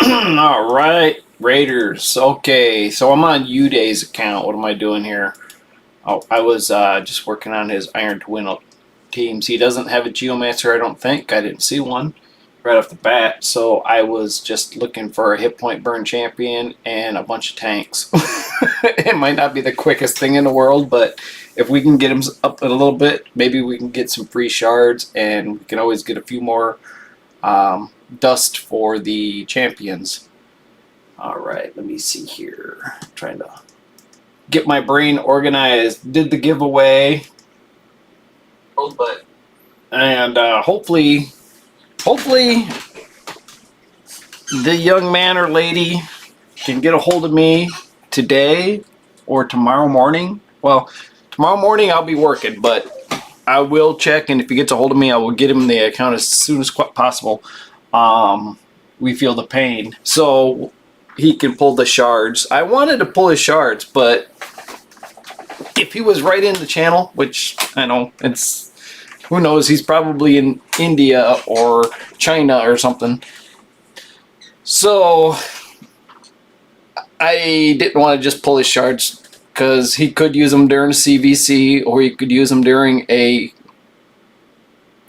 All right, Raiders. Okay, so I'm on Uday's account. What am I doing here? Oh, I was just working on his Iron Twin teams. He doesn't have a Geomancer, I don't think. I didn't see one right off the bat, so I was just looking for a hit point burn champion and a bunch of tanks. It might not be the quickest thing in the world, but if we can get him up a little bit, maybe we can get some free shards, and we can always get a few more dust for the champions. All right, let me see here. I'm trying to get my brain organized. Did the giveaway, and hopefully the young man or lady can get a hold of me today or tomorrow morning. Well, tomorrow morning I'll be working, but I will check, and if he gets a hold of me, I will get him the account as soon as possible. We feel the pain, so he can pull the shards. I wanted to pull his shards, but if he was right in the channel, which I know it's, who knows, he's probably in India or China or something. So I didn't want to just pull his shards, because he could use them during a CVC, or he could use them during a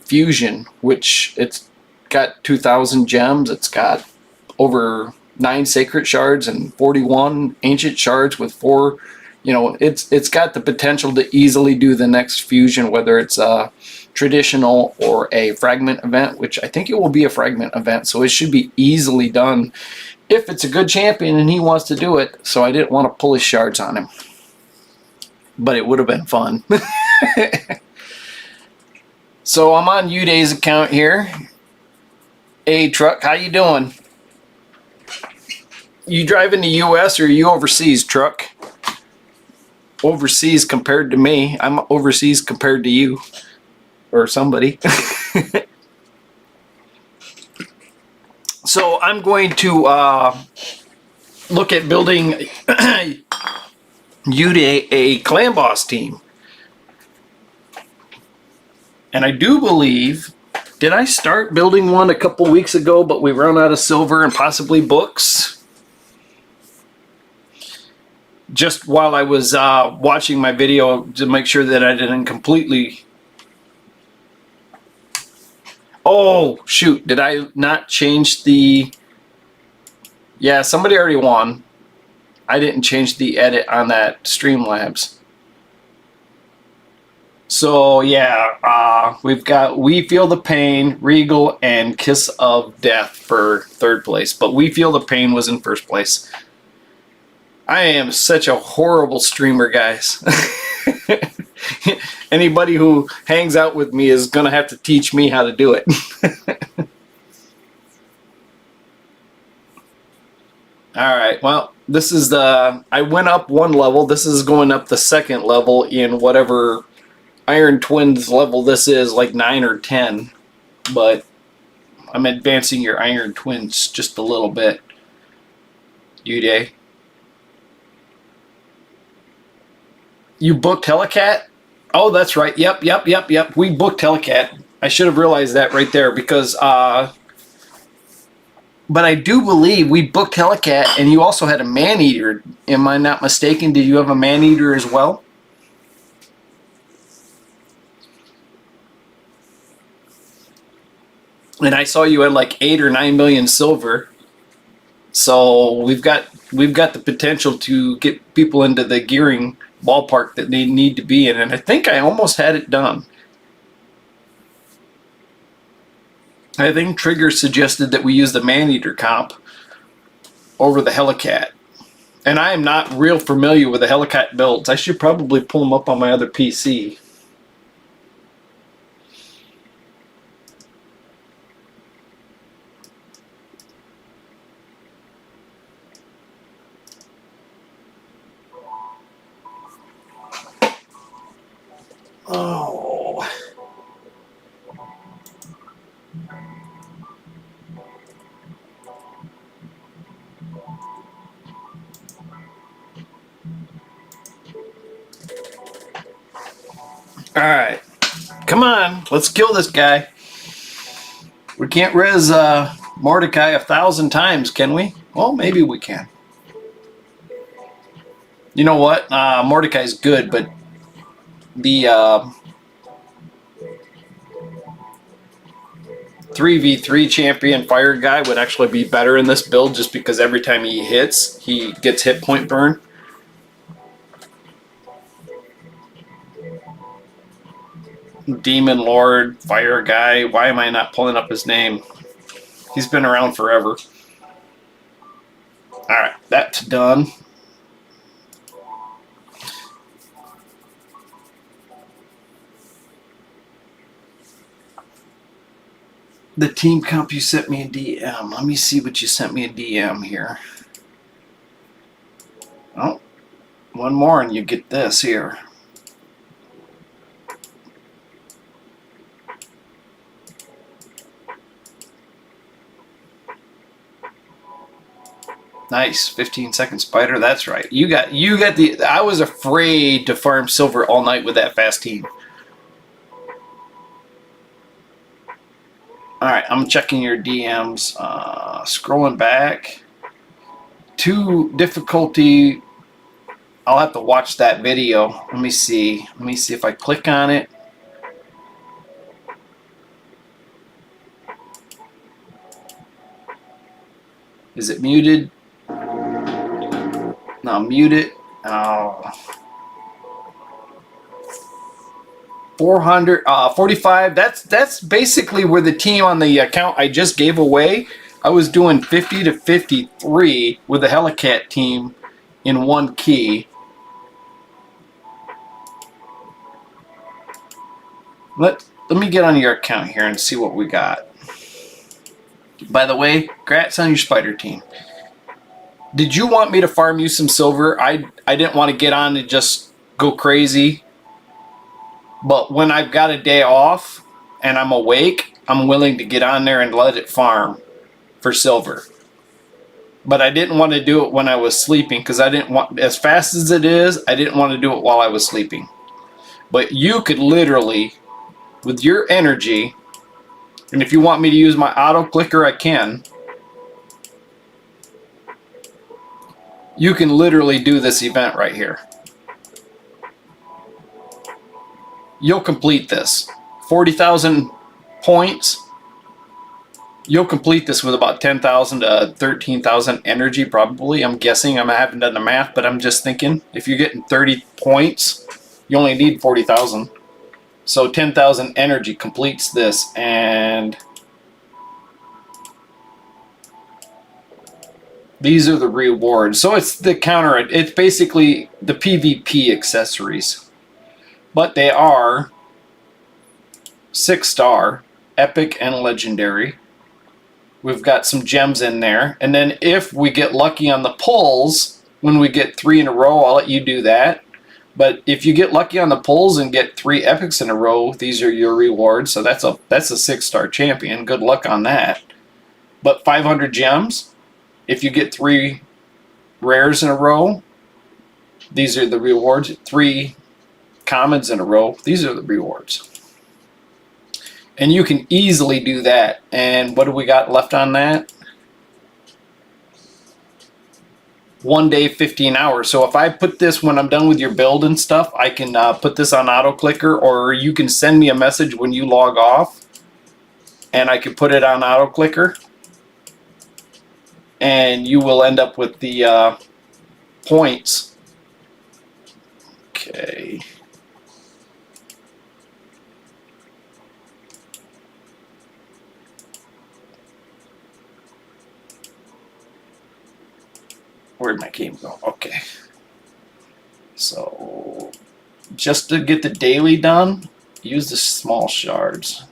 fusion, which it's got 2,000 gems. It's got over 9 sacred shards and 41 ancient shards with 4. You know, it's got the potential to easily do the next fusion, whether it's a traditional or a fragment event, which I think it will be a fragment event, so it should be easily done if it's a good champion and he wants to do it. So I didn't want to pull his shards on him, but it would have been fun. So I'm on Uday's account here. Hey, Truck, how you doing? You driving the US or are you overseas, Truck? Overseas compared to me. I'm overseas compared to you or somebody. So I'm going to look at building Uday a clan boss team. And I do believe, did I start building one a couple weeks ago, but we ran out of silver and possibly books? Just while I was watching my video to make sure that I didn't completely... Oh, shoot. Did I not change the... Yeah, somebody already won. I didn't change the edit on that Streamlabs. So, yeah, we've got We Feel the Pain, Regal, and Kiss of Death for third place. But We Feel the Pain was in first place. I am such a horrible streamer, guys. Anybody who hangs out with me is going to have to teach me how to do it. Alright, well, this is the... I went up one level. This is going up the second level in whatever Iron Twins level this is, like 9 or 10. But I'm advancing your Iron Twins just a little bit. Uday. You booked Helicat? Oh, that's right. Yep. We booked Helicat. I should have realized that right there, because but I do believe we booked Helicat, and you also had a Maneater. Am I not mistaken? Did you have a Maneater as well? And I saw you had like 8 or 9 million silver. So we've got the potential to get people into the gearing ballpark that they need to be in, and I think I almost had it done. I think Trigger suggested that we use the Maneater comp over the Helicat, and I am not real familiar with the Helicat builds. I should probably pull them up on my other PC. Oh. Alright. Come on. Let's kill this guy. We can't res Mordecai 1,000 times, can we? Well, maybe we can. You know what? Mordecai's good, but the 3v3 champion fire guy would actually be better in this build just because every time he hits, he gets hit point burn. Demon Lord, fire guy. Why am I not pulling up his name? He's been around forever. Alright, that's done. The team comp you sent me a DM. Let me see what you sent me a DM here. Oh, one more and you get this here. Nice, 15-second spider. That's right. You got the. I was afraid to farm silver all night with that fast team. All right, I'm checking your DMs. Scrolling back. 2 difficulty. I'll have to watch that video. Let me see. Let me see if I click on it. Is it muted? No, mute it. Oh. 445. That's basically where the team on the account I just gave away. I was doing 50 to 53 with the Helicat team in 1 key. Let me get on your account here and see what we got. By the way, congrats on your spider team. Did you want me to farm you some silver? I didn't want to get on and just go crazy. But when I've got a day off and I'm awake, I'm willing to get on there and let it farm for silver. But I didn't want to do it when I was sleeping because I didn't want, as fast as it is, I didn't want to do it while I was sleeping. But you could literally, with your energy, and if you want me to use my auto clicker, I can. You can literally do this event right here. You'll complete this. 40,000 points. You'll complete this with about 10,000 to 13,000 energy probably. I'm guessing. I haven't done the math, but I'm just thinking. If you're getting 30 points, you only need 40,000. So 10,000 energy completes this, and these are the rewards. So it's the counter. It's basically the PvP accessories, but they are 6-star, epic, and legendary. We've got some gems in there, and then if we get lucky on the pulls, when we get 3 in a row, I'll let you do that. But if you get lucky on the pulls and get 3 epics in a row, these are your rewards. So that's a 6-star champion. Good luck on that. But 500 gems, if you get 3 rares in a row, these are the rewards. 3 commons in a row, these are the rewards. And you can easily do that. And what do we got left on that? 1 day, 15 hours. So if I put this when I'm done with your build and stuff, I can put this on auto clicker, or you can send me a message when you log off and I can put it on auto clicker, and you will end up with the points. Okay. Where'd my game go? Okay. So, just to get the daily done, use the small shards.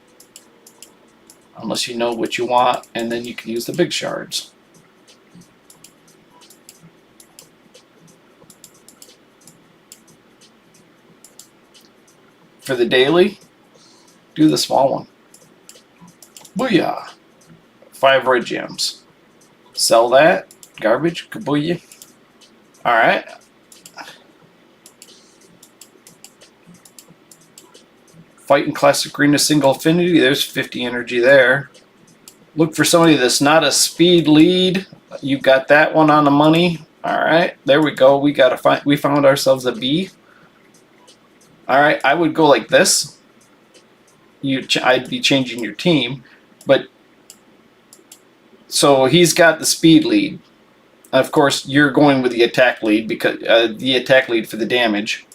Unless you know what you want, and then you can use the big shards. For the daily, do the small one. Booyah! 5 red gems. Sell that. Garbage. Kabooyah. Alright. Fight in Classic Arena single affinity. There's 50 energy there. Look for somebody that's not a speed lead. You got that one on the money. All right, there we go. We found ourselves a B. All right, I would go like this. I'd be changing your team, but so he's got the speed lead. Of course, you're going with the attack lead because the attack lead for the damage.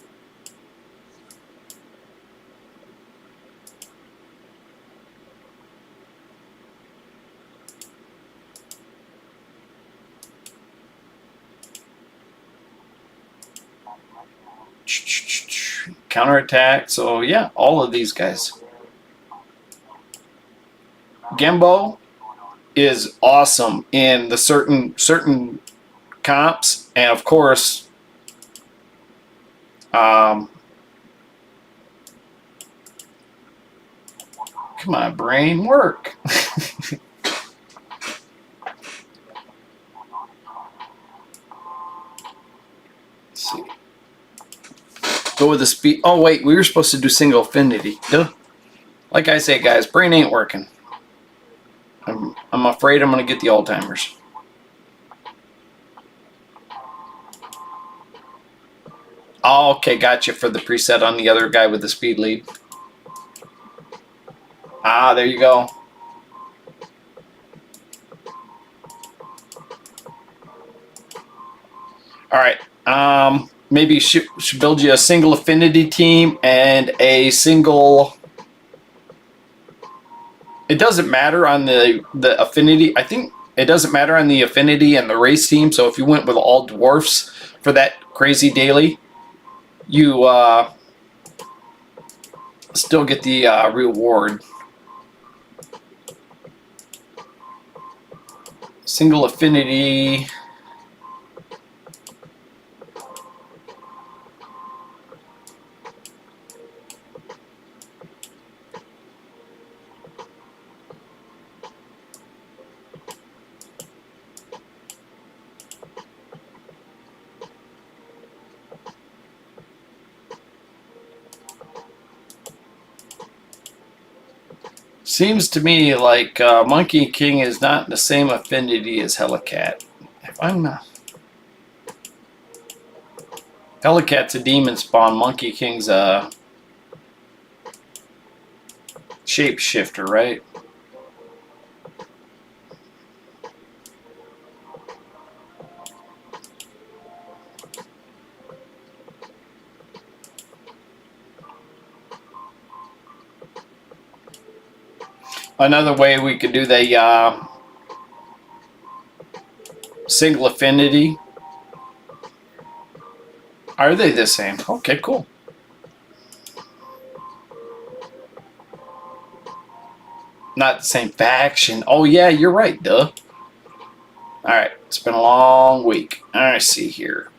Counterattack. So yeah, all of these guys. Gembo is awesome in the certain comps, and of course, come on, brain, work. Let's see. Go with the speed. Oh wait, we were supposed to do single affinity. Duh. Like I say, guys, brain ain't working. I'm afraid I'm gonna get the Alzheimer's. Oh, okay, gotcha for the preset on the other guy with the speed lead. Ah, there you go. All right. Maybe should build you a single affinity team and a single. It doesn't matter on the affinity. I think it doesn't matter on the affinity and the race team. So if you went with all dwarfs for that crazy daily, you still get the reward. Single affinity. Seems to me like Monkey King is not the same affinity as Helicat. If I'm not. Helicat's a demon spawn. Monkey King's a shapeshifter, right? Another way we could do the single affinity. Are they the same? Okay, cool. Not the same faction. Oh yeah, you're right, duh. Alright, it's been a long week. Alright, see here.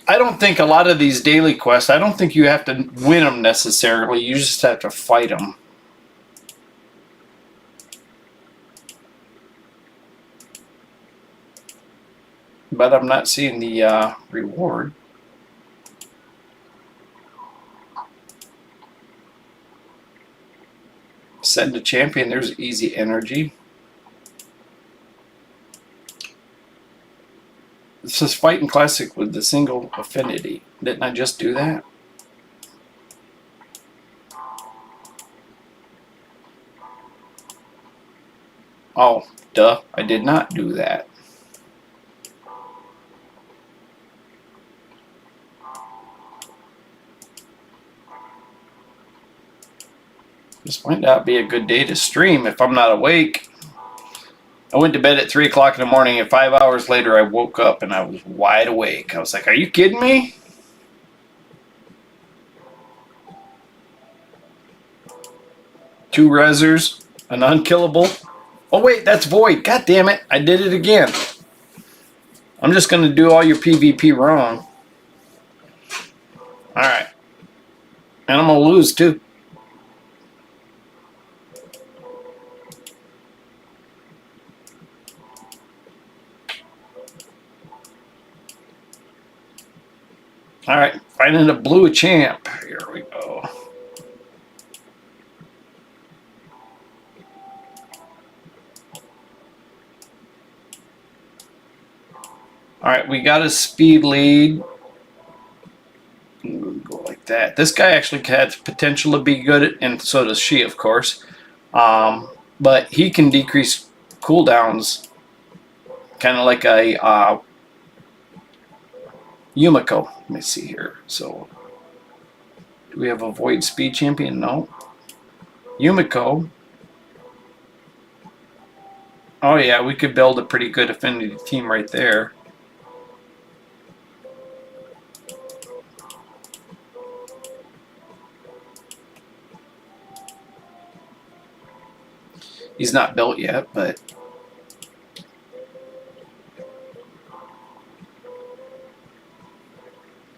I don't think a lot of these daily quests, I don't think you have to win them necessarily. You just have to fight them. But I'm not seeing the reward. Send a champion, there's easy energy. This is Fighting Classic with the single affinity. Didn't I just do that? Oh, duh. I did not do that. This might not be a good day to stream if I'm not awake. I went to bed at 3 o'clock in the morning, and 5 hours later I woke up and I was wide awake. I was like, are you kidding me? Two rezzers. An unkillable. Oh wait, that's void. God damn it! I did it again. I'm just gonna do all your PvP wrong. All right, and I'm gonna lose too. All right, finding a blue champ. Here we go. All right, we got a speed lead. We'll go like that. This guy actually has potential to be good, and so does she, of course. But he can decrease cooldowns, kind of like a Yumiko. Let me see here. So, do we have a void speed champion? No. Yumiko. Oh yeah, we could build a pretty good affinity team right there. He's not built yet, but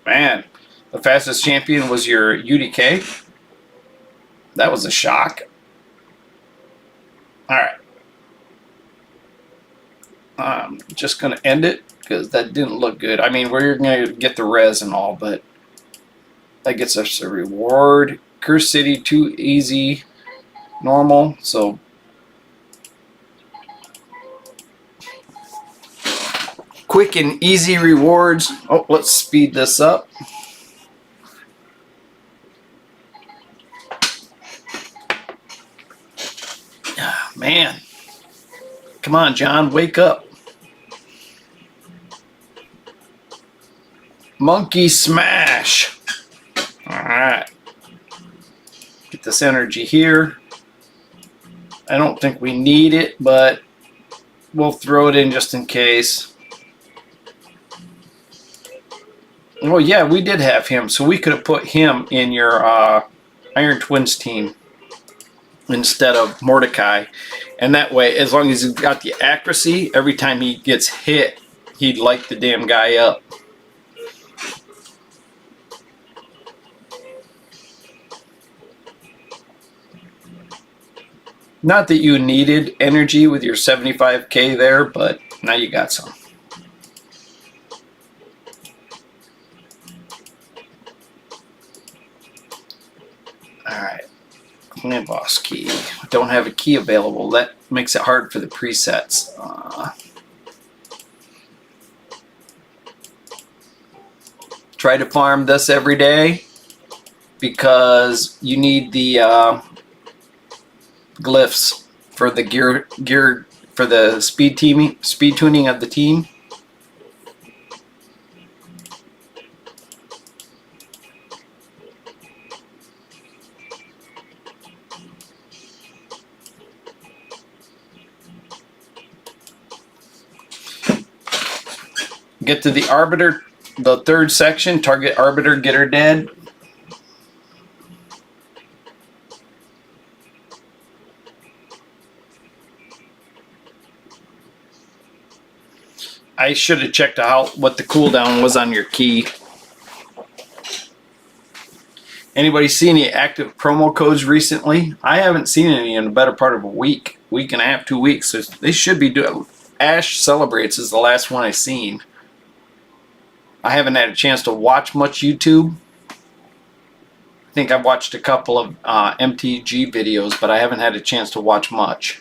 man, the fastest champion was your UDK. That was a shock. All right. I'm just going to end it because that didn't look good. I mean, we're going to get the res and all, but that gets us a reward. Curse City, too easy, normal. So quick and easy rewards. Oh, let's speed this up. Man, come on, John, wake up. Monkey Smash. All right. Get this energy here. I don't think we need it, but we'll throw it in just in case. Oh, yeah, we did have him, so we could have put him in your Iron Twins team instead of Mordecai. And that way, as long as he's got the accuracy, every time he gets hit, he'd light the damn guy up. Not that you needed energy with your 75k there, but now you got some. Alright, Clan Boss key. Don't have a key available. That makes it hard for the presets. Try to farm this every day because you need the glyphs for the gear for the speed tuning of the team. Get to the Arbiter, the third section, target Arbiter, get her dead. I should have checked out what the cooldown was on your key. Anybody see any active promo codes recently? I haven't seen any in the better part of a week and a half, 2 weeks. So they should be doing. Ash Celebrates is the last one I've seen. I haven't had a chance to watch much YouTube. I think I've watched a couple of MTG videos, but I haven't had a chance to watch much.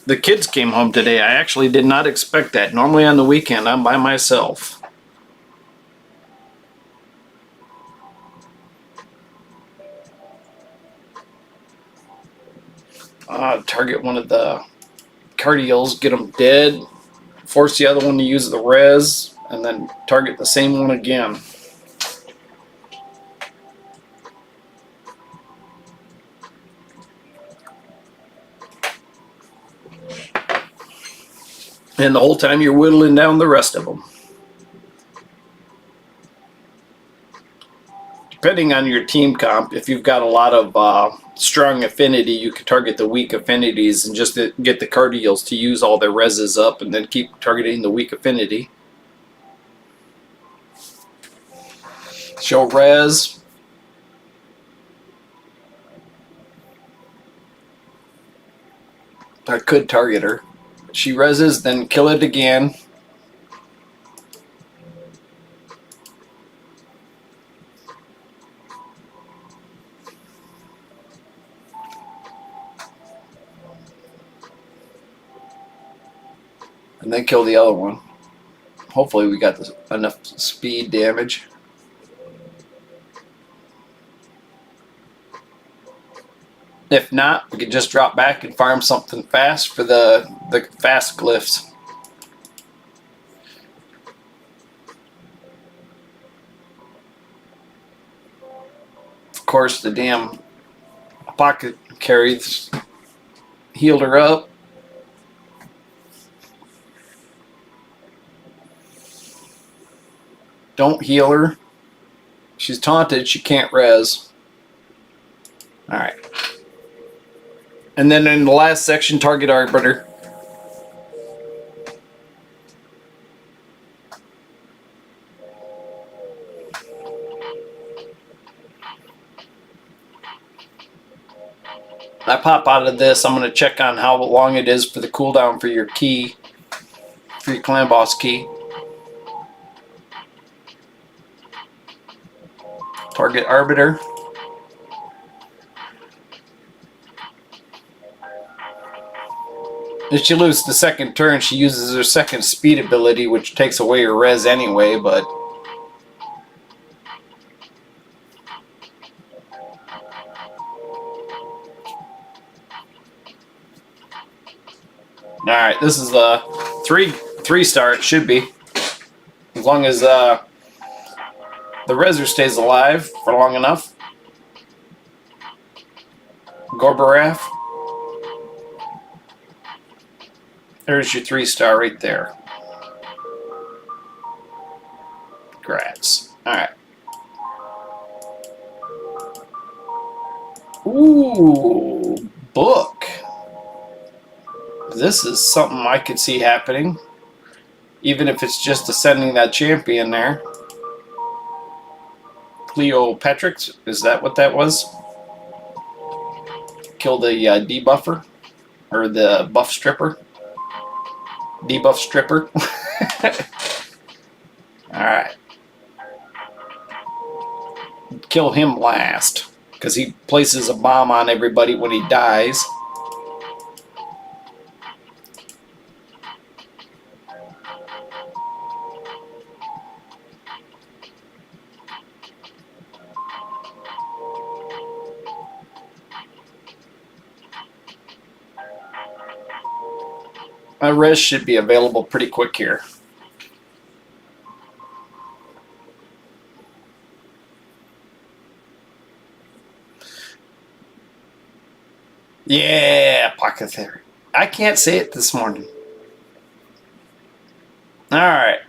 The kids came home today. I actually did not expect that. Normally on the weekend, I'm by myself. Target one of the Cardials, get them dead, force the other one to use the res, and then target the same one again. And the whole time you're whittling down the rest of them. depending on your team comp, if you've got a lot of strong affinity, you can target the weak affinities and just get the cardials to use all their reses up and then keep targeting the weak affinity. Show res. I could target her. She reses, then kill it again. And then kill the other one. Hopefully we got enough speed damage. If not, we could just drop back and farm something fast for the fast glyphs. Of course, the damn pocket carries healed her up. Don't heal her. She's taunted. She can't res. Alright. And then in the last section, target Arbiter. I pop out of this. I'm going to check on how long it is for the cooldown for your key, for your clan boss key. Target Arbiter. If she loses the second turn, she uses her second speed ability, which takes away her res anyway, but... Alright, this is a three star, it should be. As long as the Reser stays alive for long enough. Gorbaraf. There's your 3-star right there. Grats. Alright. Ooh, book. This is something I could see happening. Even if it's just ascending that champion there. Cleopatrix, is that what that was? Kill the debuffer? Or the buff stripper? Debuff stripper. Alright. Kill him last. Because he places a bomb on everybody when he dies. My res should be available pretty quick here. Yeah, Apothecary. I can't say it this morning. Alright.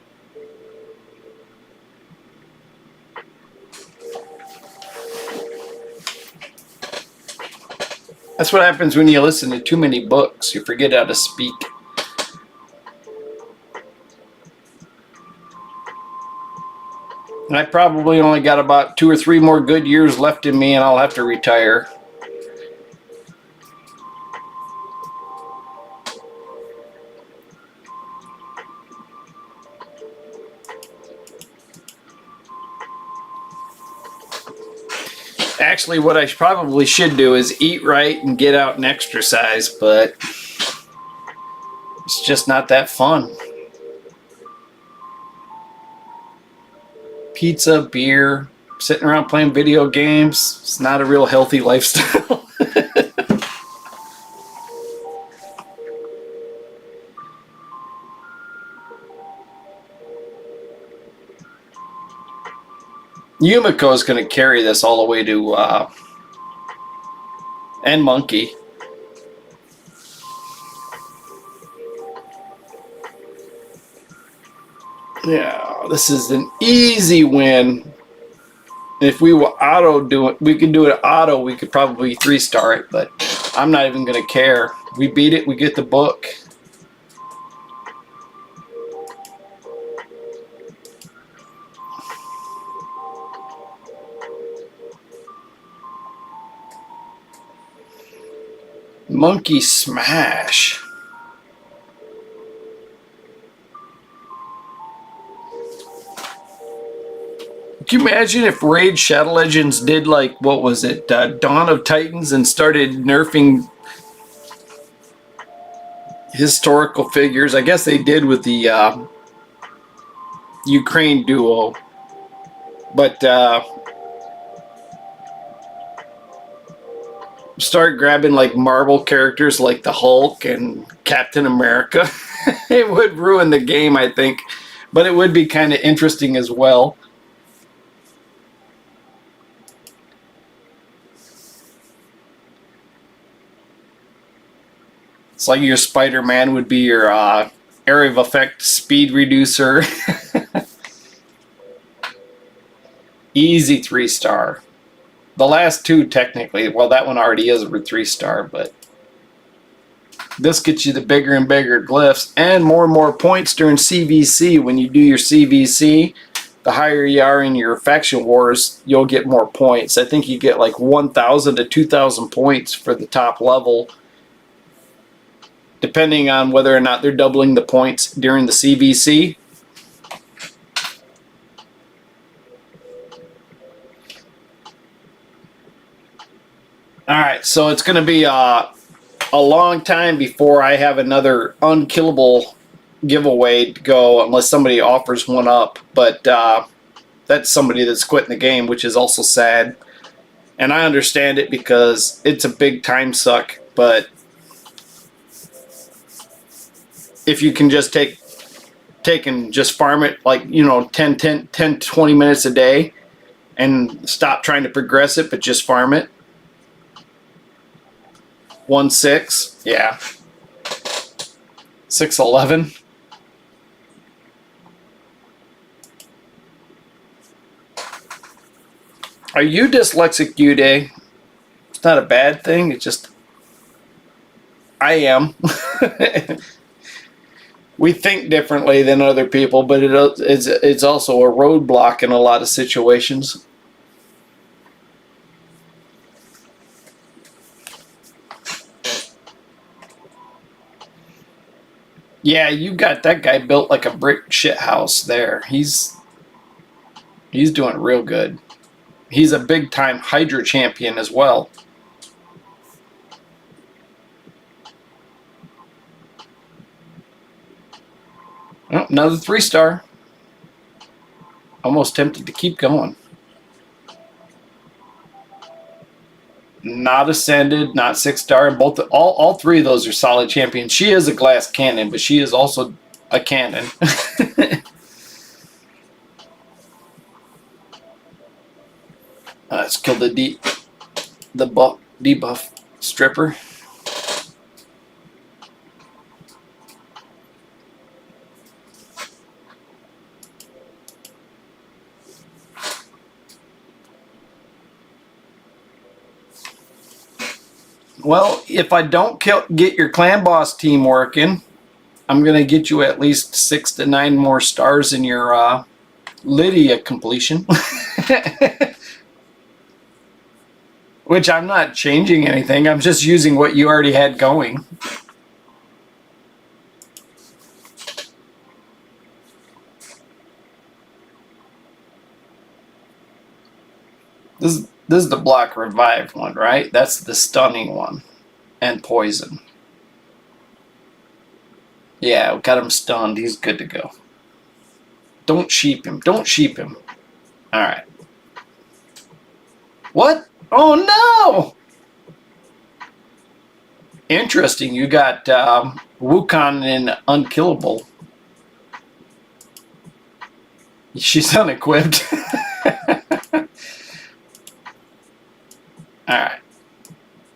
That's what happens when you listen to too many books. You forget how to speak. And I probably only got about 2 or 3 more good years left in me and I'll have to retire. Actually, what I probably should do is eat right and get out and exercise, but it's just not that fun. Pizza, beer, sitting around playing video games, it's not a real healthy lifestyle. Yumiko is going to carry this all the way to and Monkey. Yeah, this is an easy win If we will auto do it, we could do it auto. We could probably 3-star it, but I'm not even gonna care. We beat it. We get the book. Monkey Smash. Can you imagine if Raid Shadow Legends did like, what was it, Dawn of Titans, and started nerfing historical figures? I guess they did with the Ukraine duo. But start grabbing like Marvel characters like the Hulk and Captain America. It would ruin the game, I think. But it would be kind of interesting as well. It's like your Spider-Man would be your area of effect speed reducer. Easy 3-star. The last two technically, well, that one already is a 3-star, but this gets you the bigger and bigger glyphs and more points during CVC. When you do your CVC, the higher you are in your faction wars, you'll get more points. I think you get like 1,000 to 2,000 points for the top level, depending on whether or not they're doubling the points during the CVC. Alright, so it's going to be a long time before I have another unkillable giveaway to go, unless somebody offers one up. But that's somebody that's quitting the game, which is also sad. And I understand it because it's a big time suck, but if you can just take and just farm it, like, you know, 10, 20 minutes a day and stop trying to progress it, but just farm it. 1-6, yeah. 6-11. Are you dyslexic, Uday? It's not a bad thing. It's just I am. We think differently than other people, but it's also a roadblock in a lot of situations. Yeah, you got that guy built like a brick shit house there. He's doing real good. He's a big time Hydra champion as well. Oh, another 3-star. Almost tempted to keep going. Not ascended, not 6-star. Both, all three of those are solid champions. She is a glass cannon, but she is also a cannon. Let's kill the debuff stripper. Well, if I don't get your clan boss team working, I'm going to get you at least 6 to 9 more stars in your Lydia completion. Which I'm not changing anything. I'm just using what you already had going. This is the block revive one, right? That's the stunning one. And poison. Yeah, we got him stunned. He's good to go. Don't sheep him. Don't sheep him. Alright. What? Oh no! Interesting. You got Wukong in Unkillable. She's unequipped. Alright.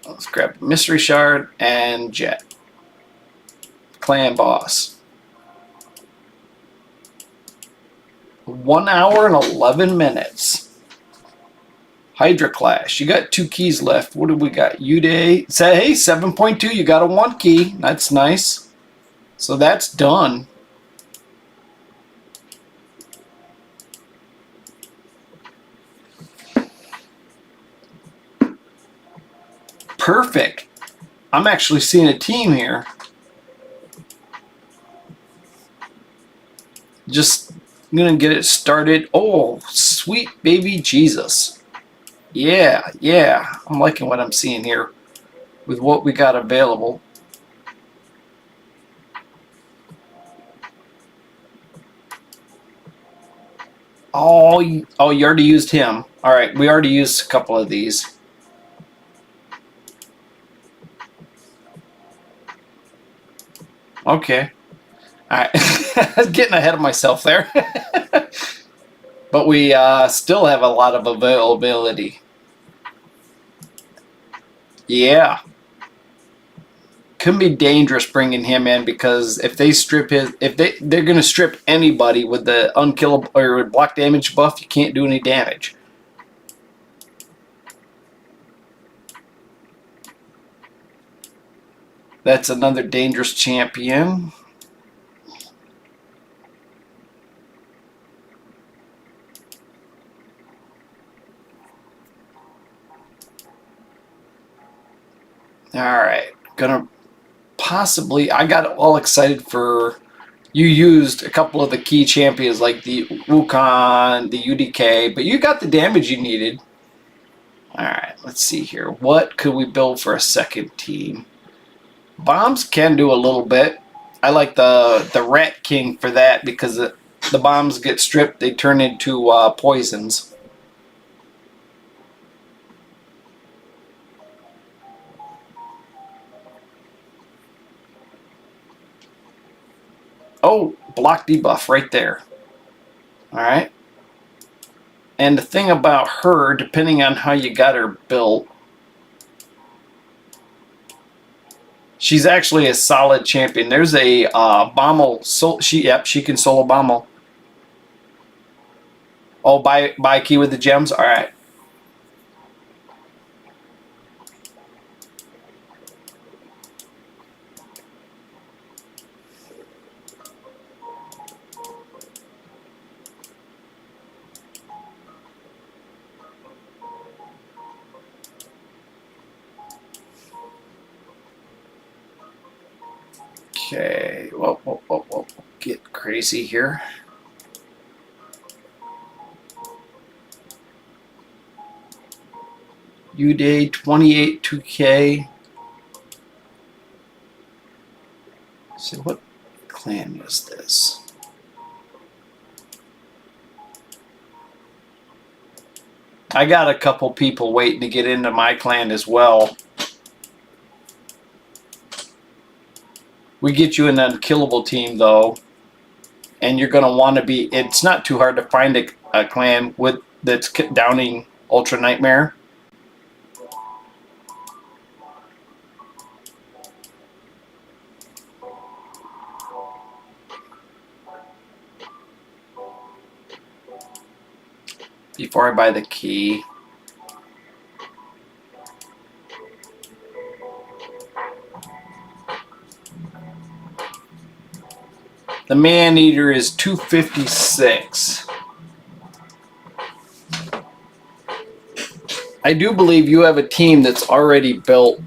Let's grab Mystery Shard and Jet. Clan boss. 1 hour and 11 minutes. Hydra Clash. You got 2 keys left. What do we got? Uday. Say, hey, 7.2. You got a 1 key. That's nice. So that's done. Perfect. I'm actually seeing a team here. Just gonna get it started. Oh, sweet baby Jesus. Yeah, yeah. I'm liking what I'm seeing here with what we got available. Oh, you already used him. All right, we already used a couple of these. Okay. All right. I was getting ahead of myself there. But we still have a lot of availability. Yeah. Can be dangerous bringing him in because if they strip they're going to strip anybody with the unkillable or block damage buff, you can't do any damage. That's another dangerous champion. All right, gonna possibly. I got all excited for. You used a couple of the key champions like the Wukong, the UDK, but you got the damage you needed. All right, let's see here. What could we build for a second team? Bombs can do a little bit. I like the Rat King for that because the bombs get stripped, they turn into poisons. Oh, block debuff right there. All right. And the thing about her, depending on how you got her built, she's actually a solid champion. There's a Bommel. She can solo Bommel. Oh, buy a key with the gems. All right. Okay. Whoa. Get crazy here. Uday 28 2K. So what clan is this? I got a couple people waiting to get into my clan as well. We get you an unkillable team though, and you're going to want to be. It's not too hard to find a clan that's downing Ultra Nightmare. Before I buy the key. The Man-Eater is 256. I do believe you have a team that's already built.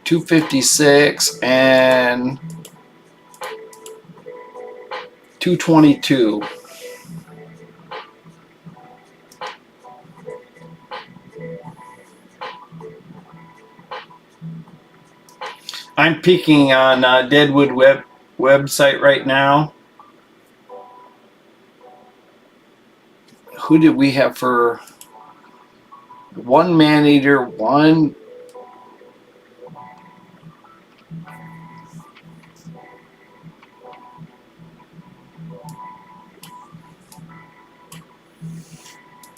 $256 and $222. I'm peeking on Deadwood website right now. Who did we have for one Man-Eater, one?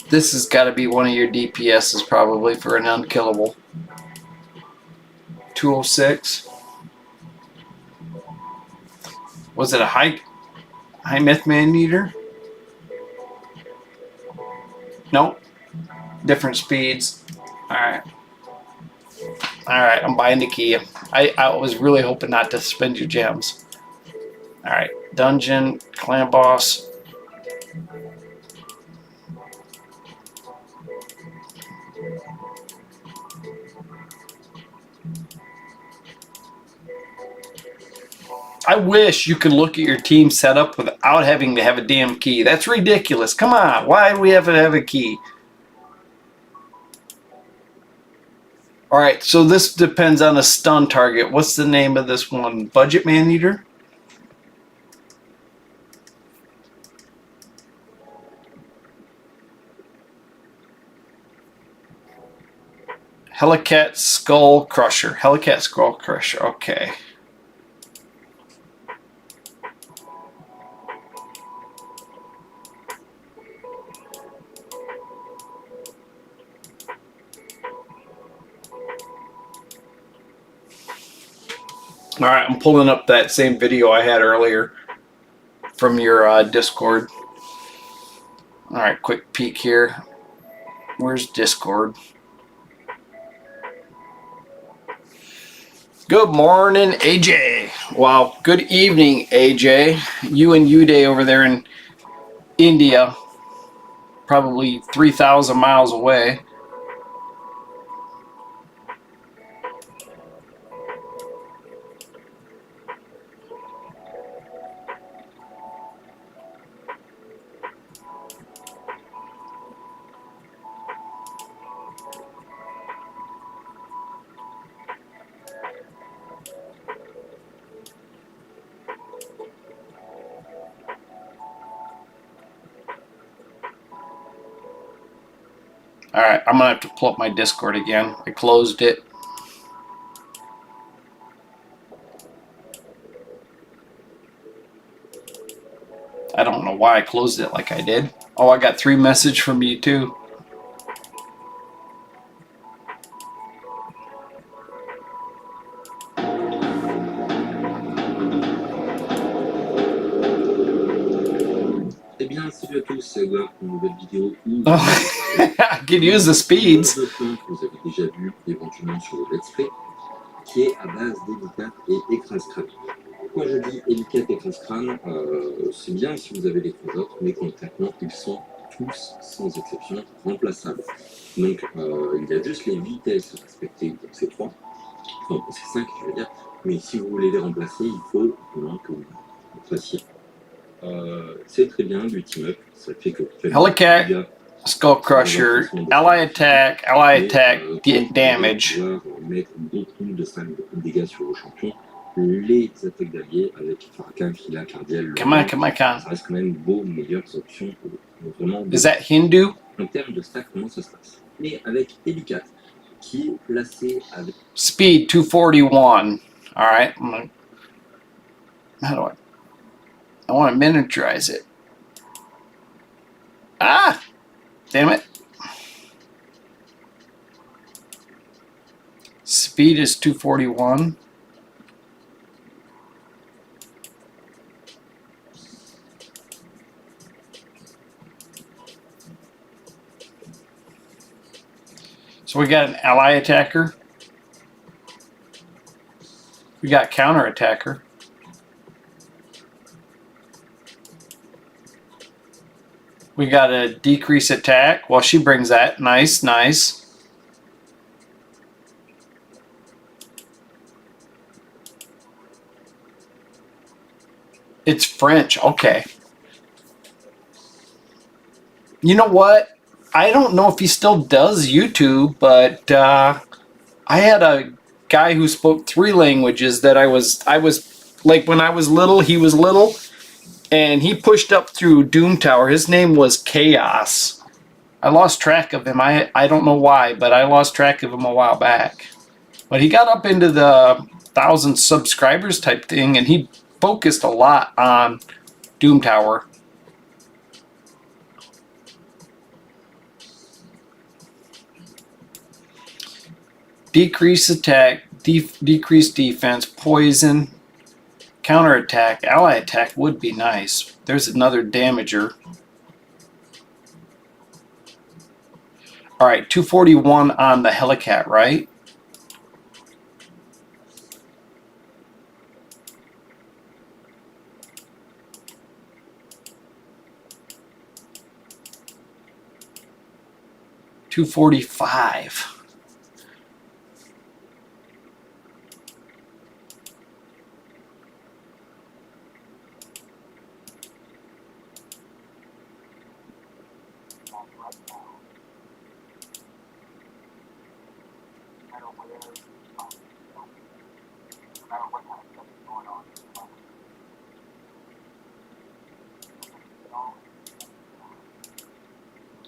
This has got to be one of your DPSs probably for an unkillable. 206. Was it a high myth man eater? Nope. Different speeds. Alright. Alright, I'm buying the key. I was really hoping not to spend your gems. Alright. Dungeon, clan boss. I wish you could look at your team setup without having to have a damn key. That's ridiculous. Come on. Why do we have to have a key? Alright, so this depends on a stun target. What's the name of this one? Budget Man Eater? Helicat Skull Crusher. Helicat Skull Crusher. Okay. Alright, I'm pulling up that same video I had earlier from your Discord. Alright, quick peek here. Where's Discord? Good morning, AJ. Wow, good evening, AJ. You and Uday over there in India, probably 3,000 miles away. Alright, I'm going to have to pull up my Discord again. I closed it. I don't know why I closed it like I did. Oh, I got 3 messages from you too. Eh bien, salut à tous, voilà pour une nouvelle vidéo où I could use the speeds. que vous avez déjà vu éventuellement sur le Let's Play, qui est à base d'élicate et écrase-crâne. Pourquoi je dis élicate et écrase-crâne c'est bien si vous avez les 3 autres, mais concrètement, ils sont tous, sans exception, remplaçables. Donc, il y a juste les vitesses respectées pour ces 3, enfin pour ces 5, je veux dire, mais si vous voulez les remplacer, il faut vraiment que vous fassiez. C'est très bien du team-up, ça fait que Helicat, Skull Crusher, ally attack, damage. Mettre beaucoup de dégâts sur vos champions. Les attaques d'alliés avec Farrakhan, Fila, Cardiel, Come on. ça reste quand même vos meilleures options. Vraiment, Is that Hindu? en termes de stack, comment ça se passe? Mais avec Elicat, qui est placé avec Speed 241. Alright. How do I want to miniaturize it. Ah! Damn it. Speed is 241. So we got an ally attacker. We got counter attacker. We got a decrease attack. Well, she brings that. Nice, nice. It's French. Okay. You know what? I don't know if he still does YouTube, but I had a guy who spoke 3 languages that I was like when I was little, he was little. And he pushed up through Doom Tower. His name was Chaos. I lost track of him. I don't know why, but I lost track of him a while back. But he got up into the 1,000 subscribers type thing, and he focused a lot on Doom Tower. decrease attack, decrease defense, poison, counter attack, ally attack would be nice. There's another damager. All right, 241 on the Helicat, right? $245.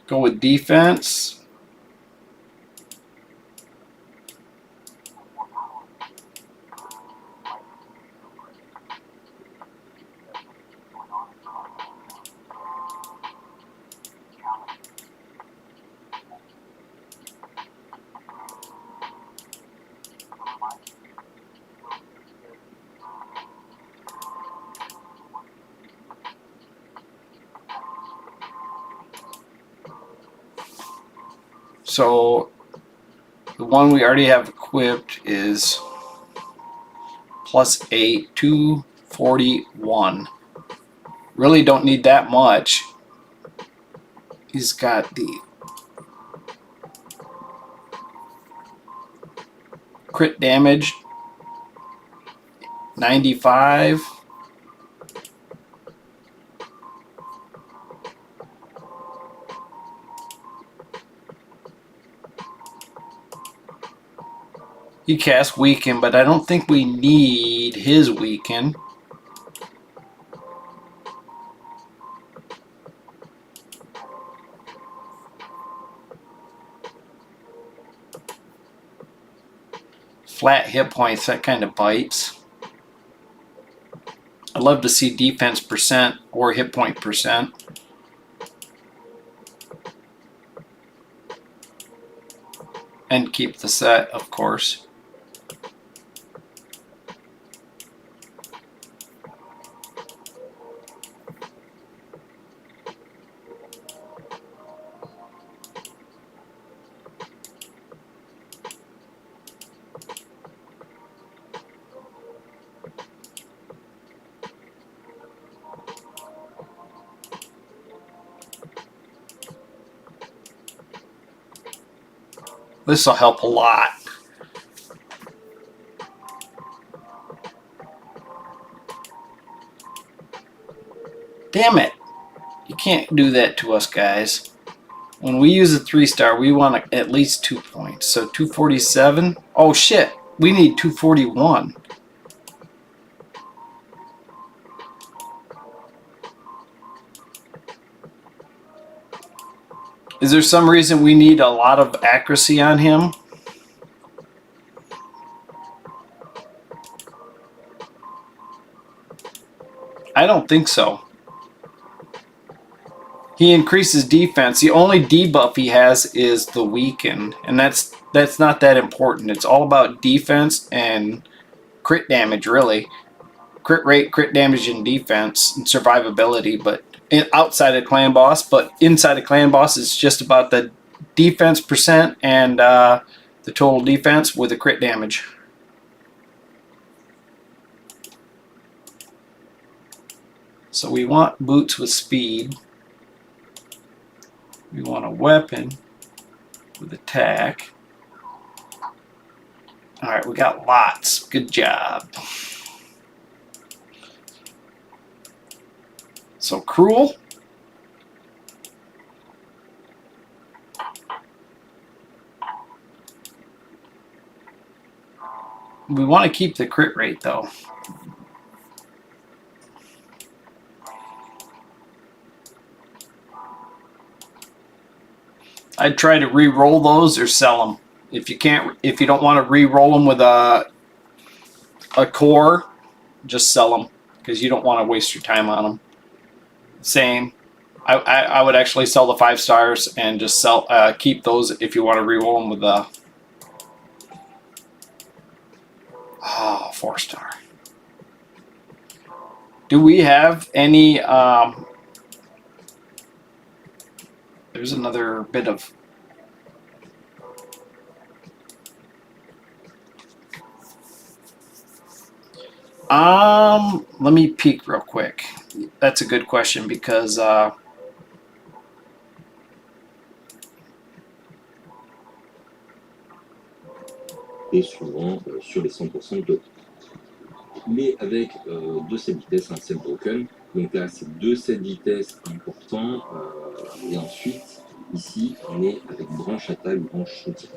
Go with defense. So the one we already have equipped is +8, 241. Really don't need that much. He's got the crit damage, 95. He casts Weaken, but I don't think we need his Weaken. Flat hit points, that kind of bites. I'd love to see defense percent or hit point percent. And keep the set, of course. This will help a lot. Damn it. You can't do that to us, guys. When we use a 3-star, we want at least 2 points. So 247. Oh shit. We need 241. Is there some reason we need a lot of accuracy on him? I don't think so. He increases defense. The only debuff he has is the Weaken, and that's not that important. It's all about defense and crit damage, really. Crit rate, crit damage, and defense, and survivability, but outside of clan boss. But inside of clan boss, it's just about the defense percent and the total defense with the crit damage. So we want boots with speed. We want a weapon with attack. All right, we got lots. Good job. So cruel. We want to keep the crit rate though. I'd try to re-roll those or sell them. If you don't want to re-roll them with a core, just sell them because you don't want to waste your time on them. Same. I would actually sell the 5 stars and just keep those if you want to re-roll them with Oh, 4-star. Do we have any? There's another bit of. Let me peek real quick. That's a good question because Et souvent sur les 100% de. Mais avec deux sets de vitesse, un set broken. Donc là, c'est deux sets de vitesse importants. Et ensuite, ici, on est avec branche attaque, branche soutien.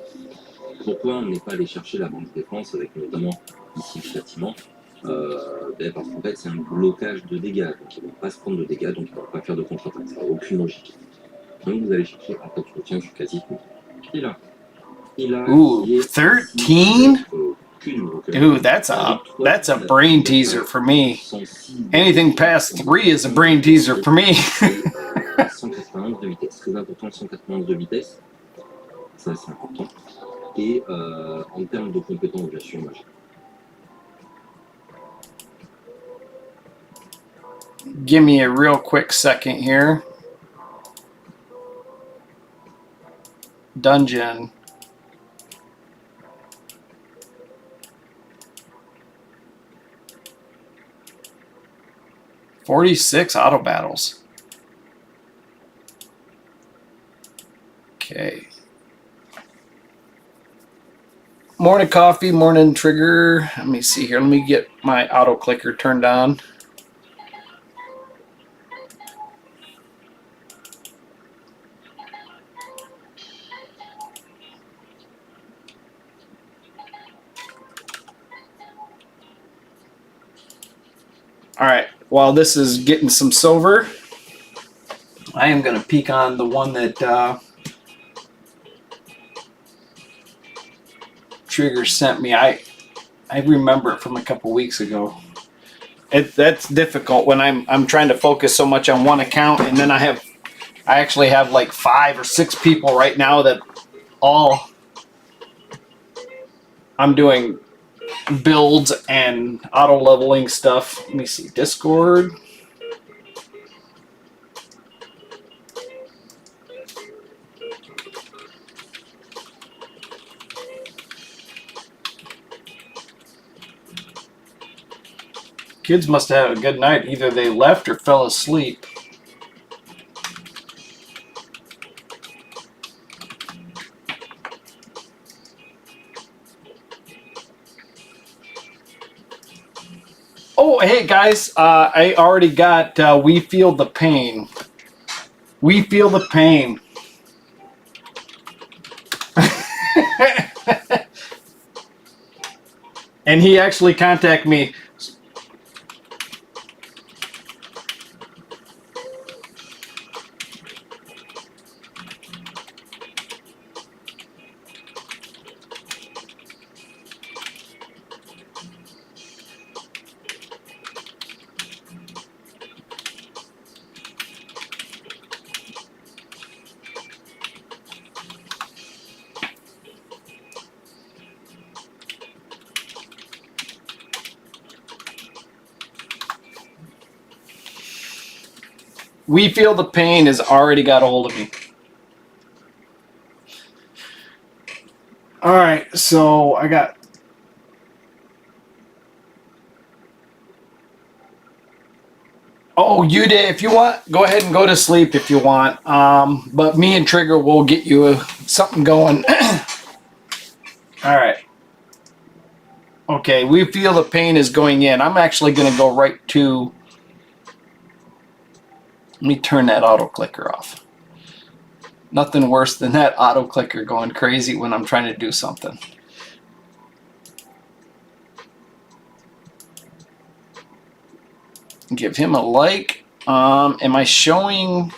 Pourquoi on n'est pas allé chercher la branche défense avec notamment ici le châtiment parce qu'en fait, c'est un blocage de dégâts. Donc, ils ne vont pas se prendre de dégâts, donc ils ne vont pas faire de contre-attaque. Ça n'a aucune logique. Donc, vous allez chercher attaque soutien sur quasi tout. Et là, ooh, 13. Ooh, that's a brain teaser for me. Anything past 3 is a brain teaser for me. 191 de vitesse. Très important, 191 de vitesse. Ça, c'est important. Et en termes de compétences, bien sûr, magique. Give me a real quick second here. Dungeon. "46 auto battles." Okay. Morning coffee, morning trigger. Let me see here. Let me get my auto clicker turned on. All right, while this is getting some silver, I am going to peek on the one that Trigger sent me. I remember it from a couple weeks ago. That's difficult when I'm trying to focus so much on one account, and then I actually have like 5 or 6 people right now that all I'm doing builds and auto leveling stuff. Let me see, Discord. Kids must have had a good night. Either they left or fell asleep. Oh, hey guys, I already got We Feel the Pain. We Feel the Pain. And he actually contacted me. We Feel the Pain has already got a hold of me. All right, so I got. Oh, you did. If you want, go ahead and go to sleep if you want. But me and Trigger will get you something going. All right. Okay, We Feel the Pain is going in. I'm actually going to go right to. Let me turn that auto clicker off. Nothing worse than that auto clicker going crazy when I'm trying to do something. Give him a like. Am I showing?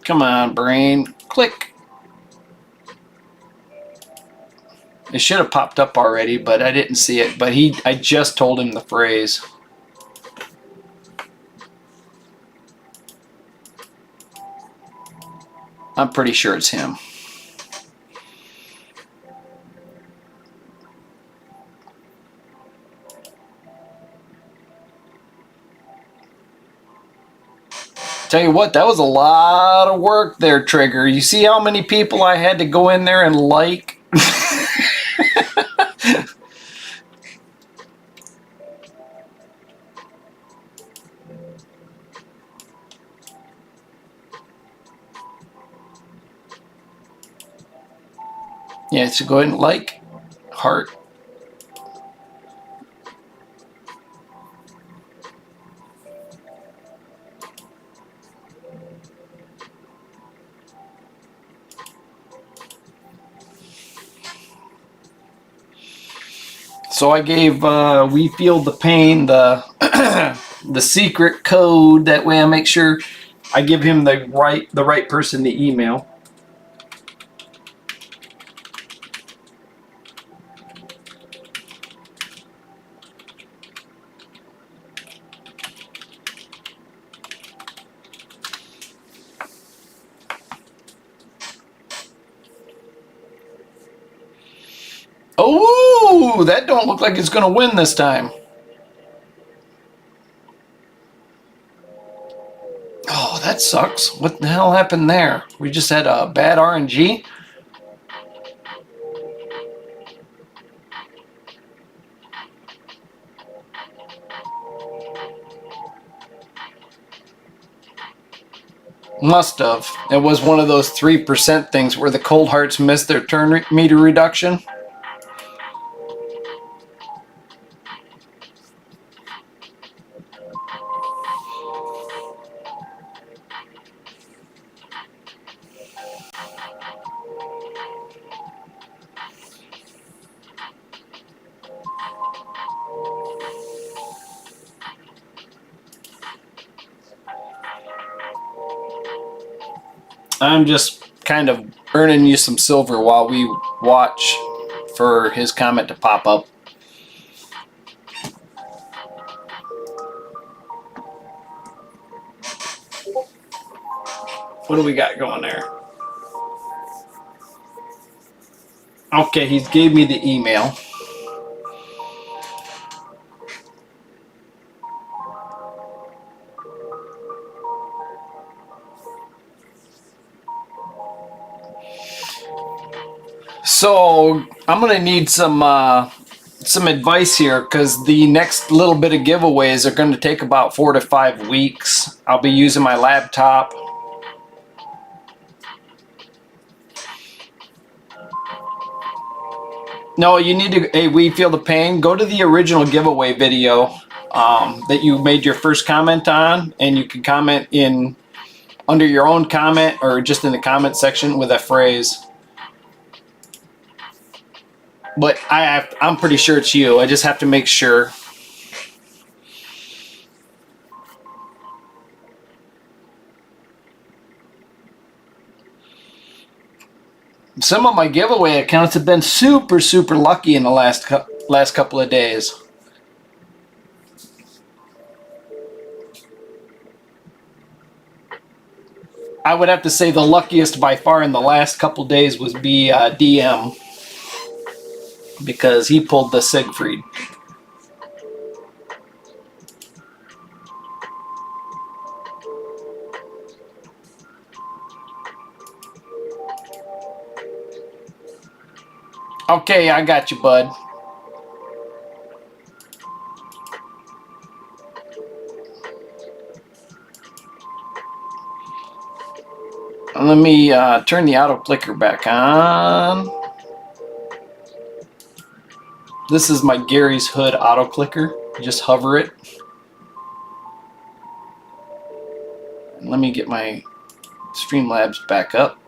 Come on, brain. Click. It should have popped up already, but I didn't see it. But I just told him the phrase. I'm pretty sure it's him. Tell you what, that was a lot of work there, Trigger. You see how many people I had to go in there and like? Yeah, so go ahead and like, heart. So I gave We Feel the Pain the the secret code. That way I make sure I give him the right person to email. Oh, that don't look like it's going to win this time. Oh, that sucks. What the hell happened there? We just had a bad RNG? Must have. It was one of those 3% things where the cold hearts missed their turn meter reduction. I'm just kind of earning you some silver while we watch for his comment to pop up. What do we got going there? Okay, he gave me the email. So I'm gonna need some advice here, because the next little bit of giveaways are going to take about 4 to 5 weeks. I'll be using my laptop. No, you need to, hey, We Feel the Pain, go to the original giveaway video that you made your first comment on, and you can comment in under your own comment or just in the comment section with that phrase. But I'm pretty sure it's you. I just have to make sure. Some of my giveaway accounts have been super lucky in the last couple of days. I would have to say the luckiest by far in the last couple of days was DM, because he pulled the Siegfried. Okay, I got you, bud. Let me turn the auto clicker back on. This is my Gary's Hood auto clicker. You just hover it. And let me get my Streamlabs back up.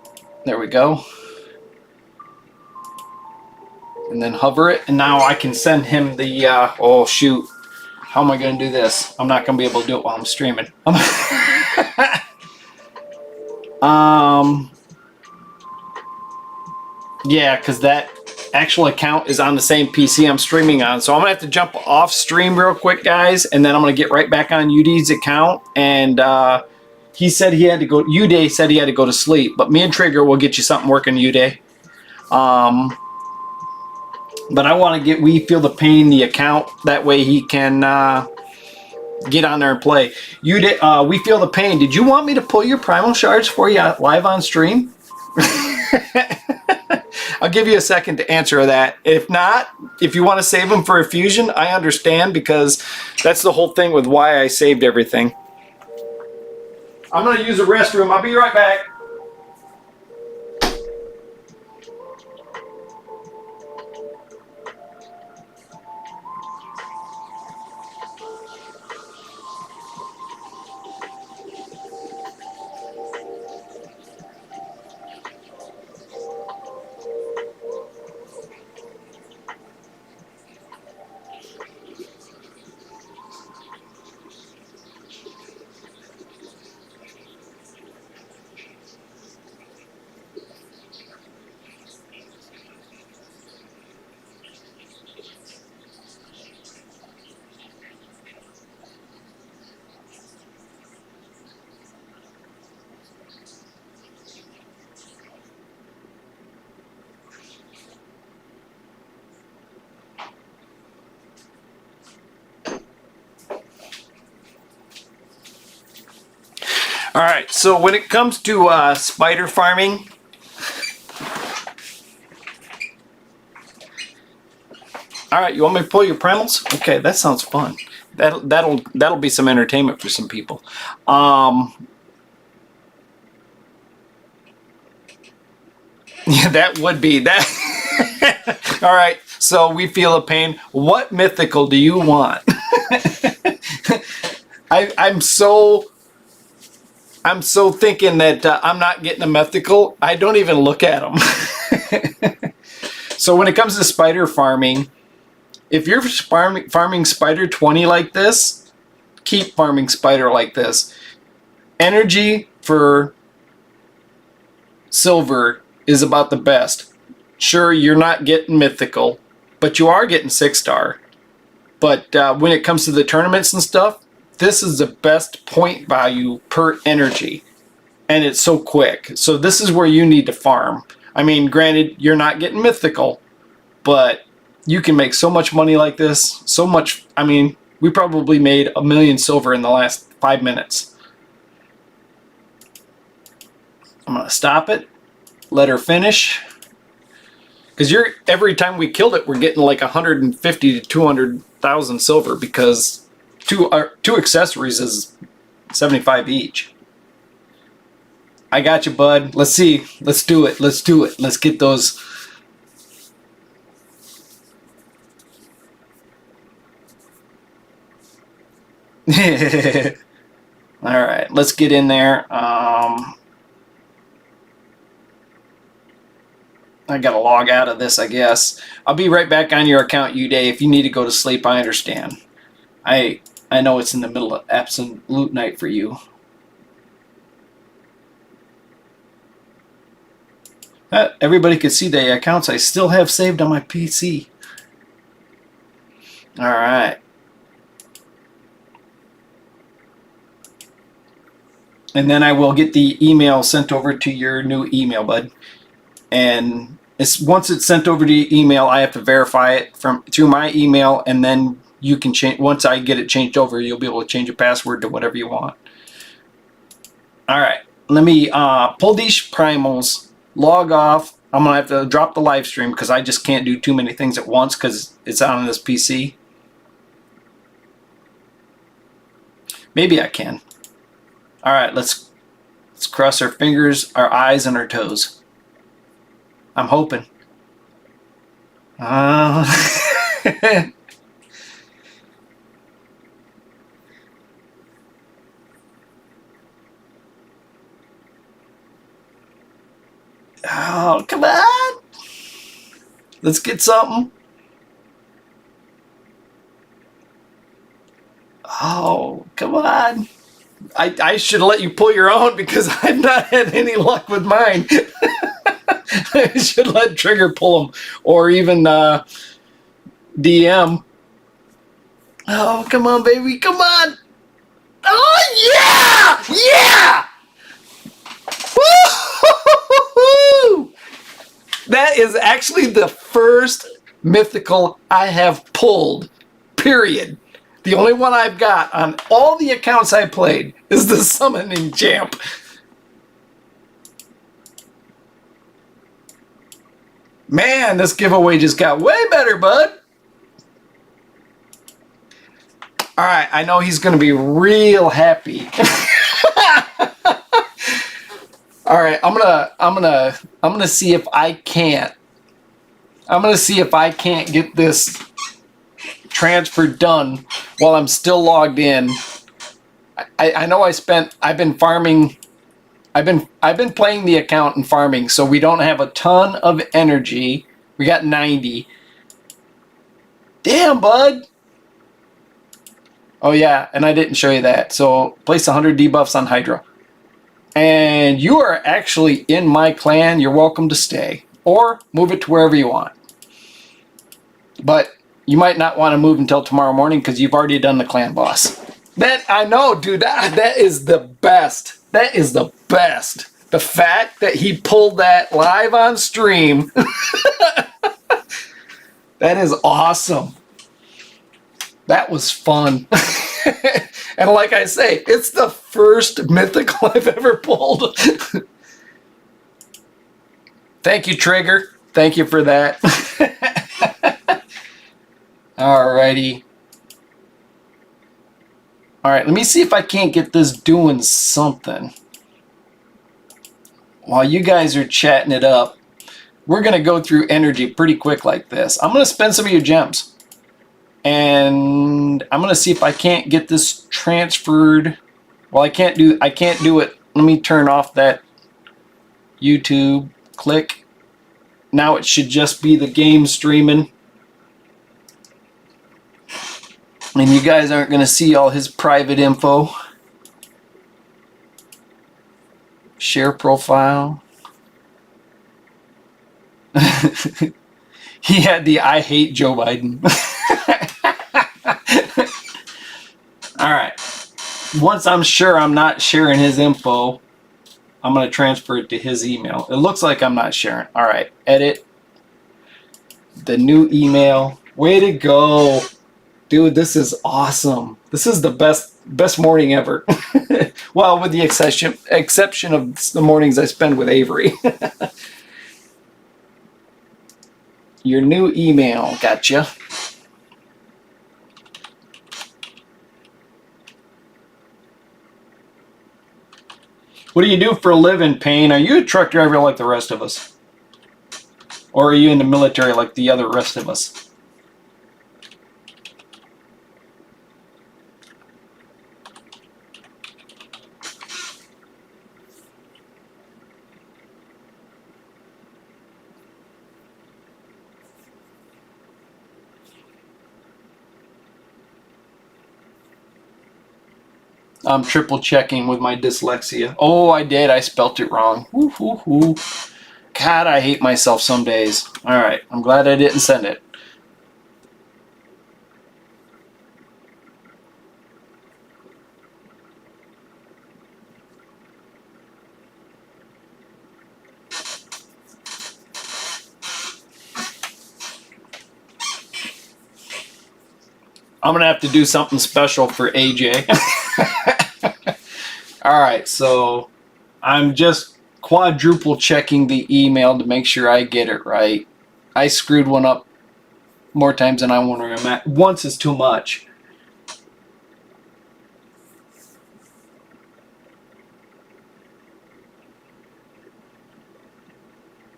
There we go. And then hover it, and now I can send him the, oh shoot, how am I going to do this? I'm not going to be able to do it while I'm streaming. Yeah, because that actual account is on the same PC I'm streaming on. So I'm gonna have to jump off stream real quick, guys, and then I'm gonna get right back on UD's account. And he said he had to go. Uday said he had to go to sleep, but me and Trigger will get you something working, Uday. But I want to get We Feel the Pain the account, that way he can get on there and play. Uday, We Feel the Pain. Did you want me to pull your primal shards for you live on stream? I'll give you a second to answer that. If not, if you want to save them for a fusion, I understand, because that's the whole thing with why I saved everything. I'm going to use the restroom. I'll be right back. All right, so when it comes to spider farming, all right, you want me to pull your primals? Okay, that sounds fun. That'll be some entertainment for some people. Yeah, that would be that. All right, so We Feel the Pain. What mythical do you want? I'm so thinking that I'm not getting a mythical. I don't even look at them. So when it comes to spider farming, if you're farming spider 20 like this, keep farming spider like this. Energy for silver is about the best. Sure, you're not getting mythical, but you are getting 6-star. But when it comes to the tournaments and stuff, this is the best point value per energy, and it's so quick. So this is where you need to farm. I mean, granted, you're not getting mythical, but you can make so much money like this. So much. I mean, we probably made 1 million silver in the last 5 minutes. I'm gonna stop it, let her finish, because every time we killed it, we're getting like 150 to 200,000 silver, because two accessories is 75 each. I got you, bud. Let's see. Let's do it. Let's do it. Let's get those. All right. Let's get in there. I gotta log out of this, I guess. I'll be right back on your account, Uday. If you need to go to sleep, I understand. I know it's in the middle of absolute night for you. Everybody can see the accounts I still have saved on my PC. All right. And then I will get the email sent over to your new email, bud. And once it's sent over to your email, I have to verify it through my email, and then you can change. Once I get it changed over, you'll be able to change your password to whatever you want. All right, let me pull these primals, log off. I'm gonna have to drop the live stream because I just can't do too many things at once because it's on this PC. Maybe I can. All right, let's cross our fingers, our eyes, and our toes. I'm hoping. Oh, come on. Let's get something. Oh, come on. I should let you pull your own because I've not had any luck with mine. Should let Trigger pull him, or even DM. Oh, come on, baby, come on! Oh yeah, yeah! Woo! That is actually the first mythical I have pulled. Period. The only one I've got on all the accounts I played is the Summoning Champ. Man, this giveaway just got way better, bud. All right, I know he's going to be real happy. All right, I'm gonna see if I can't. I'm gonna see if I can't get this transfer done while I'm still logged in. I know I've been farming. I've been playing the account and farming, so we don't have a ton of energy. We got 90. Damn, bud. Oh yeah, and I didn't show you that. So place 100 debuffs on Hydra. And you are actually in my clan. You're welcome to stay. Or move it to wherever you want. But you might not want to move until tomorrow morning because you've already done the clan boss. That, I know, dude. That is the best. That is the best. The fact that he pulled that live on stream. That is awesome. That was fun. And like I say, it's the first mythical I've ever pulled. Thank you, Trigger. Thank you for that. Alrighty. Alright, let me see if I can't get this doing something. While you guys are chatting it up, we're going to go through energy pretty quick like this. I'm going to spend some of your gems. And I'm going to see if I can't get this transferred. Well, I can't do it. Let me turn off that YouTube. Click. Now it should just be the game streaming. And you guys aren't going to see all his private info. Share profile. He had the I hate Joe Biden. All right. Once I'm sure I'm not sharing his info, I'm going to transfer it to his email. It looks like I'm not sharing. All right. Edit. The new email. Way to go. Dude, this is awesome. This is the best morning ever. Well, with the exception of the mornings I spend with Avery. Your new email. Gotcha. What do you do for a living, Payne? Are you a truck driver like the rest of us? Or are you in the military like the other rest of us? I'm triple checking with my dyslexia. Oh, I did. I spelt it wrong. Woo, woo, woo. God, I hate myself some days. All right. I'm glad I didn't send it. I'm going to have to do something special for AJ. All right, so I'm just quadruple checking the email to make sure I get it right. I screwed one up more times than I want to remember. Once is too much.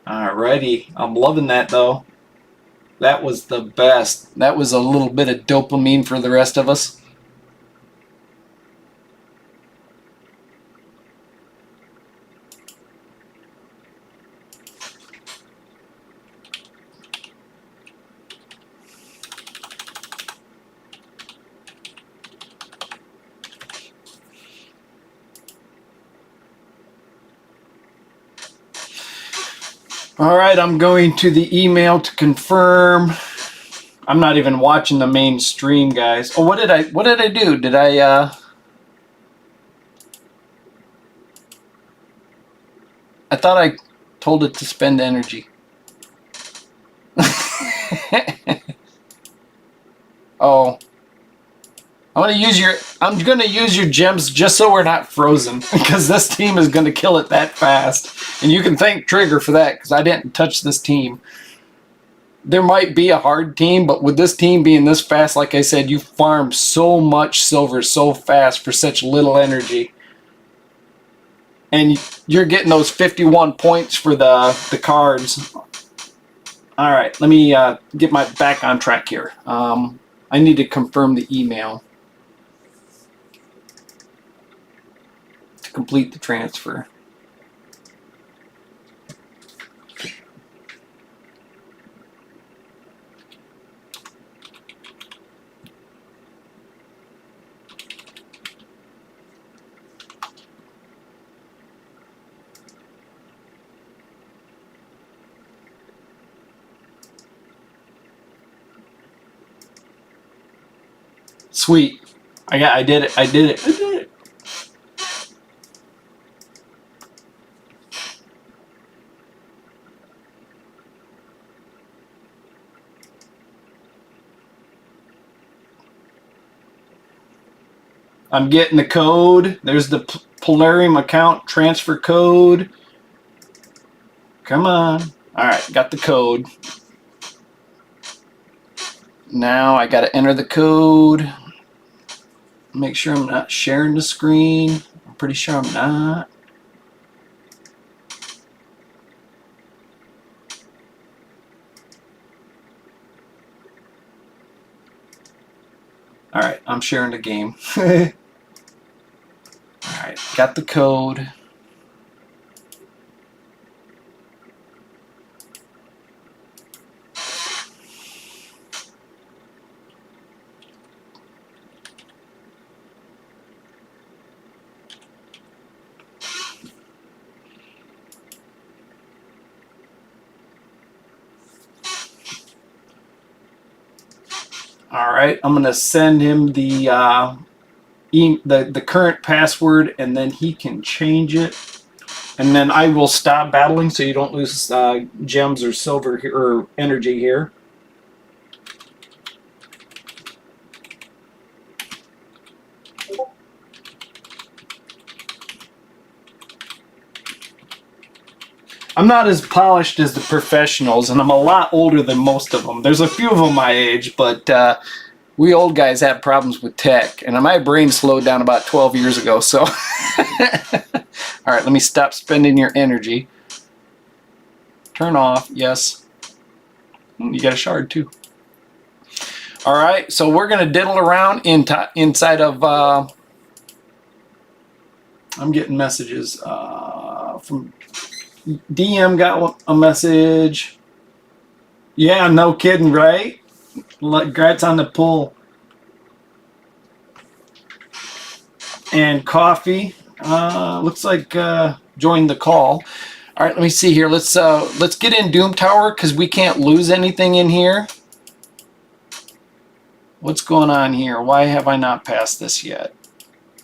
Alrighty, I'm loving that though. That was the best. That was a little bit of dopamine for the rest of us. All right, I'm going to the email to confirm. I'm not even watching the main stream, guys. Oh, what did I do? Did I thought I told it to spend energy. Oh. I'm gonna use your gems just so we're not frozen, because this team is gonna kill it that fast. And you can thank Trigger for that, because I didn't touch this team. There might be a hard team, but with this team being this fast, like I said, you farm so much silver so fast for such little energy. And you're getting those 51 points for the cards. Alright, let me get my back on track here. I need to confirm the email to complete the transfer. Sweet. I did it. I'm getting the code. There's the Polarium account transfer code. Come on. All right, got the code. Now I got to enter the code. Make sure I'm not sharing the screen. I'm pretty sure I'm not. All right, I'm sharing the game. All right, got the code. All right, I'm gonna send him the current password, and then he can change it. And then I will stop battling so you don't lose gems or silver here, or energy here. I'm not as polished as the professionals, and I'm a lot older than most of them. There's a few of them my age, but we old guys have problems with tech, and my brain slowed down about 12 years ago, so... All right, let me stop spending your energy. Turn off, yes. You got a shard, too. All right, so we're going to diddle around inside of... I'm getting messages from... DM got a message. Yeah, no kidding, right? Congrats on the pull. And Coffee looks like joined the call. All right, let me see here. Let's get in Doom Tower, because we can't lose anything in here. What's going on here? Why have I not passed this yet?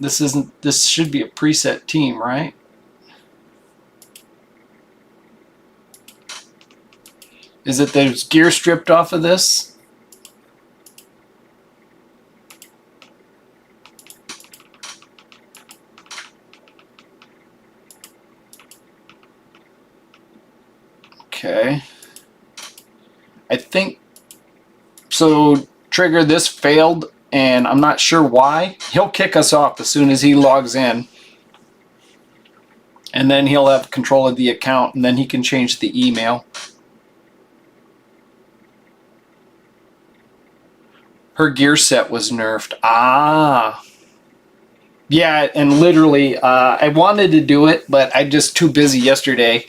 This should be a preset team, right? Is it there's gear stripped off of this? Okay. I think so. Trigger, this failed, and I'm not sure why. He'll kick us off as soon as he logs in. And then he'll have control of the account, and then he can change the email. Her gear set was nerfed. Ah. Yeah, and literally, I wanted to do it, but I'm just too busy yesterday.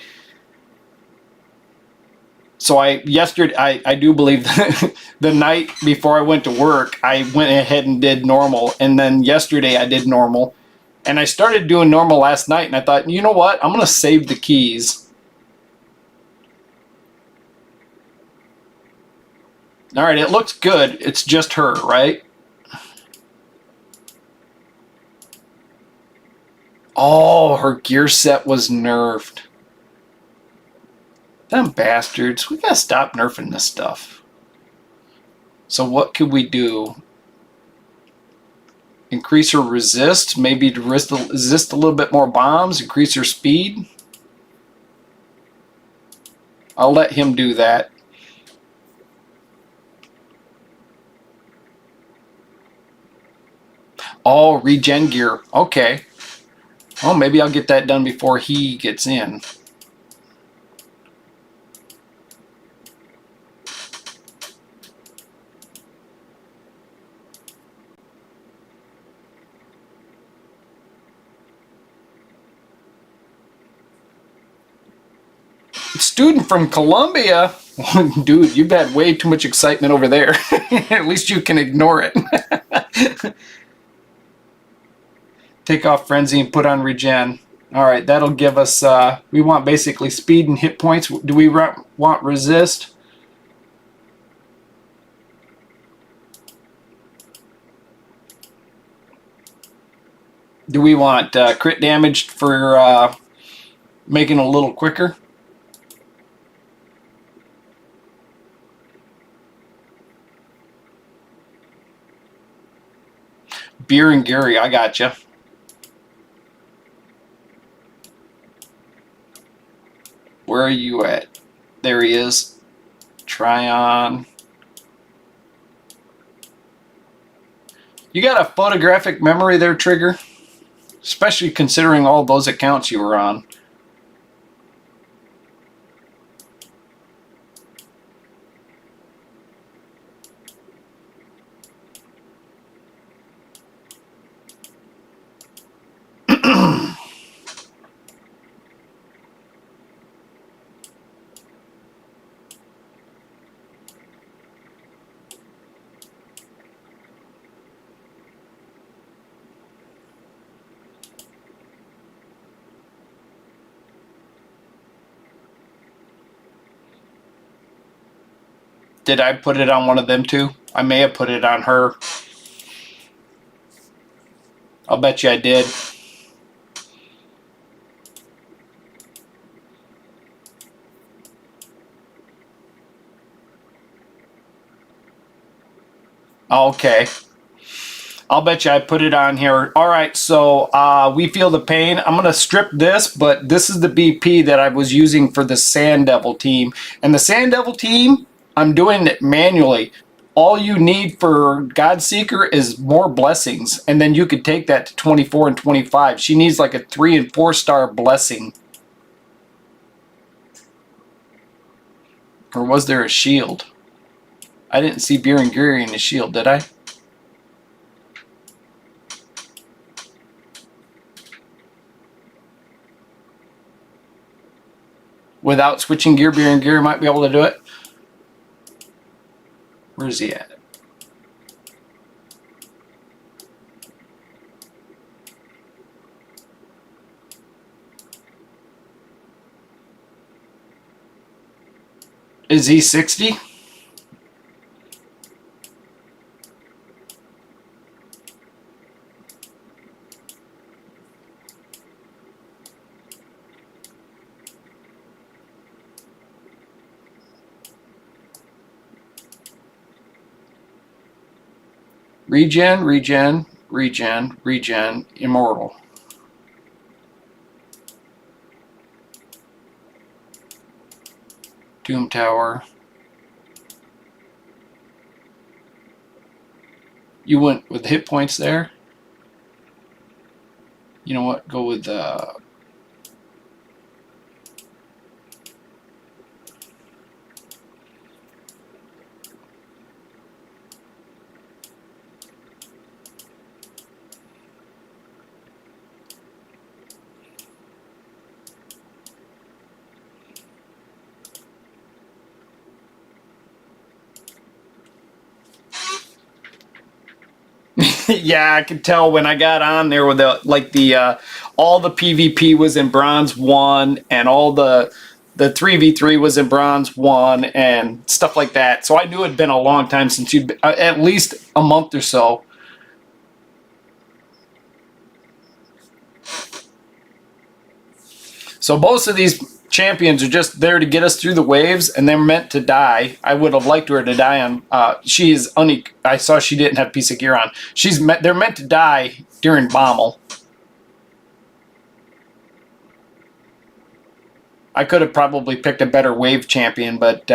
So I do believe that the night before I went to work, I went ahead and did normal. And then yesterday I did normal. And I started doing normal last night, and I thought, you know what? I'm going to save the keys. All right, it looks good. It's just her, right? Oh, her gear set was nerfed. Them bastards. We gotta stop nerfing this stuff. So what could we do? Increase her resist, maybe to resist a little bit more bombs, increase her speed. I'll let him do that. Oh, regen gear. Okay. Oh, maybe I'll get that done before he gets in. Student from Colombia. Dude, you've had way too much excitement over there. At least you can ignore it. Take off frenzy and put on regen. All right, that'll give us, we want basically speed and hit points. Do we want resist? Do we want crit damage for making it a little quicker? Beer and Gary, I gotcha. Where are you at? There he is. Tryon. You got a photographic memory there, Trigger? Especially considering all those accounts you were on. Did I put it on one of them too? I may have put it on her. I'll bet you I did. Okay. I'll bet you I put it on here. All right, so we feel the pain. I'm going to strip this, but this is the BP that I was using for the Sand Devil team. And the Sand Devil team, I'm doing it manually. All you need for Godseeker is more blessings, and then you could take that to 24 and 25. She needs like a 3 and 4 star blessing. Or was there a shield? I didn't see Birengiri in the shield, did I? Without switching gear, Birengiri might be able to do it. Where's he at? Is he 60? Regen, regen, regen, regen, immortal. Doom Tower. You went with hit points there? You know what? Go with yeah, I could tell when I got on there with the all the PvP was in bronze 1 and all the the 3v3 was in bronze 1 and stuff like that. So I knew it'd been a long time since you'd been, at least a month or so. So most of these champions are just there to get us through the waves, and they're meant to die. I would have liked her to die on. I saw she didn't have piece of gear on. They're meant to die during Bommel. I could have probably picked a better wave champion, but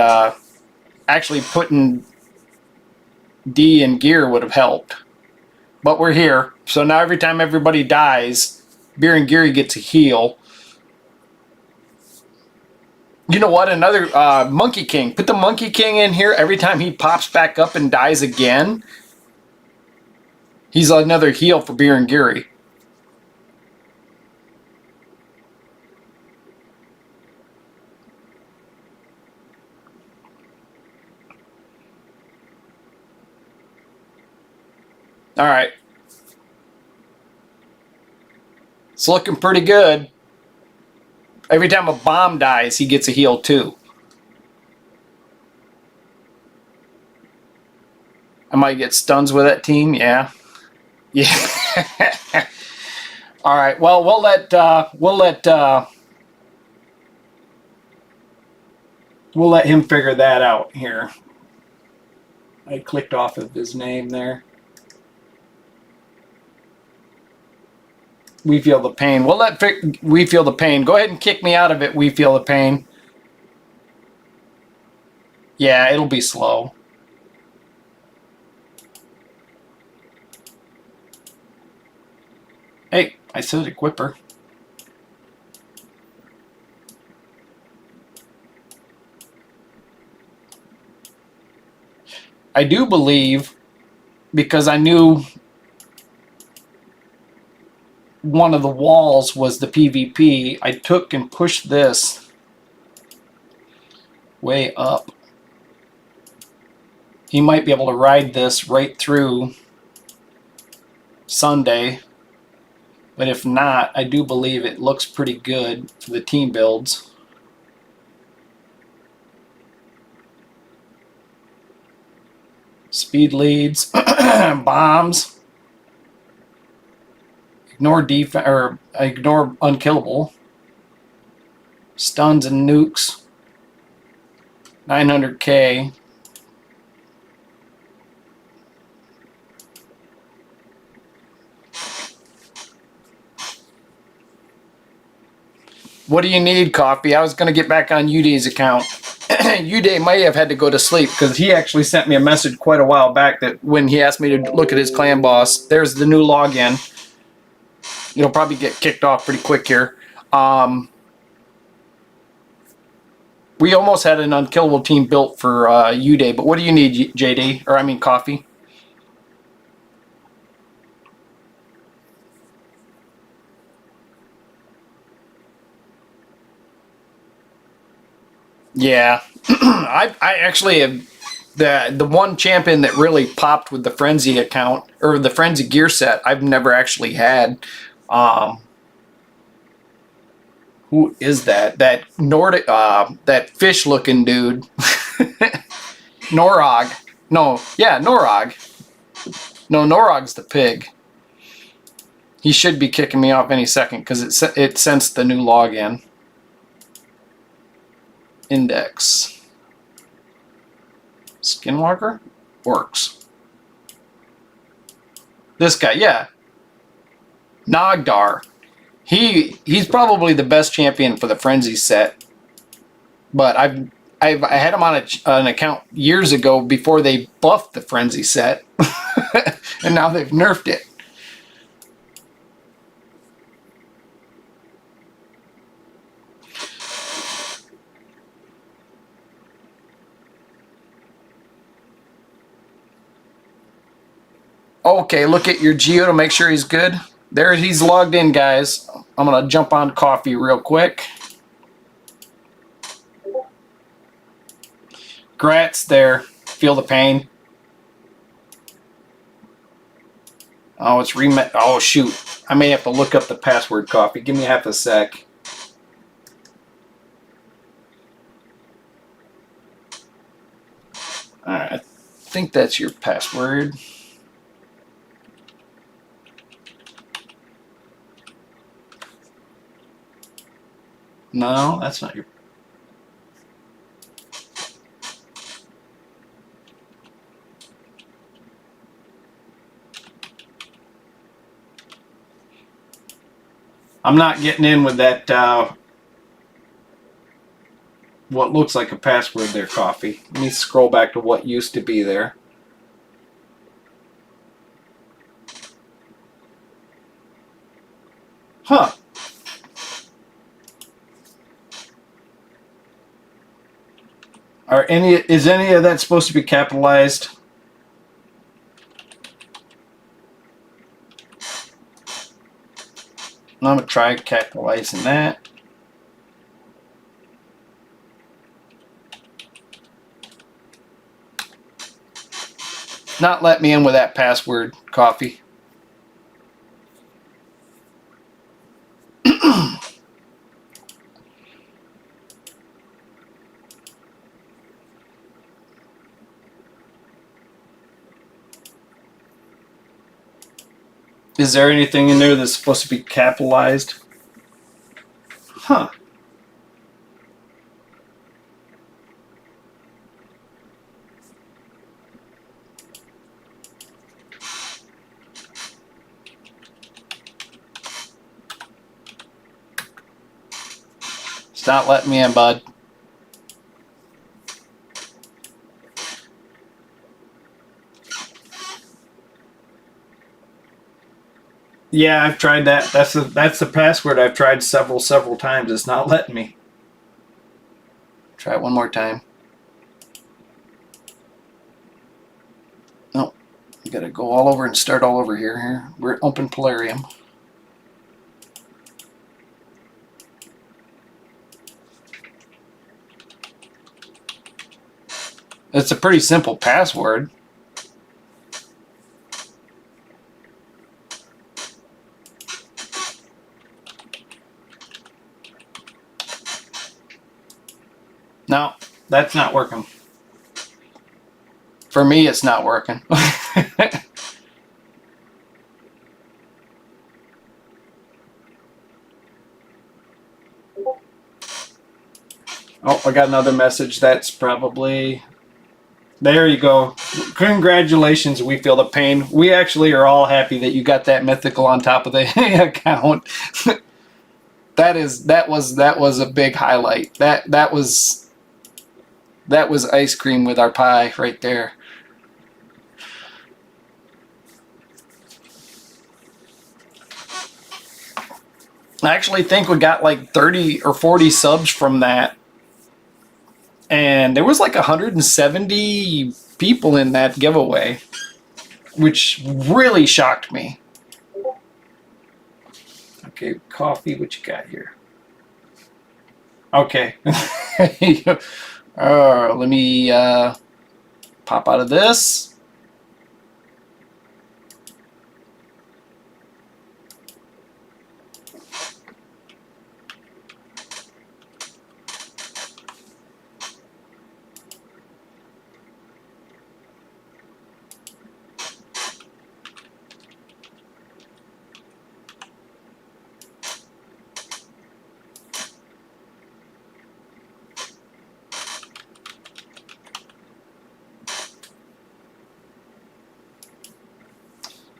actually putting D in gear would have helped. But we're here, so now every time everybody dies, Beer Geary gets a heal. You know what? Another Monkey King. Put the Monkey King in here. Every time he pops back up and dies again, he's another heal for Beer Geary. All right. It's looking pretty good. Every time a bomb dies, he gets a heal too. I might get stuns with that team. Yeah. Yeah. All right. Well, we'll let him figure that out here. I clicked off of his name there. We feel the pain. We'll let We Feel the Pain. Go ahead and kick me out of it, We Feel the Pain. Yeah, it'll be slow. Hey, I said equip her. I do believe, because I knew one of the walls was the PvP, I took and pushed this way up. He might be able to ride this right through Sunday, but if not, I do believe it looks pretty good for the team builds. Speed leads, bombs. Ignore unkillable. Stuns and nukes. 900k. What do you need, Coffee? I was going to get back on Uday's account. Uday might have had to go to sleep because he actually sent me a message quite a while back that when he asked me to look at his clan boss, there's the new login. You'll probably get kicked off pretty quick here. We almost had an unkillable team built for Uday, but what do you need, JD? Or I mean, Coffee? Yeah, I actually have the one champion that really popped with the Frenzy account or the Frenzy gear set. I've never actually had. Who is that? That Nordic, that fish-looking dude, Norog. No, yeah, Norog. No, Norog's the pig. He should be kicking me off any second because it sensed the new login. Index. Skinwalker? Works. This guy, yeah. Nogdar. He's probably the best champion for the Frenzy set. But I had him on an account years ago before they buffed the Frenzy set. And now they've nerfed it. Okay, look at your Geo to make sure he's good. There he's logged in, guys. I'm going to jump on Coffee real quick. Grats there. Feel the pain. Oh, it's oh, shoot. I may have to look up the password, Coffee. Give me half a sec. Alright, I think that's your password. No, that's not your. I'm not getting in with that, what looks like a password there, Coffee. Let me scroll back to what used to be there. Huh. Is any of that supposed to be capitalized? I'm gonna try capitalizing that. Not let me in with that password, Coffee. Is there anything in there that's supposed to be capitalized? Huh. It's not letting me in, bud. Yeah, I've tried that. That's the password I've tried several times. It's not letting me. Try it one more time. Nope. You gotta go all over and start all over here. We're at Open Polarium. It's a pretty simple password. No, that's not working. For me, it's not working. Oh, I got another message. That's probably... There you go. Congratulations, We Feel the Pain. We actually are all happy that you got that mythical on top of the account. that was a big highlight. That was ice cream with our pie right there. I actually think we got like 30 or 40 subs from that. And there was like 170 people in that giveaway, which really shocked me. Okay, Coffee, what you got here? Okay. Let me pop out of this.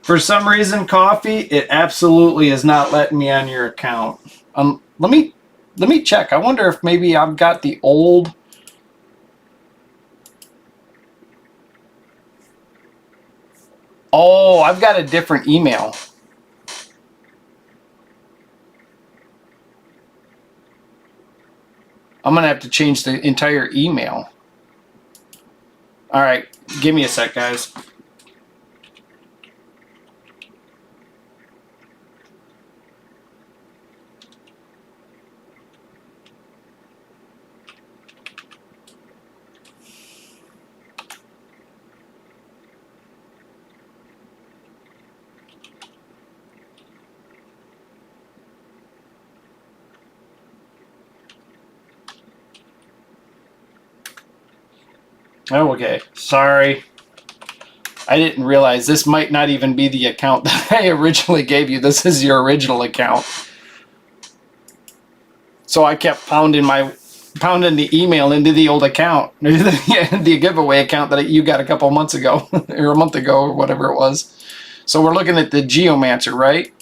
For some reason, Coffee, it absolutely is not letting me on your account. Let me check. I wonder if maybe I've got the old. Oh, I've got a different email. I'm gonna have to change the entire email. All right, give me a sec, guys. Oh, okay. Sorry. I didn't realize this might not even be the account that I originally gave you. This is your original account. So I kept pounding the email into the old account, the giveaway account that you got a couple months ago, or a month ago, or whatever it was. So we're looking at the Geomancer, right?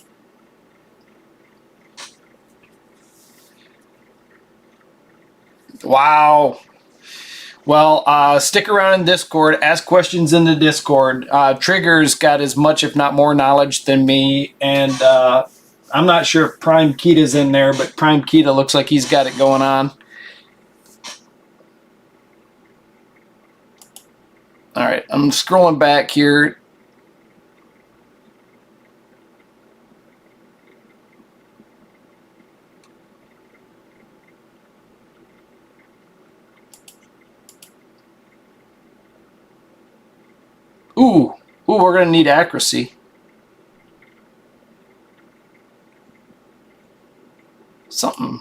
Wow. Well, stick around in Discord, ask questions in the Discord. Trigger's got as much, if not more, knowledge than me, and I'm not sure if Prime Kita's in there, but Prime Kita looks like he's got it going on. All right, I'm scrolling back here. Ooh, we're gonna need accuracy. Something.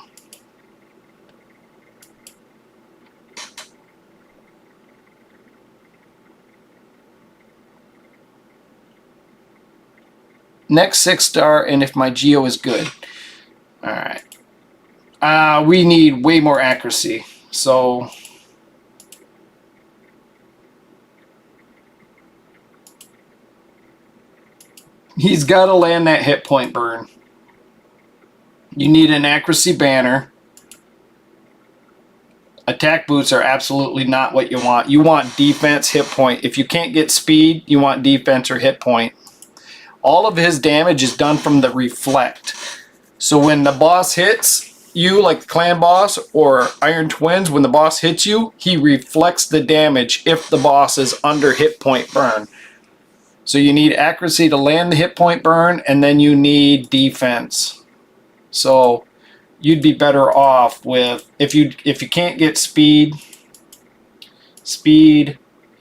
Next 6-star, and if my Geo is good. All right. We need way more accuracy. So he's got to land that hit point burn. You need an accuracy banner. Attack boots are absolutely not what you want. You want defense, hit point. If you can't get speed, you want defense or hit point. All of his damage is done from the reflect. So when the boss hits you, like the clan boss or Iron Twins, when the boss hits you, he reflects the damage if the boss is under hit point burn. So you need accuracy to land the hit point burn, and then you need defense. So you'd be better off with, if you can't get speed,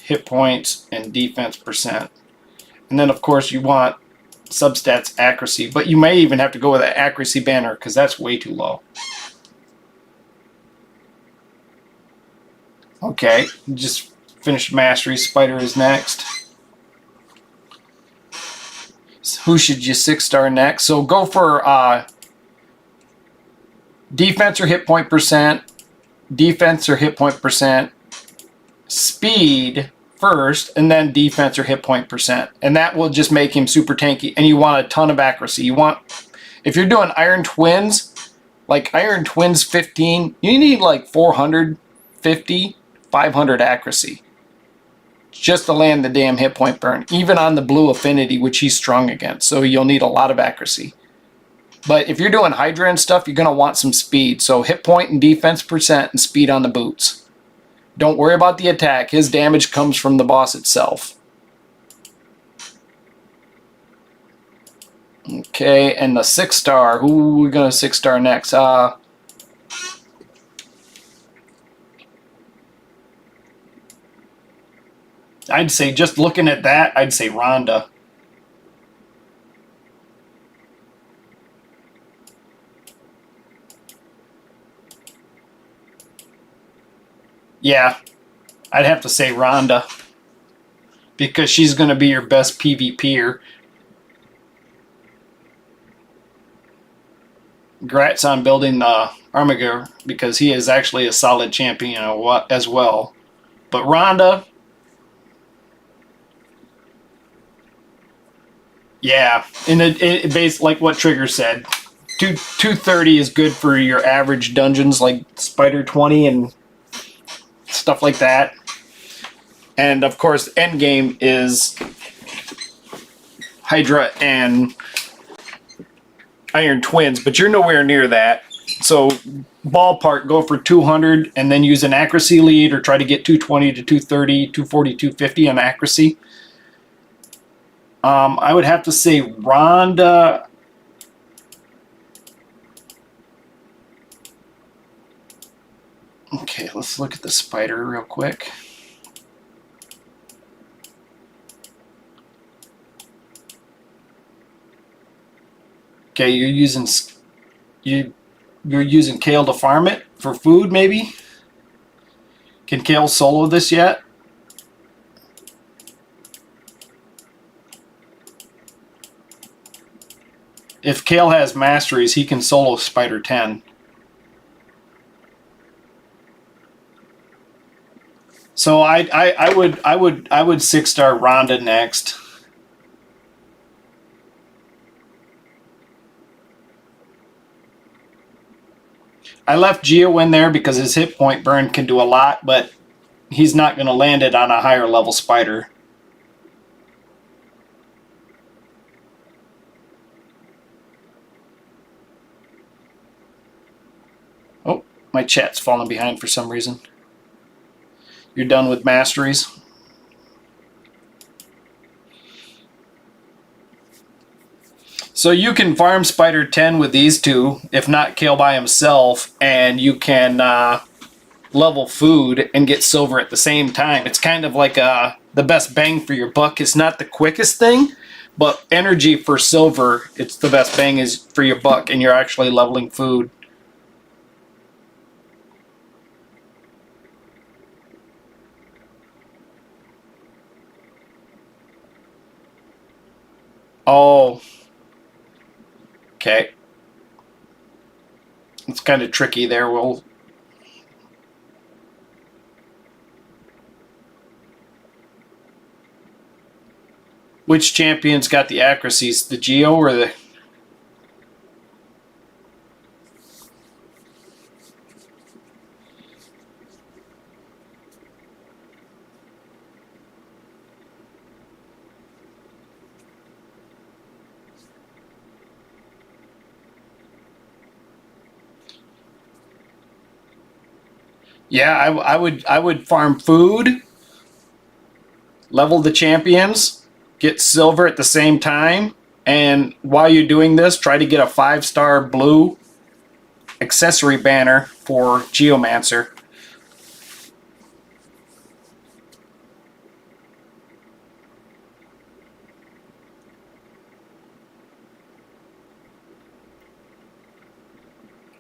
hit points, and defense percent. And then of course you want substats accuracy, but you may even have to go with an accuracy banner because that's way too low. Okay, just finished mastery. Spider is next. Who should you 6-star next? So go for defense or hit point percent, defense or hit point percent, speed first, and then defense or hit point percent. And that will just make him super tanky. And you want a ton of accuracy. You want, if you're doing Iron Twins, like Iron Twins 15, you need like 450, 500 accuracy just to land the damn hit point burn, even on the blue affinity, which he's strong against. So you'll need a lot of accuracy. But if you're doing Hydra and stuff, you're going to want some speed. So hit point and defense percent and speed on the boots. Don't worry about the attack. His damage comes from the boss itself. Okay, and the 6-star. Who are we going to 6-star next? I'd say, just looking at that, I'd say Rhonda. Yeah, I'd have to say Rhonda, because she's going to be your best PvPer. Congrats on building the Armiger, because he is actually a solid champion as well. But Rhonda, yeah, and it based like what Trigger said. 230 is good for your average dungeons like Spider 20 and stuff like that. And of course, endgame is Hydra and Iron Twins, but you're nowhere near that. So ballpark, go for 200 and then use an accuracy lead, or try to get 220 to 230, 240, 250 on accuracy. I would have to say Rhonda. Okay, let's look at the spider real quick. Okay, you're using Kale to farm it for food, maybe? Can Kale solo this yet? If Kale has masteries, he can solo Spider 10. So I would 6-star Rhonda next. I left Geo in there because his hit point burn can do a lot, but he's not going to land it on a higher level spider. Oh, my chat's falling behind for some reason. You're done with masteries? So you can farm Spider 10 with these two, if not Kale by himself, and you can level food and get silver at the same time. It's kind of like the best bang for your buck. It's not the quickest thing, but energy for silver, it's the best bang is for your buck, and you're actually leveling food. Oh. Okay. It's kind of tricky there. Which champion's got the accuracies? The Geo or the... Yeah, I would farm food, level the champions, get silver at the same time, and while you're doing this, try to get a 5-star blue accessory banner for Geomancer.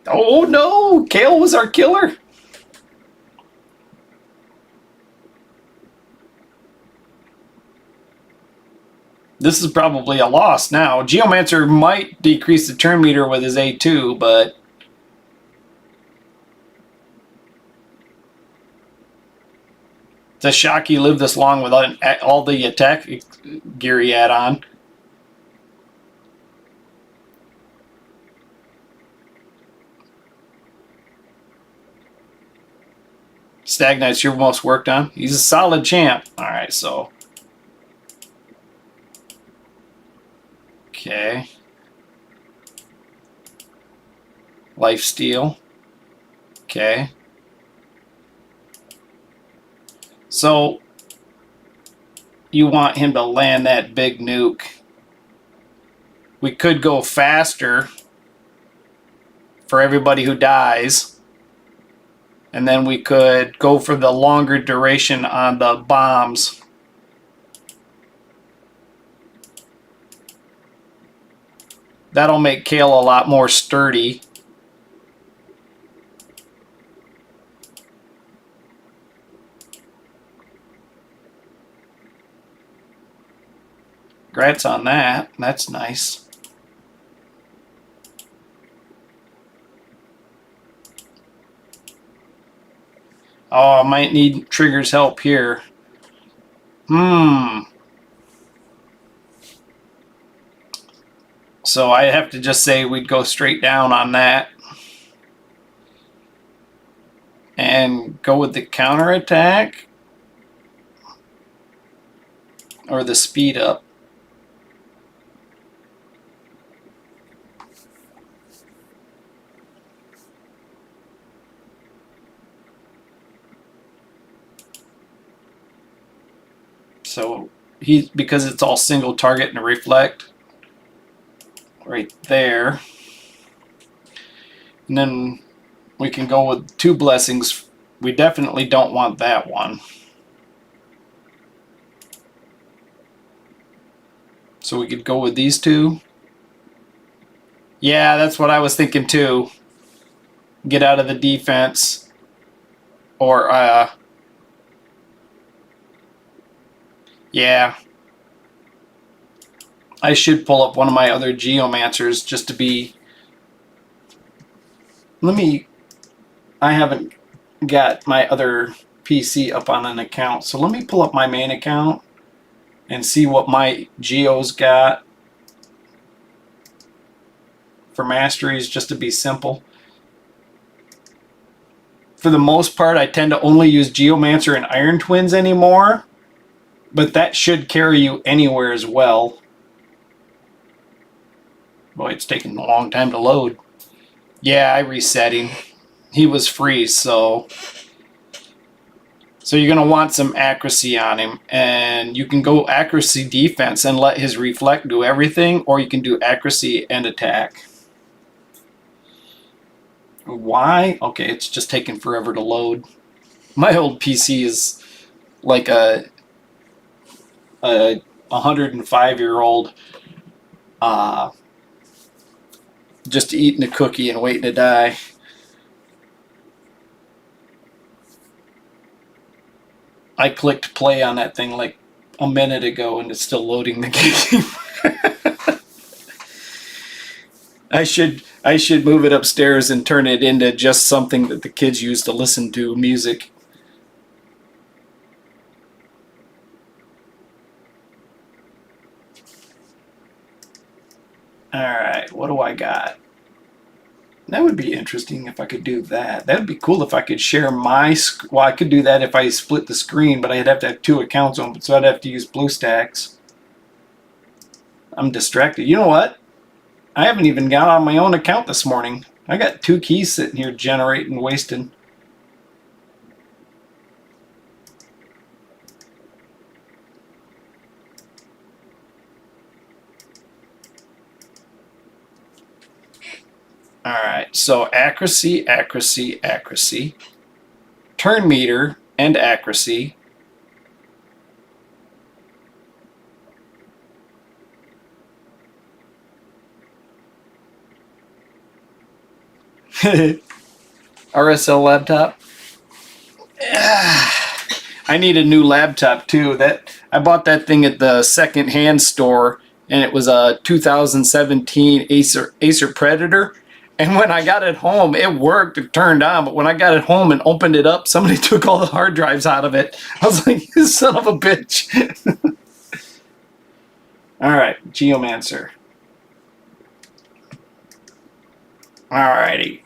Oh no! Kale was our killer! This is probably a loss now. Geomancer might decrease the turn meter with his A2, but... It's a shock he lived this long without all the attack gear he had on. Stagnite's your most worked on. He's a solid champ. Alright, so... Okay. Lifesteal. Okay. So, you want him to land that big nuke. We could go faster for everybody who dies. And then we could go for the longer duration on the bombs. That'll make Kale a lot more sturdy. Congrats on that. That's nice. Oh, I might need Trigger's help here. So I have to just say we'd go straight down on that. And go with the counterattack. Or the speed up. So because it's all single target and a reflect. Right there. And then we can go with 2 blessings. We definitely don't want that one. So we could go with these 2. Yeah, that's what I was thinking too. Get out of the defense. Or, yeah. I should pull up one of my other Geomancers just to be... I haven't got my other PC up on an account, so let me pull up my main account and see what my Geo's got for masteries, just to be simple. For the most part, I tend to only use Geomancer and Iron Twins anymore, but that should carry you anywhere as well. Boy, it's taking a long time to load. Yeah, I reset him. He was free, so you're going to want some accuracy on him, and you can go accuracy defense and let his reflect do everything, or you can do accuracy and attack. Why? Okay, it's just taking forever to load. My old PC is like a 105-year-old just eating a cookie and waiting to die. I clicked play on that thing like a minute ago and it's still loading the game. I should move it upstairs and turn it into just something that the kids use to listen to music. Alright, what do I got? That would be interesting if I could do that. That would be cool if I could share my... Well, I could do that if I split the screen, but I'd have to have 2 accounts on it, so I'd have to use BlueStacks. I'm distracted. You know what? I haven't even got on my own account this morning. I got 2 keys sitting here generating, wasting. Alright, so accuracy, accuracy, accuracy. Turn meter and accuracy. RSL laptop. I need a new laptop too. I bought that thing at the second-hand store, and it was a 2017 Acer Predator. And when I got it home, it worked, it turned on, but when I got it home and opened it up, somebody took all the hard drives out of it. I was like, you son of a bitch. Alright, Geomancer. Alrighty.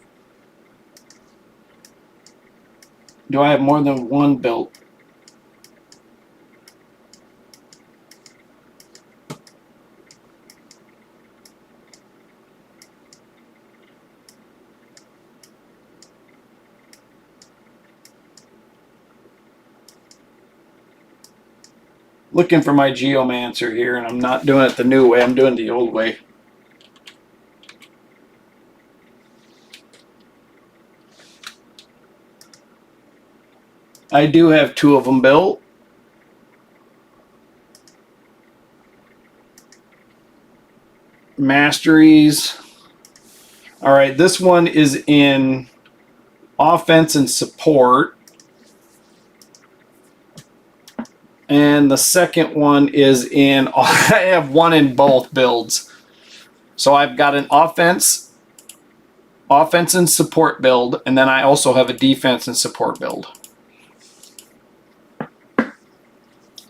Do I have more than one built? Looking for my Geomancer here, and I'm not doing it the new way, I'm doing it the old way. I do have 2 of them built. Masteries. Alright, this one is in offense and support. And the second one is in... I have 1 in both builds. So I've got an offense and support build, and then I also have a defense and support build.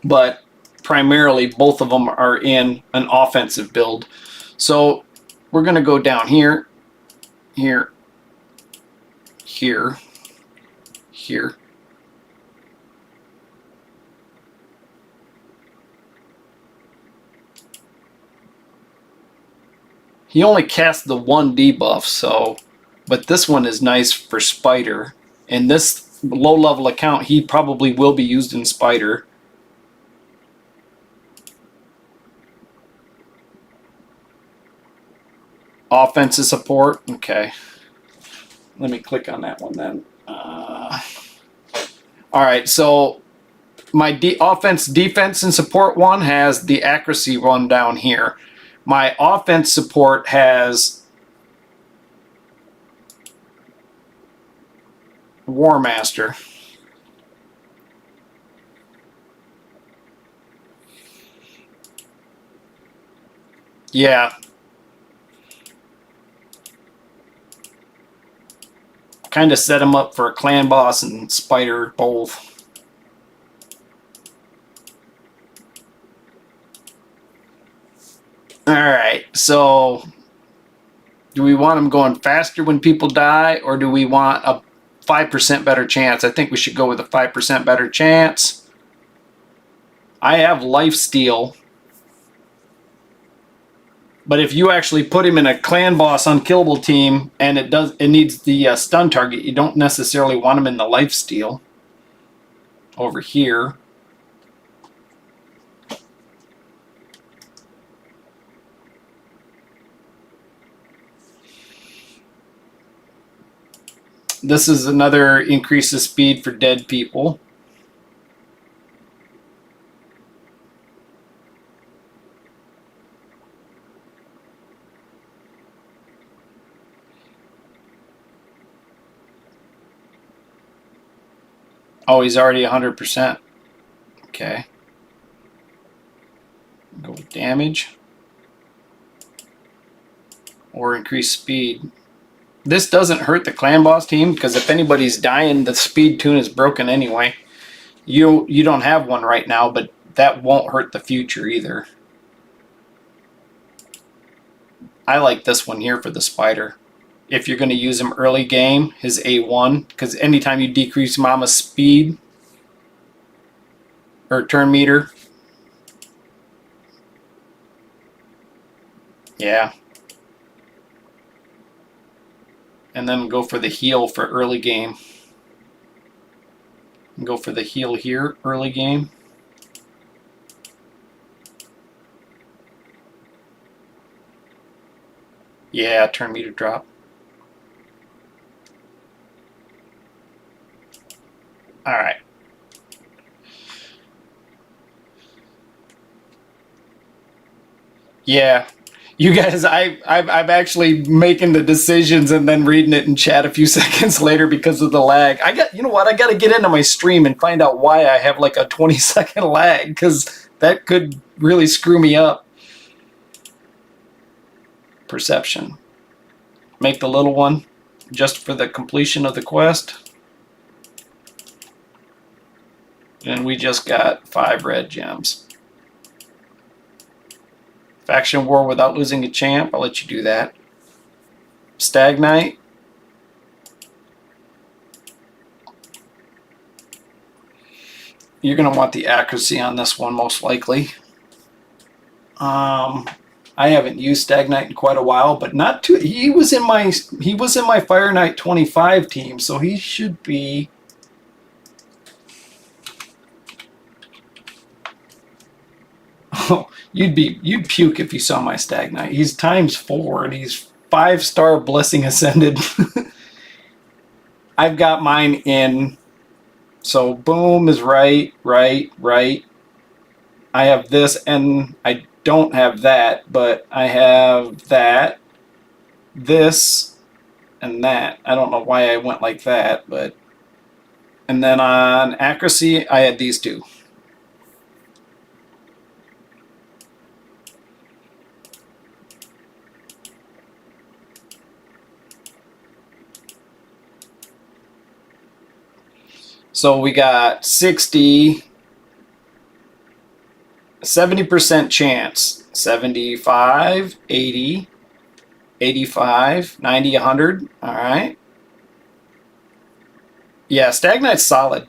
But primarily both of them are in an offensive build. So we're going to go down here, here, here, here. He only cast the 1 debuff, so, but this one is nice for Spider. In this low-level account, he probably will be used in Spider. Offensive support, okay. Let me click on that one then. Alright, so my offense, defense, and support one has the accuracy one down here. My offense support has War Master. Yeah. Kind of set him up for a clan boss and spider both. Alright, so do we want him going faster when people die, or do we want a 5% better chance? I think we should go with a 5% better chance. I have lifesteal. But if you actually put him in a clan boss unkillable team and it needs the stun target, you don't necessarily want him in the lifesteal over here. This is another increase of speed for dead people. Oh, he's already 100%. Okay. Go with damage. Or increase speed. This doesn't hurt the clan boss team because if anybody's dying, the speed tune is broken anyway. You don't have one right now, but that won't hurt the future either. I like this one here for the spider. If you're going to use him early game, his A1, because anytime you decrease Mama's speed or turn meter, yeah. And then go for the heal for early game. And go for the heal here, early game. Yeah, turn meter drop. All right. Yeah, you guys, I'm actually making the decisions and then reading it in chat a few seconds later because of the lag. You know what? I got to get into my stream and find out why I have like a 20-second lag because that could really screw me up. Perception. Make the little one just for the completion of the quest. And we just got 5 red gems. Faction war without losing a champ. I'll let you do that. Stag Knight. You're going to want the accuracy on this one most likely. I haven't used Stag Knight in quite a while, but not too. He was in my Fire Knight 25 team, so he should be. Oh, you'd puke if you saw my Stag Knight. He's ×4 and he's 5-star Blessing Ascended. I've got mine in. So boom is right. I have this and I don't have that, but I have that, this, and that. I don't know why I went like that, but. And then on accuracy, I had these two. So we got 60, 70% chance, 75, 80, 85, 90, 100. All right. Yeah, Stag Knight's solid.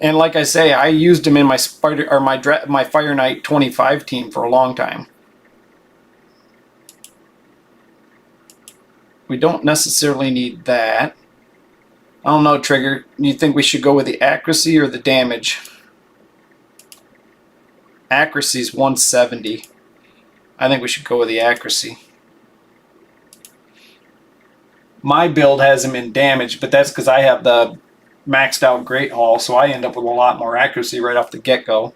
And like I say, I used him in my my Fire Knight 25 team for a long time. We don't necessarily need that. I don't know, Trigger. Do you think we should go with the accuracy or the damage? Accuracy is 170. I think we should go with the accuracy. My build has him in damage, but that's because I have the maxed out Great Hall, so I end up with a lot more accuracy right off the get-go.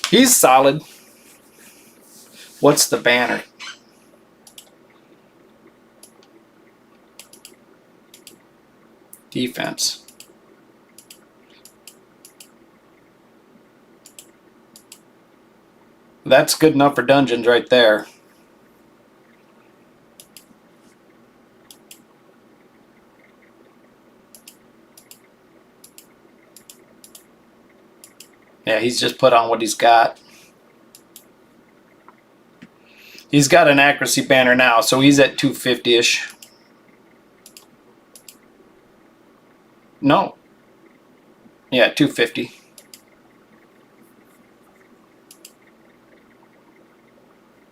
He's solid. What's the banner? Defense. That's good enough for dungeons right there. Yeah, he's just put on what he's got. He's got an accuracy banner now, so he's at 250-ish. No. Yeah, 250.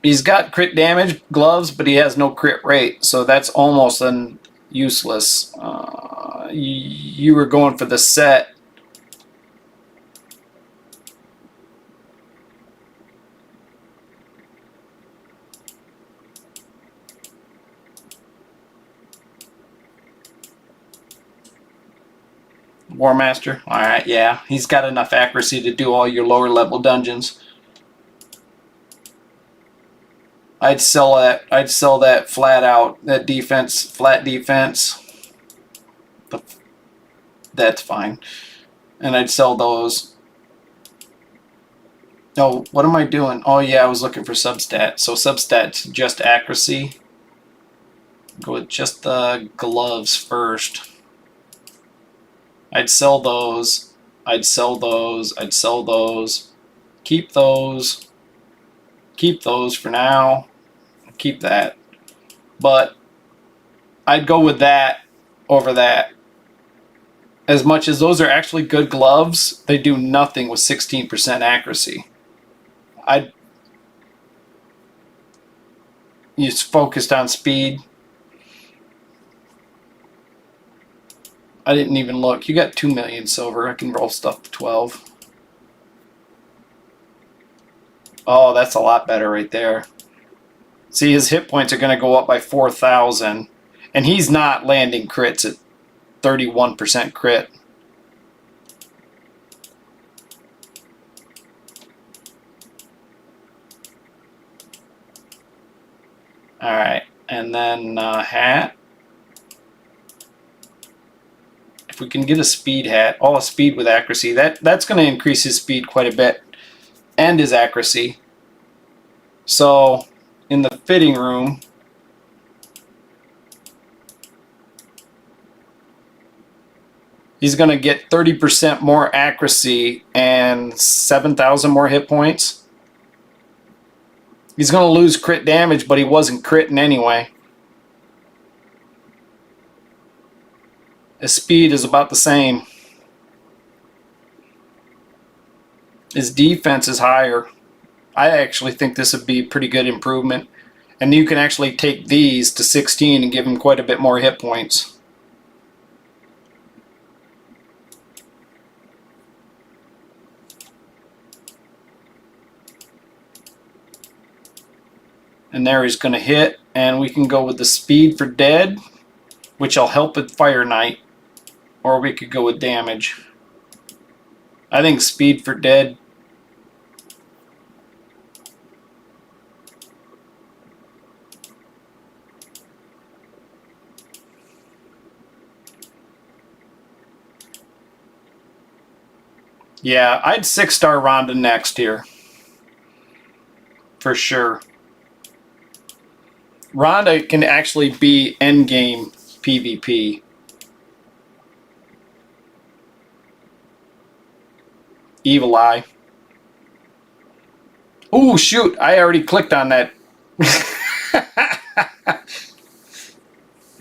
He's got crit damage gloves, but he has no crit rate, so that's almost useless. You were going for the set. War Master. All right, yeah, he's got enough accuracy to do all your lower level dungeons. I'd sell that. I'd sell that flat out. That defense, flat defense. That's fine. And I'd sell those. Oh, what am I doing? Oh yeah, I was looking for substat. So substat's just accuracy. Go with just the gloves first. I'd sell those. I'd sell those. I'd sell those. Keep those. Keep those for now. Keep that. But I'd go with that over that. As much as those are actually good gloves, they do nothing with 16% accuracy. I'd just focused on speed. I didn't even look. You got 2 million silver. I can roll stuff to 12. Oh, that's a lot better right there. See, his hit points are going to go up by 4,000. And he's not landing crits at 31% crit. Alright, and then hat. If we can get a speed hat, a speed with accuracy, that's going to increase his speed quite a bit. And his accuracy. So, in the fitting room, he's going to get 30% more accuracy and 7,000 more hit points. He's going to lose crit damage, but he wasn't critting anyway. His speed is about the same. His defense is higher. I actually think this would be a pretty good improvement. And you can actually take these to 16 and give him quite a bit more hit points. And there he's going to hit. And we can go with the speed for dead, which will help with Fire Knight. Or we could go with damage. I think speed for dead. Yeah, I'd 6-star Rhonda next here. For sure. Rhonda can actually be endgame PvP. Evil Eye. Oh, shoot. I already clicked on that.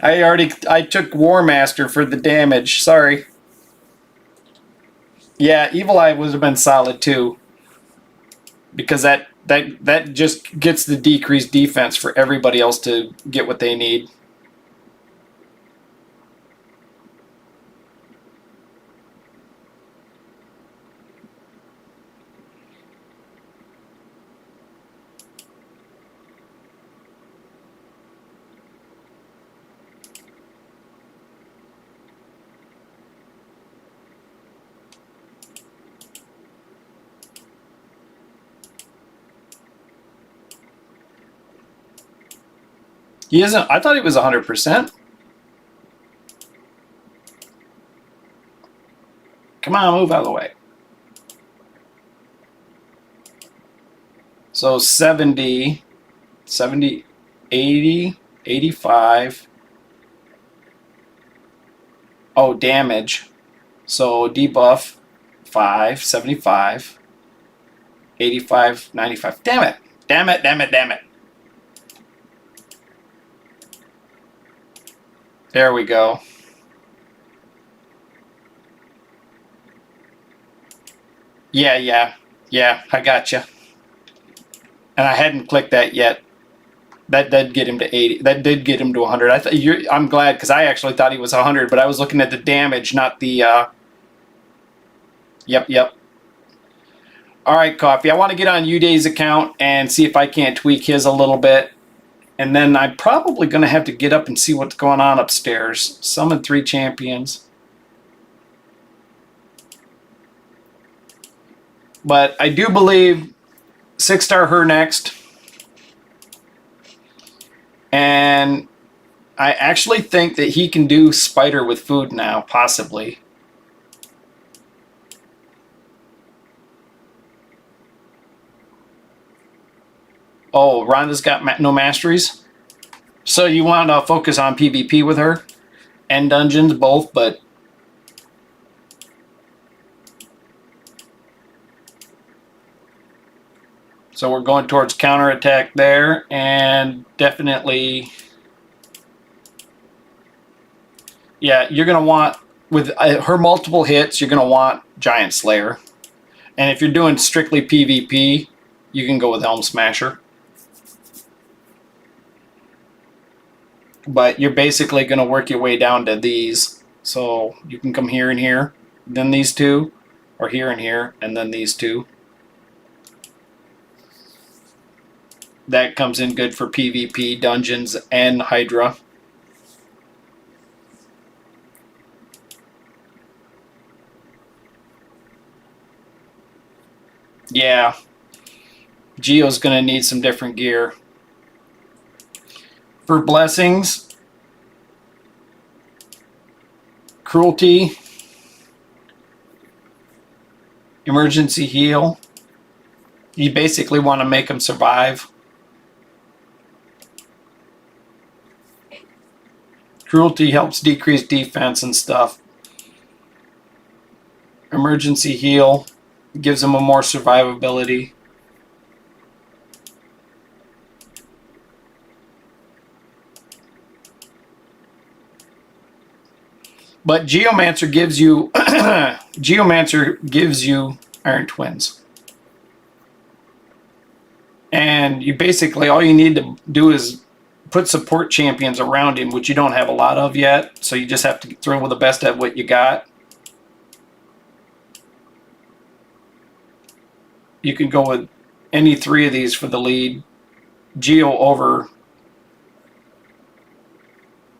I took War Master for the damage. Sorry. Yeah, Evil Eye would have been solid too. Because that just gets the decreased defense for everybody else to get what they need. He isn't. I thought he was 100%. Come on, move out of the way. So 70, 70, 80, 85. Oh, damage. So debuff 5, 75, 85, 95. Damn it. Damn it, damn it, damn it. There we go. Yeah, I gotcha. And I hadn't clicked that yet. That did get him to 80. That did get him to 100. I'm glad, because I actually thought he was 100, but I was looking at the damage, not the... Yep. All right, Coffee. I want to get on Uday's account and see if I can't tweak his a little bit. And then I'm probably going to have to get up and see what's going on upstairs. Summon 3 champions. But I do believe 6-star her next. And I actually think that he can do Spider with food now, possibly. Oh, Rhonda's got no masteries? So you want to focus on PvP with her? And dungeons, both, but... So we're going towards counterattack there, and definitely... Yeah, you're going to want... With her multiple hits, you're going to want Giant Slayer. And if you're doing strictly PvP, you can go with Helm Smasher. But you're basically going to work your way down to these. So you can come here and here, then these two, or here and here, and then these two. That comes in good for PvP, dungeons, and Hydra. Yeah. Geo's going to need some different gear. For blessings, cruelty, emergency heal. You basically want to make them survive. Cruelty helps decrease defense and stuff. Emergency heal gives them a more survivability. But Geomancer gives you Iron Twins. And you basically, all you need to do is put support champions around him, which you don't have a lot of yet. So you just have to throw with the best at what you got. You can go with any 3 of these for the lead. Geo over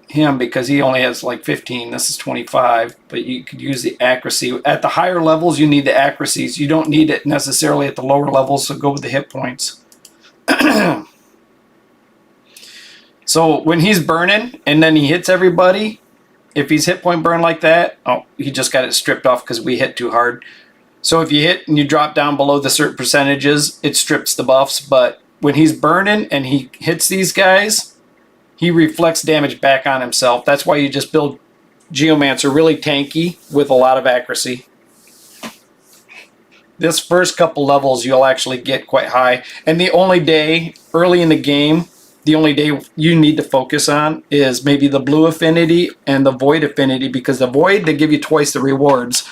him because he only has like 15. This is 25, but you could use the accuracy. At the higher levels, you need the accuracies. You don't need it necessarily at the lower levels, so go with the hit points. So when he's burning and then he hits everybody, if he's hit point burn like that, oh, he just got it stripped off because we hit too hard. So if you hit and you drop down below the certain percentages, it strips the buffs. But when he's burning and he hits these guys, he reflects damage back on himself. That's why you just build Geomancer really tanky with a lot of accuracy. This first couple levels you'll actually get quite high. And the only day early in the game, the only day you need to focus on is maybe the blue affinity and the void affinity, because the void, they give you twice the rewards.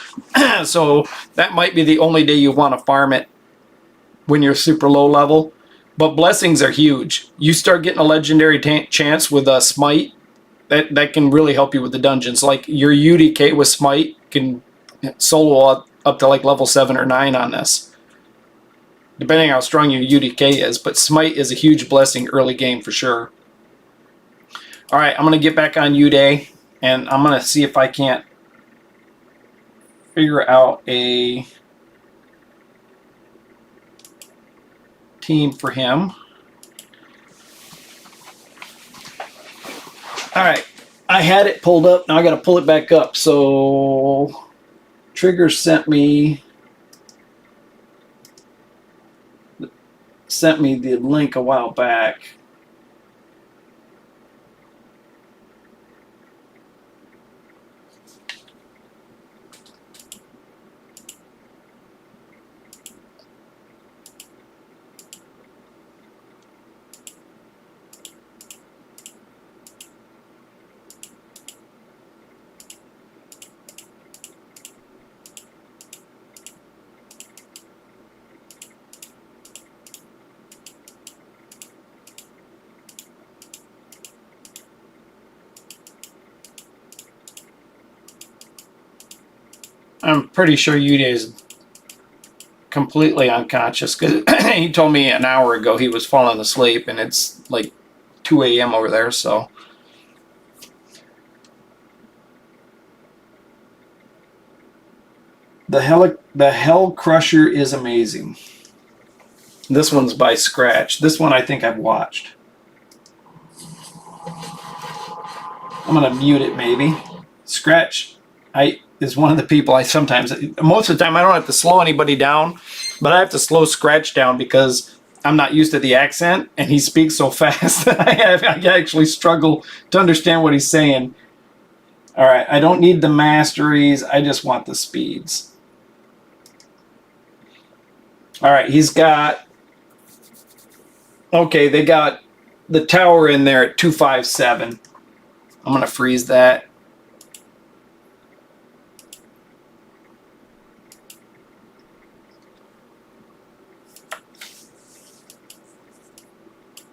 So that might be the only day you want to farm it when you're super low level. But blessings are huge. You start getting a legendary chance with a smite, that can really help you with the dungeons. Like your UDK with smite can solo up to like level 7 or 9 on this, depending how strong your UDK is. But smite is a huge blessing early game for sure. All right, I'm going to get back on Uday, and I'm going to see if I can't figure out a team for him. All right. I had it pulled up. Now I got to pull it back up. So Trigger sent me the link a while back. I'm pretty sure Uday is completely unconscious because he told me an hour ago he was falling asleep, and it's like 2 a.m. over there. So the Hell Crusher is amazing. This one's by Scratch. This one I think I've watched. I'm gonna mute it maybe. Scratch is one of the people I sometimes, most of the time I don't have to slow anybody down, but I have to slow Scratch down because I'm not used to the accent and he speaks so fast that I actually struggle to understand what he's saying. All right, I don't need the masteries, I just want the speeds. All right, he's got, okay, they got the tower in there at 257. I'm gonna freeze that.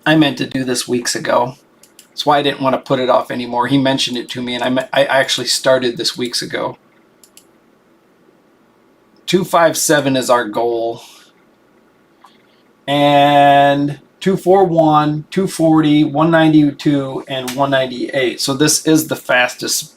I meant to do this weeks ago. That's why I didn't want to put it off anymore. He mentioned it to me, and I actually started this weeks ago. 257 is our goal. And 241, 240, 192, and 198. So this is the fastest.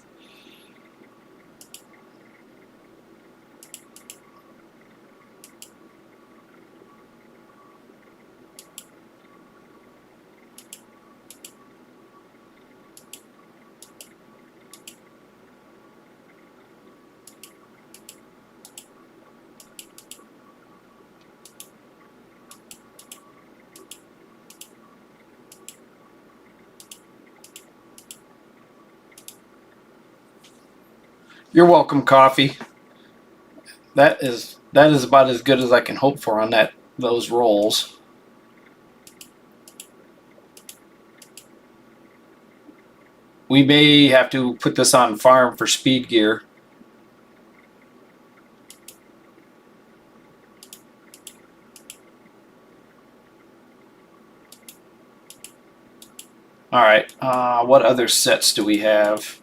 You're welcome, coffee. That is about as good as I can hope for on those rolls. We may have to put this on farm for speed gear. All right, what other sets do we have?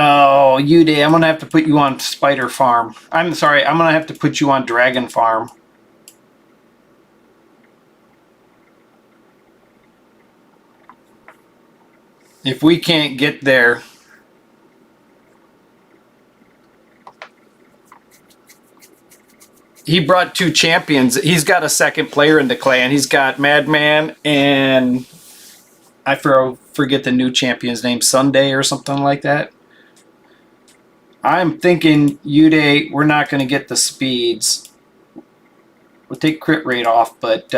Oh, Uday, I'm gonna have to put you on Spider Farm. I'm sorry, I'm gonna have to put you on Dragon Farm. If we can't get there, he brought 2 champions. He's got a second player in the clan. He's got Madman and I forget the new champion's name, Sunday or something like that. I'm thinking, Uday, we're not going to get the speeds. We'll take crit rate off, but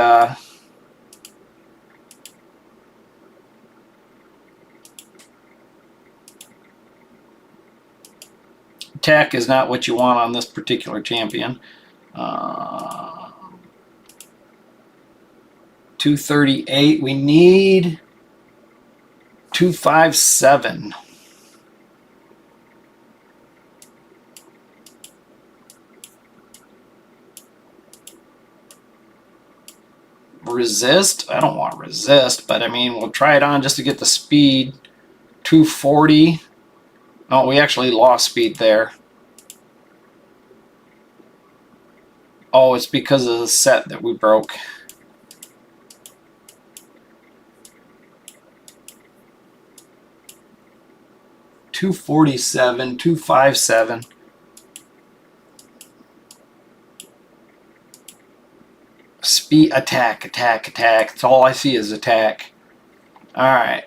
attack is not what you want on this particular champion. 238. We need 257. Resist? I don't want resist, but I mean, we'll try it on just to get the speed. 240. Oh, we actually lost speed there. Oh, it's because of the set that we broke. $247, $257. Speed, attack, attack, attack. That's all I see is attack. Alright.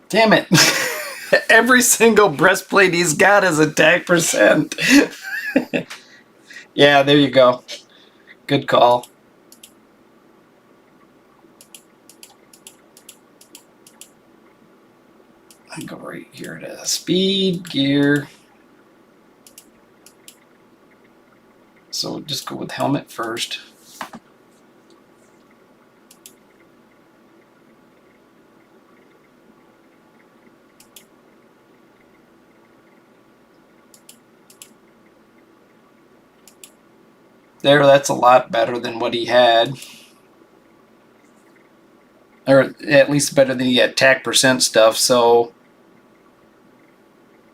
Damn it. Every single breastplate he's got is attack percent. Yeah, there you go. Good call. I go right here to speed, gear. So just go with helmet first. There, that's a lot better than what he had. Or at least better than the attack percent stuff, so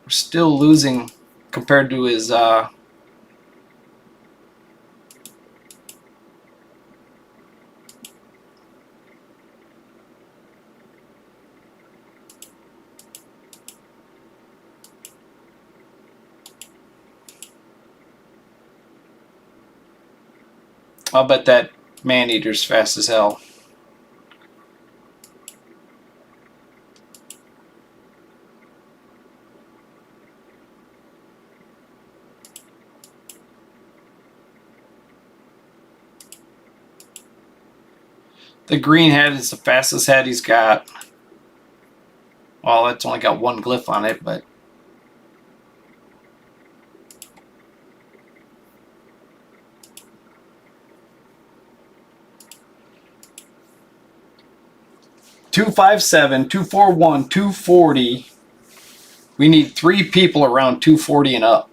we're still losing compared to his I'll bet that man-eater's fast as hell. The green hat is the fastest hat he's got. Well, it's only got one glyph on it, but $257, $241, $240. We need 3 people around $240 and up.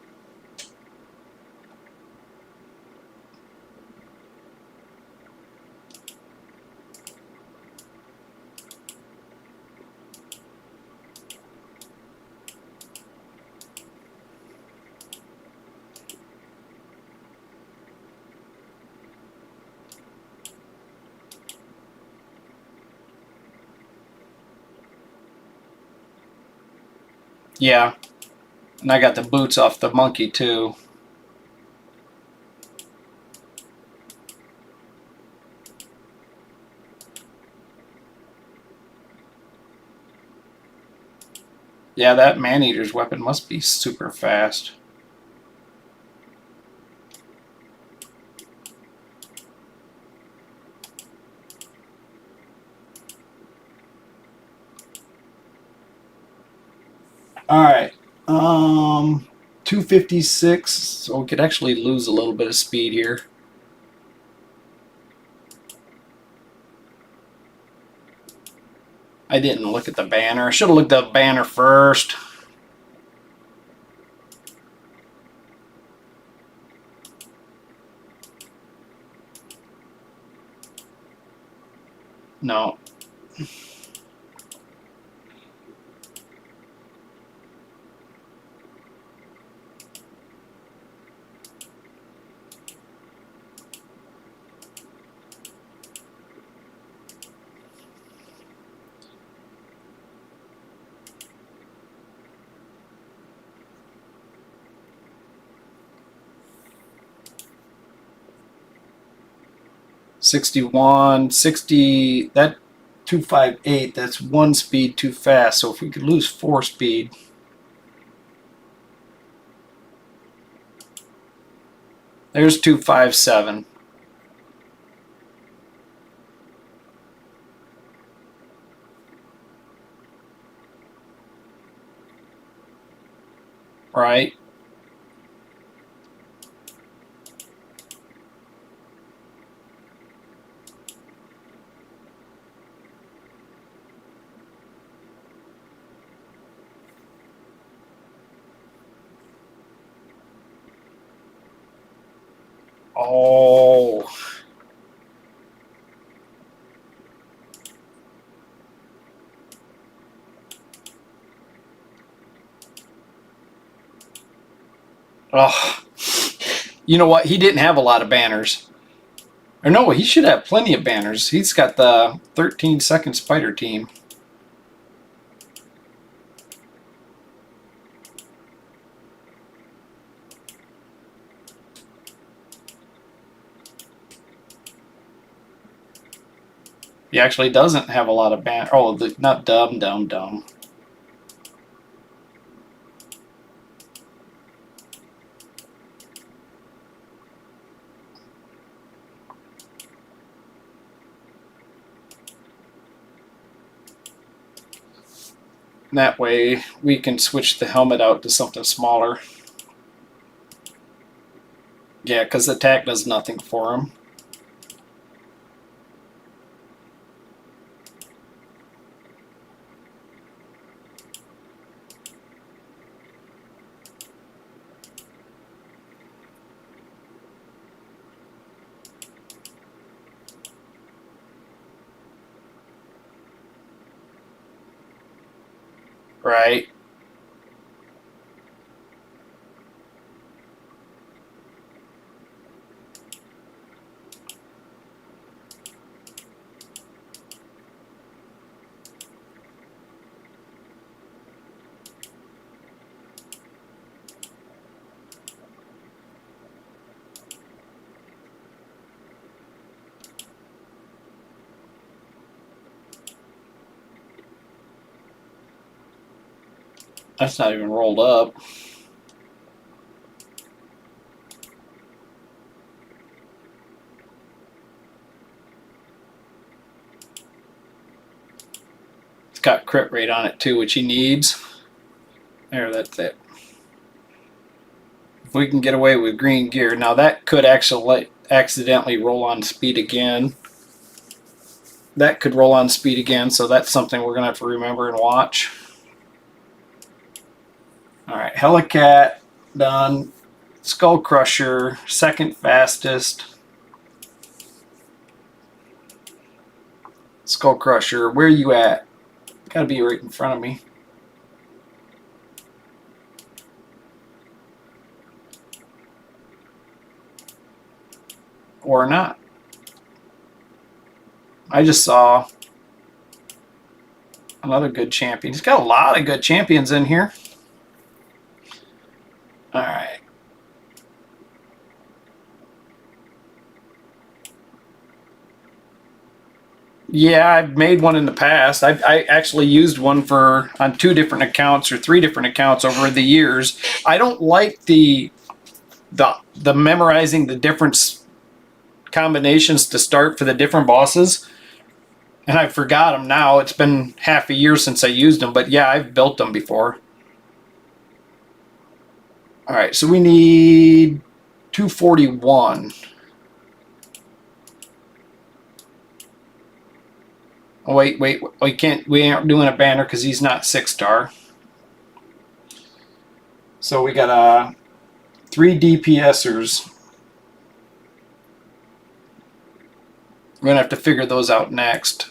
Yeah. And I got the boots off the monkey too. Yeah, that man-eater's weapon must be super fast. Alright. 256, so we could actually lose a little bit of speed here. I didn't look at the banner. I should have looked at the banner first. No. $61, $60, that 258, that's 1 speed too fast. So if we could lose 4 speed. There's 257. Right? Oh. Oh. You know what? He didn't have a lot of banners. Or no, he should have plenty of banners. He's got the 13-second spider team. He actually doesn't have a lot of banners. Oh, not dumb. That way we can switch the helmet out to something smaller. Yeah, because attack does nothing for him. Right. That's not even rolled up. It's got crit rate on it too, which he needs. There, that's it. If we can get away with green gear. Now that could actually accidentally roll on speed again. That could roll on speed again, so that's something we're going to have to remember and watch. Alright, Helicat, done. Skull Crusher, second fastest. Skull Crusher, where are you at? Gotta be right in front of me. Or not. I just saw another good champion. He's got a lot of good champions in here. Alright. Yeah, I've made one in the past. I actually used one on 2 different accounts or 3 different accounts over the years. I don't like the memorizing the different combinations to start for the different bosses. And I forgot them now. It's been half a year since I used them, but yeah, I've built them before. All right, so we need 241. Oh wait, we can't. We aren't doing a banner because he's not 6-star. So we got 3 DPSers. We're gonna have to figure those out next.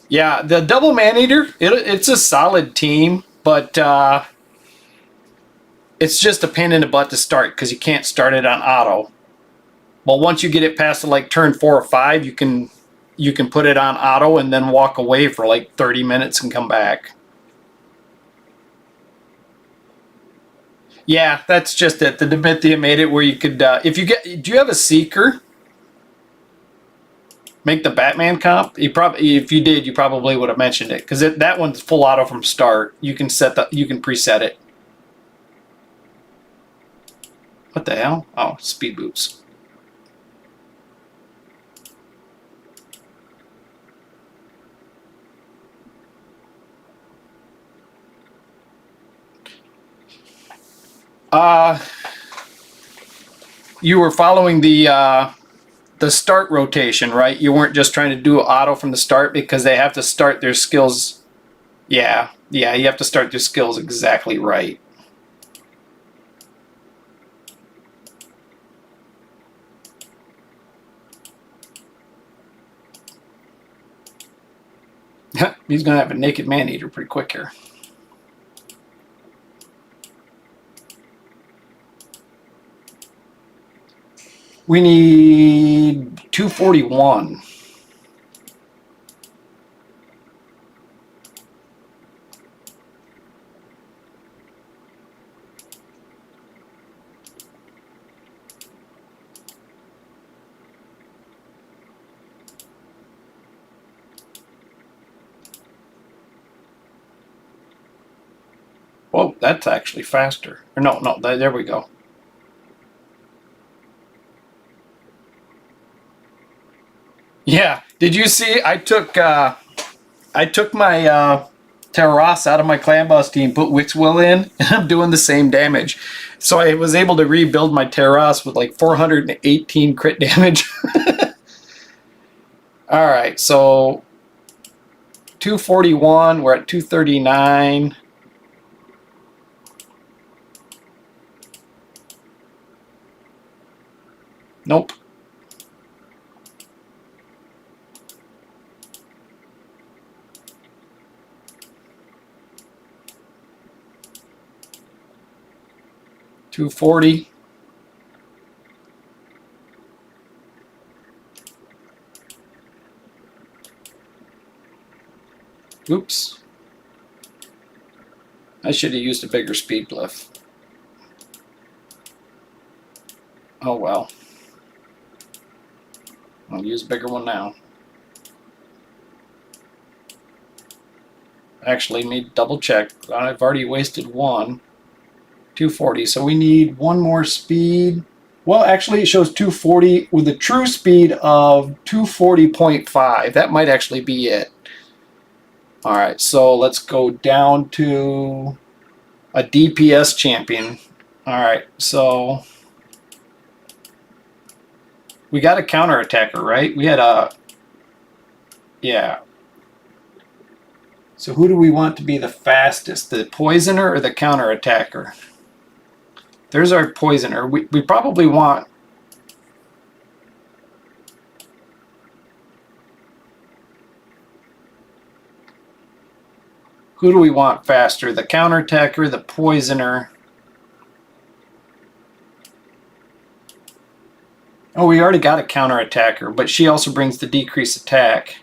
Yeah, the double man-eater, it's a solid team, but it's just a pain in the butt to start because you can't start it on auto. Well, once you get it past like turn 4 or 5, you can put it on auto and then walk away for like 30 minutes and come back. Yeah, that's just it. The Demithia made it where you could, if you get, do you have a Seeker? Make the Batman comp? If you did, you probably would have mentioned it because that one's full auto from start. You can preset it. What the hell? Oh, speed boots. you were following the start rotation, right? You weren't just trying to do auto from the start because they have to start their skills. Yeah, you have to start their skills exactly right. He's gonna have a naked man eater pretty quick here. We need 241. Whoa, that's actually faster. Or no, there we go. Yeah, did you see? I took my Terras out of my clan boss team, put Wixwill in, and I'm doing the same damage. So I was able to rebuild my Terras with like 418 crit damage. All right, so 241. We're at 239. Nope. $240. Oops. I should have used a bigger speed glyph. Oh well. I'll use a bigger one now. Actually, let me double check. I've already wasted one. 240. So we need one more speed. Well, actually, it shows 240 with a true speed of 240.5. That might actually be it. All right, so let's go down to a DPS champion. All right, so we got a counter attacker, right? We had a, yeah. So who do we want to be the fastest, the poisoner or the counter attacker? There's our poisoner. We probably want, who do we want faster? The counter attacker, the poisoner. Oh, we already got a counter attacker, but she also brings the decreased attack.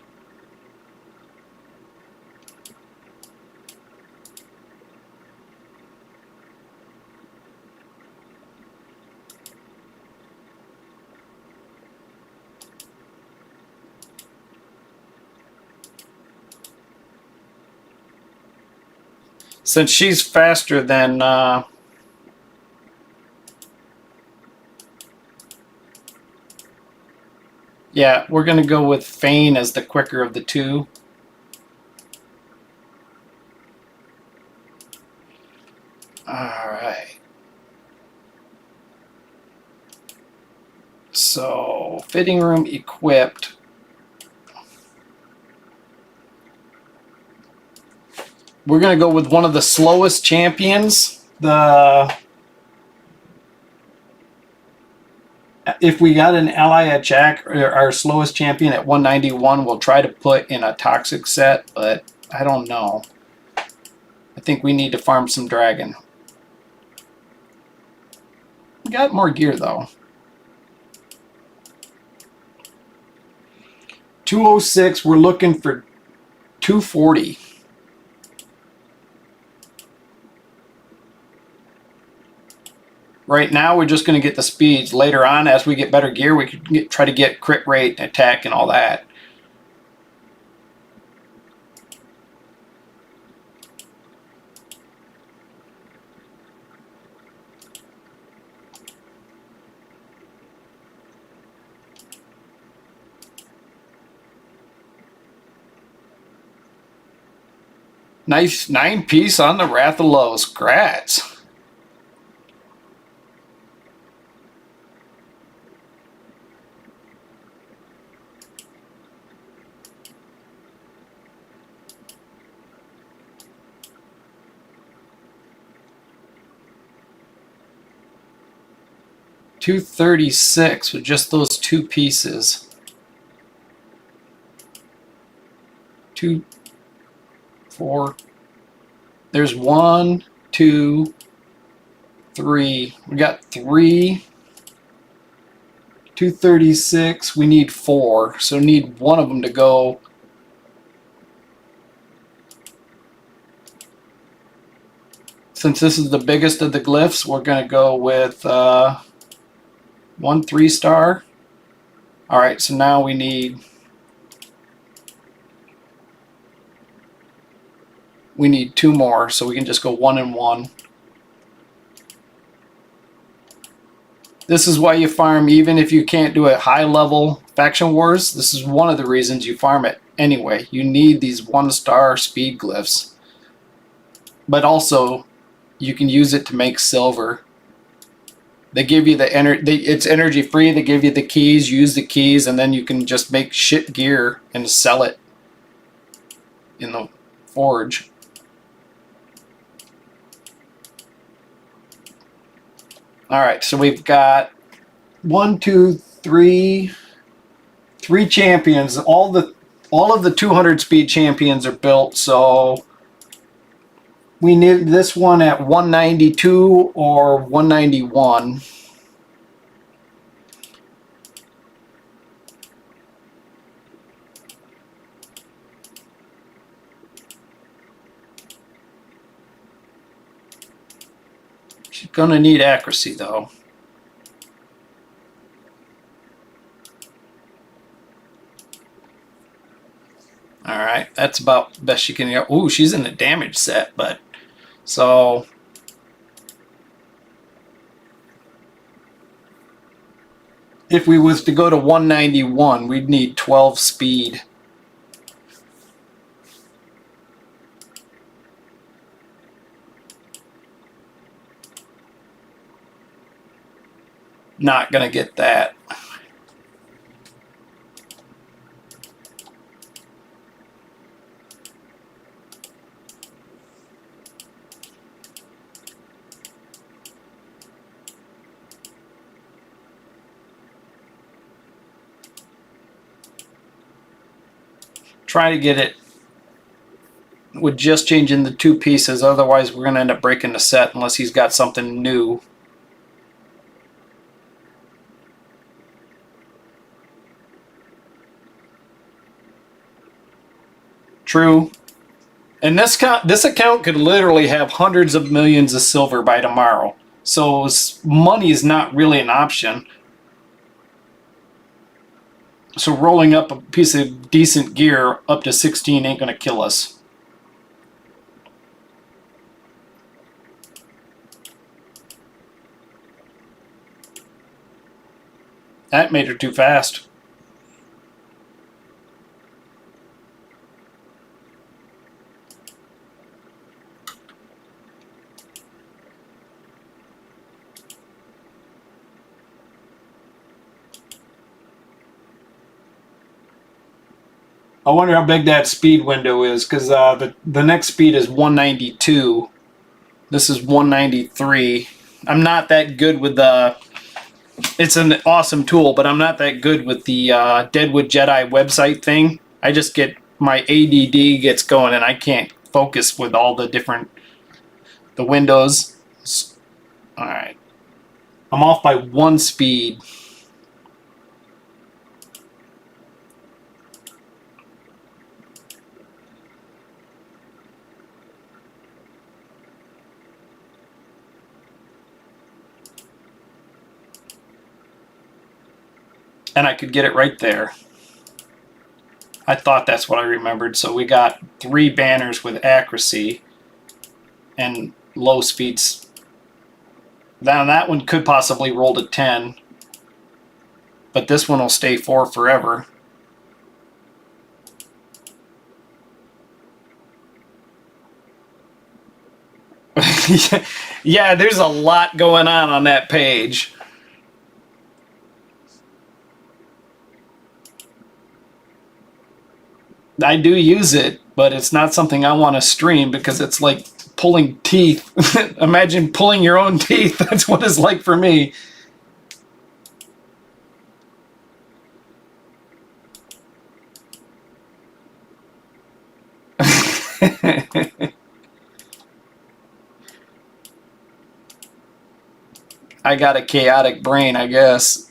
Since she's faster than yeah, we're going to go with Fane as the quicker of the two. All right. So, fitting room equipped. We're going to go with one of the slowest champions. If we got an ally at Jack, our slowest champion at 191, we'll try to put in a toxic set, but I don't know. I think we need to farm some dragon. We got more gear though. 206, we're looking for 240. Right now, we're just going to get the speeds. Later on, as we get better gear, we could try to get crit rate, attack, and all that. Nice 9-piece on the Wrath of Lo. Scrats. 236 with just those two pieces. 2, 4. There's 1, 2, 3. We got 3. 236. We need 4. So need one of them to go. Since this is the biggest of the glyphs, we're going to go with 1 3-star. All right, so now we need two more, so we can just go 1 and 1. This is why you farm even if you can't do a high level faction wars. This is one of the reasons you farm it anyway. You need these 1-star speed glyphs. But also you can use it to make silver. They give you the energy. It's energy free. They give you the keys. Use the keys, and then you can just make shit gear and sell it in the forge. All right, so we've got 1, 2, 3 champions. All of the 200 speed champions are built, so we need this one at 192 or 191. She's gonna need accuracy though. All right, that's about the best she can get. Ooh, she's in the damage set, but so if we was to go to 191, we'd need 12 speed. Not gonna get that. Try to get it with just changing the two pieces, otherwise we're going to end up breaking the set unless he's got something new. True. And this account could literally have hundreds of millions of silver by tomorrow. So money is not really an option. So rolling up a piece of decent gear up to 16 ain't gonna kill us. That made her too fast. I wonder how big that speed window is, because the next speed is 192. This is 193. I'm not that good with the... It's an awesome tool, but I'm not that good with the Deadwood Jedi website thing. I just get... My ADD gets going, and I can't focus with all the different... the windows. Alright. I'm off by 1 speed. And I could get it right there. I thought that's what I remembered. So we got 3 banners with accuracy and low speeds. Now that one could possibly roll to 10. But this one will stay 4 forever. Yeah, there's a lot going on that page. I do use it, but it's not something I want to stream because it's like pulling teeth. Imagine pulling your own teeth. That's what it's like for me. I got a chaotic brain, I guess.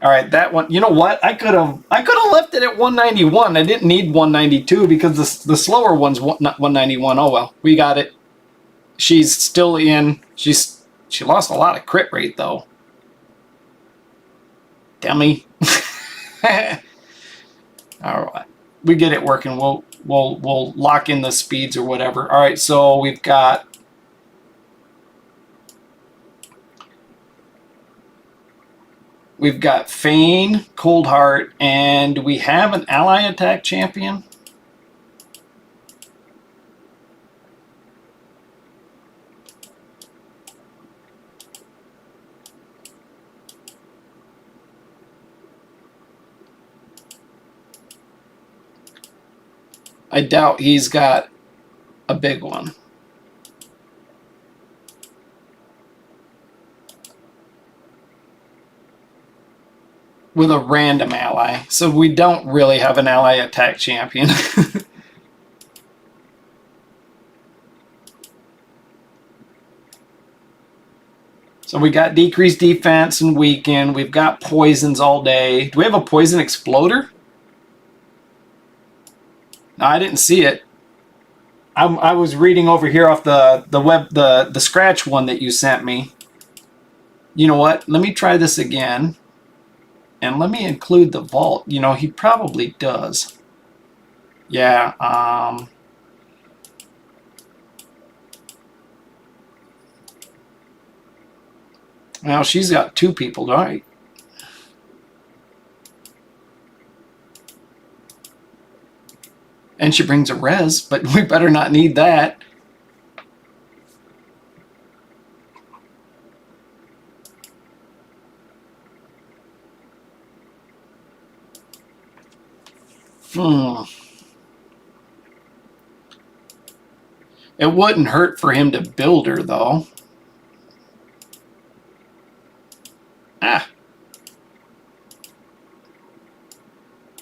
All right, that one. You know what? I could have left it at 191. I didn't need 192 because the slower one's 191. Oh well, we got it. She's still in. She lost a lot of crit rate though. Dummy. All right, we get it working. We'll lock in the speeds or whatever. All right, so we've got. We've got Fane, Coldheart, and do we have an ally attack champion? I doubt he's got a big one. With a random ally. So we don't really have an ally attack champion. So we got decreased defense and weaken. We've got poisons all day. Do we have a poison exploder? No, I didn't see it. I was reading over here off the web, the scratch one that you sent me. You know what? Let me try this again. And let me include the vault. You know, he probably does. Yeah, well, she's got 2 people, right? And she brings a res, but we better not need that. It wouldn't hurt for him to build her, though. Ah.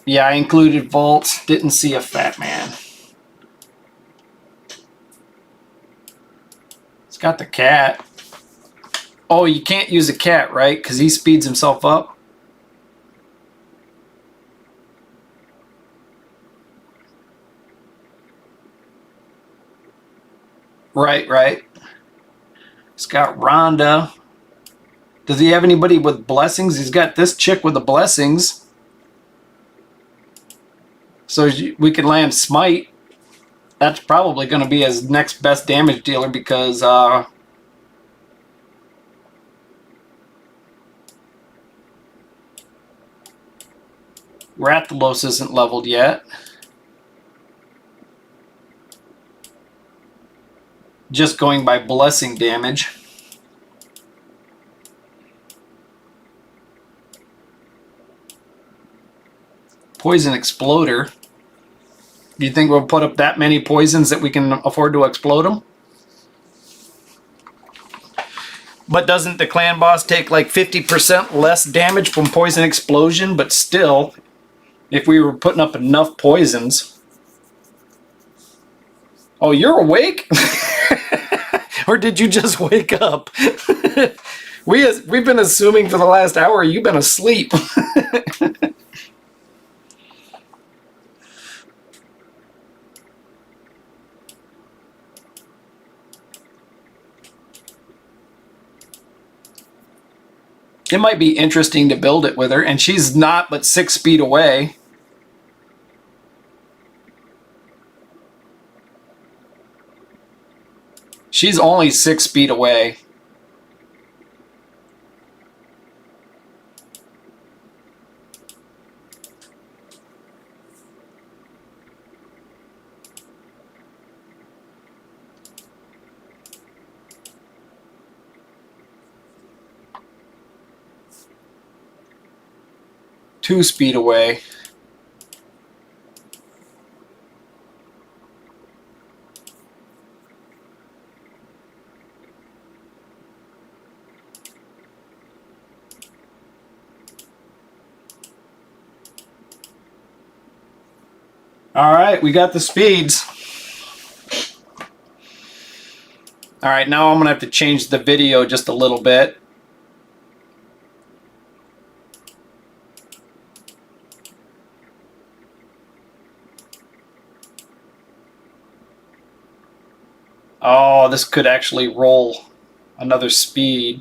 Yeah, I included vaults. Didn't see a fat man. It's got the cat. Oh, you can't use a cat, right? Because he speeds himself up. Right. He's got Rhonda. Does he have anybody with blessings? He's got this chick with the blessings. So we could land Smite. That's probably going to be his next best damage dealer because Rathalos isn't leveled yet. Just going by blessing damage. Poison Exploder. Do you think we'll put up that many poisons that we can afford to explode them? But doesn't the clan boss take like 50% less damage from poison explosion? But still, if we were putting up enough poisons. Oh, you're awake? Or did you just wake up? We've been assuming for the last hour you've been asleep. It might be interesting to build it with her, and she's not but 6 feet away. She's only 6 feet away. Two speed away. All right, we got the speeds. All right, now I'm gonna have to change the video just a little bit. Oh, this could actually roll another speed.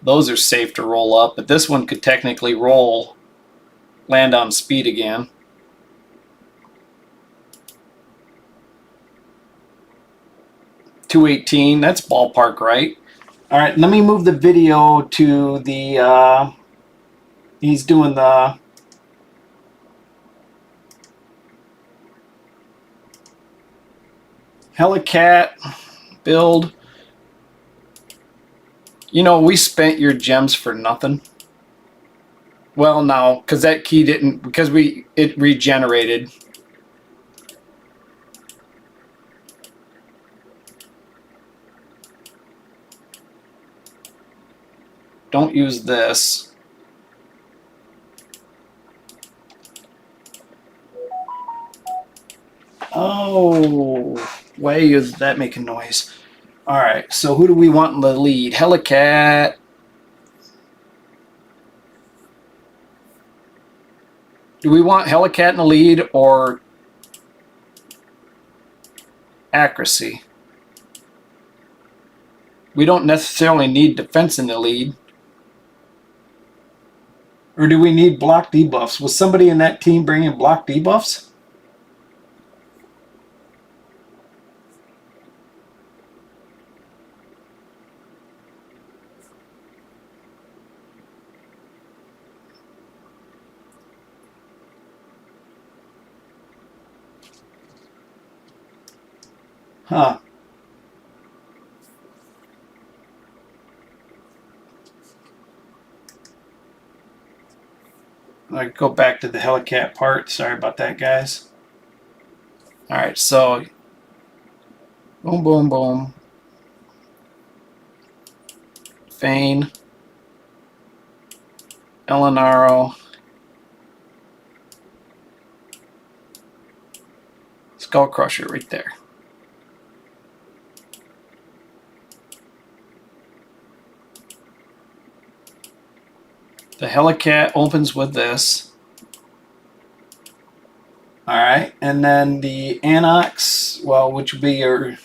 Those are safe to roll up, but this one could technically roll, land on speed again. $218, that's ballpark, right? All right, let me move the video to the, he's doing the Helicat build. You know, we spent your gems for nothing. Well, no, because that key didn't, because it regenerated. Don't use this. Oh, why is that making noise? All right, so who do we want in the lead? Helicat. Do we want Helicat in the lead or accuracy? We don't necessarily need defense in the lead. Or do we need block debuffs? Was somebody in that team bringing block debuffs? Huh. I go back to the Helicat part. Sorry about that, guys. All right, so boom, boom, boom. Fane, Elenaro, Skull Crusher right there. The Helicat opens with this. All right, and then the Anox, well, which would be your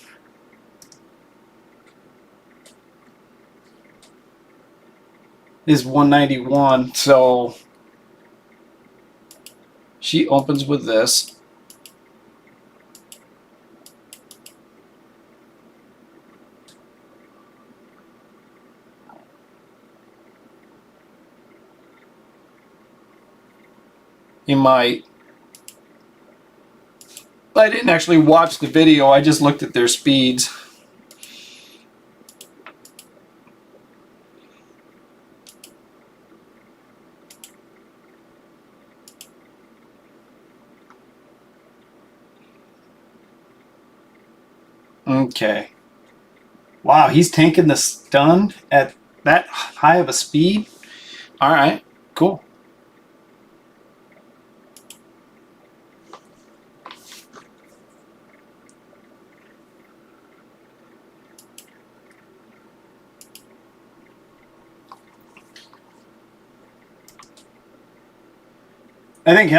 is 191, so she opens with this. You might. I didn't actually watch the video, I just looked at their speeds. Okay. Wow, he's tanking the stun at that high of a speed? All right, cool. I think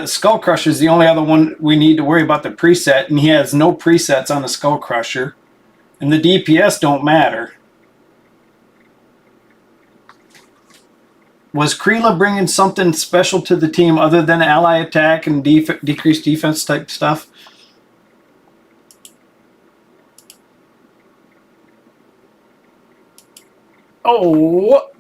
Skull Crusher is the only other one we need to worry about the preset, and he has no presets on the Skull Crusher. And the DPS don't matter. Was Kreela bringing something special to the team other than ally attack and decreased defense type stuff? Oh!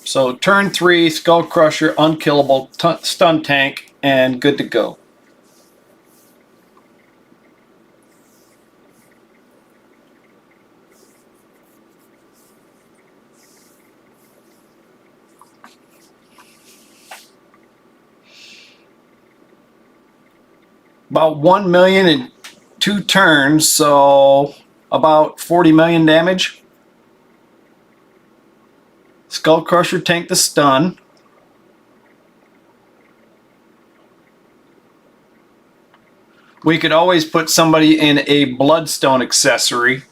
So turn 3, Skull Crusher, unkillable, stun tank, and good to go. About 1 million in 2 turns, so about 40 million damage. Skull Crusher tanked the stun. We could always put somebody in a Bloodstone accessory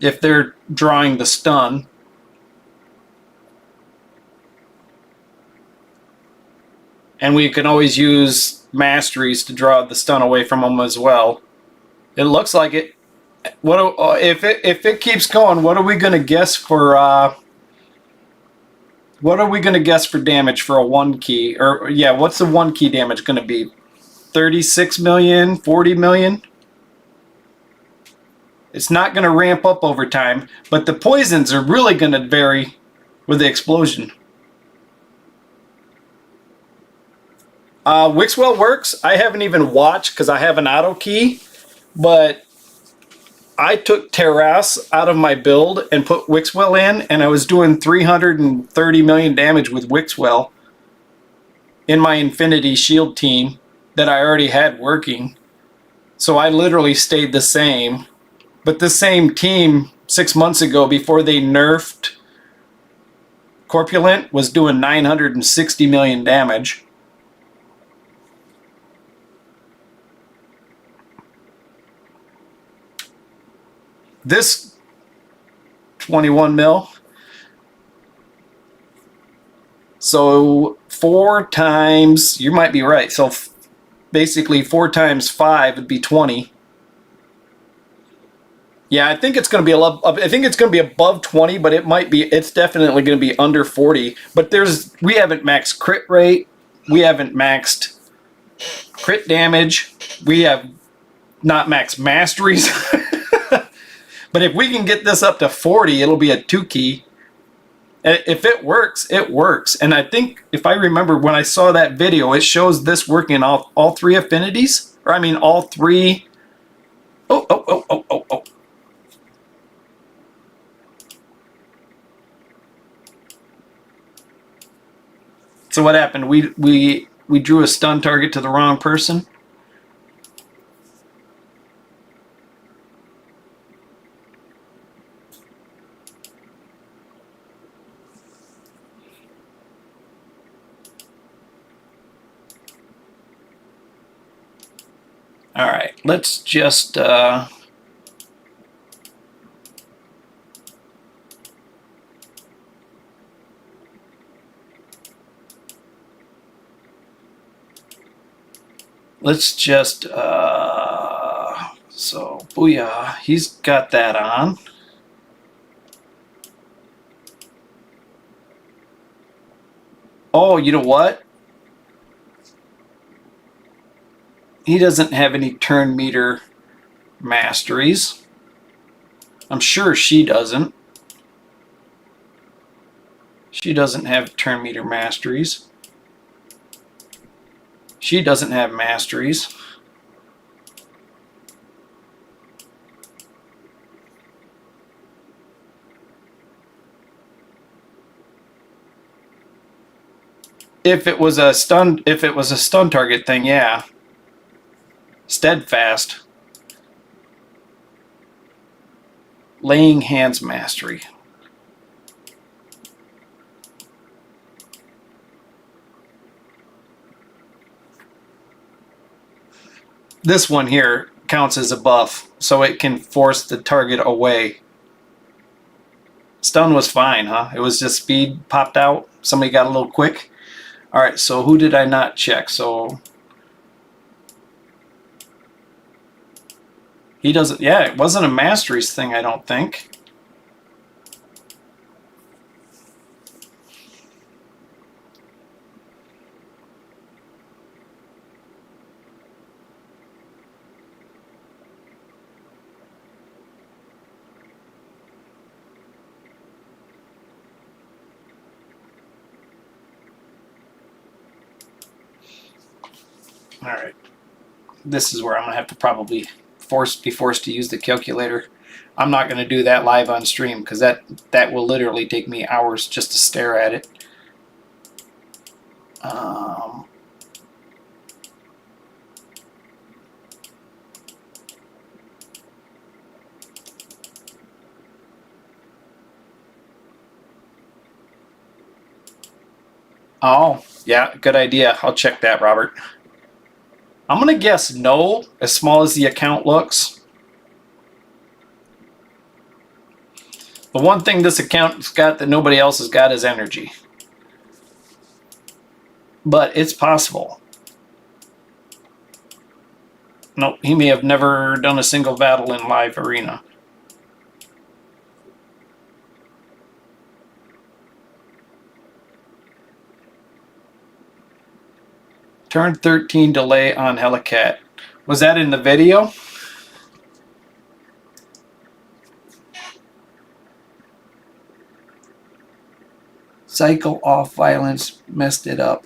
if they're drawing the stun. And we can always use masteries to draw the stun away from them as well. It looks like it. What if it keeps going? What are we gonna guess for? What are we gonna guess for damage for a 1 key? Or yeah, what's the 1 key damage gonna be? 36 million, 40 million. It's not gonna ramp up over time, but the poisons are really gonna vary with the explosion. Wixwell works. I haven't even watched because I have an auto key, but I took Terras out of my build and put Wixwell in, and I was doing 330 million damage with Wixwell in my Infinity Shield team that I already had working. So I literally stayed the same. But the same team 6 months ago, before they nerfed Corpulent, was doing 960 million damage. This 21 mil. So 4 times, you might be right. So basically 4 times 5 would be 20. Yeah, I think it's going to be I think it's going to be above 20, but it's definitely going to be under 40. But we haven't maxed crit rate. We haven't maxed crit damage. We have not maxed masteries. But if we can get this up to 40, it'll be a 2 key. If it works, it works. And I think, if I remember when I saw that video, it shows this working in all 3 affinities. Or I mean all 3. Oh. So what happened? We drew a stun target to the wrong person. All right, let's just so Booyah, he's got that on. Oh, you know what? He doesn't have any turn meter masteries. I'm sure she doesn't. She doesn't have turn meter masteries. She doesn't have masteries. If it was a stun target thing, yeah. Steadfast. Laying Hands mastery. This one here counts as a buff, so it can force the target away. Stun was fine, huh? It was just speed popped out. Somebody got a little quick. All right, so who did I not check? So he doesn't. Yeah, it wasn't a masteries thing, I don't think. All right, this is where I'm gonna have to probably be forced to use the calculator. I'm not gonna do that live on stream because that will literally take me hours just to stare at it. Oh, yeah, good idea. I'll check that, Robert. I'm going to guess no, as small as the account looks. The one thing this account's got that nobody else has got is energy. But it's possible. Nope, he may have never done a single battle in live arena. Turn 13 delay on Hellcat. Was that in the video? Cycle off violence messed it up.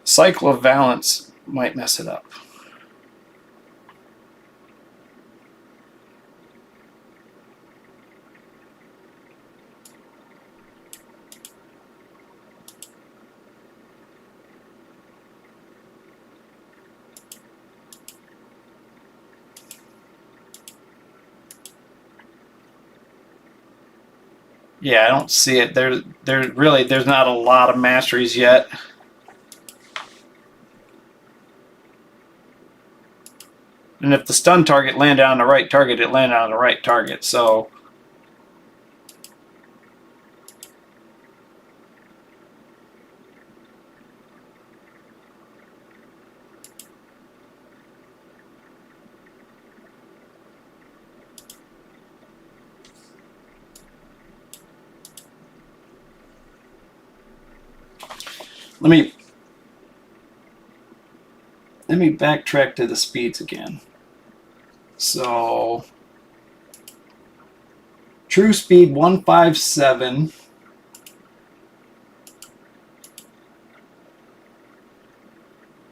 Cycle of valence might mess it up. Yeah, I don't see it. There's not a lot of masteries yet. And if the stun target landed on the right target, it landed on the right target. So let me backtrack to the speeds again. So true speed 157.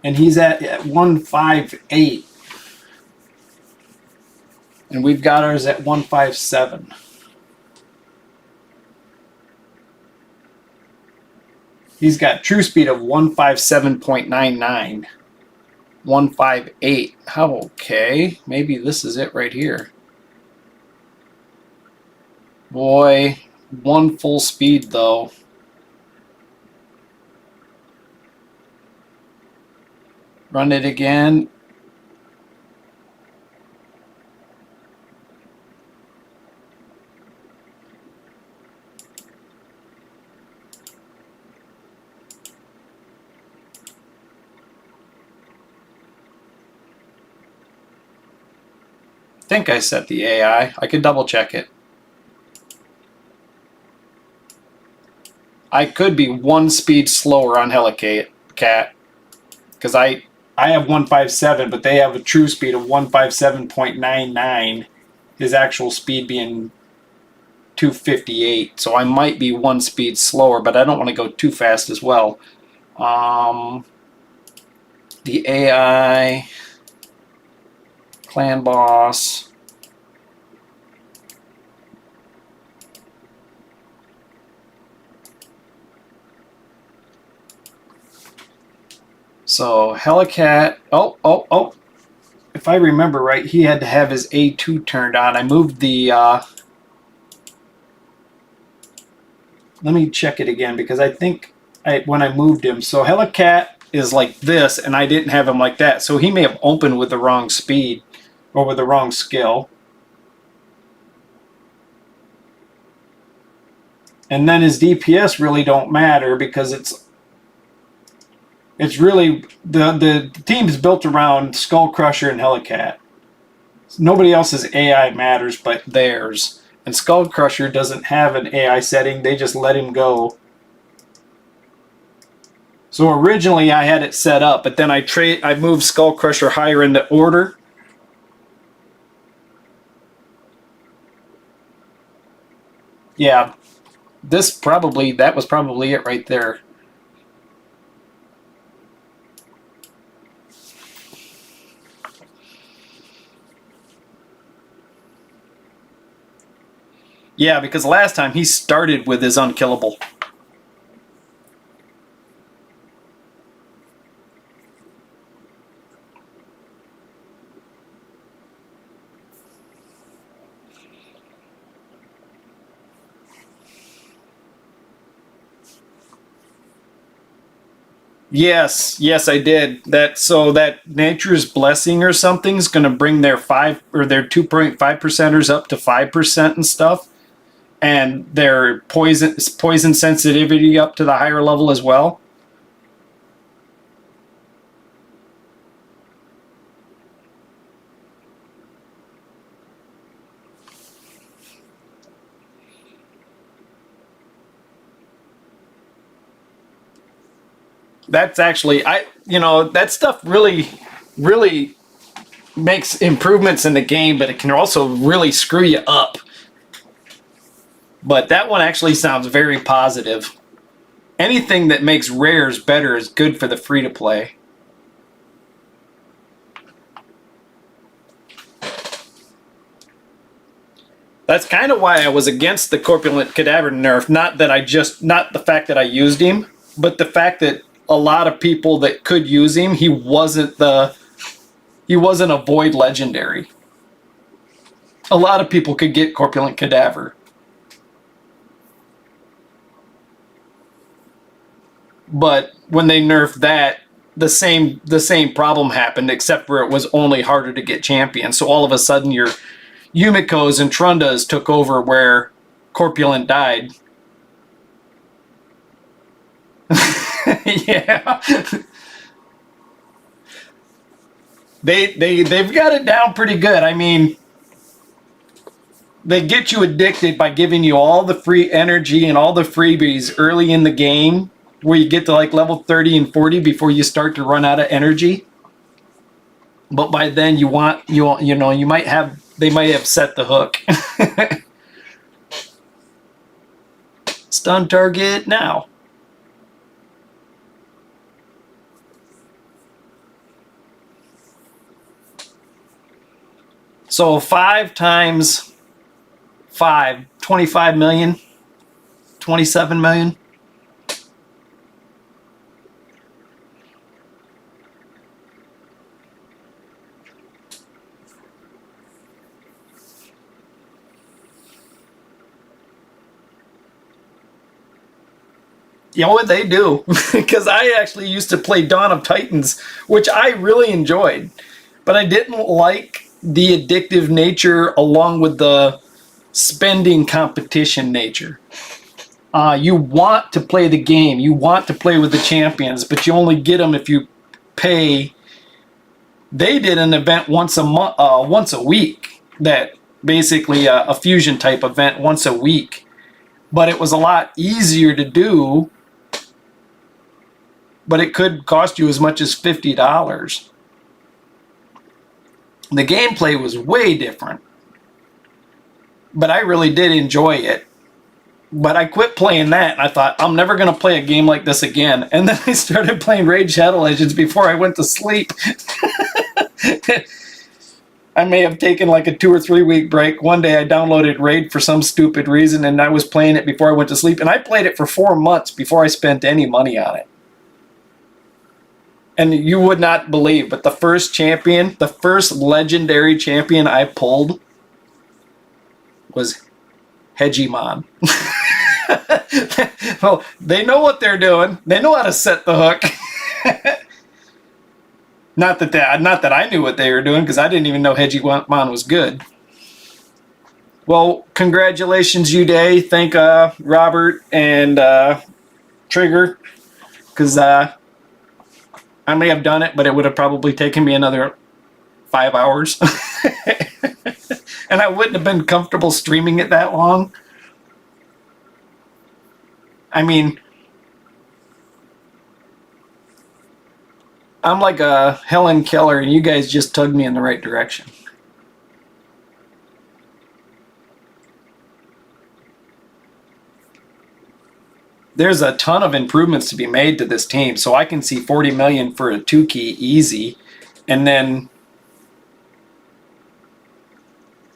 And he's at 158. And we've got ours at 157. He's got true speed of 157.99. 158. How okay? Maybe this is it right here. Boy, one full speed though. Run it again. I think I set the AI. I could double check it. I could be one speed slower on Hellcat, because I have 157, but they have a true speed of 157.99. His actual speed being 258, so I might be one speed slower, but I don't want to go too fast as well. The AI clan boss. So Hellcat, oh. If I remember right, he had to have his A2 turned on. I moved the, let me check it again, because I think when I moved him, so Hellcat is like this, and I didn't have him like that. So he may have opened with the wrong speed, or with the wrong skill. And then his DPS really don't matter, because it's really, the team is built around Skull Crusher and Hellcat. Nobody else's AI matters but theirs. And Skull Crusher doesn't have an AI setting. They just let him go. So originally I had it set up, but then I moved Skull Crusher higher in the order. Yeah, that was probably it right there. Yeah, because last time he started with his unkillable. Yes, I did. That Nature's Blessing or something is going to bring their 2.5%ers up to 5% and stuff, and their poison sensitivity up to the higher level as well. That's actually that stuff really makes improvements in the game, but it can also really screw you up. But that one actually sounds very positive. Anything that makes rares better is good for the free to play. That's kind of why I was against the Corpulent Cadaver nerf. Not the fact that I used him, but the fact that a lot of people that could use him, he wasn't a void legendary. A lot of people could get Corpulent Cadaver. But when they nerfed that, the same problem happened, except where it was only harder to get champions. So all of a sudden your Yumikos and Trundas took over where Corpulent died. Yeah. They've got it down pretty good. I mean, they get you addicted by giving you all the free energy and all the freebies early in the game, where you get to like level 30 and 40 before you start to run out of energy. But by then they might have set the hook. Stun target now. So 5 times 5, 25 million, 27 million. You know what they do? Because I actually used to play Dawn of Titans, which I really enjoyed, but I didn't like the addictive nature along with the spending competition nature. You want to play the game, you want to play with the champions, but you only get them if you pay. They did an event once a week, that basically a fusion type event once a week, but it was a lot easier to do. But it could cost you as much as $50. The gameplay was way different, but I really did enjoy it. But I quit playing that, and I thought, I'm never going to play a game like this again. And then I started playing Raid Shadow Legends before I went to sleep. I may have taken like a 2 or 3 week break. One day I downloaded Raid for some stupid reason, and I was playing it before I went to sleep. And I played it for 4 months before I spent any money on it. And you would not believe, but the first legendary champion I pulled was Hegemon. Well, they know what they're doing. They know how to set the hook. Not that I knew what they were doing, because I didn't even know Hegemon was good. Well, congratulations, Uday. Thank Robert and Trigger, because I may have done it, but it would have probably taken me another 5 hours. And I wouldn't have been comfortable streaming it that long. I mean, I'm like a Helen Keller, and you guys just tugged me in the right direction. There's a ton of improvements to be made to this team, so I can see 40 million for a 2-key easy, and then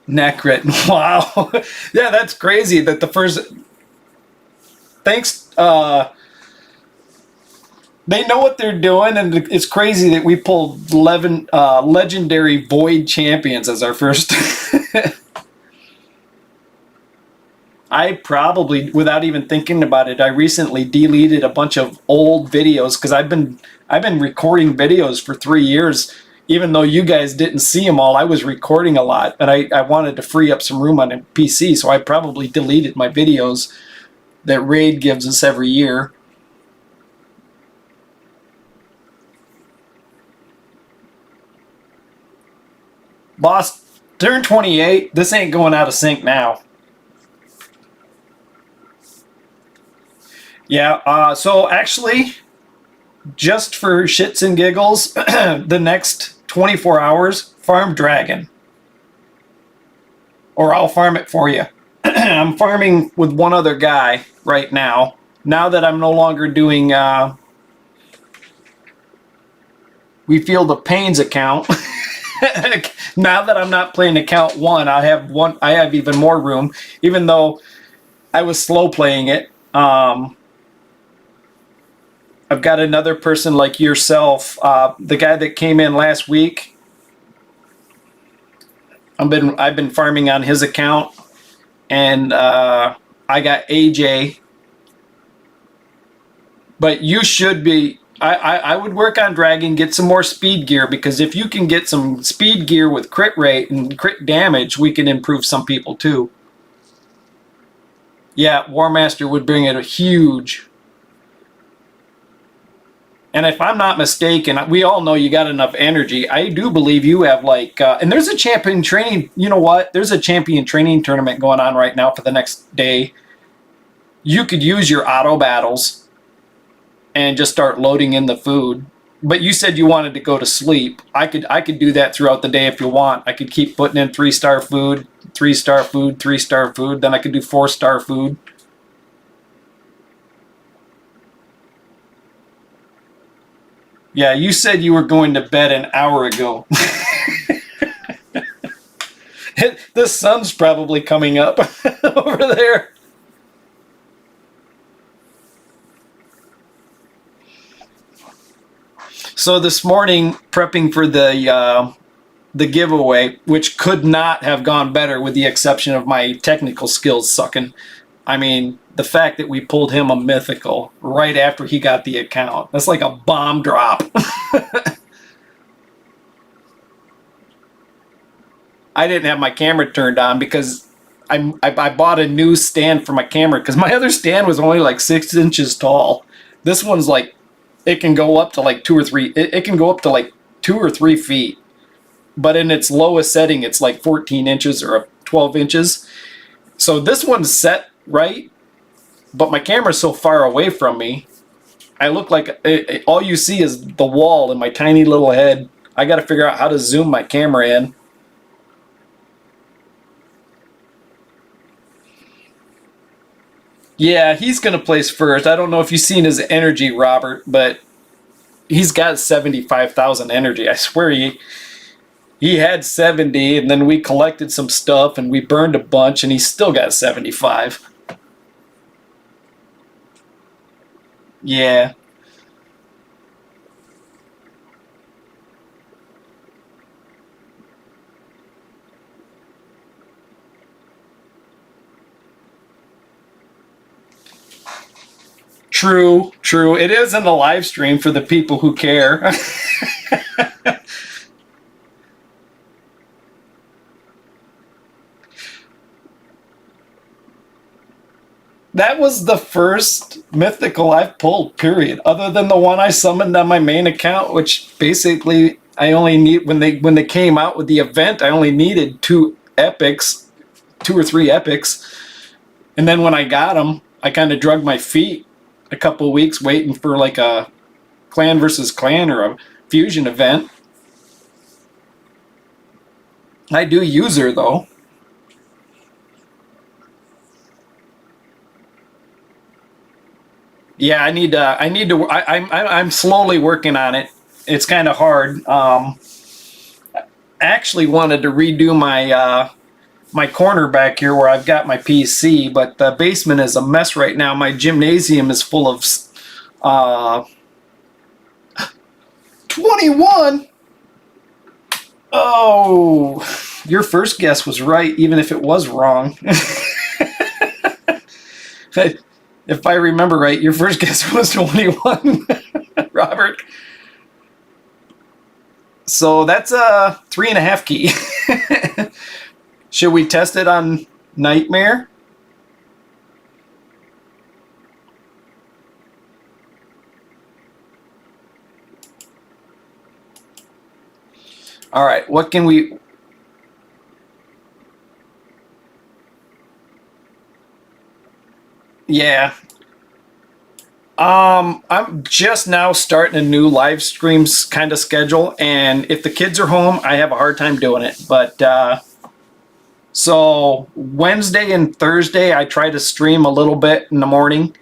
Necrit. Wow. Yeah, that's crazy that the first. Thanks. They know what they're doing, and it's crazy that we pulled 11 legendary Void champions as our first. I probably, without even thinking about it, I recently deleted a bunch of old videos because I've been recording videos for 3 years. Even though you guys didn't see them all, I was recording a lot, and I wanted to free up some room on a PC, so I probably deleted my videos that Raid gives us every year. Boss, turn 28. This ain't going out of sync now. Yeah, so actually, just for shits and giggles, the next 24 hours, farm Dragon. Or I'll farm it for you. I'm farming with one other guy right now. Now that I'm no longer doing We Feel the Pains account. Now that I'm not playing account 1, I have even more room, even though I was slow playing it. I've got another person like yourself, the guy that came in last week. I've been farming on his account, and I got AJ. But you should be. I would work on Dragon, get some more speed gear, because if you can get some speed gear with crit rate and crit damage, we can improve some people too. Yeah, War Master would bring it a huge. And if I'm not mistaken, we all know you got enough energy. I do believe you have like, and there's a champion training, you know what? There's a champion training tournament going on right now for the next day. You could use your auto battles and just start loading in the food. But you said you wanted to go to sleep. I could do that throughout the day if you want. I could keep putting in 3-star food, 3-star food, 3-star food. Then I could do 4-star food. Yeah, you said you were going to bed an hour ago. The sun's probably coming up over there. So this morning, prepping for the giveaway, which could not have gone better with the exception of my technical skills sucking. I mean, the fact that we pulled him a mythical right after he got the account, that's like a bomb drop. I didn't have my camera turned on because I bought a new stand for my camera because my other stand was only like 6 inches tall. This one's like, it can go up to like 2 or 3, it can go up to like 2 or 3 feet. But in its lowest setting, it's like 14 inches or 12 inches. So this one's set right, but my camera's so far away from me, I look like all you see is the wall in my tiny little head. I got to figure out how to zoom my camera in. Yeah, he's going to place first. I don't know if you've seen his energy, Robert, but he's got 75,000 energy. I swear he had 70, and then we collected some stuff, and we burned a bunch, and he's still got 75. Yeah. True, true. It is in the live stream for the people who care. That was the first mythical I've pulled, period. Other than the one I summoned on my main account, which basically I only need when they came out with the event, I only needed 2 epics, 2 or 3 epics. And then when I got them, I kind of drug my feet a couple weeks waiting for like a clan versus clan or Fusion event. I do use her though. Yeah, I'm slowly working on it. It's kind of hard. I actually wanted to redo my corner back here where I've got my PC, but the basement is a mess right now. My gymnasium is full of 21. Oh, your first guess was right, even if it was wrong. If I remember right, your first guess was 21, Robert. So that's a 3.5 key. Should we test it on Nightmare? All right, what can we... Yeah. I'm just now starting a new live streams kind of schedule, and if the kids are home, I have a hard time doing it. But so Wednesday and Thursday, I try to stream a little bit in the morning,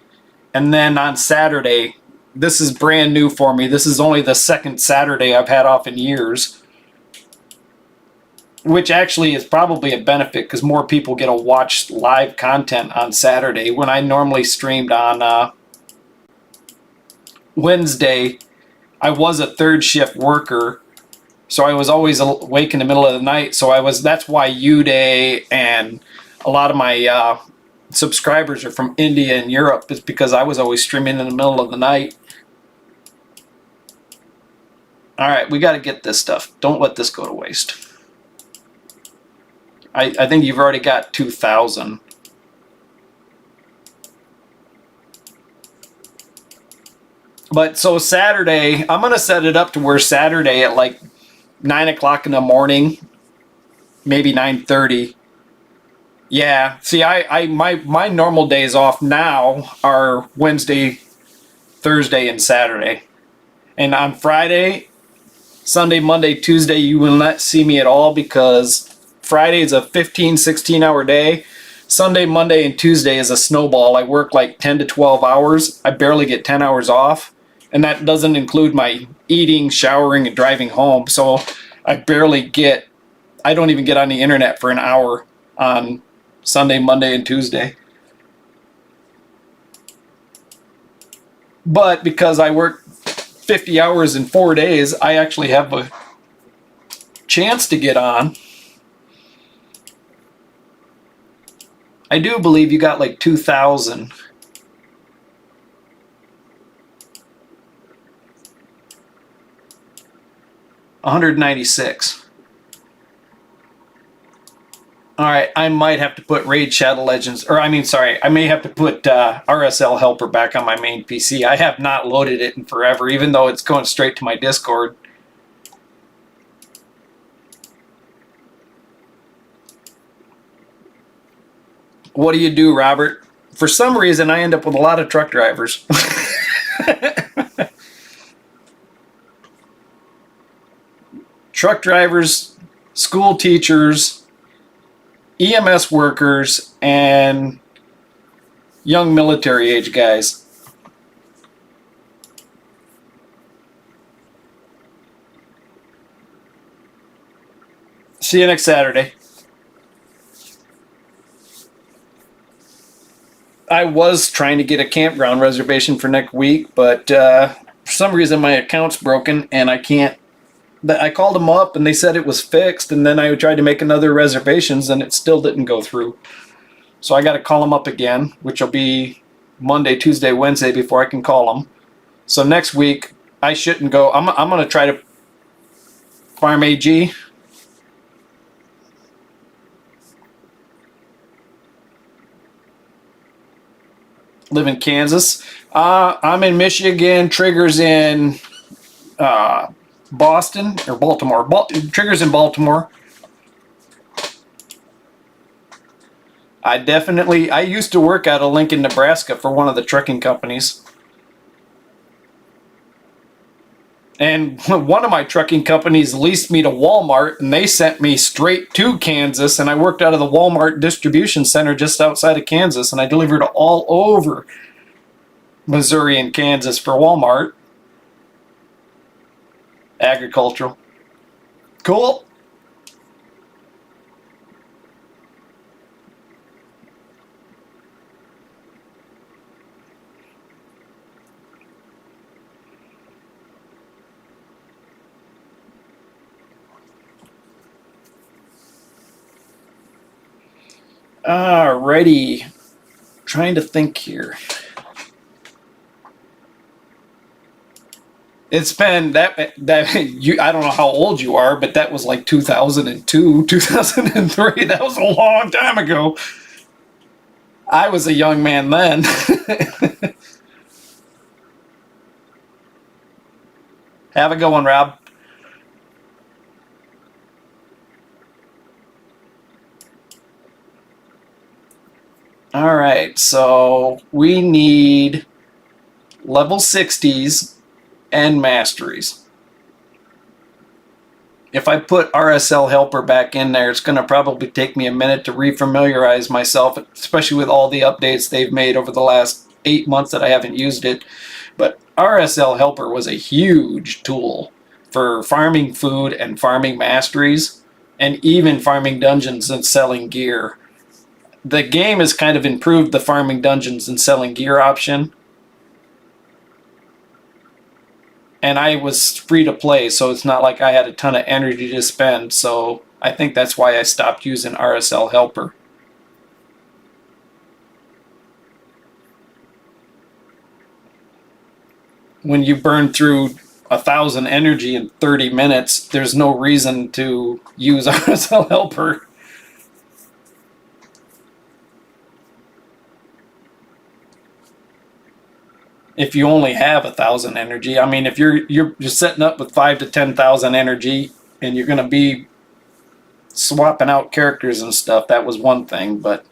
and then on Saturday, this is brand new for me. This is only the second Saturday I've had off in years, which actually is probably a benefit because more people get to watch live content on Saturday. When I normally streamed on Wednesday, I was a third shift worker, so I was always awake in the middle of the night. So that's why Uday and a lot of my subscribers are from India and Europe, is because I was always streaming in the middle of the night. All right, we got to get this stuff. Don't let this go to waste. I think you've already got 2,000. But so Saturday, I'm going to set it up to where Saturday at like 9 o'clock in the morning, maybe 9:30. Yeah, see, my normal days off now are Wednesday, Thursday, and Saturday. And on Friday, Sunday, Monday, Tuesday, you will not see me at all because Friday is a 15, 16-hour day. Sunday, Monday, and Tuesday is a snowball. I work like 10 to 12 hours. I barely get 10 hours off. And that doesn't include my eating, showering, and driving home. So I don't even get on the internet for an hour on Sunday, Monday, and Tuesday. But because I work 50 hours in 4 days, I actually have a chance to get on. I do believe you got like 2,000. $196. All right, I might have to put Raid Shadow Legends, I may have to put RSL Helper back on my main PC. I have not loaded it in forever, even though it's going straight to my Discord. What do you do, Robert? For some reason, I end up with a lot of truck drivers. Truck drivers, school teachers, EMS workers, and young military age guys. See you next Saturday. I was trying to get a campground reservation for next week, but for some reason my account's broken and I can't. I called them up and they said it was fixed, and then I tried to make another reservations and it still didn't go through. So I got to call them up again, which will be Monday, Tuesday, Wednesday before I can call them. So next week I shouldn't go. I'm going to try to farm AG. Live in Kansas. I'm in Michigan. Trigger's in Boston or Baltimore. Trigger's in Baltimore. I used to work out of Lincoln, Nebraska for one of the trucking companies. And one of my trucking companies leased me to Walmart, and they sent me straight to Kansas. And I worked out of the Walmart distribution center just outside of Kansas, and I delivered all over Missouri and Kansas for Walmart. Agricultural. Cool. Alrighty. Trying to think here. It's been that you. I don't know how old you are, but that was like 2002, 2003. That was a long time ago. I was a young man then. Have a good one, Rob. All right, so we need level 60s and masteries. If I put RSL Helper back in there, it's going to probably take me a minute to refamiliarize myself, especially with all the updates they've made over the last 8 months that I haven't used it. But RSL Helper was a huge tool for farming food and farming masteries, and even farming dungeons and selling gear. The game has kind of improved the farming dungeons and selling gear option. And I was free to play, so it's not like I had a ton of energy to spend. So I think that's why I stopped using RSL Helper. When you burn through 1,000 energy in 30 minutes, there's no reason to use RSL Helper. If you only have 1,000 energy, I mean, if you're setting up with 5,000 to 10,000 energy, and you're going to be swapping out characters and stuff, that was one thing. But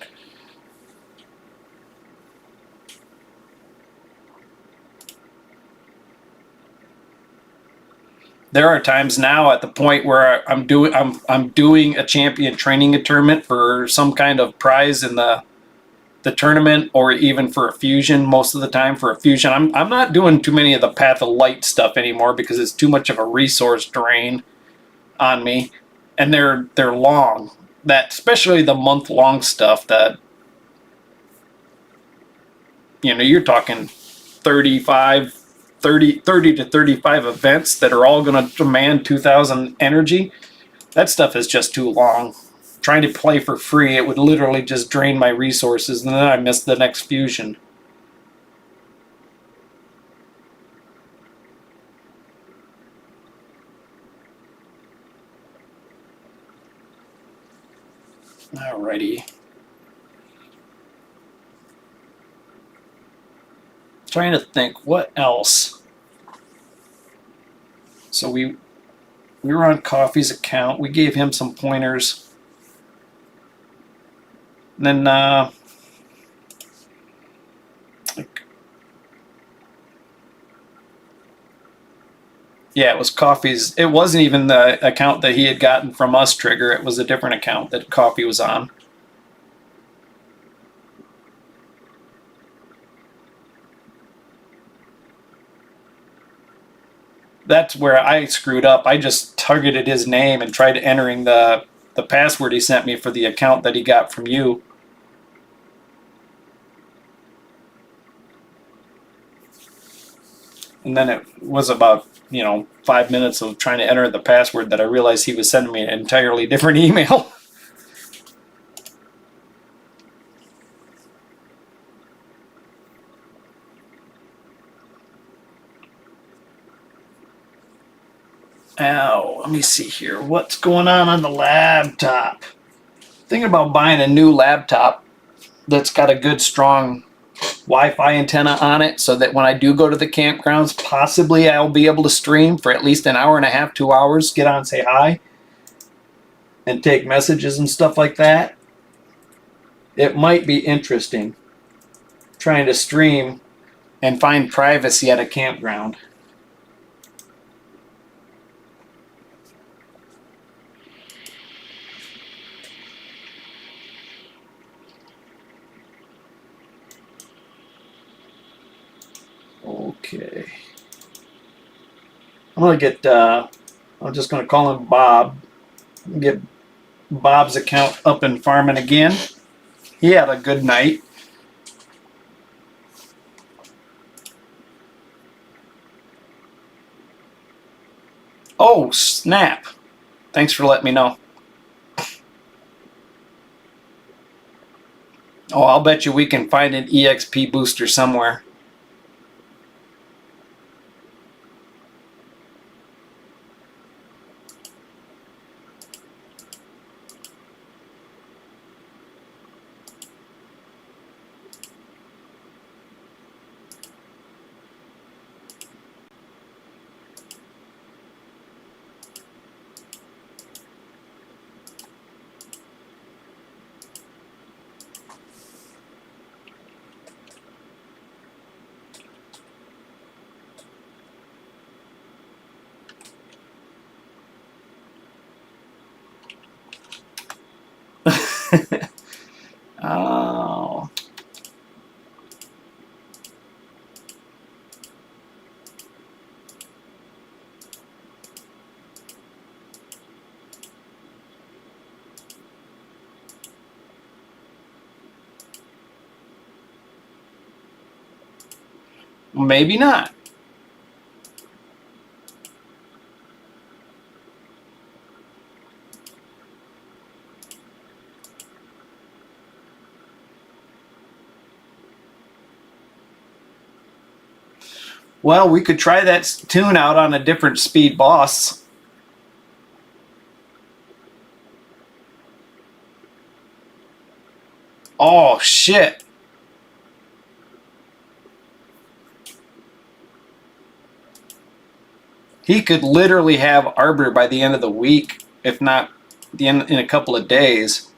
there are times now at the point where I'm doing a champion training a tournament for some kind of prize in the tournament, or even for a fusion. Most of the time for a fusion, I'm not doing too many of the Path of Light stuff anymore because it's too much of a resource drain on me, and they're long. That especially the month-long stuff that you're talking 30 to 35 events that are all going to demand 2,000 energy. That stuff is just too long. Trying to play for free, it would literally just drain my resources, and then I missed the next fusion. Alrighty. Trying to think what else. So we were on Coffee's account. We gave him some pointers. And then yeah, it was Coffee's. It wasn't even the account that he had gotten from us, Trigger. It was a different account that Coffee was on. That's where I screwed up. I just targeted his name and tried entering the password he sent me for the account that he got from you. And then it was about 5 minutes of trying to enter the password that I realized he was sending me an entirely different email. Ow, let me see here. What's going on the laptop? Thinking about buying a new laptop that's got a good, strong Wi-Fi antenna on it, so that when I do go to the campgrounds, possibly I'll be able to stream for at least an hour and a half, 2 hours, get on, say hi, and take messages and stuff like that. It might be interesting trying to stream and find privacy at a campground. Okay. I'm gonna get. I'm just gonna call him Bob. Get Bob's account up and farming again. He had a good night. Oh snap! Thanks for letting me know. Oh, I'll bet you we can find an EXP booster somewhere. Oh. Maybe not. Well, we could try that tune out on a different speed boss. Oh, shit. He could literally have Arbor by the end of the week, if not the end in a couple of days.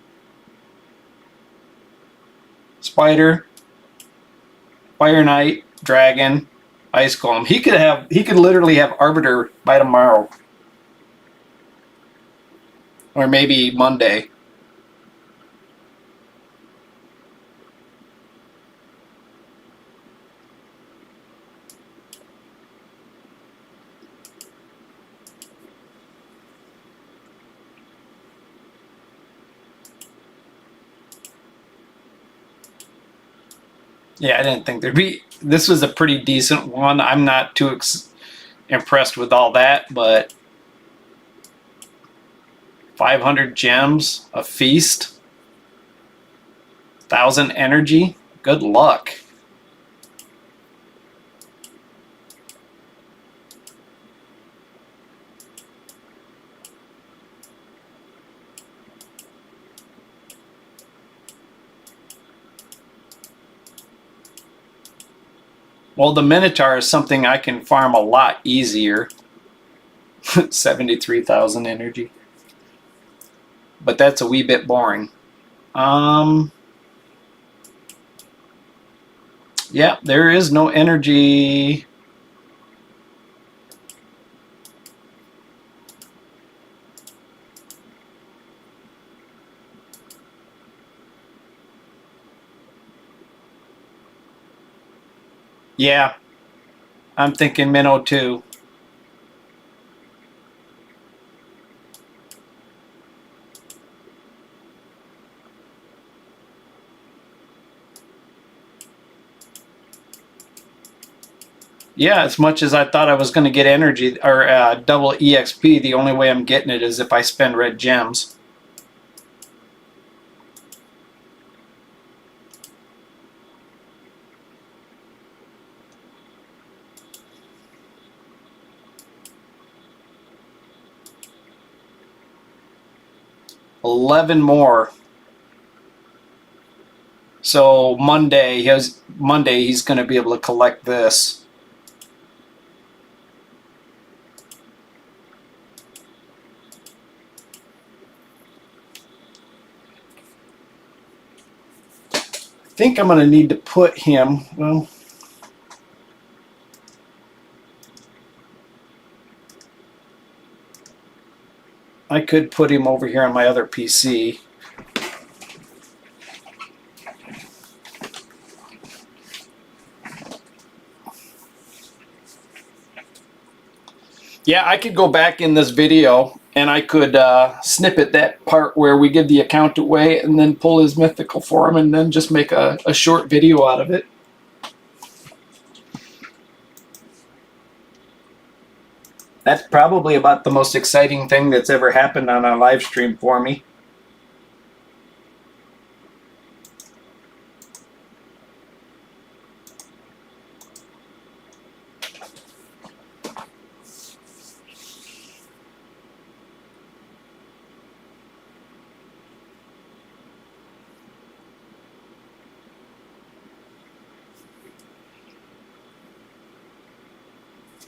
Spider, Fire Knight, Dragon, Ice Golem. He could literally have Arbiter by tomorrow. Or maybe Monday. Yeah, I didn't think there'd be. This was a pretty decent one. I'm not too impressed with all that, but 500 gems, a feast, 1,000 energy. Good luck. Well, the Minotaur is something I can farm a lot easier. 73,000 energy. But that's a wee bit boring. Yeah, there is no energy. Yeah, I'm thinking Minnow too. Yeah, as much as I thought I was going to get energy or double EXP, the only way I'm getting it is if I spend red gems. $11 more. So Monday he's going to be able to collect this. I think I'm going to need to put him, well, I could put him over here on my other PC. Yeah, I could go back in this video and I could snippet that part where we give the account away and then pull his mythical for him and then just make a short video out of it. That's probably about the most exciting thing that's ever happened on a live stream for me.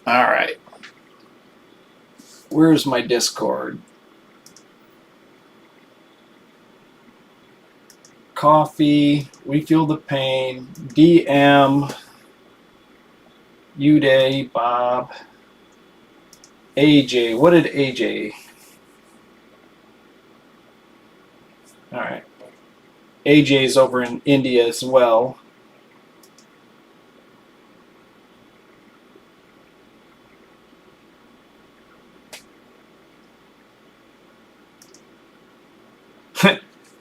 All right. Where's my Discord? Coffee, We Feel the Pain, DM, Uday, Bob, AJ. What did AJ? All right. AJ's over in India as well.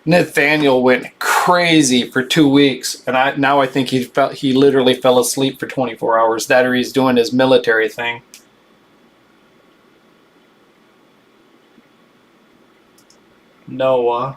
Nathaniel went crazy for 2 weeks, and now I think he literally fell asleep for 24 hours. That or he's doing his military thing. Noah.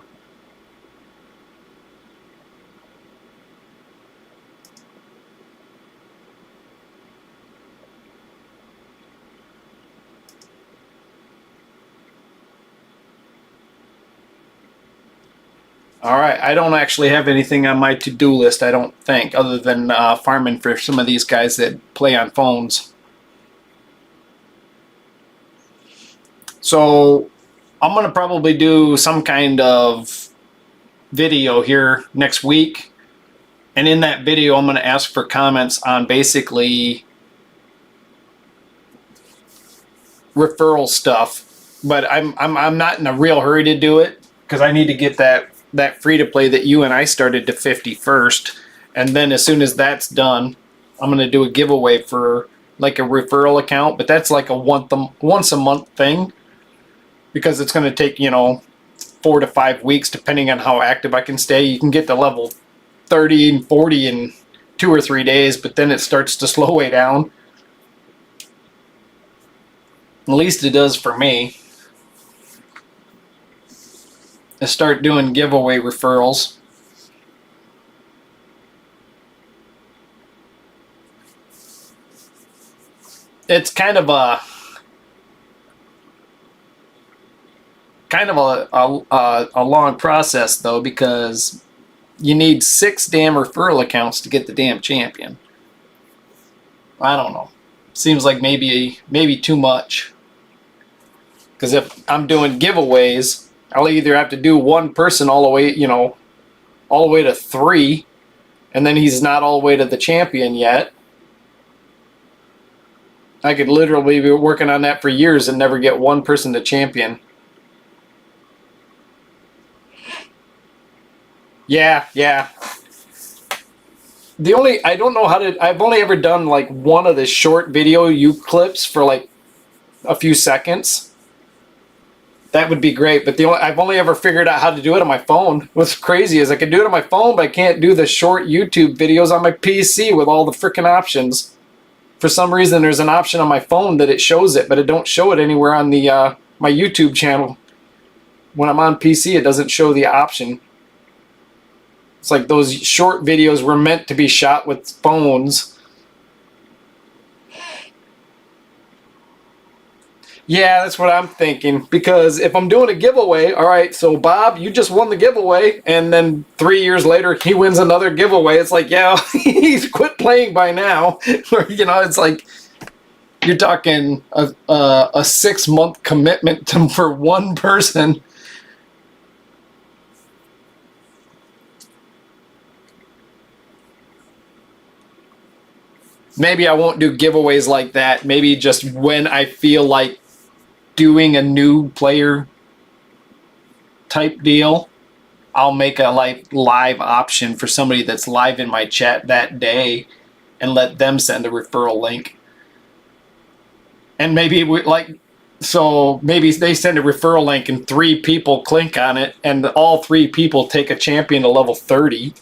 All right, I don't actually have anything on my to-do list, I don't think, other than farming for some of these guys that play on phones. So I'm going to probably do some kind of video here next week. And in that video, I'm going to ask for comments on basically referral stuff. But I'm not in a real hurry to do it because I need to get that free-to-play that you and I started to 50 first. And then as soon as that's done, I'm going to do a giveaway for like a referral account. But that's like a once a month thing because it's going to take, 4 to 5 weeks depending on how active I can stay. You can get to level 30 and 40 in 2 or 3 days, but then it starts to slow way down. At least it does for me. I start doing giveaway referrals. It's kind of a long process though, because you need 6 damn referral accounts to get the damn champion. I don't know. Seems like maybe too much. Because if I'm doing giveaways, I'll either have to do one person all the way, all the way to 3, and then he's not all the way to the champion yet. I could literally be working on that for years and never get one person to champion. Yeah. I don't know how to, I've only ever done like one of the short video clips for like a few seconds. That would be great, but I've only ever figured out how to do it on my phone. What's crazy is I can do it on my phone, but I can't do the short YouTube videos on my PC with all the freaking options. For some reason, there's an option on my phone that it shows it, but it don't show it anywhere on the my YouTube channel. When I'm on PC, it doesn't show the option. It's like those short videos were meant to be shot with phones. Yeah, that's what I'm thinking. Because if I'm doing a giveaway, all right, so Bob, you just won the giveaway, and then 3 years later he wins another giveaway. It's like, yeah, he's quit playing by now. It's like you're talking a 6-month commitment for one person. Maybe I won't do giveaways like that. Maybe just when I feel like doing a new player type deal, I'll make a live option for somebody that's live in my chat that day and let them send a referral link. And maybe so maybe they send a referral link and 3 people click on it, and all 3 people take a champion to level 30.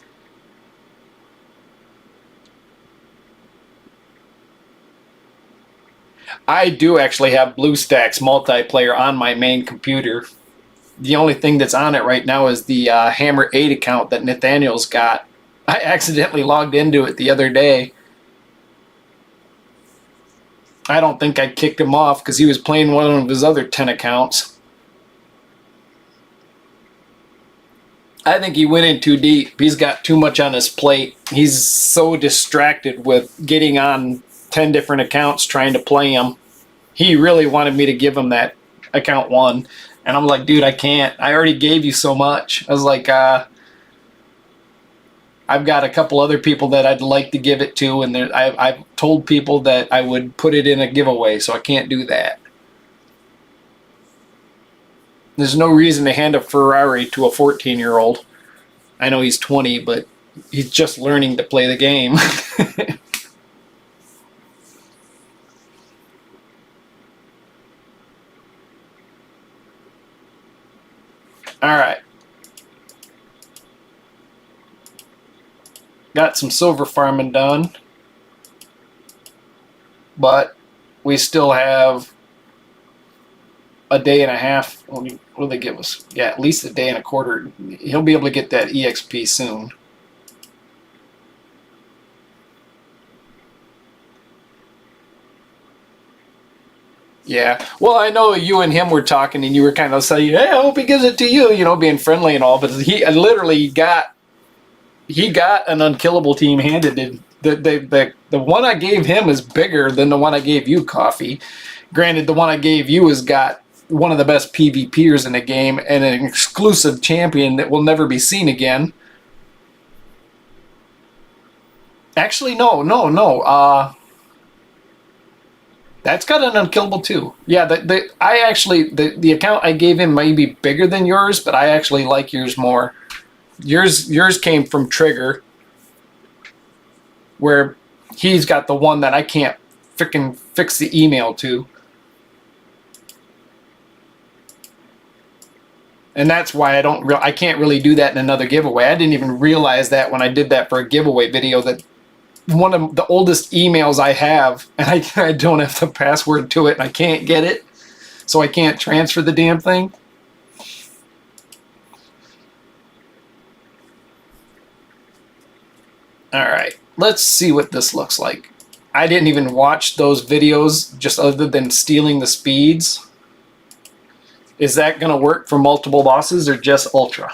I do actually have BlueStacks multiplayer on my main computer. The only thing that's on it right now is the Hammer 8 account that Nathaniel's got. I accidentally logged into it the other day. I don't think I kicked him off because he was playing one of his other 10 accounts. I think he went in too deep. He's got too much on his plate. He's so distracted with getting on 10 different accounts trying to play them. He really wanted me to give him that account 1. And I'm like, dude, I can't. I already gave you so much. I was like, I've got a couple other people that I'd like to give it to, and I've told people that I would put it in a giveaway, so I can't do that. There's no reason to hand a Ferrari to a 14-year-old. I know he's 20, but he's just learning to play the game. All right. Got some silver farming done, but we still have a day and a half. What do they give us? Yeah, at least a day and a quarter. He'll be able to get that EXP soon. Yeah. Well, I know you and him were talking, and you were kind of saying, "Hey, I hope he gives it to you," being friendly and all. But he literally got an unkillable team handed. The one I gave him is bigger than the one I gave you, Coffee. Granted, the one I gave you has got one of the best PvPers in the game and an exclusive champion that will never be seen again. Actually, no. That's got an unkillable too. Yeah, the account I gave him may be bigger than yours, but I actually like yours more. Yours came from Trigger, where he's got the one that I can't freaking fix the email to. And that's why I can't really do that in another giveaway. I didn't even realize that when I did that for a giveaway video, that one of the oldest emails I have, and I don't have the password to it, and I can't get it, so I can't transfer the damn thing. All right, let's see what this looks like. I didn't even watch those videos, just other than stealing the speeds. Is that going to work for multiple bosses or just Ultra?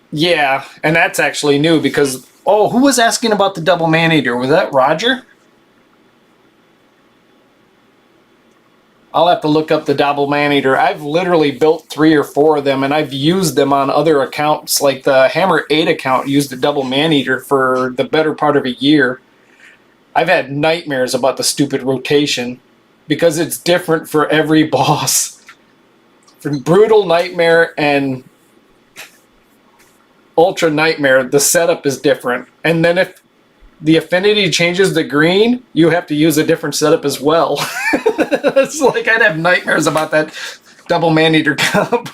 Yeah, and that's actually new because, who was asking about the double man-eater? Was that Roger? I'll have to look up the double man-eater. I've literally built 3 or 4 of them, and I've used them on other accounts. Like the Hammer 8 account used the double man-eater for the better part of a year. I've had nightmares about the stupid rotation because it's different for every boss. For Brutal, Nightmare, and Ultra Nightmare, the setup is different. And then if the affinity changes to green, you have to use a different setup as well. It's like I'd have nightmares about that double man-eater comp.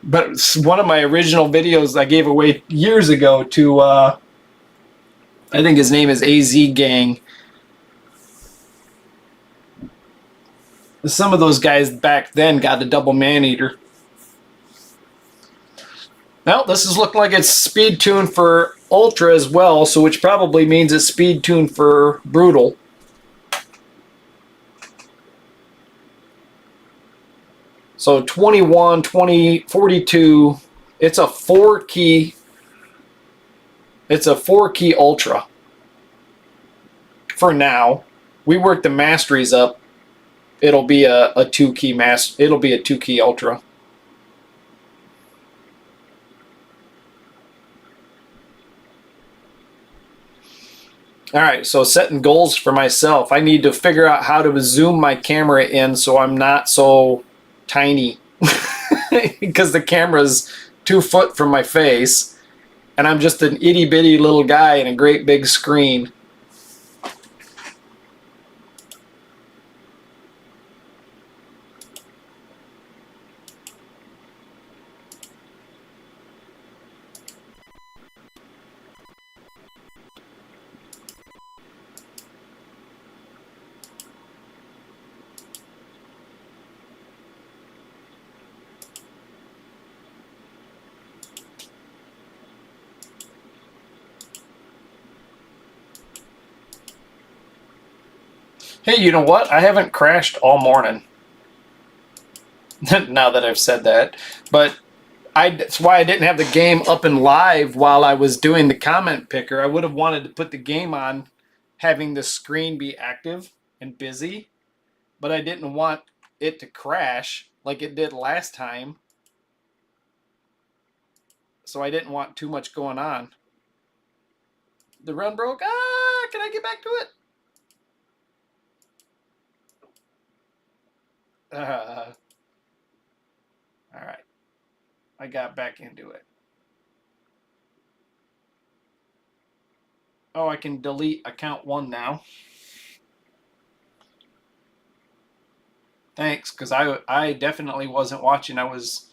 But it's one of my original videos I gave away years ago to, I think his name is AZ Gang. Some of those guys back then got a double man-eater. Well, this is looking like it's speed tuned for Ultra as well, so which probably means it's speed tuned for Brutal. So 21, 20, 42. It's a 4-key. It's a 4-key Ultra. For now, we work the masteries up. It'll be a 2-key It'll be a 2-key Ultra. All right, so setting goals for myself. I need to figure out how to zoom my camera in so I'm not so tiny because the camera's 2 foot from my face and I'm just an itty bitty little guy in a great big screen. Hey, you know what? I haven't crashed all morning. Now that I've said that, but that's why I didn't have the game up and live while I was doing the comment picker. I would have wanted to put the game on, having the screen be active and busy, but I didn't want it to crash like it did last time. So I didn't want too much going on. The run broke. Ah, can I get back to it? All right. I got back into it. Oh, I can delete account 1 now. Thanks, because I definitely wasn't watching. I was...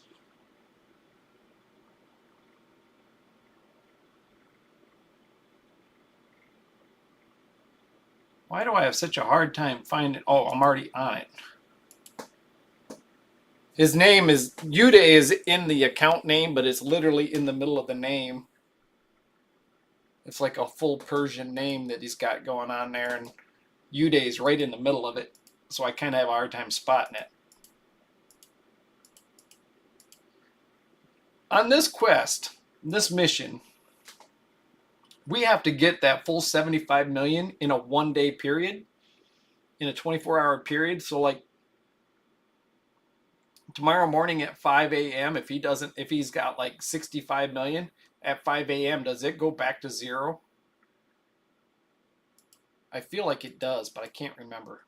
Why do I have such a hard time finding... Oh, I'm already on it. His name is... Yude is in the account name, but it's literally in the middle of the name. It's like a full Persian name that he's got going on there, and Yude is right in the middle of it. So I kind of have a hard time spotting it. On this quest, this mission, we have to get that full 75 million in a 1-day period, in a 24-hour period. So like tomorrow morning at 5 a.m., if he's got like 65 million at 5 a.m., does it go back to 0? I feel like it does, but I can't remember.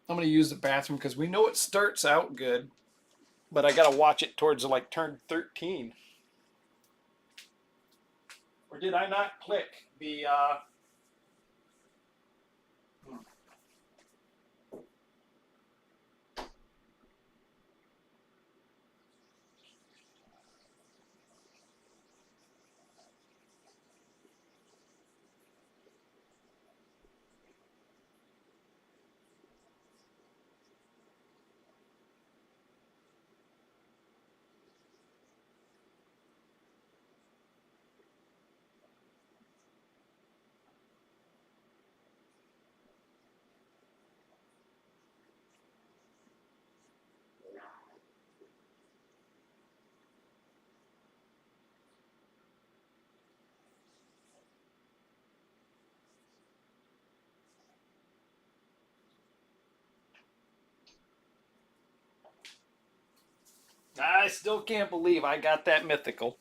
I'm going to use the bathroom because we know it starts out good, but I got to watch it towards like turn 13. Or did I not click the... I still can't believe I got that mythical.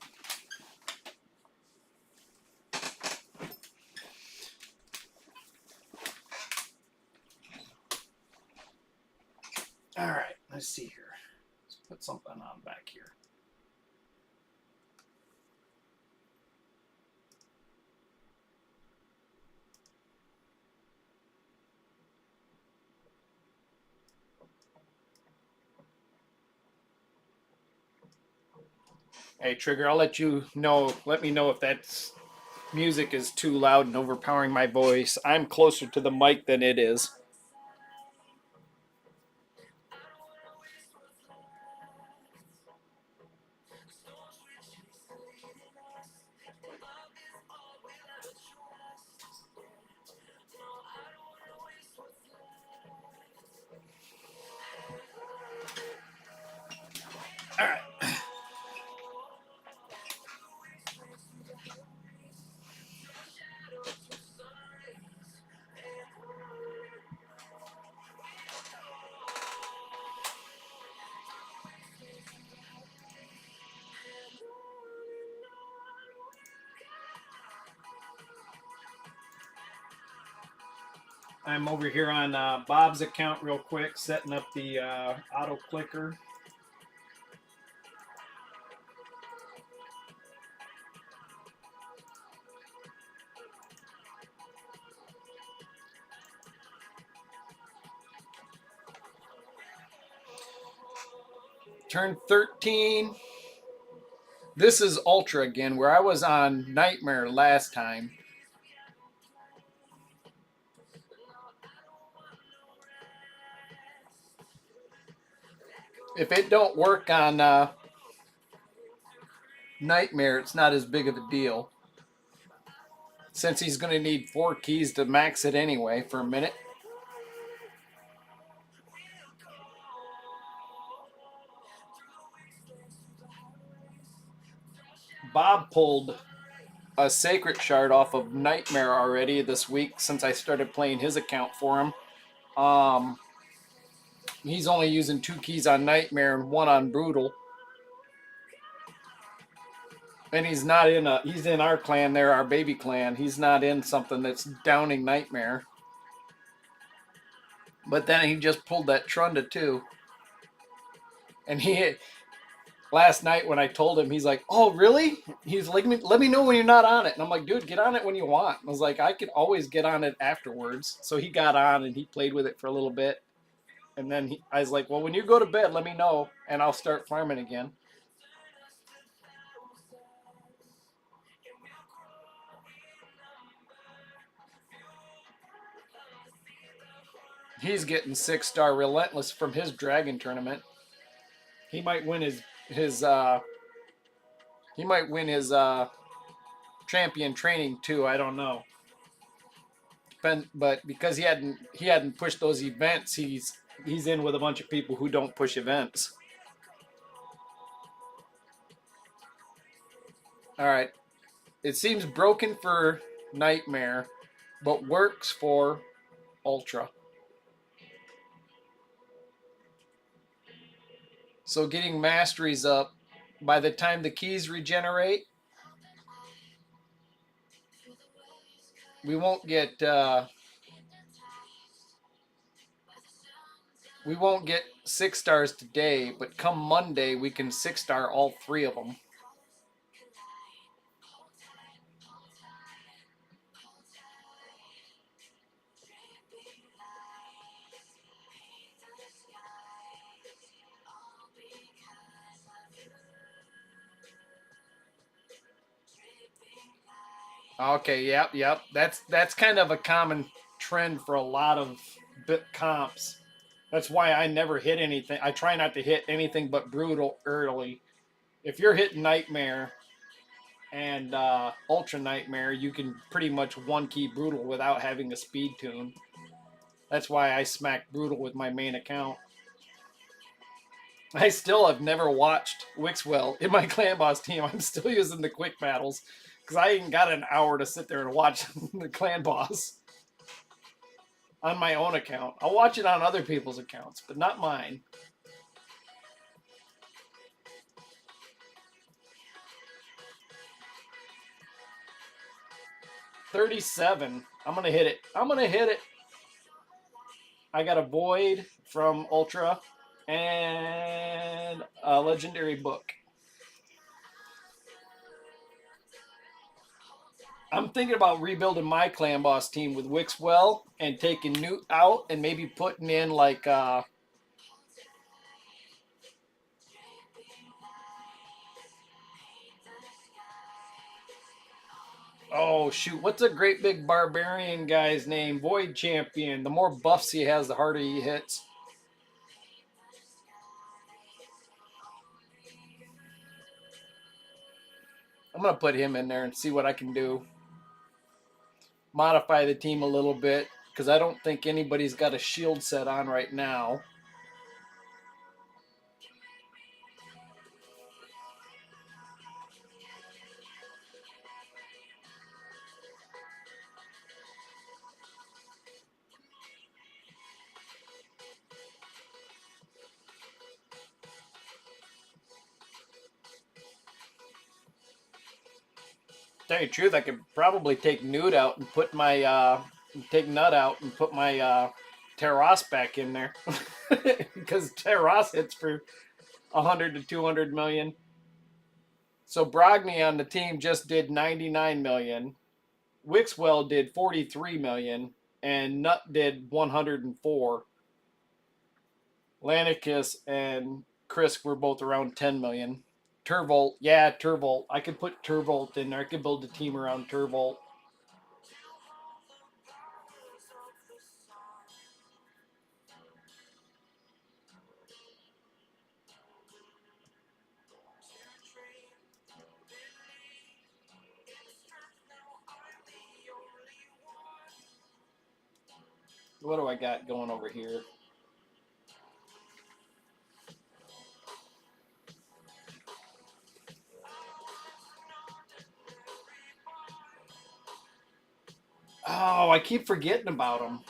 All right, let's see here. Let's put something on back here. Hey, Trigger, I'll let you know. Let me know if that music is too loud and overpowering my voice. I'm closer to the mic than it is. All right. I'm over here on Bob's account real quick, setting up the auto clicker. Turn 13. This is Ultra again, where I was on Nightmare last time. If it don't work on Nightmare, it's not as big of a deal. Since he's going to need 4 keys to max it anyway for a minute. Bob pulled a Sacred Shard off of Nightmare already this week since I started playing his account for him. He's only using 2 keys on Nightmare and 1 on Brutal. And he's not in he's in our clan there, our baby clan. He's not in something that's downing Nightmare. But then he just pulled that Trunda too. And last night when I told him, he's like, "Oh, really?" He's like, "Let me know when you're not on it." And I'm like, "Dude, get on it when you want." I was like, "I could always get on it afterwards." So he got on and he played with it for a little bit. And then I was like, "Well, when you go to bed, let me know and I'll start farming again." He's getting 6-star Relentless from his Dragon tournament. He might win his champion training too. I don't know. But because he hadn't pushed those events, he's in with a bunch of people who don't push events. All right. It seems broken for Nightmare, but works for Ultra. So getting masteries up, by the time the keys regenerate, we won't get 6 stars today, but come Monday we can 6-star all 3 of them. Okay, yep. That's kind of a common trend for a lot of comps. That's why I never hit anything. I try not to hit anything but Brutal early. If you're hitting Nightmare and Ultra Nightmare, you can pretty much 1-key Brutal without having a speed tune. That's why I smack Brutal with my main account. I still have never watched Wixwell in my clan boss team. I'm still using the quick battles because I ain't got an hour to sit there and watch the clan boss on my own account. I'll watch it on other people's accounts, but not mine. $37. I'm gonna hit it. I got a Void from Ultra and a legendary book. I'm thinking about rebuilding my clan boss team with Wixwell and taking Newt out and maybe putting in like oh shoot, what's a great big barbarian guy's name? Void Champion. The more buffs he has, the harder he hits. I'm gonna put him in there and see what I can do. Modify the team a little bit because I don't think anybody's got a shield set on right now. Tell you the truth, I could probably take Newt out and put my and take Nut out and put my Terras back in there because Terras hits for 100 to 200 million. So Brogni on the team just did 99 million. Wixwell did 43 million, and Nut did 104. Lanicus and Chris were both around 10 million. Turvolt, yeah, Turvolt. I could put Turvolt in there. I could build a team around Turvolt. What do I got going over here? Oh, I keep forgetting about them.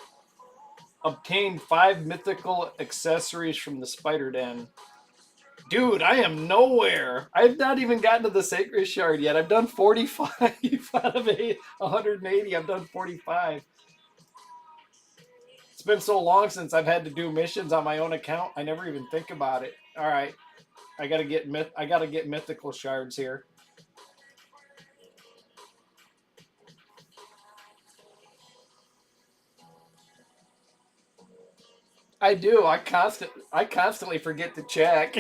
Obtained 5 mythical accessories from the Spider Den. Dude, I am nowhere. I've not even gotten to the Sacred Shard yet. I've done 45 out of 180. I've done 45. It's been so long since I've had to do missions on my own account. I never even think about it. All right, I gotta get mythical shards here. I do. I constantly forget to check.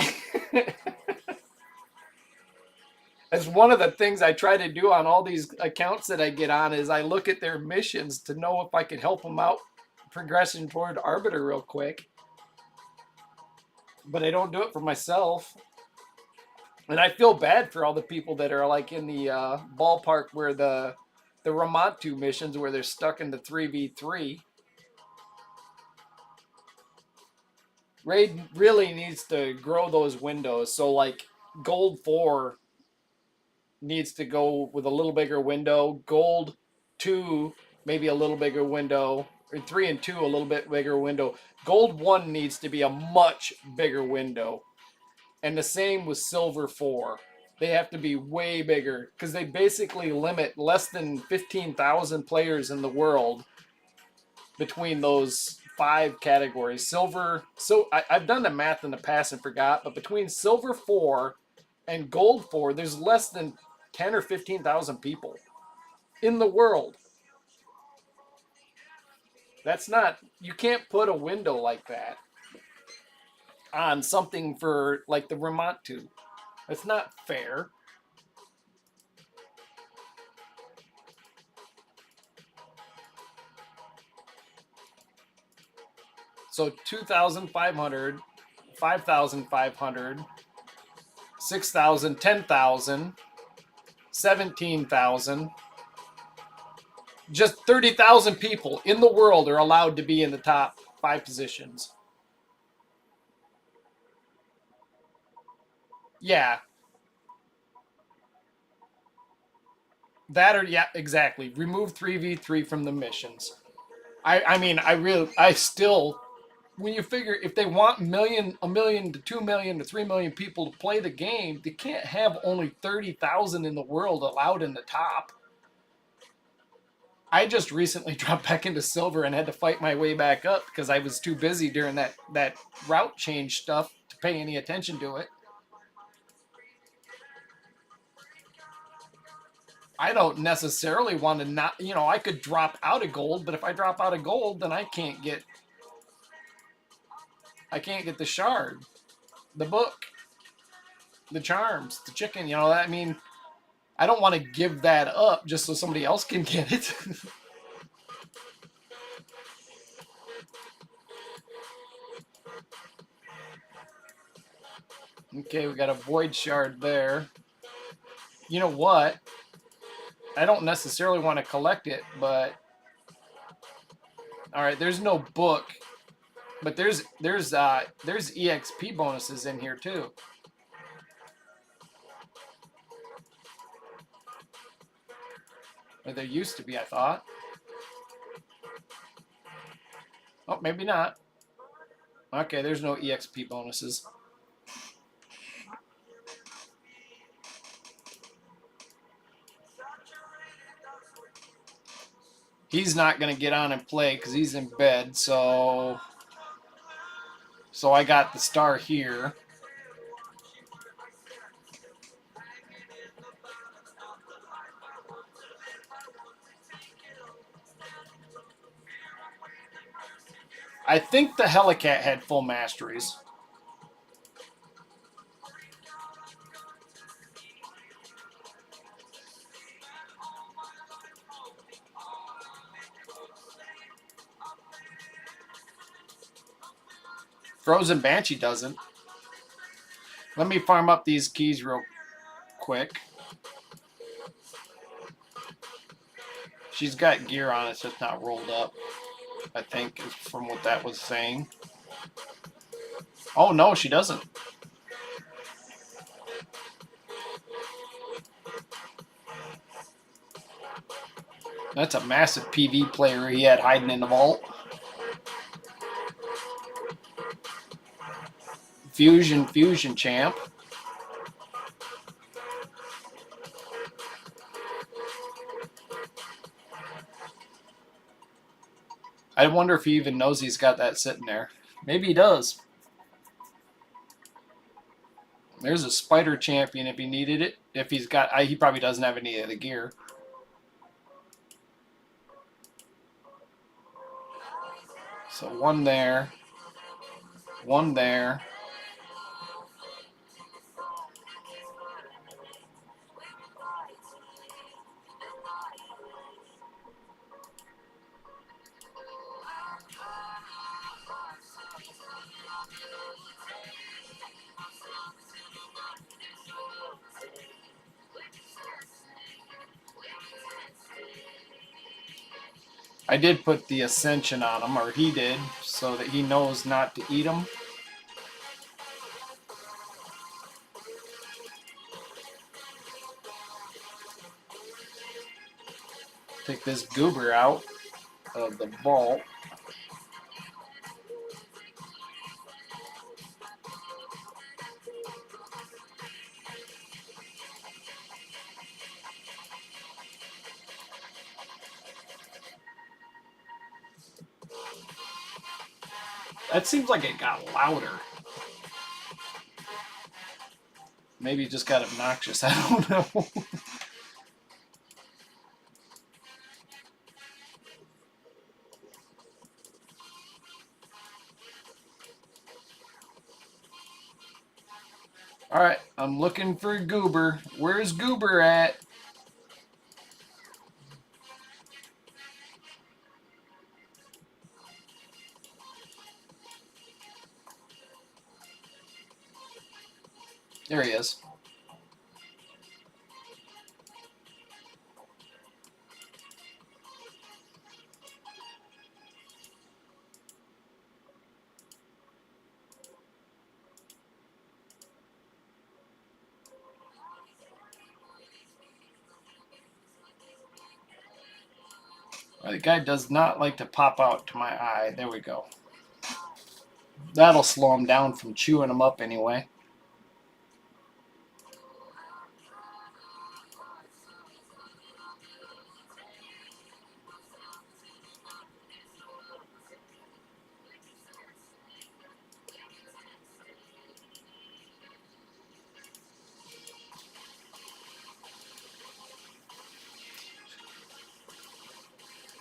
As one of the things I try to do on all these accounts that I get on is I look at their missions to know if I can help them out progressing toward Arbiter real quick. But I don't do it for myself. And I feel bad for all the people that are like in the ballpark where the Ramontu missions where they're stuck in the 3v3. Raid really needs to grow those windows. So like Gold 4 needs to go with a little bigger window. Gold 2 maybe a little bigger window. Or 3 and 2 a little bit bigger window. Gold 1 needs to be a much bigger window. And the same with Silver 4. They have to be way bigger because they basically limit less than 15,000 players in the world between those 5 categories. Silver, so I've done the math in the past and forgot, but between Silver 4 and Gold 4, there's less than 10 or 15,000 people in the world. That's not, you can't put a window like that on something for like the Ramontu. That's not fair. So 2,500, 5,500, 6,000, 10,000, 17,000. Just 30,000 people in the world are allowed to be in the top 5 positions. Yeah. That or, yeah, exactly. Remove 3v3 from the missions. I still, when you figure if they want a million to 2 million to 3 million people to play the game, they can't have only 30,000 in the world allowed in the top. I just recently dropped back into silver and had to fight my way back up because I was too busy during that route change stuff to pay any attention to it. I don't necessarily want to not, I could drop out of gold, but if I drop out of gold, then I can't get the shard, the book, the charms, the chicken, I mean, I don't want to give that up just so somebody else can get it. Okay, we got a void shard there. You know what? I don't necessarily want to collect it, but all right, there's no book, but there's EXP bonuses in here too. Or there used to be, I thought. Oh, maybe not. Okay, there's no EXP bonuses. He's not going to get on and play because he's in bed. So I got the star here. I think the Helicat had full masteries. Frozen Banshee doesn't. Let me farm up these keys real quick. She's got gear on, it's just not rolled up, I think, from what that was saying. Oh, no, she doesn't. That's a massive PV player he had hiding in the vault. Fusion champ. I wonder if he even knows he's got that sitting there. Maybe he does. There's a spider champion if he needed it. If he's got, he probably doesn't have any of the gear. So one there. One there. I did put the Ascension on him, or he did, so that he knows not to eat him. Take this goober out of the vault. That seems like it got louder. Maybe it just got obnoxious. I don't know. Alright, I'm looking for Goober. Where's Goober at? There he is. The guy does not like to pop out to my eye. There we go. That'll slow him down from chewing him up anyway.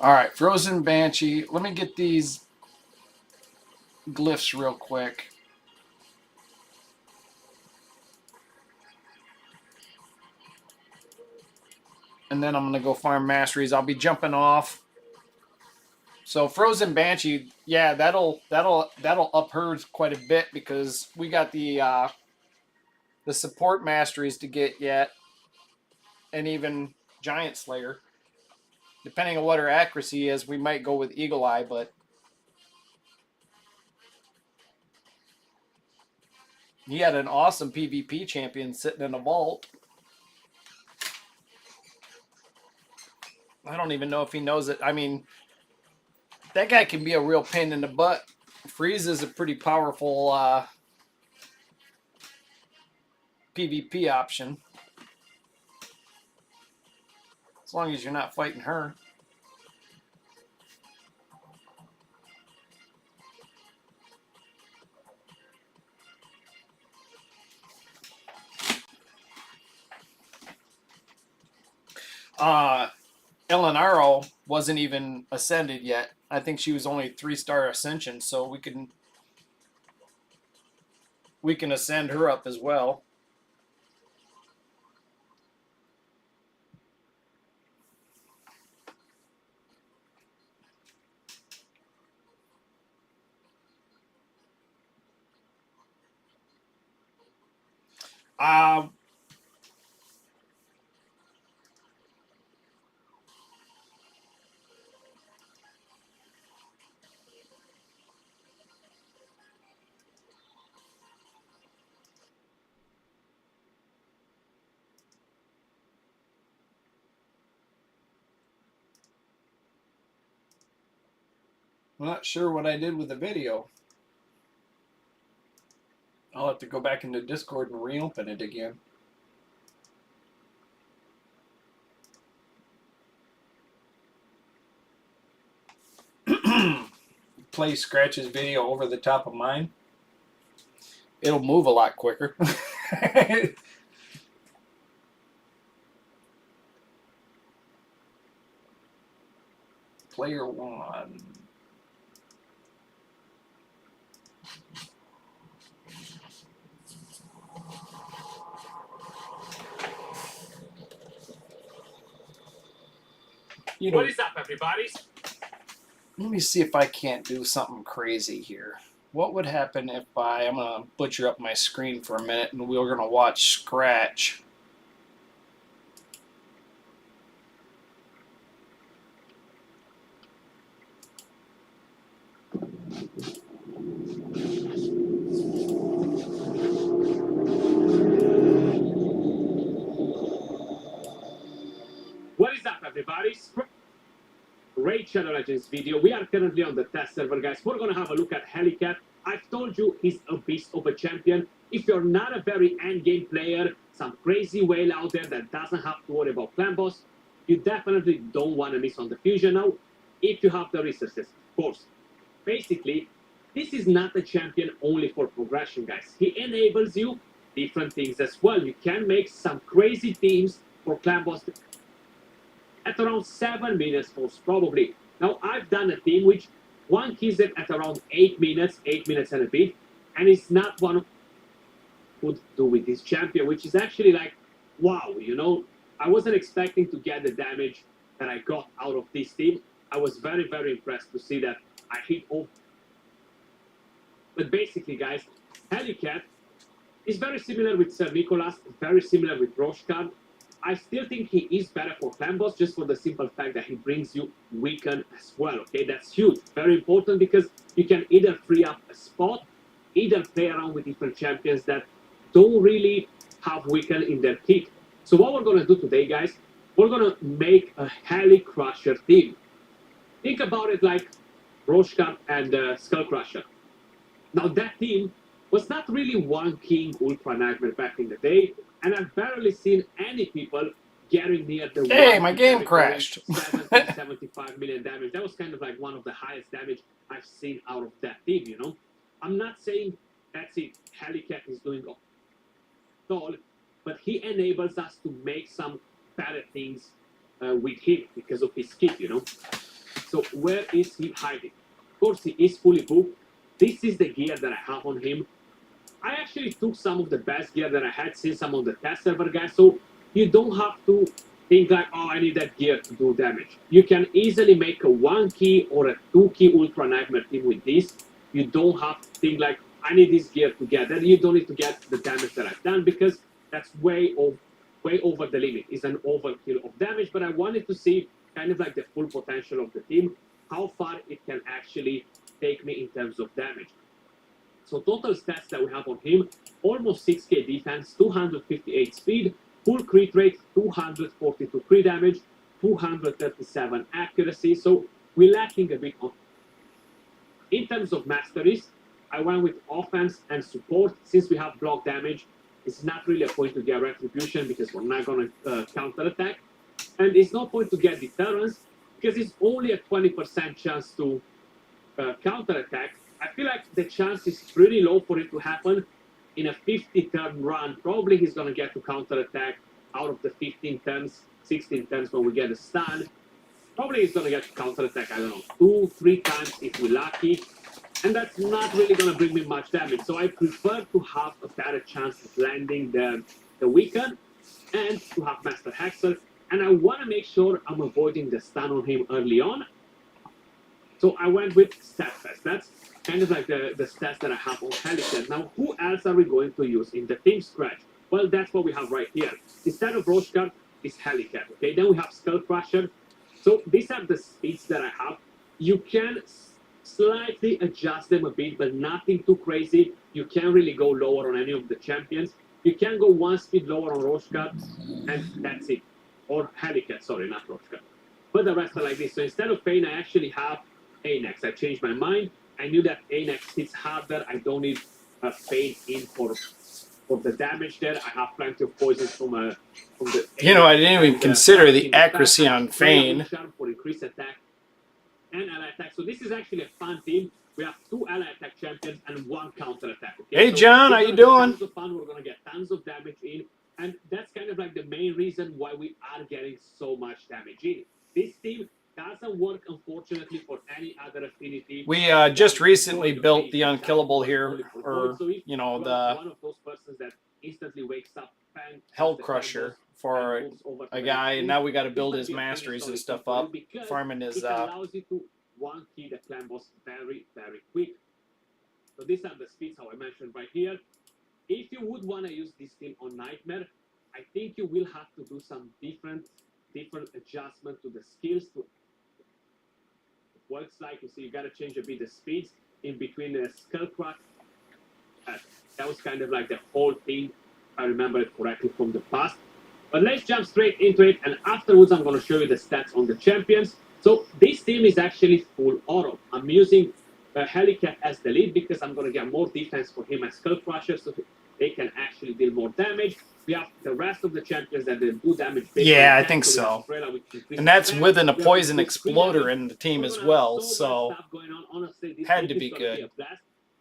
Alright, Frozen Banshee. Let me get these glyphs real quick. And then I'm going to go farm masteries. I'll be jumping off. So Frozen Banshee, yeah, that'll up hers quite a bit because we got the support masteries to get yet, and even Giant Slayer. Depending on what her accuracy is, we might go with Eagle Eye, but he had an awesome PvP champion sitting in a vault. I don't even know if he knows it. I mean, that guy can be a real pain in the butt. Freeze is a pretty powerful PvP option. As long as you're not fighting her. Elenaro wasn't even ascended yet. I think she was only 3-star ascension, so we can ascend her up as well. Uh, I'm not sure what I did with the video. I'll have to go back into Discord and reopen it again. Play Scratch's video over the top of mine. It'll move a lot quicker. Player 1. You know, What is up, everybody? let me see if I can't do something crazy here. What would happen if I'm going to butcher up my screen for a minute and we're going to watch Scratch. What is up, everybody? Raid Shadow Legends video. We are currently on the test server, guys. We're going to have a look at Helicat. I've told you he's a beast of a champion. If you're not a very endgame player, some crazy whale out there that doesn't have to worry about clan boss, you definitely don't want to miss on the fusion now, if you have the resources, of course. Basically, this is not a champion only for progression, guys. He enables you different things as well. You can make some crazy teams for clan boss at around 7 minutes most probably. Now I've done a team which one keys it at around 8 minutes and a bit, and it's not one would do with this champion, which is actually like, wow, you know, I wasn't expecting to get the damage that I got out of this team. I was very, very impressed to see that I hit all. But basically, guys, Helicat is very similar with Sir Nicholas, very similar with Roshkan. I still think he is better for clan boss just for the simple fact that he brings you weaken as well, okay? That's huge, very important because you can either free up a spot, either play around with different champions that don't really have weaken in their kit. So what we're going to do today, guys, we're going to make a Heli Crusher team. Think about it like Roshkan and Skull Crusher. Now that team was not really one king Ultra Nightmare back in the day, and I've barely seen any people getting near the Hey, my game crashed. 75 million damage. That was kind of like one of the highest damage I've seen out of that team, you know? I'm not saying that's it, Helicat is doing all, but he enables us to make some better things with him because of his kit, you know? So where is he hiding? Of course, he is fully booked. This is the gear that I have on him. I actually took some of the best gear that I had since I'm on the test server, guys. So you don't have to think like, oh, I need that gear to do damage. You can easily make a 1-key or a 2-key Ultra Nightmare team with this. You don't have to think like, I need this gear to get that. You don't need to get the damage that I've done because that's way over the limit. It's an overkill of damage, but I wanted to see kind of like the full potential of the team, how far it can actually take me in terms of damage. So total stats that we have on him, almost 6k defense, 258 speed, full crit rate, 242 crit damage, 237 accuracy. So we're lacking a bit on. In terms of masteries, I went with offense and support. Since we have block damage, it's not really a point to get retribution because we're not going to counter attack. And it's no point to get deterrence because it's only a 20% chance to counter attack. I feel like the chance is pretty low for it to happen in a 50-turn run. Probably he's going to get to counter attack out of the 15 turns, 16 turns when we get a stun, probably it's going to get counterattack, I don't know, 2-3 times if we're lucky. And that's not really going to bring me much damage. So I prefer to have a better chance of landing the weaken and to have Master Hexer. And I want to make sure I'm avoiding the stun on him early on. So I went with Steadfast. That's kind of like the stats that I have on Helicat. Now, who else are we going to use in the team scratch? Well, that's what we have right here. Instead of Roshkar, it's Helicat. Okay, then we have Skull Crusher. So these are the speeds that I have. You can slightly adjust them a bit, but nothing too crazy. You can't really go lower on any of the champions. You can go one speed lower on Roshkar, and that's it. Or Helicat, sorry, not Roshkar. But the rest are like this. So instead of Pain, I actually have Anax. I changed my mind. I knew that Anax hits harder. I don't need a Pain in for the damage there. I have plenty of poisons from the. You know, I didn't even consider the accuracy on Fane. For increased attack and ally attack. So this is actually a fun team. We have 2 ally attack champions and 1 counter attack. Okay? Hey so John, how you doing? Tons of fun. We're gonna get tons of damage in, and that's kind of like the main reason why we are getting so much damage in. This team doesn't work, unfortunately, for any other affinity. We just recently built the Unkillable here, or you know, the one of those persons that instantly wakes up, Hell Crusher for a guy, and now we got to build his masteries and stuff up, farming his. It allows you to one key the clan boss very, very quick. So these are the speeds, how I mentioned right here. If you would want to use this team on Nightmare, I think you will have to do some different adjustment to the skills. To works like you see, you got to change a bit the speeds in between the Skull Crack. That was kind of like the whole thing. I remember it correctly from the past. But let's jump straight into it, and afterwards I'm going to show you the stats on the champions. So this team is actually full auto. I'm using Helicat as the lead because I'm going to get more defense for him as Skull Crusher, so they can actually deal more damage. We have the rest of the champions that do damage. Yeah, I think so. And that's within a poison exploder in the team as well, so had to be good.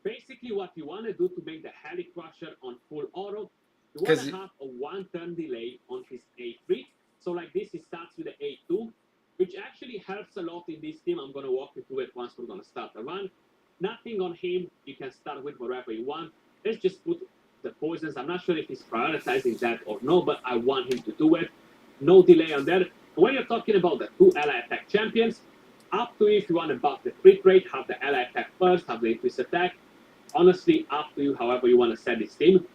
Basically, what you want to do to make the Heli Crusher on full auto, you want to have a 1-turn delay on his A3. So like this, he starts with the A2, which actually helps a lot in this team. I'm going to walk you through it once we're going to start the run. Nothing on him. You can start with whatever you want. Let's just put the poisons. I'm not sure if he's prioritizing that or no, but I want him to do it. No delay on that. When you're talking about the 2 ally attack champions, up to you if you want to buff the crit rate, have the ally attack first, have the increased attack. Honestly, up to you, however you want to set this team.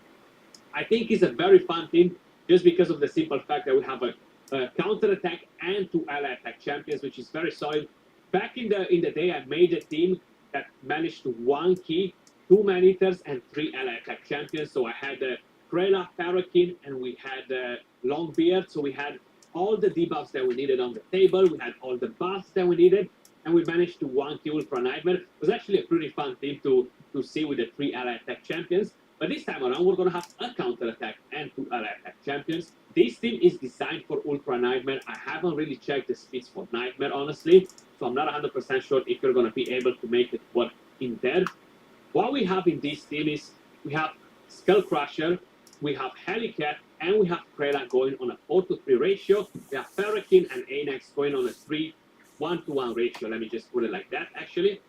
I think it's a very fun team just because of the simple fact that we have a counter attack and 2 ally attack champions, which is very solid. Back in the day, I made a team that managed to 1 key 2 man-eaters and 3 ally attack champions. So I had Krayla, Parakin, and we had Longbeard. So we had all the debuffs that we needed on the table. We had all the buffs that we needed, and we managed to 1 kill Ultra Nightmare. It was actually a pretty fun team to see with the 3 ally attack champions. But this time around, we're going to have a counter attack and 2 ally attack champions. This team is designed for Ultra Nightmare. I haven't really checked the speeds for Nightmare, honestly. So I'm not 100% sure if you're going to be able to make it work in there. What we have in this team is we have Skull Crusher, we have Helicat, and we have Krayla going on a 4-to-3 ratio. We have Parakin and Anax going on a 1-to-1 ratio. Let me just put it like that, actually.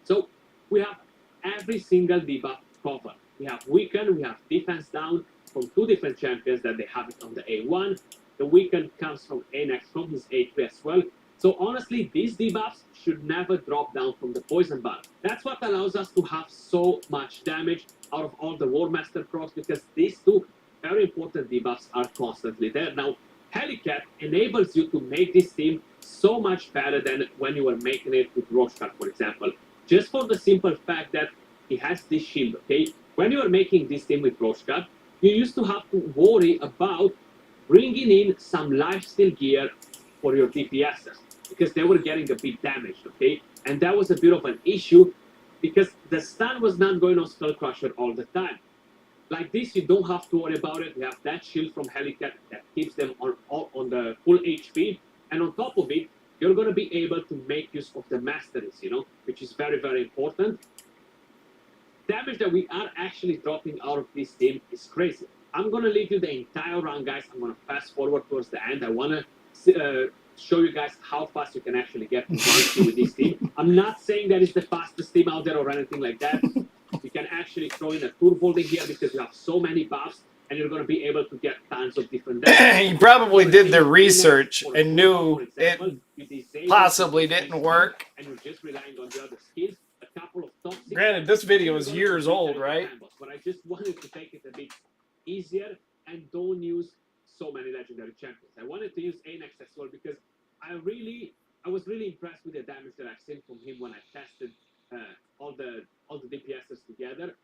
So we have every single debuff covered. We have Weaken, we have Defense down from 2 different champions that they have it on the A1. The Weaken comes from Anax from his A3 as well. So honestly, these debuffs should never drop down from the poison bar. That's what allows us to have so much damage out of all the War Master procs, because these 2 very important debuffs are constantly there. Now, Helicat enables you to make this team so much better than when you were making it with Roshkar, for example. Just for the simple fact that he has this shield, okay? When you were making this team with Roshkar, you used to have to worry about bringing in some lifesteal gear for your DPSs, because they were getting a bit damaged, okay? And that was a bit of an issue because the stun was not going on Skull Crusher all the time. Like this, you don't have to worry about it. We have that shield from Helicat that keeps them on the full HP. And on top of it, you're going to be able to make use of the masteries, you know, which is very, very important. Damage that we are actually dropping out of this team is crazy. I'm gonna leave you the entire round, guys. I'm gonna fast forward towards the end. I wanna show you guys how fast you can actually get to 1Q with this team. I'm not saying that it's the fastest team out there or anything like that. You can actually throw in a Turvolding here because you have so many buffs and you're going to be able to get tons of different He probably did the research and knew it possibly didn't work. And you're just relying on the other skills. A couple of toxic. Granted, this video is years old, right? But I just wanted to take it a bit easier and don't use so many legendary champions. I wanted to use Anax as well because I was really impressed with the damage that I've seen from him when I tested all the DPSs together.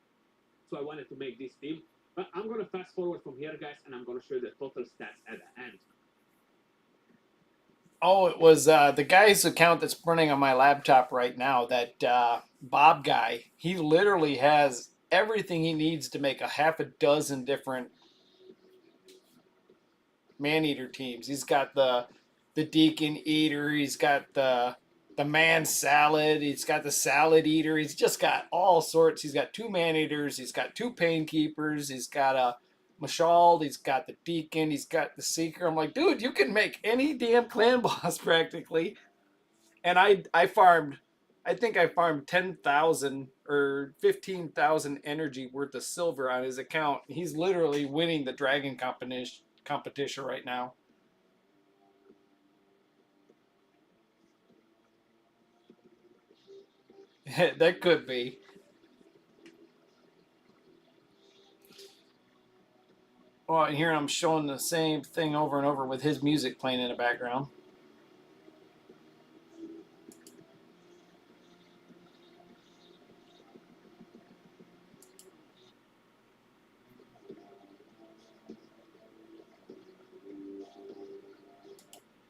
So I wanted to make this team. But I'm gonna fast forward from here, guys, and I'm gonna show you the total stats at the end. Oh, it was the guy's account that's running on my laptop right now, that Bob guy. He literally has everything he needs to make a half a dozen different man-eater teams. He's got the Deacon Eater, he's got the Man Salad, he's got the Salad Eater, he's just got all sorts. He's got 2 Man-Eaters, he's got 2 Painkeepers, he's got a Mashald, he's got the Deacon, he's got the Seeker. I'm like, dude, you can make any damn clan boss practically. And I farmed, I think I farmed 10,000 or 15,000 energy worth of silver on his account. He's literally winning the dragon competition right now. That could be. Oh, and here I'm showing the same thing over and over with his music playing in the background.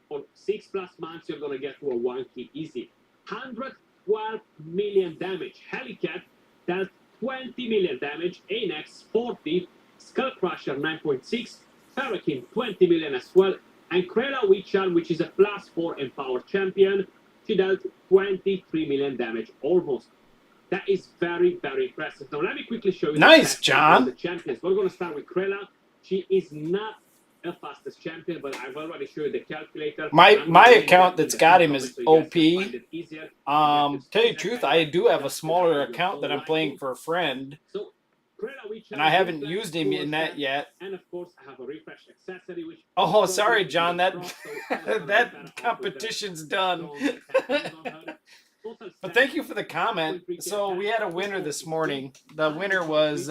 For 6+ months, you're gonna get to a 1K easy. 112 million damage. Helicat dealt 20 million damage. Anax 40. Skullcrusher 9.6. Parakin 20 million as well. And Krela Witchar, which is a +4 empowered champion, she dealt 23 million damage almost. That is very, very impressive. Now let me quickly show you. Nice, John. The champions. We're gonna start with Krela. She is not the fastest champion, but I've already showed you the calculator. My account that's got him is OP. Tell you the truth, I do have a smaller account that I'm playing for a friend, and I haven't used him in that yet. And of course, I have a refresh accessory, which Oh, sorry, John. That competition's done. But thank you for the comment. So we had a winner this morning. The winner was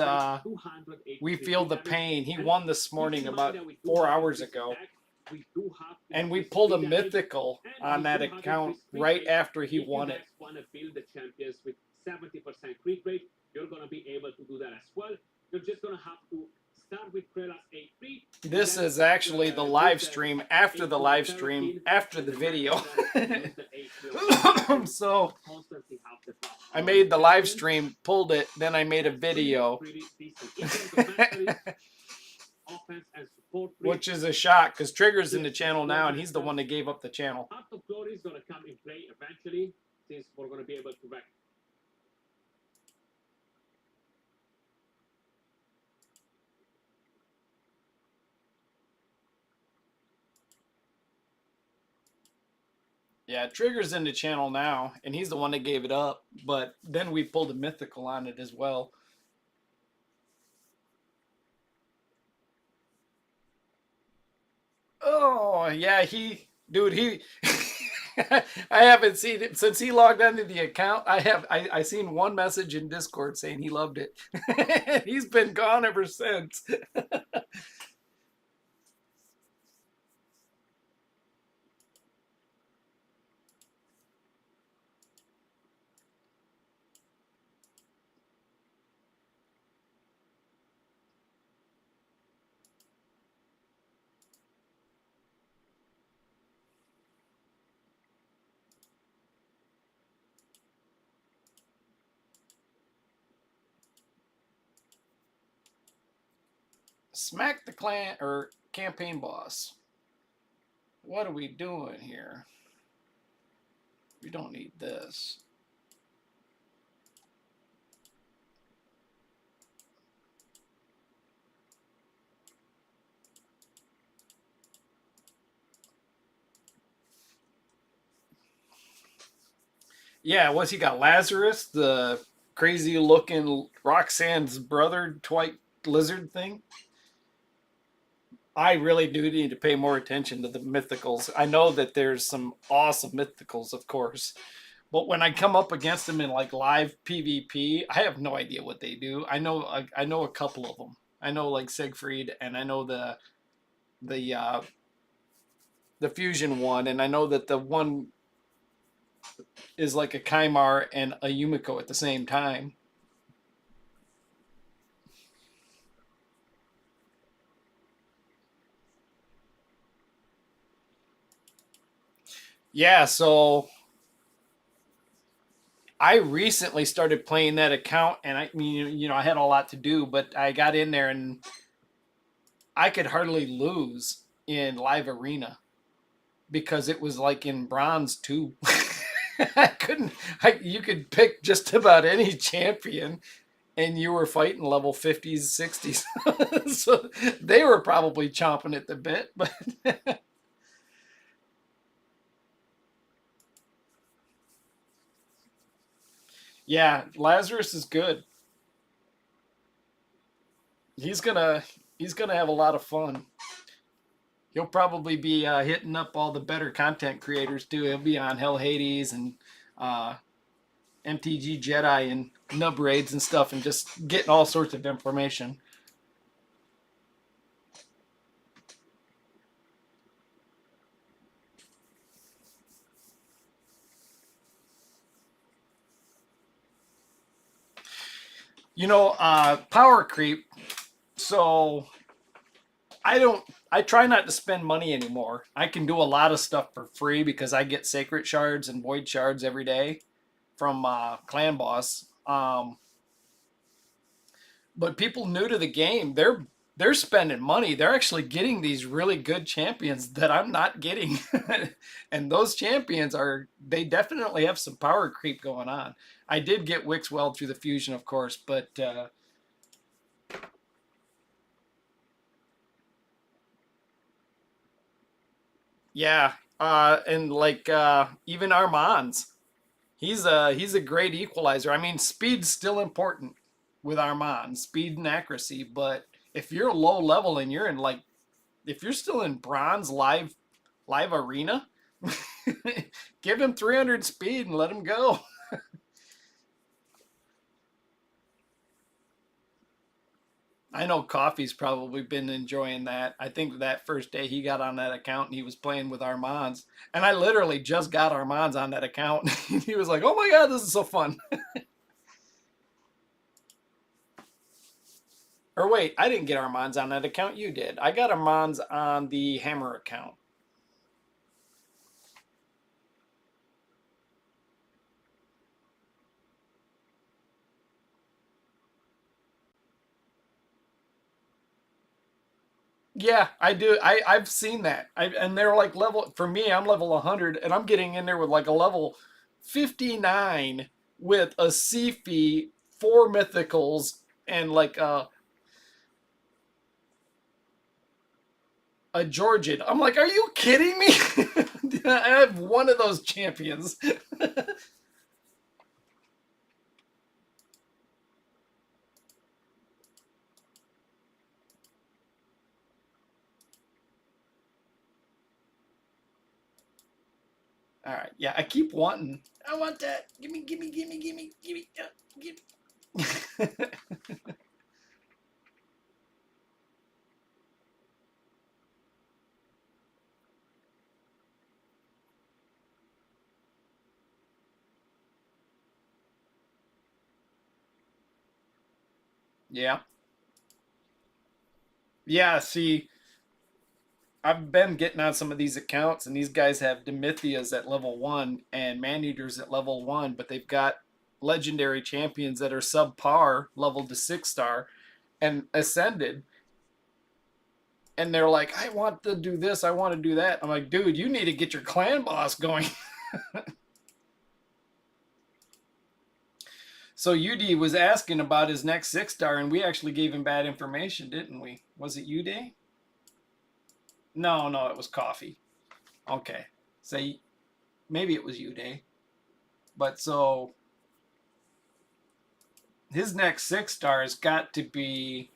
We Feel the Pain. He won this morning about 4 hours ago. And we pulled a mythical on that account right after he won it. Want to build the champions with 70% crit rate, you're going to be able to do that as well. You're just going to have to start with Krela's A3. This is actually the live stream after the live stream, after the video. So I made the live stream, pulled it, then I made a video. Which is a shock because Trigger's in the channel now and he's the one that gave up the channel. Art of Glory is going to come in play eventually, since we're going to be able to back. Yeah, Trigger's in the channel now, and he's the one that gave it up. But then we pulled a mythical on it as well. Oh, yeah, dude, I haven't seen it since he logged onto the account. I seen one message in Discord saying he loved it. He's been gone ever since. Smack the clan or campaign boss. What are we doing here? We don't need this. Yeah, what's he got? Lazarus, the crazy looking Roxanne's brother, white lizard thing. I really do need to pay more attention to the mythicals. I know that there's some awesome mythicals, of course, but when I come up against them in like live PvP, I have no idea what they do. I know a couple of them. I know like Siegfried, and I know the the fusion one, and I know that the one is like a Kaimar and a Yumiko at the same time. Yeah, so I recently started playing that account, and I mean, I had a lot to do, but I got in there and I could hardly lose in live arena because it was like in bronze too. I couldn't. You could pick just about any champion, and you were fighting level 50s, 60s. So they were probably chomping at the bit, but yeah, Lazarus is good. He's gonna he's gonna have a lot of fun. He'll probably be hitting up all the better content creators too. He'll be on Hell Hades and uh, MTG Jedi and nub raids and stuff, and just getting all sorts of information. Power creep. So I don't. I try not to spend money anymore. I can do a lot of stuff for free because I get sacred shards and void shards every day from Clan Boss. But people new to the game, they're spending money. They're actually getting these really good champions that I'm not getting. And those champions they definitely have some power creep going on. I did get Wixweld through the fusion, of course, but yeah, and like even Armand's, he's a great equalizer. I mean, speed's still important with Armand, speed and accuracy, but if you're low level and you're in like if you're still in bronze live arena, give him 300 speed and let him go. I know Coffee's probably been enjoying that. I think that first day he got on that account and he was playing with Armands. And I literally just got Armands on that account. He was like, oh my God, this is so fun. Or wait, I didn't get Armands on that account. You did. I got Armands on the Hammer account. Yeah, I do. I've seen that. And they're like level for me. I'm level 100, and I'm getting in there with like a level 59 with a Sifi, four mythicals, and like a Georgian. I'm like, are you kidding me? I have one of those champions. All right, yeah, I keep wanting. I want that. Gimme, gimme, gimme, gimme, gimme, gimme. Yeah, yeah. See, I've been getting on some of these accounts, and these guys have Demithias at level 1 and Maneaters at level 1, but they've got legendary champions that are subpar, leveled to 6 star, and ascended. And they're like, I want to do this, I want to do that. I'm like, dude, you need to get your clan boss going. So UD was asking about his next 6 star, and we actually gave him bad information, didn't we? Was it UD? No, no, it was Coffee. Okay. So maybe it was UD. But so his next 6-star has got to be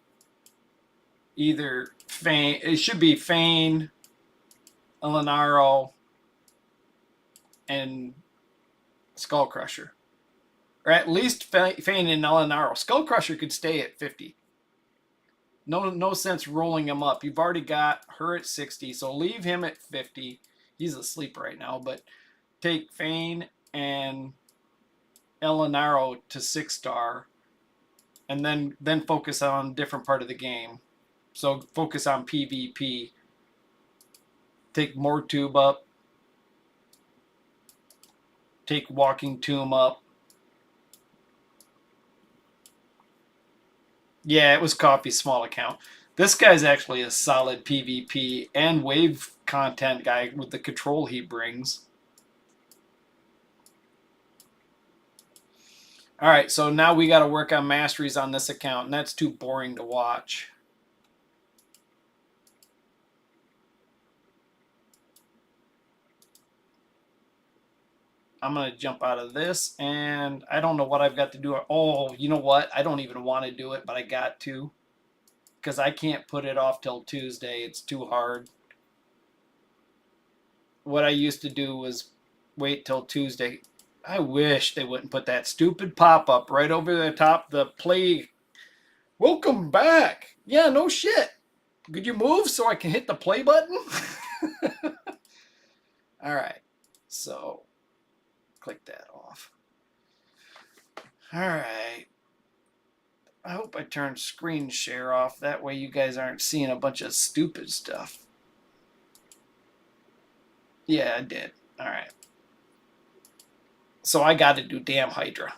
either Fane. It should be Fane, Elenaro, and Skullcrusher. Or at least Fane and Elenaro. Skullcrusher could stay at 50. No sense rolling him up. You've already got her at 60, so leave him at 50. He's asleep right now, but take Fane and Elenaro to 6-star, and then focus on a different part of the game. So focus on PvP. Take Mortube up. Take Walking Tomb up. Yeah, it was Coffee's small account. This guy's actually a solid PvP and wave content guy with the control he brings. All right, so now we got to work on masteries on this account, and that's too boring to watch. I'm going to jump out of this, and I don't know what I've got to do. Oh, you know what? I don't even want to do it, but I got to, because I can't put it off till Tuesday. It's too hard. What I used to do was wait till Tuesday. I wish they wouldn't put that stupid pop-up right over the top, the play. Welcome back. Yeah, no shit. Could you move so I can hit the play button? All right, so click that off. All right. I hope I turned screen share off. That way you guys aren't seeing a bunch of stupid stuff. Yeah, I did. All right. So I got to do damn Hydra.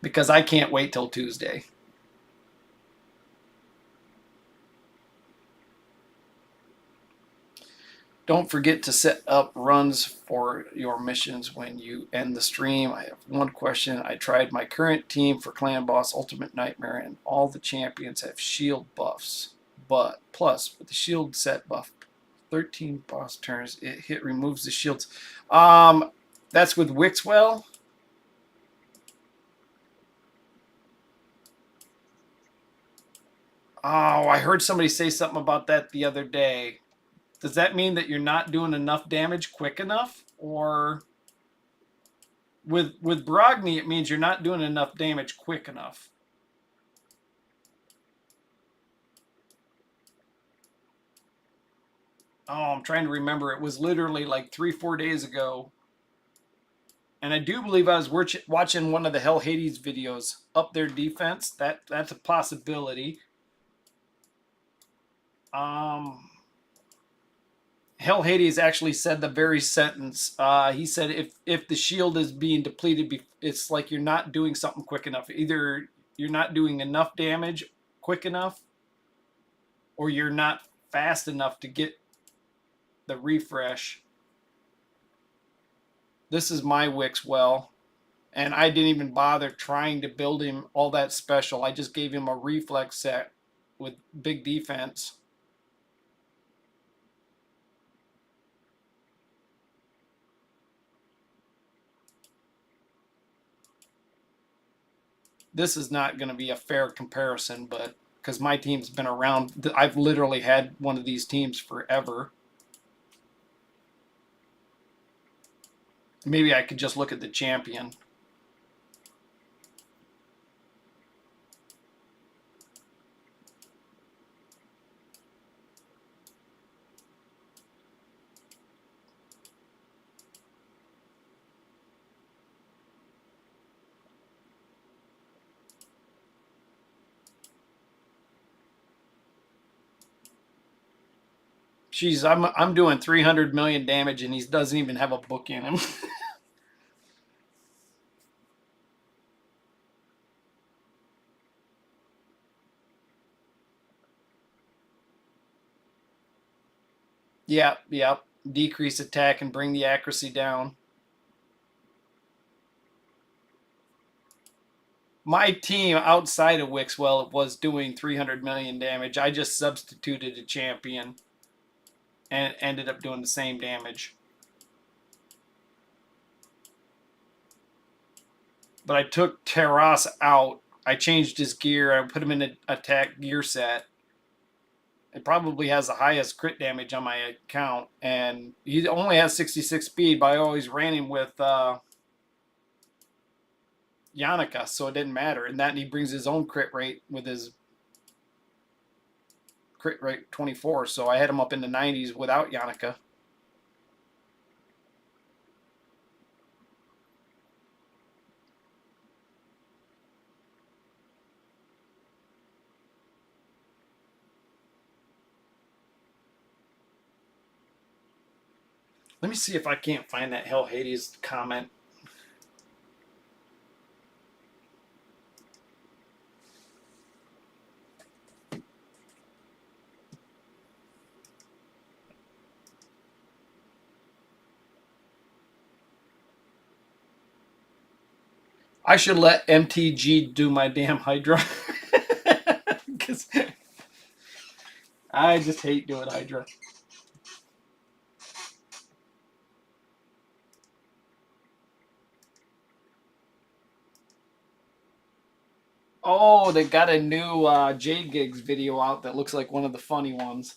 Because I can't wait till Tuesday. Don't forget to set up runs for your missions when you end the stream. I have one question. I tried my current team for Clan Boss Ultimate Nightmare, and all the champions have shield buffs. But plus, with the shield set buff, 13 boss turns, it hit removes the shields. That's with Wixwell. Oh, I heard somebody say something about that the other day. Does that mean that you're not doing enough damage quick enough? Or with Brogni, it means you're not doing enough damage quick enough. Oh, I'm trying to remember. It was literally like 3-4 days ago. And I do believe I was watching one of the Hell Hades videos, up their defense. That's a possibility. Hell Hades actually said the very sentence. He said if the shield is being depleted, it's like you're not doing something quick enough. Either you're not doing enough damage quick enough, or you're not fast enough to get the refresh. This is my Wixwell, and I didn't even bother trying to build him all that special. I just gave him a reflex set with big defense. This is not going to be a fair comparison, but because my team's been around, I've literally had one of these teams forever. Maybe I could just look at the champion. Jeez, I'm doing 300 million damage, and he doesn't even have a book in him. Yep. Decrease attack and bring the accuracy down. My team outside of Wixwell was doing 300 million damage. I just substituted a champion and ended up doing the same damage. but I took Terras out. I changed his gear. I put him in an attack gear set. It probably has the highest crit damage on my account, and he only has 66 speed, but I always ran him with Yannicka, so it didn't matter. And that he brings his own crit rate with his crit rate 24, so I had him up in the 90s without Yannicka. Let me see if I can't find that Hell Hades comment. I should let MTG do my damn Hydra. Because I just hate doing Hydra. Oh, they got a new J-Gigs video out that looks like one of the funny ones.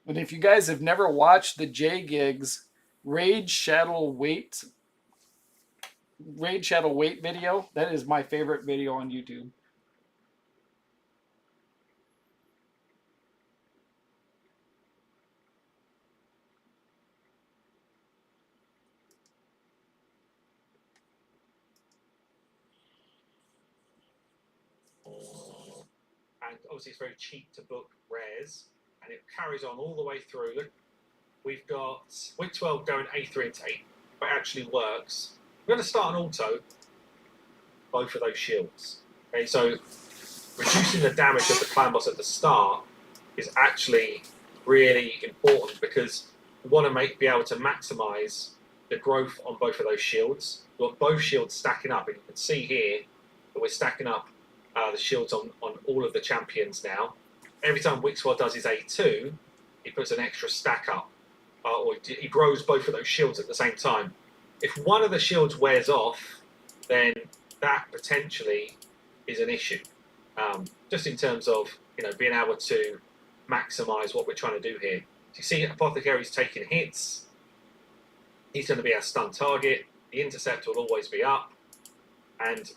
But if you guys have never watched the J-Gigs Raid Shadow Wait video, that is my favorite video on YouTube. And obviously it's very cheap to book rares, and it carries on all the way through. Look, we've got Wick 12 going A3 into 8, but it actually works. We're going to start an auto both of those shields. Okay, so reducing the damage of the clan boss at the start is actually really important, because we want to be able to maximize the growth on both of those shields. We've got both shields stacking up, and you can see here that we're stacking up the shields on all of the champions now. Every time Wixwell does his A2, he puts an extra stack up, or he grows both of those shields at the same time. If one of the shields wears off, then that potentially is an issue. Just in terms of being able to maximise what we're trying to do here. So you see Apothecary's taking hits. He's going to be our stun target. The intercept will always be up. And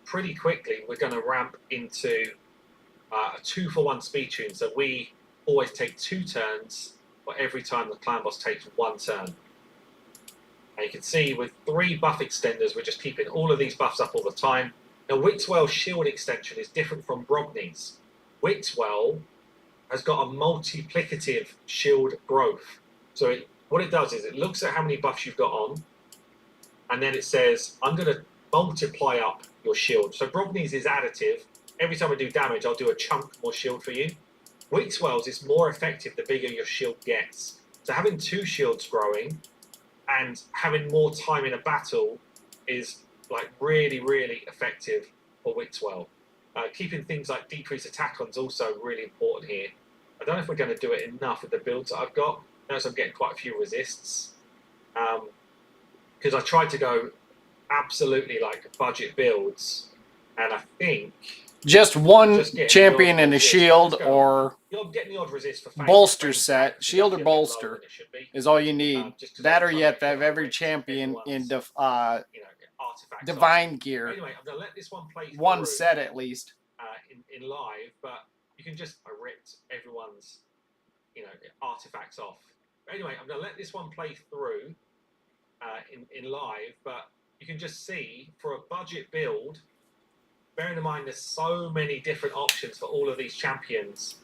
pretty quickly, we're going to ramp into a 2-for-1 speed tune. So we always take 2 turns for every time the clan boss takes 1 turn. And you can see with 3 buff extenders, we're just keeping all of these buffs up all the time. Now, Wixwell's shield extension is different from Brogni's. Wixwell has got a multiplicative shield growth. So what it does is it looks at how many buffs you've got on, and then it says, I'm going to multiply up your shield. So Brogni's is additive. Every time I do damage, I'll do a chunk more shield for you. Wixwell's is more effective the bigger your shield gets. So having 2 shields growing and having more time in a battle is like really, really effective for Wixwell. Keeping things like decreased attack on is also really important here. I don't know if we're going to do it enough with the builds that I've got. Notice I'm getting quite a few resists. Because I tried to go absolutely like budget builds, and I think just one champion and a shield, or bolster set. Shield or bolster is all you need. That, or you have to have every champion in divine gear. Anyway, I'm gonna let this one play through, one set at least in live, but you can just ripped everyone's artifacts off. But anyway, I'm gonna let this one play through in live, but you can just see for a budget build, bearing in mind there's so many different options for all of these champions,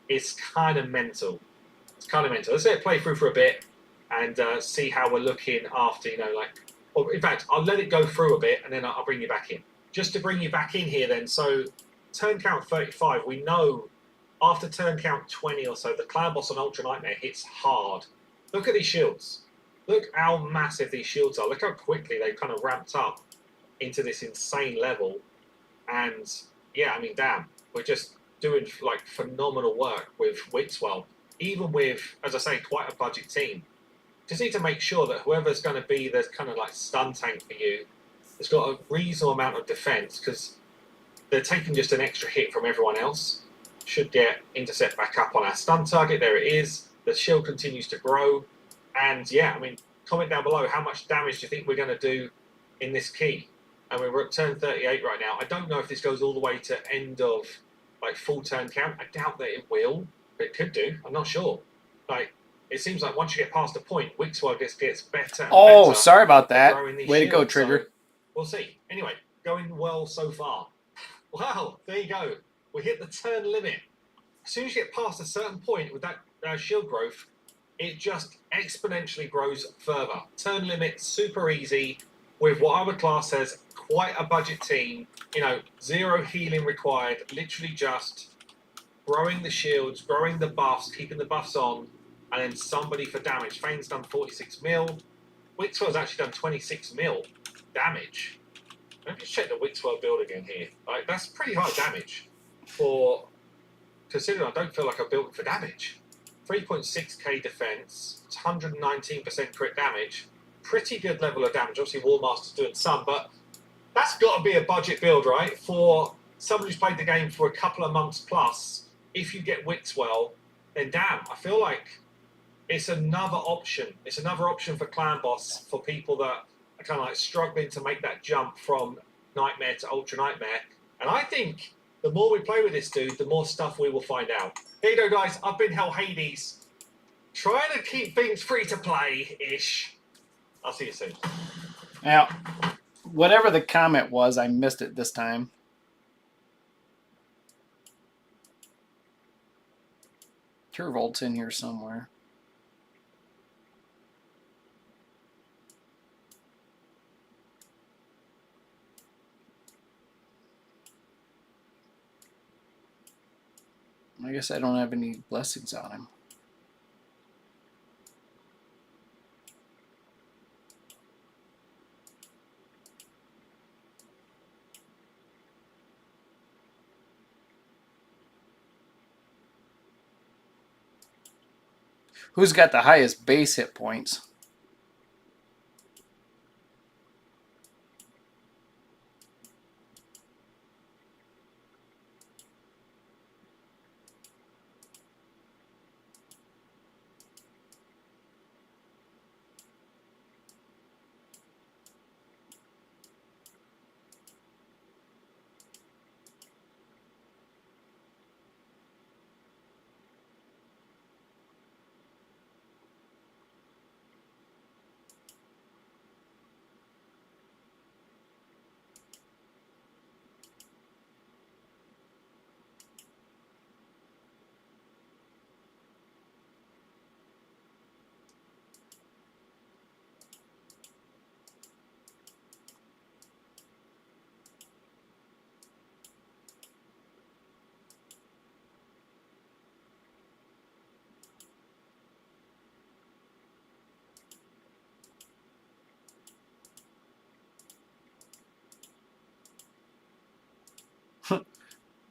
it's kind of mental. It's kind of mental. Let's let it play through for a bit and see how we're looking after, or in fact, I'll let it go through a bit and then I'll bring you back in. Just to bring you back in here then, so turn count 35, we know after turn count 20 or so, the clan boss on Ultra Nightmare hits hard. Look at these shields. Look how massive these shields are. Look how quickly they've kind of ramped up into this insane level. And yeah, I mean, damn, we're just doing like phenomenal work with Wixwell, even with, as I say, quite a budget team. Just need to make sure that whoever's going to be the kind of like stun tank for you that's got a reasonable amount of defense because they're taking just an extra hit from everyone else. Should get intercept back up on our stun target. There it is. The shield continues to grow. And yeah, I mean, comment down below how much damage do you think we're going to do in this key? And we're at turn 38 right now. I don't know if this goes all the way to end of like full turn count. I doubt that it will, but it could do. I'm not sure. Like, it seems like once you get past a point, Wixwell gets better and Oh, better sorry about at that. growing these Way to go, shields. Trigger. So we'll see. Anyway, going well so far. Wow, there you go. We hit the turn limit. As soon as you get past a certain point with that shield growth, it just exponentially grows further. Turn limit, super easy, with what I would class as quite a budget team. You know, 0 healing required, literally just growing the shields, growing the buffs, keeping the buffs on, and then somebody for damage. Fane's done 46 mil. Wixwell's actually done 26 mil damage. Let me just check the Wixwell build again here. Like, that's pretty high damage for, considering I don't feel like I built for damage. 3.6k defense, 119% crit damage. Pretty good level of damage. Obviously, Warmaster's doing some, but that's got to be a budget build, right? For someone who's played the game for a couple of months plus, if you get Wixwell, then damn, I feel like it's another option. It's another option for Clan Boss for people that are kind of like struggling to make that jump from Nightmare to Ultra Nightmare. And I think the more we play with this dude, the more stuff we will find out. Here you go, guys. I've been Hell Hades. Trying to keep things free to play-ish. I'll see you soon. Now, whatever the comment was, I missed it this time. Turvolt's in here somewhere. I guess I don't have any blessings on him. Who's got the highest base hit points?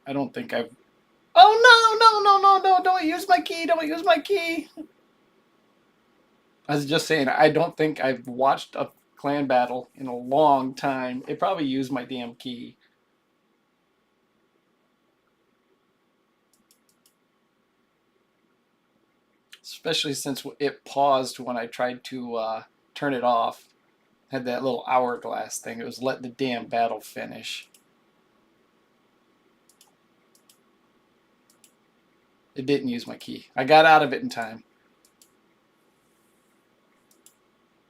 I don't think I've... Oh, no, don't use my key, don't use my key. I was just saying, I don't think I've watched a clan battle in a long time. It probably used my damn key. Especially since it paused when I tried to turn it off. Had that little hourglass thing. It was letting the damn battle finish. It didn't use my key. I got out of it in time.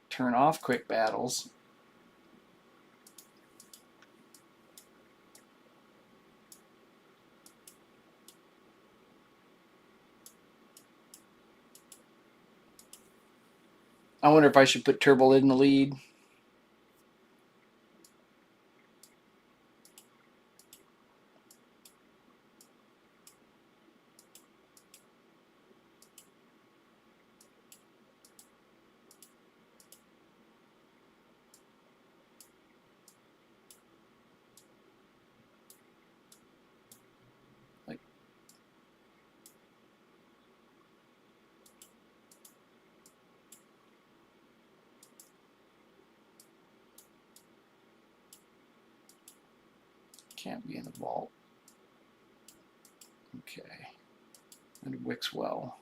Turn off quick battles. I wonder if I should put Turbo in the lead. Can't be in the vault. Okay. And Wixwell.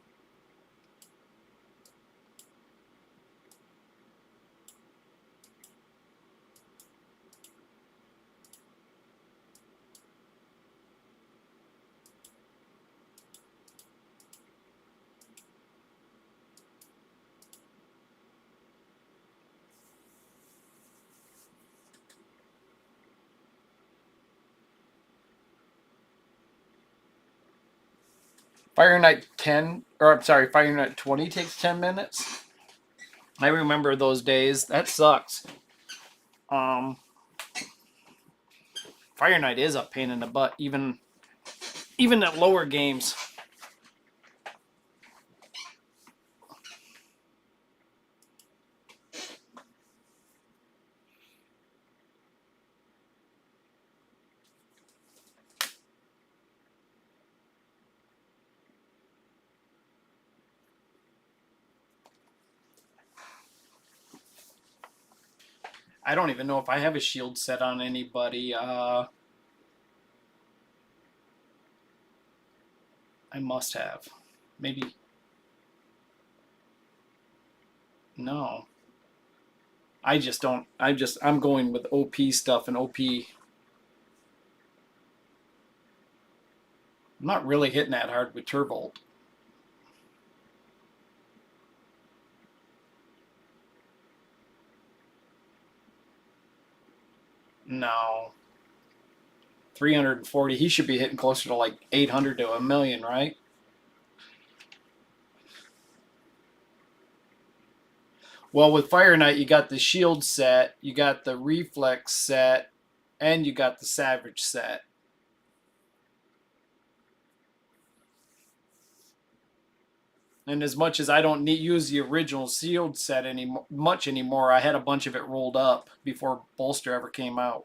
Fire Night 10, or I'm sorry, Fire Night 20 takes 10 minutes. I remember those days. That sucks. Fire Night is a pain in the butt, even at lower games. I don't even know if I have a shield set on anybody. I must have. Maybe. No. I just don't. I'm going with OP stuff and OP. I'm not really hitting that hard with Turbolt. No. 340. He should be hitting closer to like 800 to 1,000,000, right? Well, with Fire Knight, you got the shield set, you got the reflex set, and you got the Savage set. And as much as I don't use the original shield set anymore, I had a bunch of it rolled up before Bolster ever came out.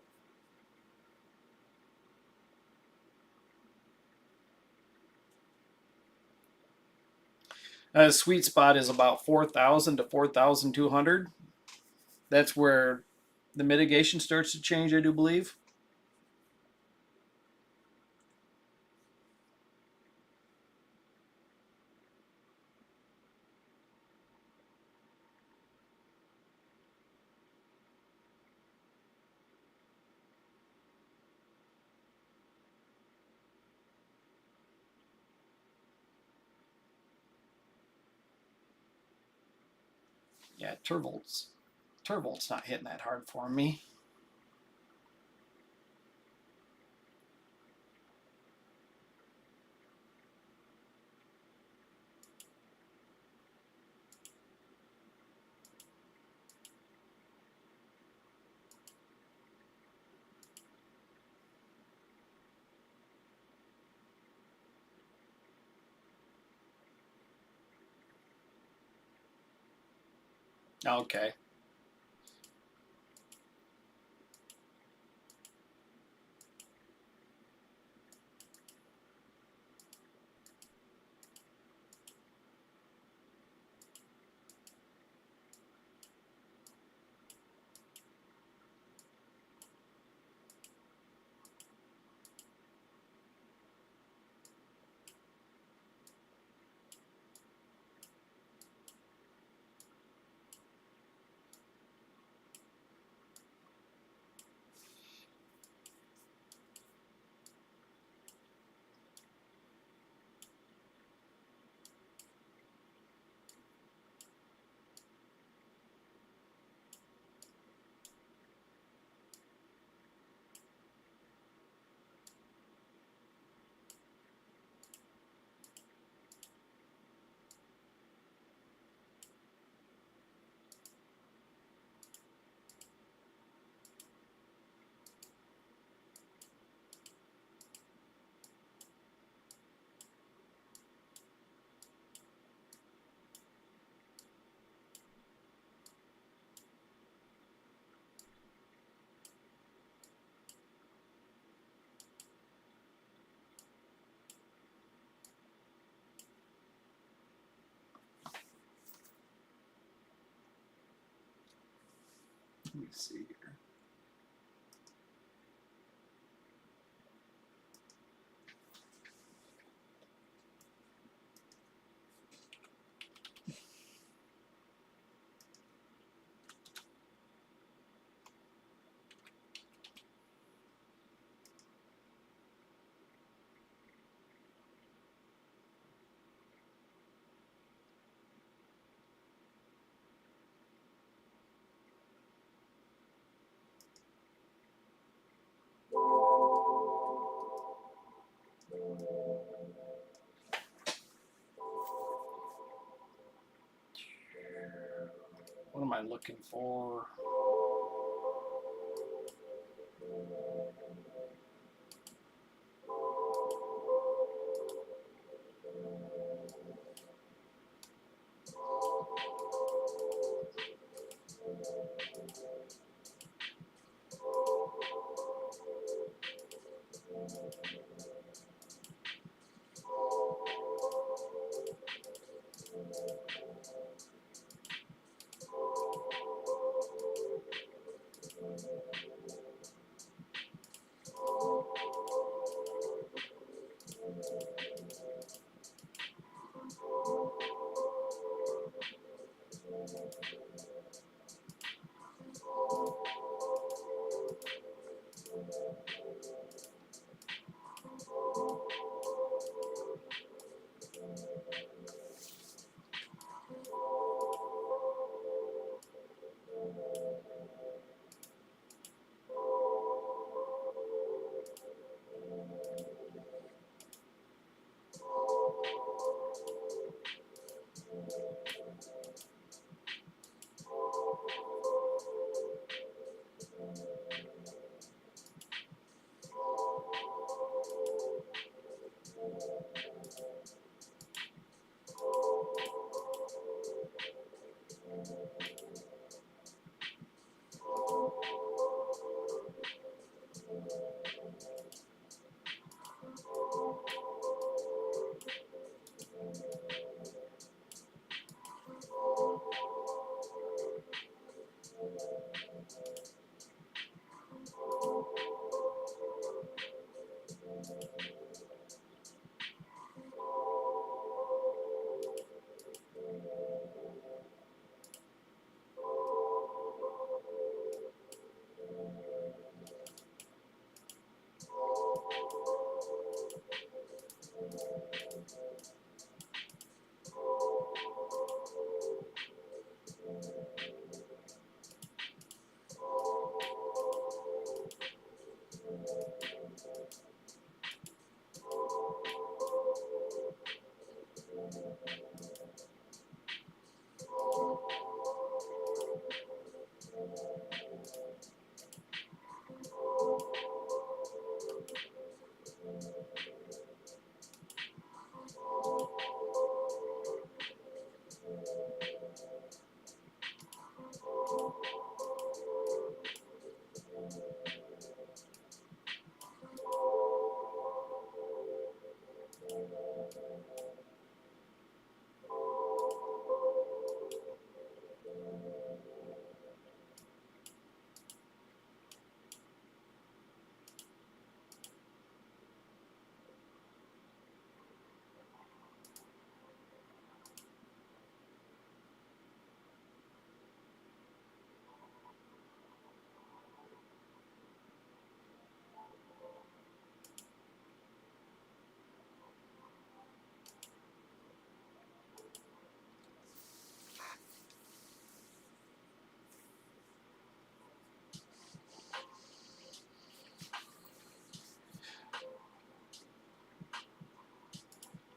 Sweet spot is about 4,000 to 4,200. That's where the mitigation starts to change, I do believe. Yeah, Turvolt's not hitting that hard for me. Okay. Let me see here. am I looking for?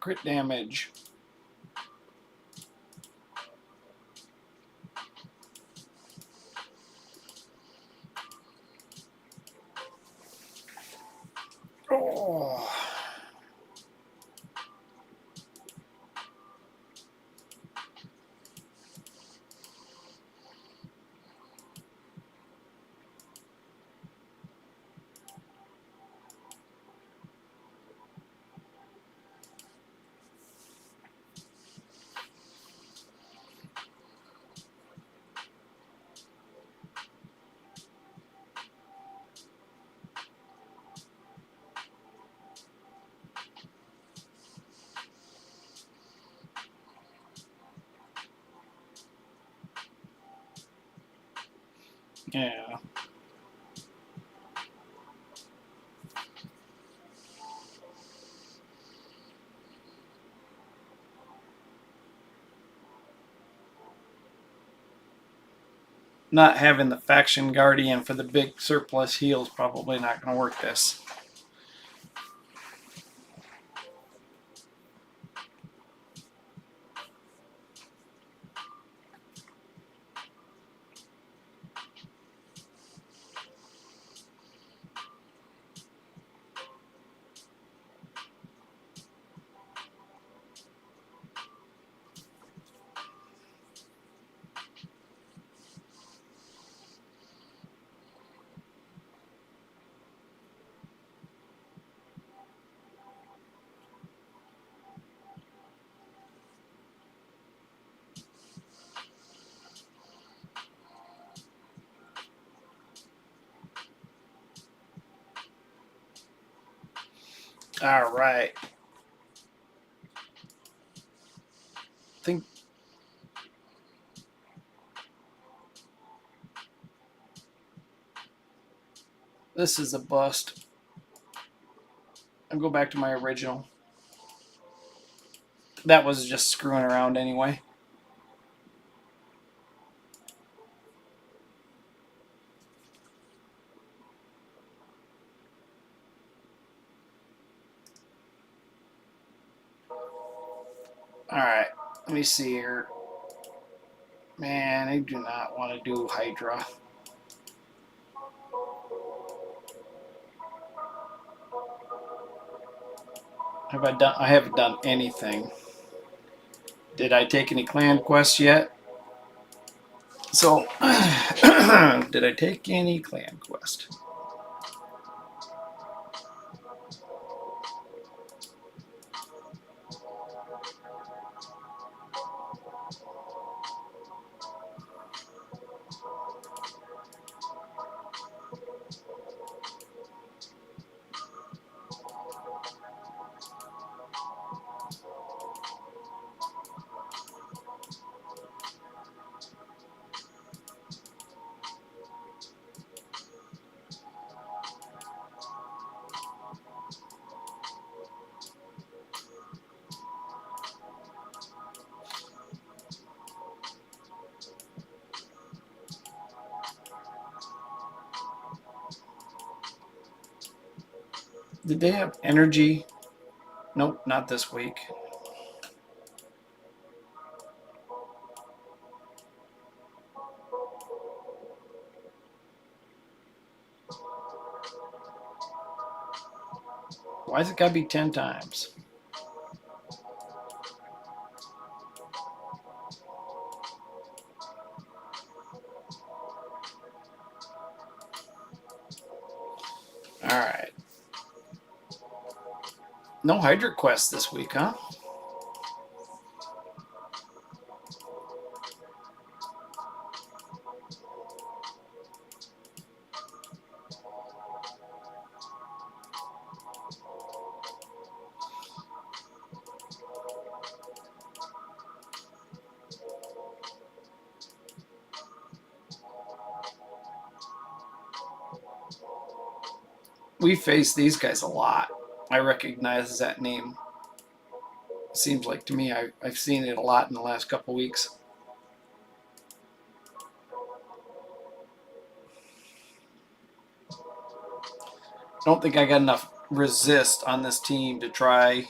Crit damage. Oh. Yeah. Not having the faction guardian for the big surplus heal is probably not going to work this. All right. I think this is a bust. I'll go back to my original. That was just screwing around anyway. All right, let me see here. Man, I do not want to do Hydra. Have I done? I haven't done anything. Did I take any clan quests yet? So, did I take any clan quest? Did they have energy? Nope, not this week. Why's it gotta be 10 times? All right. No Hydra quest this week, huh? We face these guys a lot. I recognize that name. Seems like to me I've seen it a lot in the last couple weeks. Don't think I got enough resist on this team to try.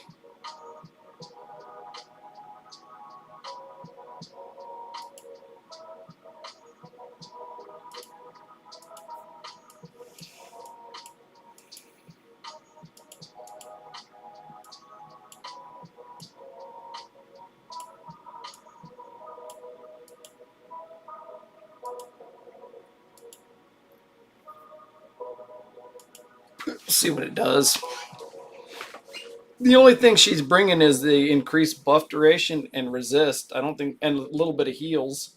See what it does. The only thing she's bringing is the increased buff duration and resist. I don't think, and a little bit of heals.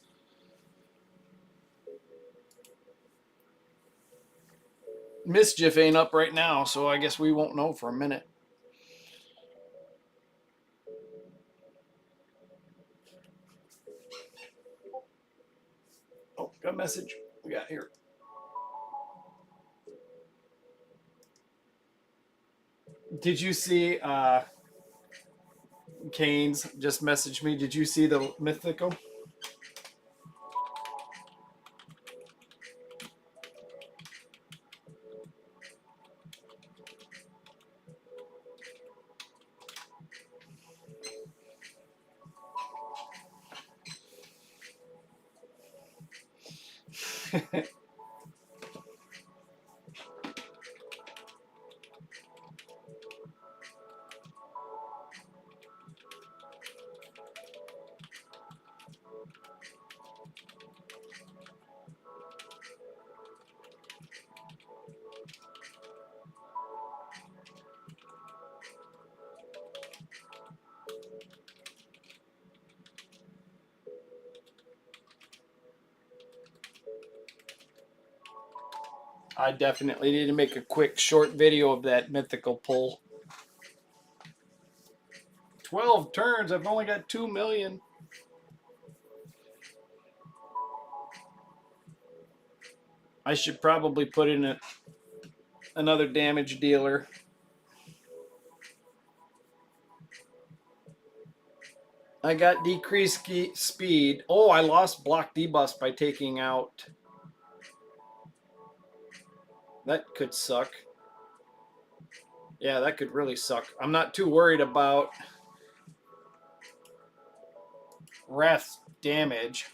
Mischief ain't up right now, so I guess we won't know for a minute. Oh, got a message. We got here. Did you see Canes just messaged me? Did you see the mythical? I definitely need to make a quick short video of that mythical pull. 12 turns. I've only got 2 million. I should probably put in another damage dealer. I got decreased speed. Oh, I lost block debust by taking out. That could suck. Yeah, that could really suck. I'm not too worried about Wrath damage.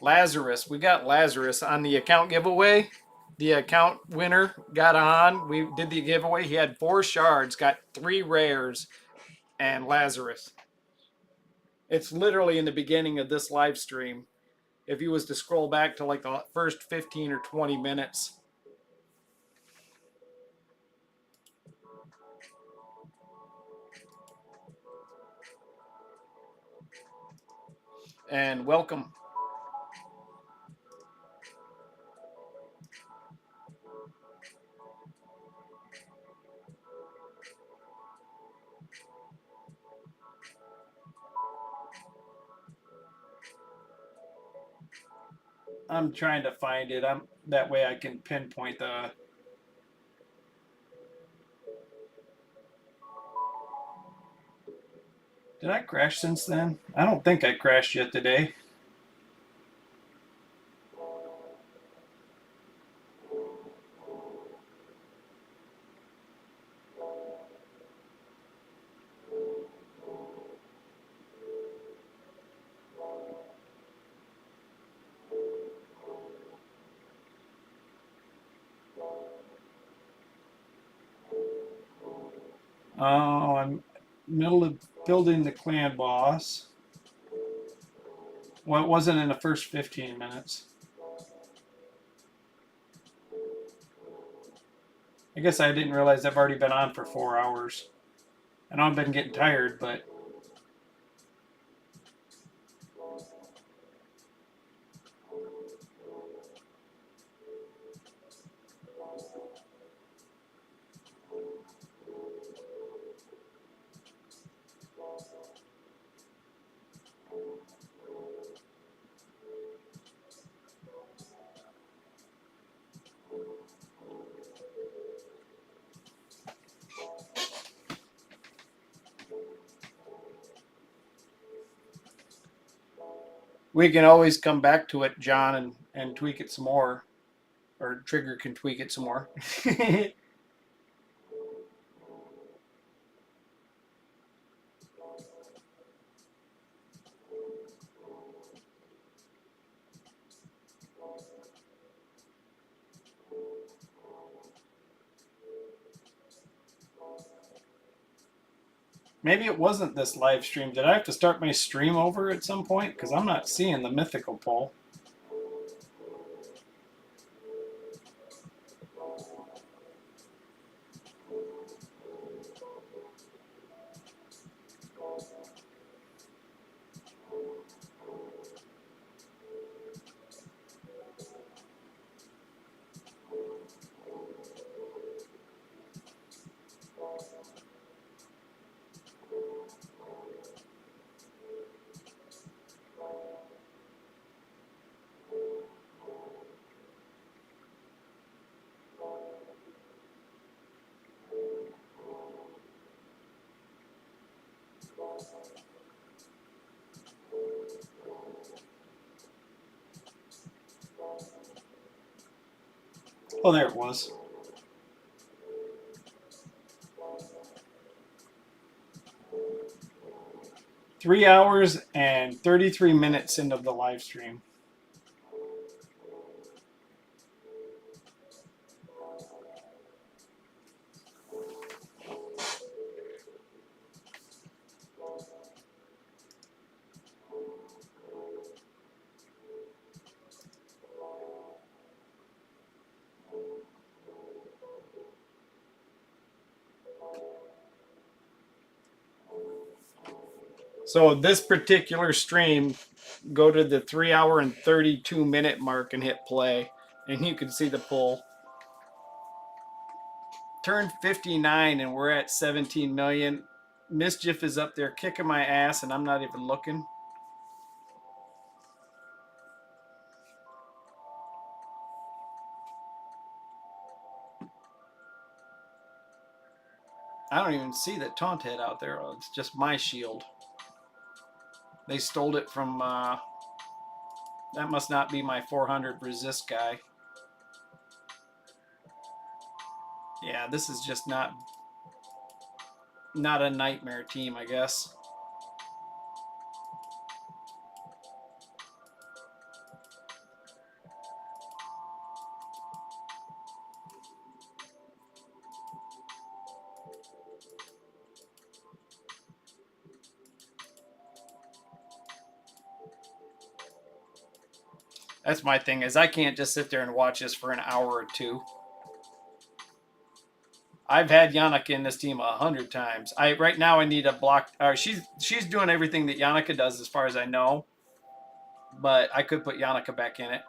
Lazarus. We got Lazarus on the account giveaway. The account winner got on. We did the giveaway. He had 4 shards, got 3 rares, and Lazarus. It's literally in the beginning of this live stream. If he was to scroll back to like the first 15 or 20 minutes. And welcome. I'm trying to find it. That way I can pinpoint the. Did I crash since then? I don't think I crashed yet today. Oh, I'm middle of building the clan boss. Well, it wasn't in the first 15 minutes. I guess I didn't realize I've already been on for 4 hours. I know I've been getting tired, but we can always come back to it, John, and tweak it some more. Or Trigger can tweak it some more. Maybe it wasn't this live stream. Did I have to start my stream over at some point? Because I'm not seeing the mythical poll. Oh, there it was. Three hours and 33 minutes into the live stream. So this particular stream, go to the 3 hour and 32 minute mark and hit play, and you can see the poll. Turned 59 and we're at 17 million. Mischief is up there kicking my ass, and I'm not even looking. I don't even see that taunt head out there. It's just my shield. They stole it from, that must not be my 400 resist guy. Yeah, this is just not a nightmare team, I guess. That's my thing, is I can't just sit there and watch this for an hour or two. I've had Yannicka in this team 100 times. Right now I need a block. She's doing everything that Yannicka does as far as I know, but I could put Yannicka back in it.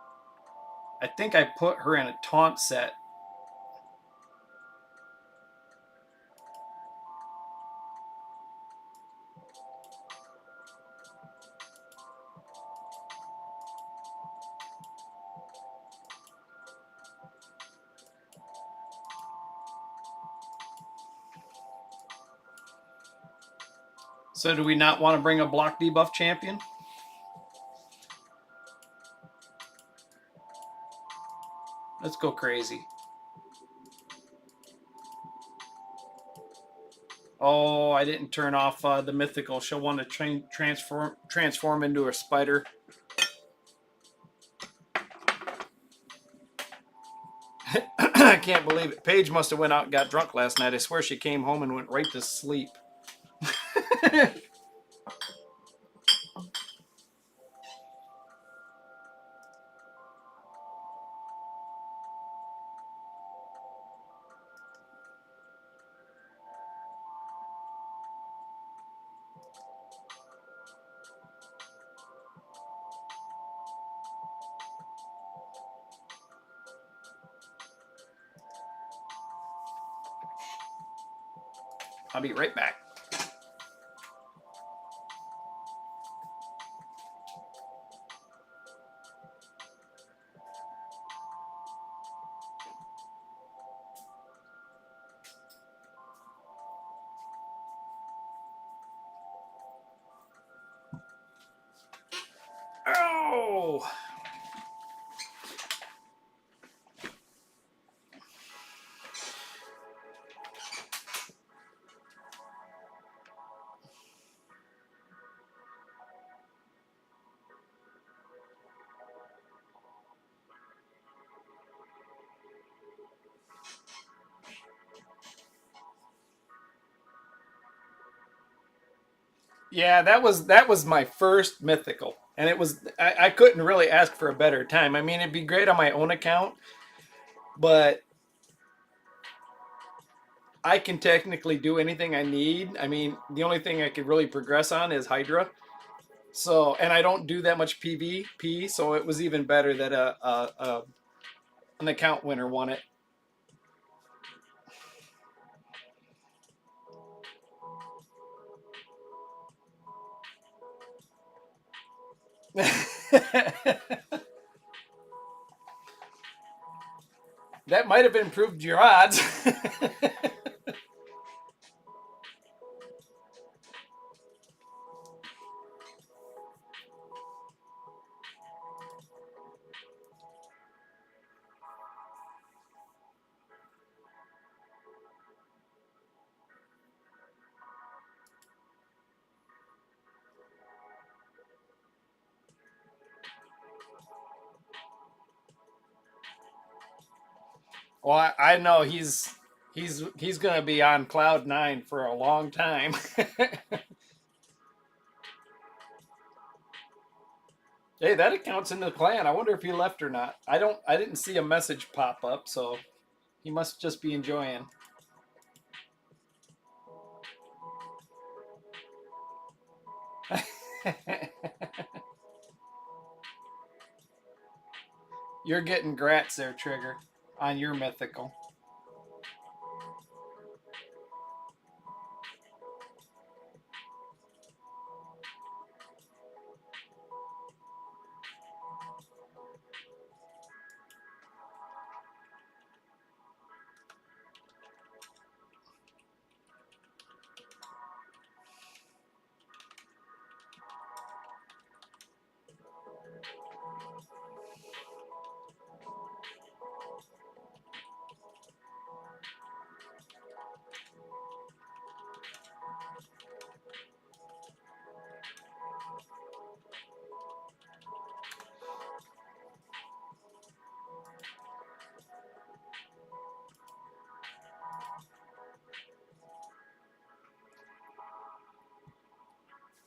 I think I put her in a taunt set. So do we not want to bring a block debuff champion? Let's go crazy. Oh, I didn't turn off the mythical. She'll want to transform into a spider. I can't believe it. Paige must have went out and got drunk last night. I swear she came home and went right to sleep. I'll be right back. Oh! Yeah, that was my first mythical, and it was I couldn't really ask for a better time. I mean, it'd be great on my own account, but I can technically do anything I need. I mean, the only thing I could really progress on is Hydra. So, and I don't do that much PvP, so it was even better that an account winner won it. That might have improved your odds. Well, I know he's going to be on cloud 9 for a long time. Hey, that account's in the clan. I wonder if he left or not. I didn't see a message pop up, so he must just be enjoying. You're getting grats there, Trigger, on your mythical.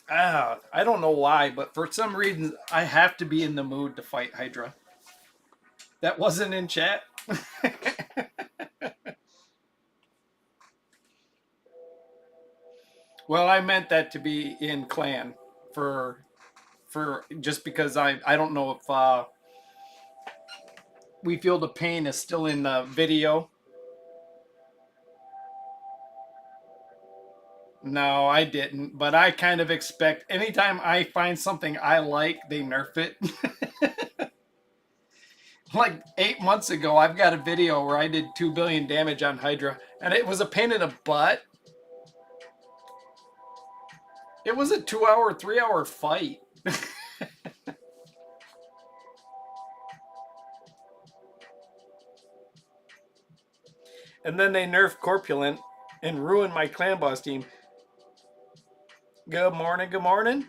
I don't know why, but for some reason I have to be in the mood to fight Hydra. That wasn't in chat. Well, I meant that to be in clan for just because I don't know if We Feel the Pain is still in the video. No, I didn't, but I kind of expect anytime I find something I like, they nerf it. Like 8 months ago, I've got a video where I did 2 billion damage on Hydra, and it was a pain in the butt. It was a 2-hour, 3-hour fight. And then they nerfed Corpulent and ruined my clan boss team. Good morning, good morning.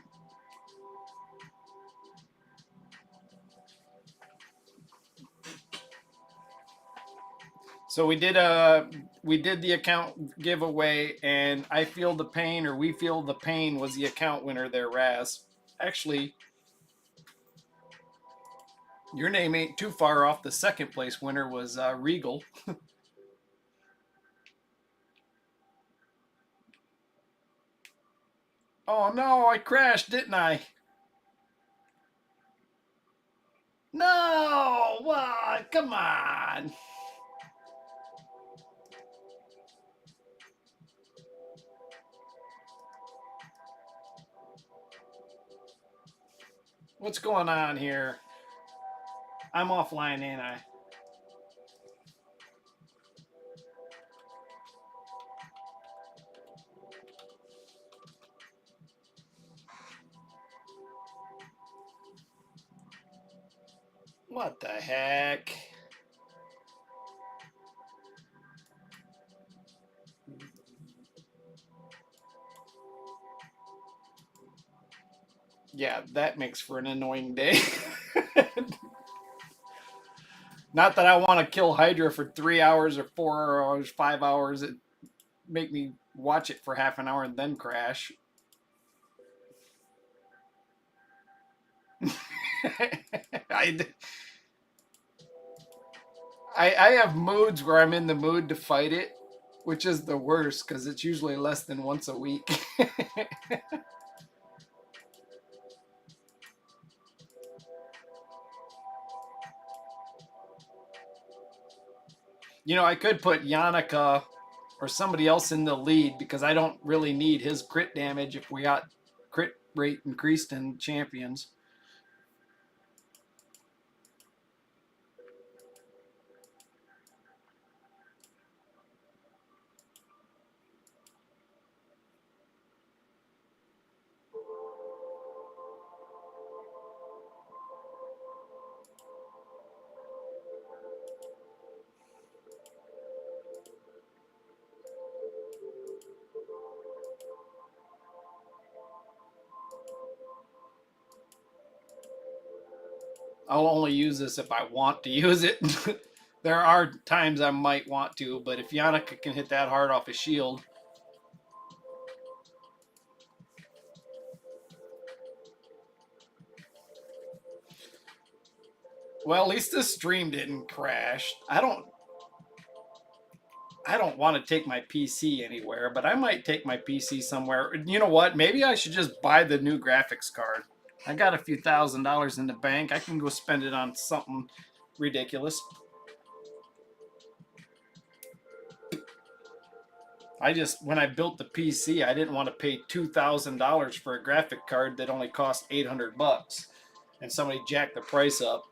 So we did the account giveaway, and I Feel the Pain, or We Feel the Pain, was the account winner there, Raz. Actually, your name ain't too far off. The second place winner was Regal. Oh no, I crashed, didn't I? No, what? Come on. What's going on here? I'm offline, ain't I? What the heck? Yeah, that makes for an annoying day. Not that I want to kill Hydra for 3 hours or 4 hours, 5 hours. It make me watch it for half an hour and then crash. I, I have moods where I'm in the mood to fight it, which is the worst because it's usually less than once a week. You know, I could put Yannicka or somebody else in the lead because I don't really need his crit damage if we got crit rate increased in champions. I'll only use this if I want to use it. There are times I might want to, but if Yannicka can hit that hard off his shield. Well, at least this stream didn't crash. I don't want to take my PC anywhere, but I might take my PC somewhere. You know what? Maybe I should just buy the new graphics card. I got a few $1,000s in the bank. I can go spend it on something ridiculous. When I built the PC, I didn't want to pay $2,000 for a graphic card that only cost $800, and somebody jacked the price up.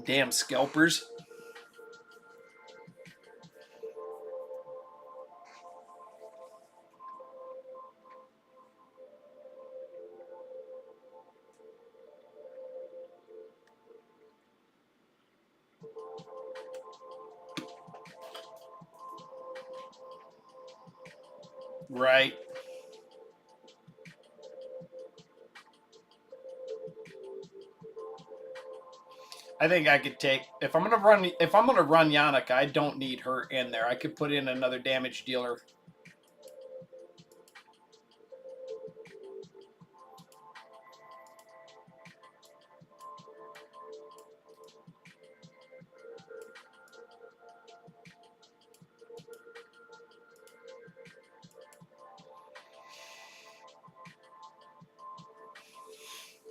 Damn scalpers. Right. I think I could take if I'm gonna run Yannicka, I don't need her in there. I could put in another damage dealer.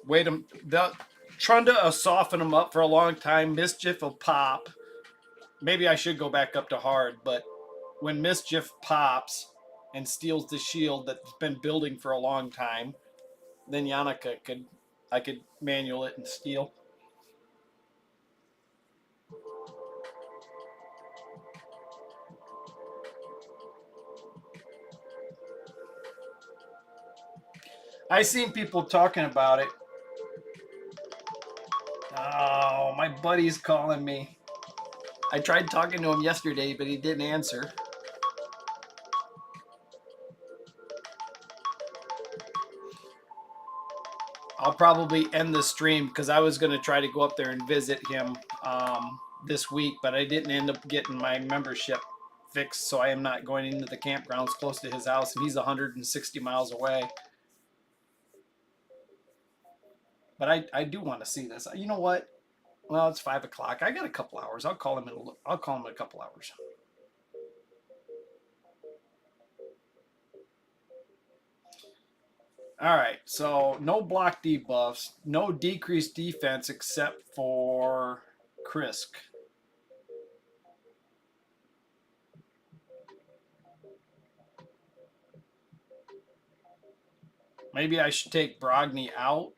Wait him. Trunda will soften him up for a long time. Mischief will pop. Maybe I should go back up to hard, but when Mischief pops and steals the shield that's been building for a long time, then Yannicka I could manual it and steal. I seen people talking about it. Oh, my buddy's calling me. I tried talking to him yesterday, but he didn't answer. I'll probably end the stream because I was going to try to go up there and visit him this week, but I didn't end up getting my membership fixed, so I am not going into the campgrounds close to his house, and he's 160 miles away. But I do want to see this. You know what? Well, it's 5 o'clock. I got a couple hours. I'll call him in a couple hours. All right, so no block debuffs, no decreased defense except for Krisk. Maybe I should take Brogni out.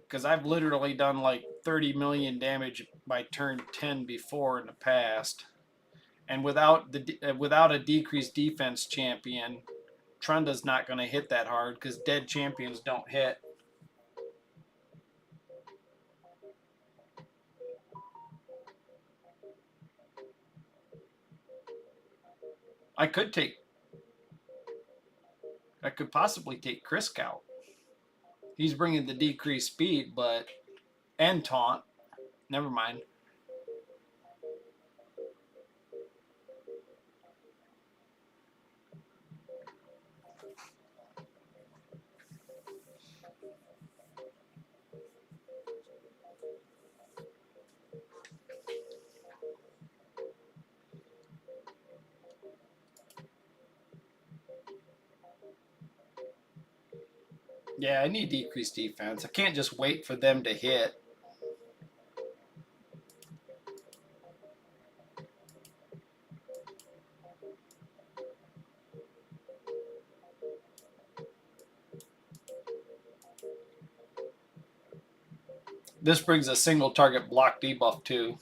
Because I've literally done like 30 million damage by turn 10 before in the past. And without a decreased defense champion, Trunda's not going to hit that hard because dead champions don't hit. I could possibly take Krisk out. He's bringing the decreased speed, and taunt. Never mind. Yeah, I need decreased defense. I can't just wait for them to hit. This brings a single target block debuff too.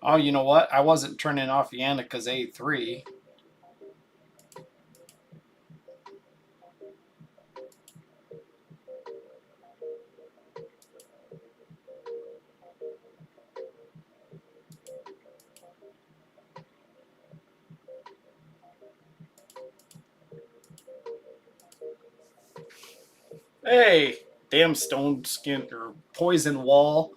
Oh, you know what? I wasn't turning off Yannicka's A3. Hey, damn stone skin or poison wall.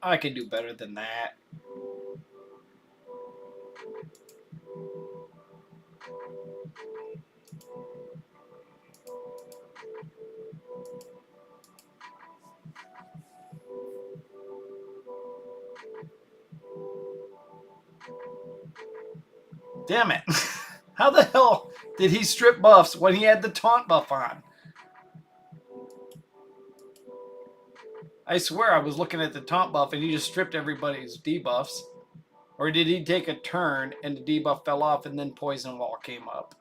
I can do better than that. Damn it. How the hell did he strip buffs when he had the taunt buff on? I swear I was looking at the taunt buff and he just stripped everybody's debuffs. Or did he take a turn and the debuff fell off and then Poison Wall came up?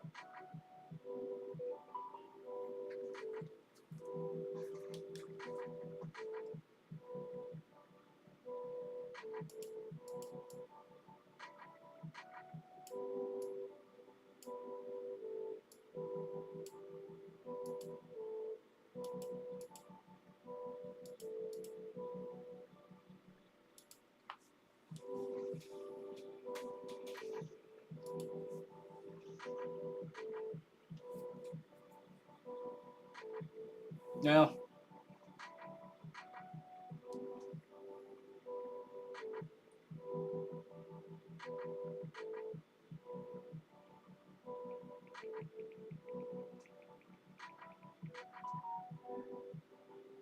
No.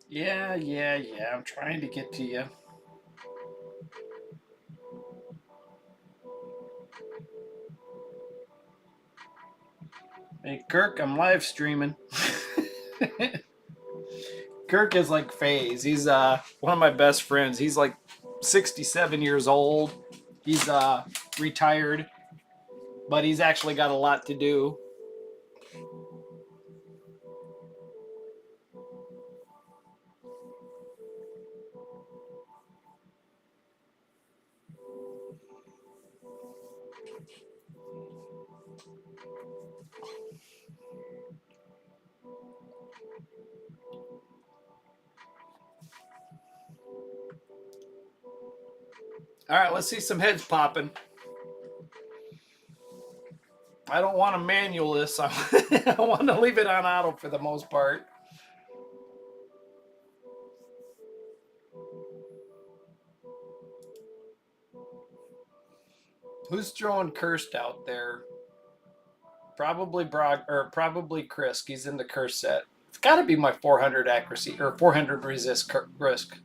Yeah. I'm trying to get to you. Hey, Kirk, I'm live streaming. Kirk is like FaZe. He's one of my best friends. He's like 67 years old. He's retired, but he's actually got a lot to do. All right, let's see some heads popping. I don't want to manual this. I want to leave it on auto for the most part. Who's throwing Cursed out there? Probably probably Krisk. He's in the Curse set. It's got to be my 400 accuracy or 400 resist risk.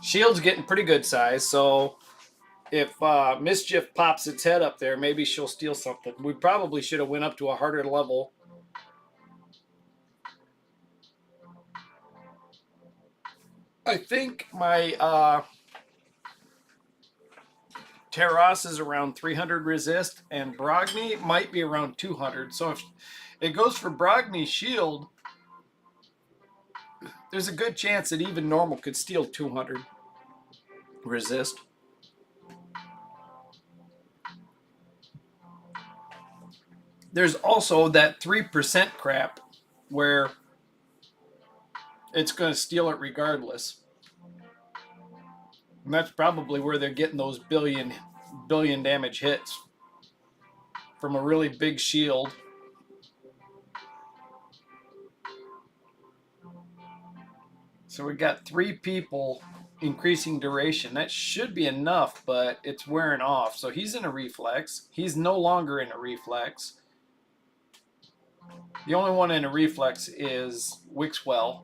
Shield's getting pretty good size, so if Mischief pops its head up there, maybe she'll steal something. We probably should have went up to a harder level. I think my Terras is around 300 resist, and Brogni might be around 200. So if it goes for Brogni's shield, there's a good chance that even normal could steal 200 resist. There's also that 3% crap where it's going to steal it regardless. And that's probably where they're getting those billion damage hits from a really big shield. So we got 3 people increasing duration. That should be enough, but it's wearing off. So he's in a reflex. He's no longer in a reflex. The only one in a reflex is Wixwell.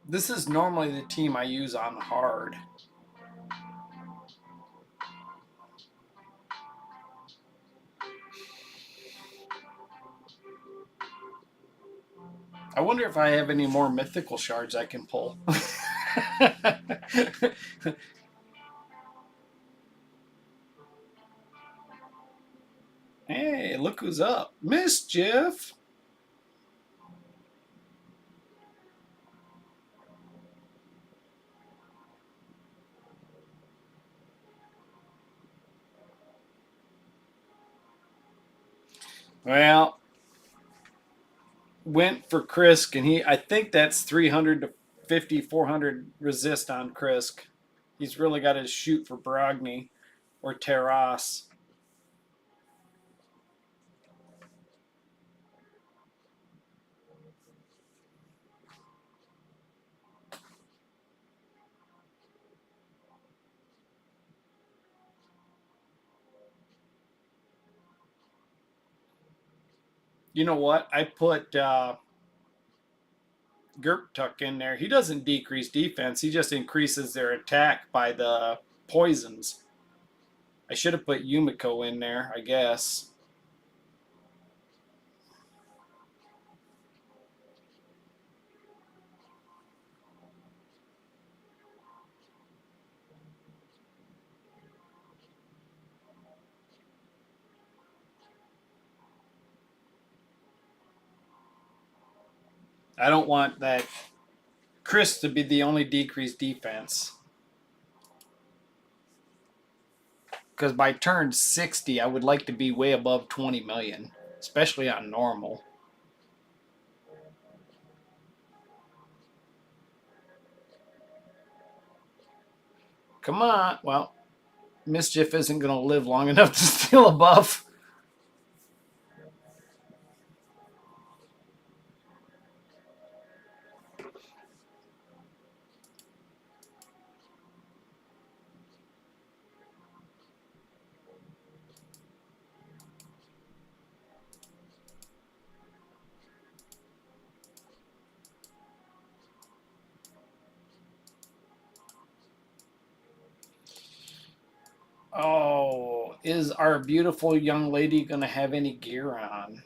This is normally the team I use on hard. I wonder if I have any more mythical shards I can pull. Hey, look who's up. Mischief! Well, went for Krisk, and I think that's 300 to 50, 400 resist on Krisk. He's really got to shoot for Brogni or Terras. You know what? I put Gerptuk in there. He doesn't decrease defense. He just increases their attack by the poisons. I should have put Yumiko in there, I guess. I don't want that Chris to be the only decreased defense. Because by turn 60, I would like to be way above 20 million, especially on normal. Come on. Well, Mischief isn't going to live long enough to steal a buff. Oh, is our beautiful young lady going to have any gear on?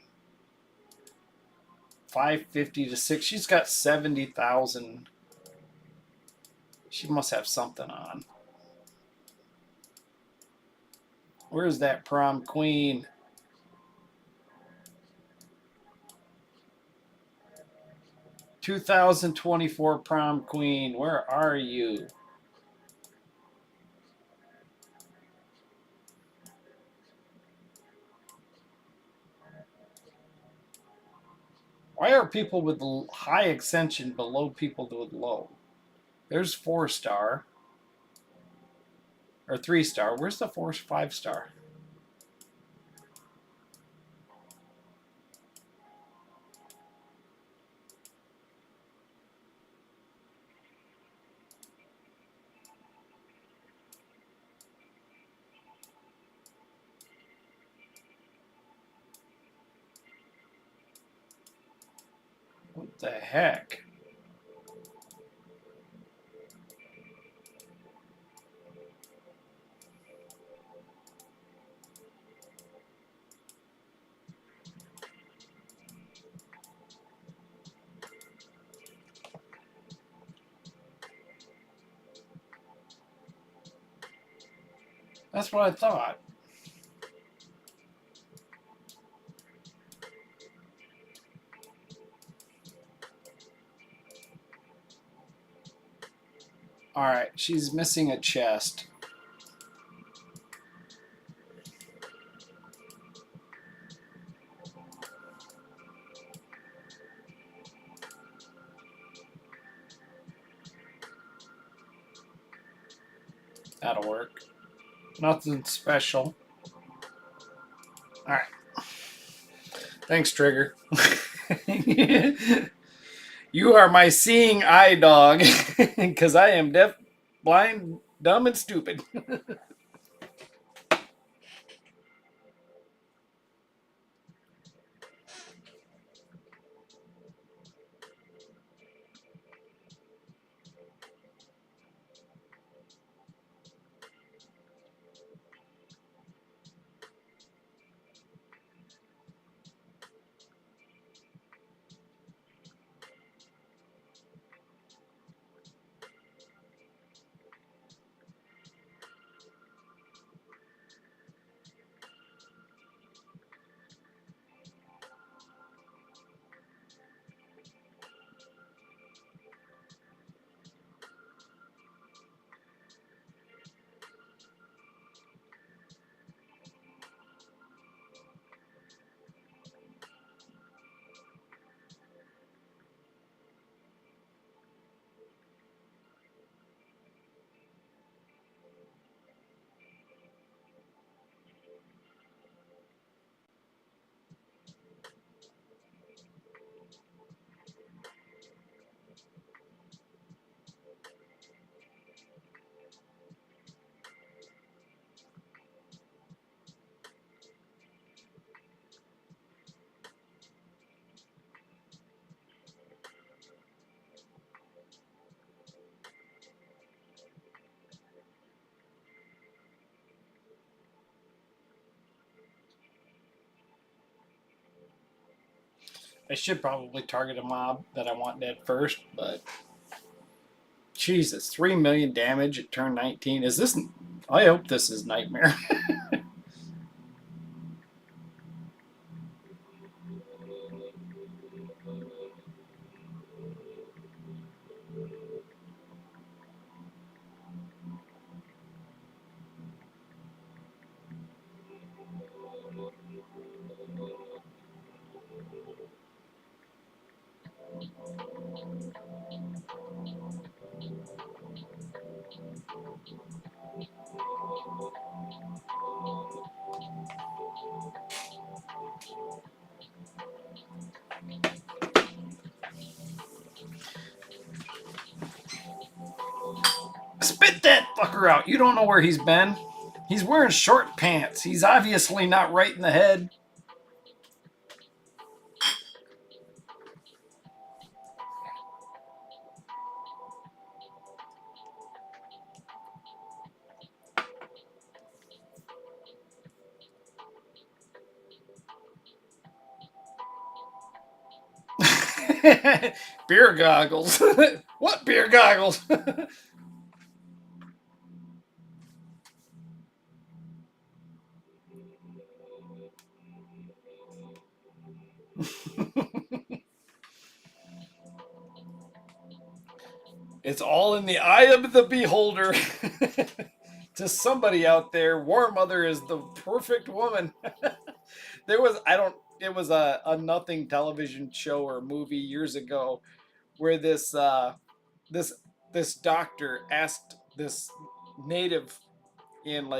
550 to 6. She's got 70,000. She must have something on. Where's that prom queen? "2024 prom queen, where are you?" Why are people with high ascension below people with low? There's 4-star. Or 3-star. Where's the 5-star? What the heck? That's what I thought. Alright, she's missing a chest. That'll work. Nothing special. Alright. Thanks, Trigger. You are my seeing eye dog. Because I am deaf, blind, dumb, and stupid. I should probably target a mob that I want dead first, but Jesus, 3 million damage at turn 19. Is this? I hope this is Nightmare. Spit that fucker out. You don't know where he's been. He's wearing short pants. He's obviously not right in the head. Beer goggles. What beer goggles? It's all in the eye of the beholder. To somebody out there, War Mother is the perfect woman. There was it was a nothing television show or movie years ago where this this doctor asked this native in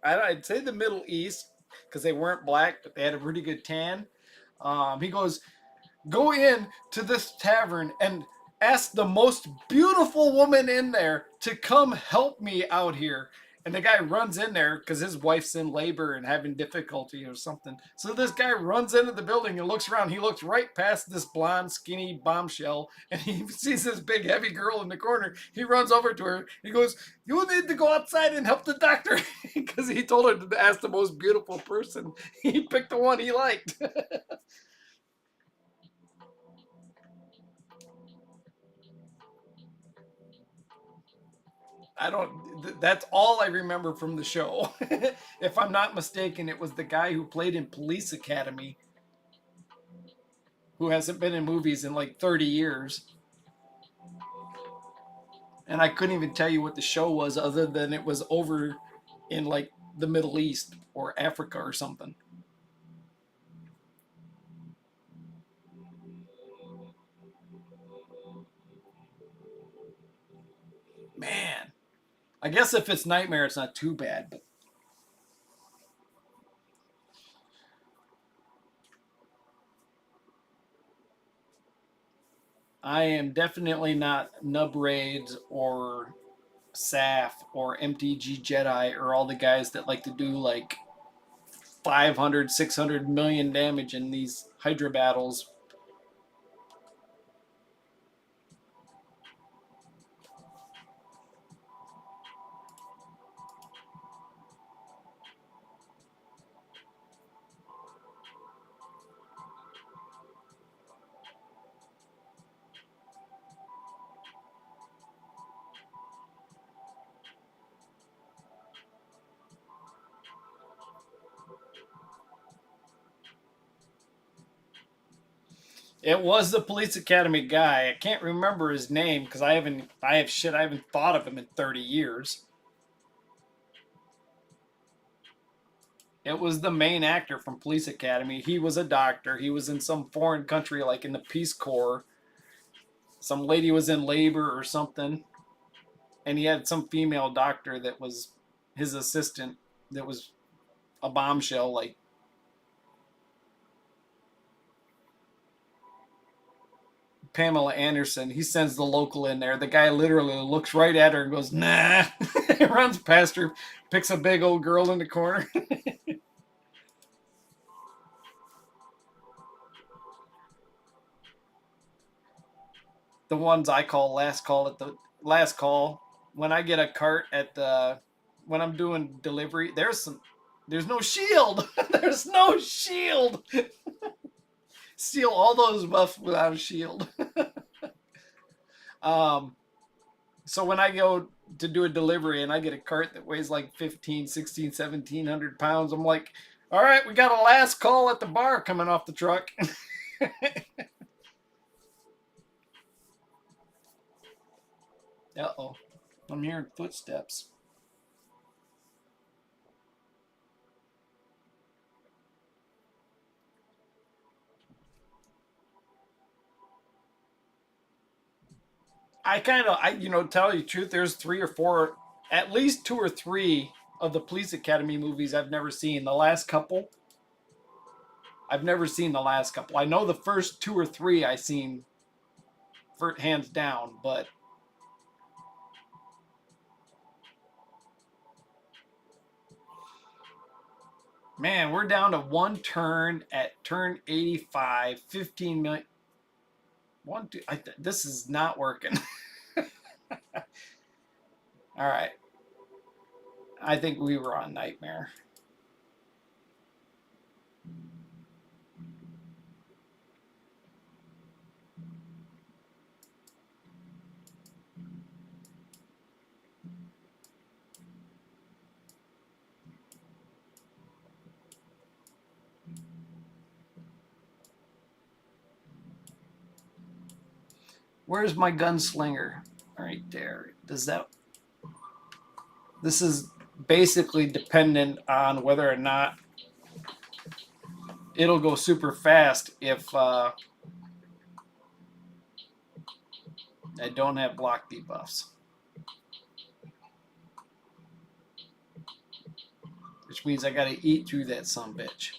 I'd say the Middle East, because they weren't black but they had a pretty good tan. He goes, go in to this tavern and ask the most beautiful woman in there to come help me out here. And the guy runs in there because his wife's in labor and having difficulty or something. So this guy runs into the building and looks around. He looks right past this blonde, skinny bombshell, and he sees this big, heavy girl in the corner. He runs over to her. He goes, you need to go outside and help the doctor, because he told her to ask the most beautiful person. He picked the one he liked. That's all I remember from the show. If I'm not mistaken, it was the guy who played in Police Academy, who hasn't been in movies in like 30 years. And I couldn't even tell you what the show was other than it was over in like the Middle East or Africa or something. Man. I guess if it's Nightmare, it's not too bad. But I am definitely not Nub Raids or Saf or MTG Jedi or all the guys that like to do like 500, 600 million damage in these Hydra battles. It was the Police Academy guy. I can't remember his name because I haven't thought of him in 30 years. It was the main actor from Police Academy. He was a doctor. He was in some foreign country, like in the Peace Corps. Some lady was in labor or something. And he had some female doctor that was his assistant that was a bombshell, like Pamela Anderson. He sends the local in there. The guy literally looks right at her and goes, nah. Runs past her, picks a big old girl in the corner. The ones I call last call at the last call. When I get a cart at the when I'm doing delivery, there's no shield. There's no shield. Steal all those buffs without a shield. So when I go to do a delivery and I get a cart that weighs like 15, 16, 1700 pounds, I'm like, all right, we got a last call at the bar coming off the truck. Uh-oh. I'm hearing footsteps. Tell you the truth, there's 3 or 4, at least 2 or 3 of the Police Academy movies I've never seen. The last couple, I've never seen the last couple. I know the first 2 or 3 I seen, for hands down, but man, we're down to 1 turn at turn 85, 15 million. This is not working. All right. I think we were on Nightmare. Where's my gunslinger? Right there. This is basically dependent on whether or not it'll go super fast if I don't have block debuffs. Which means I gotta eat through that sumbitch.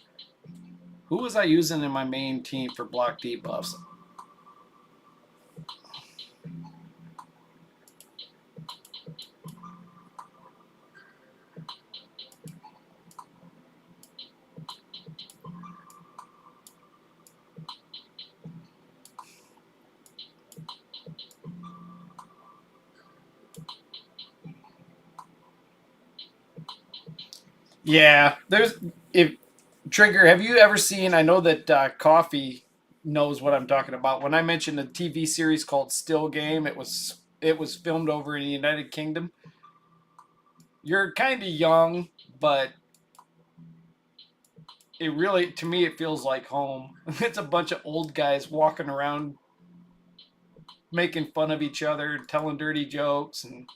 Who was I using in my main team for block debuffs? Yeah, Trigger, have you ever seen? I know that Coffee knows what I'm talking about. When I mentioned a TV series called Still Game, it was filmed over in the United Kingdom. You're kind of young, but it really, to me, it feels like home. It's a bunch of old guys walking around, making fun of each other, telling dirty jokes, and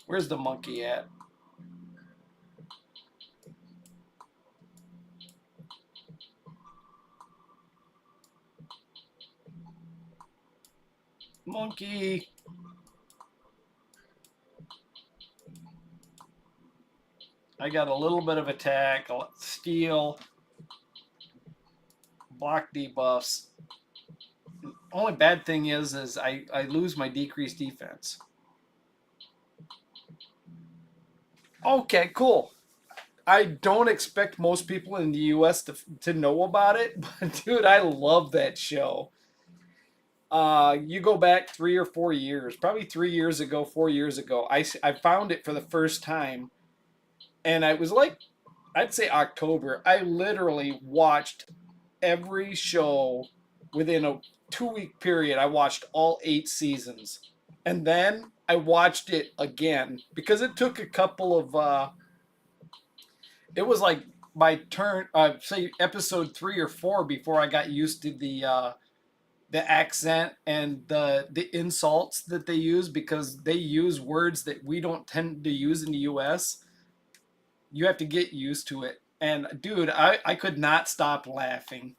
where's the monkey at? Monkey. I got a little bit of attack, steal, block debuffs. Only bad thing is I lose my decreased defense. Okay, cool. I don't expect most people in the U.S. to know about it, but dude, I love that show. You go back 3 or 4 years, probably 3 years ago, 4 years ago, I found it for the first time, and I was like, I'd say October. I literally watched every show within a 2-week period. I watched all 8 seasons, and then I watched it again because it took a couple of. It was like my turn, say episode 3 or 4 before I got used to the accent and the insults that they use, because they use words that we don't tend to use in the U.S. You have to get used to it. And dude, I could not stop laughing.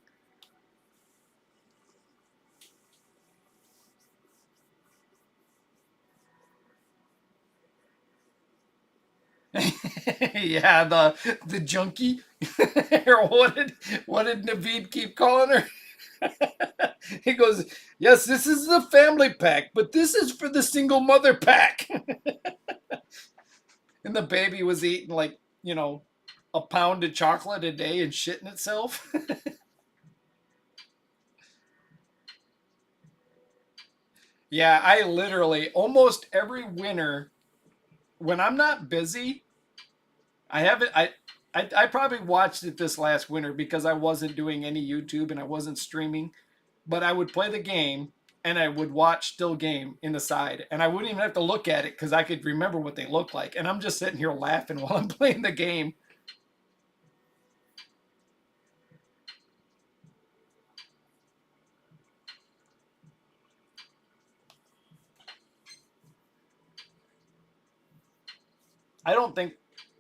Yeah, the junkie. Or what did Naveed keep calling her? He goes, yes, this is the family pack, but this is for the single mother pack. And the baby was eating like, a pound of chocolate a day and shitting itself. Yeah, I literally, almost every winter, when I'm not busy, I probably watched it this last winter because I wasn't doing any YouTube and I wasn't streaming, but I would play the game and I would watch still game in the side, and I wouldn't even have to look at it because I could remember what they look like, and I'm just sitting here laughing while I'm playing the game. I don't think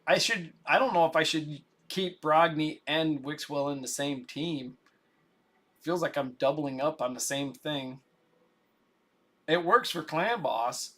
I should. I don't know if I should keep Brogni and Wixwell in the same team. Feels like I'm doubling up on the same thing. It works for Clan Boss.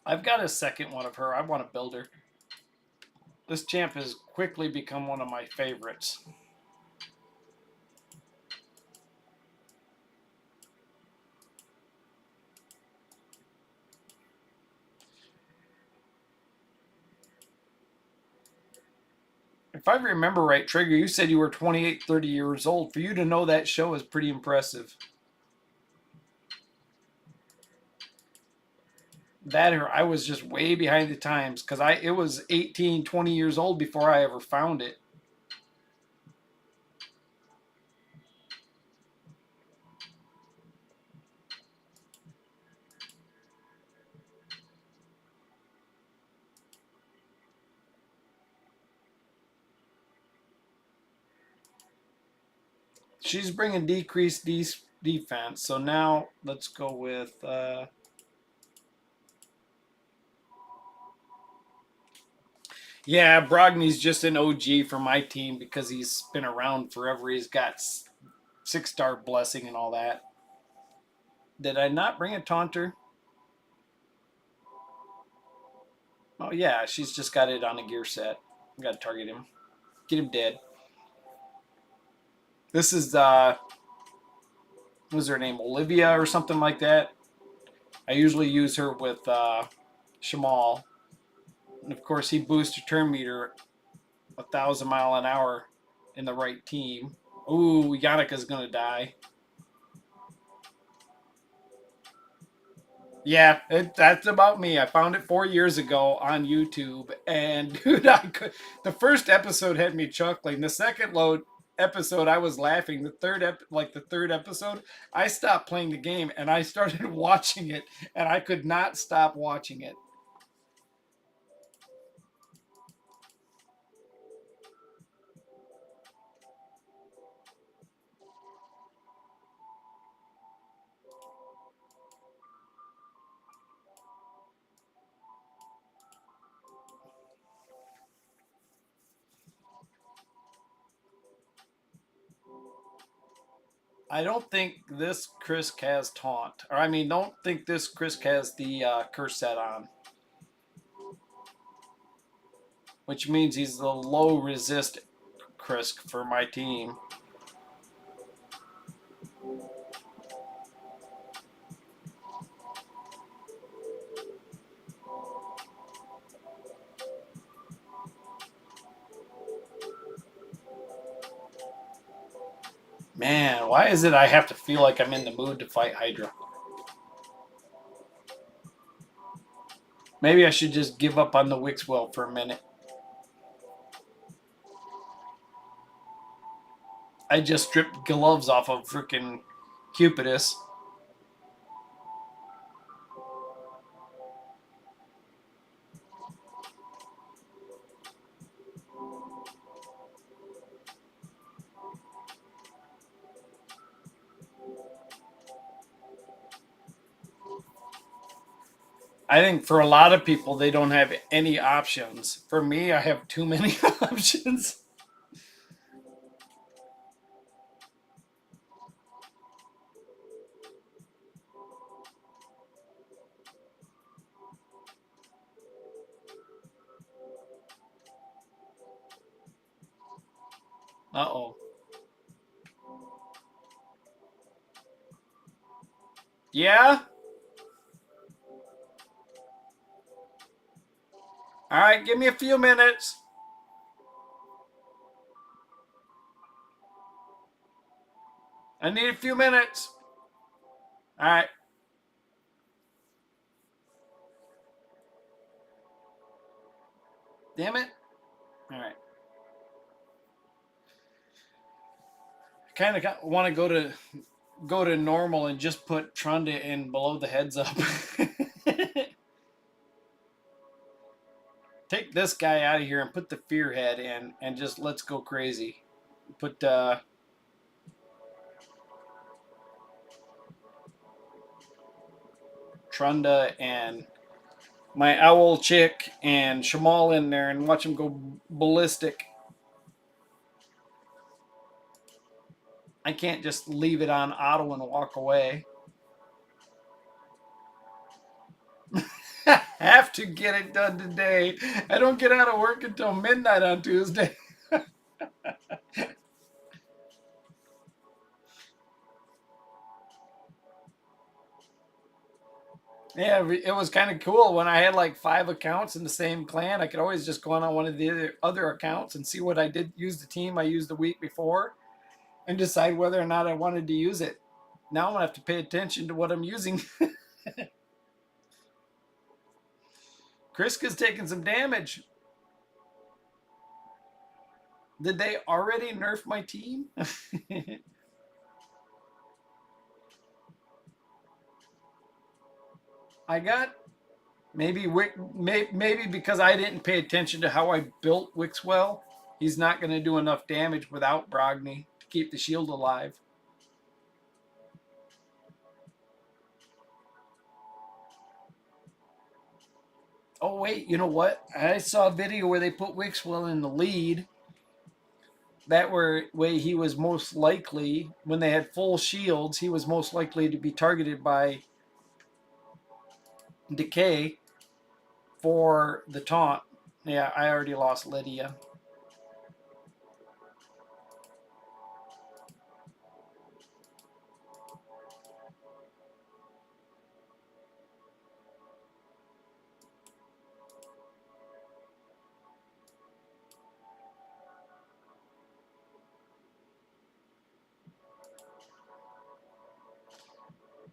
I've got a second one of her. I want to build her. This champ has quickly become one of my favorites. If I remember right, Trigger, you said you were 28, 30 years old. For you to know that show is pretty impressive. That or I was just way behind the times because it was 18, 20 years old before I ever found it. She's bringing decreased defense. So now let's go with... yeah, Brogny's just an OG for my team because he's been around forever. He's got 6-star blessing and all that. Did I not bring a taunter? Oh, yeah, she's just got it on a gear set. Got to target him. Get him dead. This is, what was her name? Olivia or something like that. I usually use her with Shamal. And, of course, he boosts her turn meter 1,000 miles an hour in the right team. Ooh, Yannika's going to die. Yeah, that's about me. I found it 4 years ago on YouTube, and dude, the first episode had me chuckling. The second episode, I was laughing. The third episode, I stopped playing the game and I started watching it, and I could not stop watching it. I don't think this Krisk has taunt. Or, I mean, don't think this Krisk has the curse set on. Which means he's the low resist Krisk for my team. Man, why is it I have to feel like I'm in the mood to fight Hydra? Maybe I should just give up on the Wixwell for a minute. I just stripped gloves off of freaking Cupidus. I think for a lot of people, they don't have any options. For me, I have too many options. Uh-oh. Yeah? All right, give me a few minutes. I need a few minutes. All right. Damn it. All right. I kind of want to go to normal and just put Trunda in below the heads up. Take this guy out of here and put the fear head in and just let's go crazy. Put Trunda and my owl chick and Shamal in there and watch him go ballistic. I can't just leave it on auto and walk away. Have to get it done today. I don't get out of work until midnight on Tuesday. Yeah, it was kind of cool when I had like 5 accounts in the same clan. I could always just go on one of the other accounts and see what I did use the team I used the week before and decide whether or not I wanted to use it. Now I'm going to have to pay attention to what I'm using. Kriska's taking some damage. Did they already nerf my team? I got maybe because I didn't pay attention to how I built Wixwell, he's not going to do enough damage without Brogni to keep the shield alive. Oh wait, you know what? I saw a video where they put Wixwell in the lead. That way he was most likely, when they had full shields, he was most likely to be targeted by Decay for the taunt. Yeah, I already lost Lydia.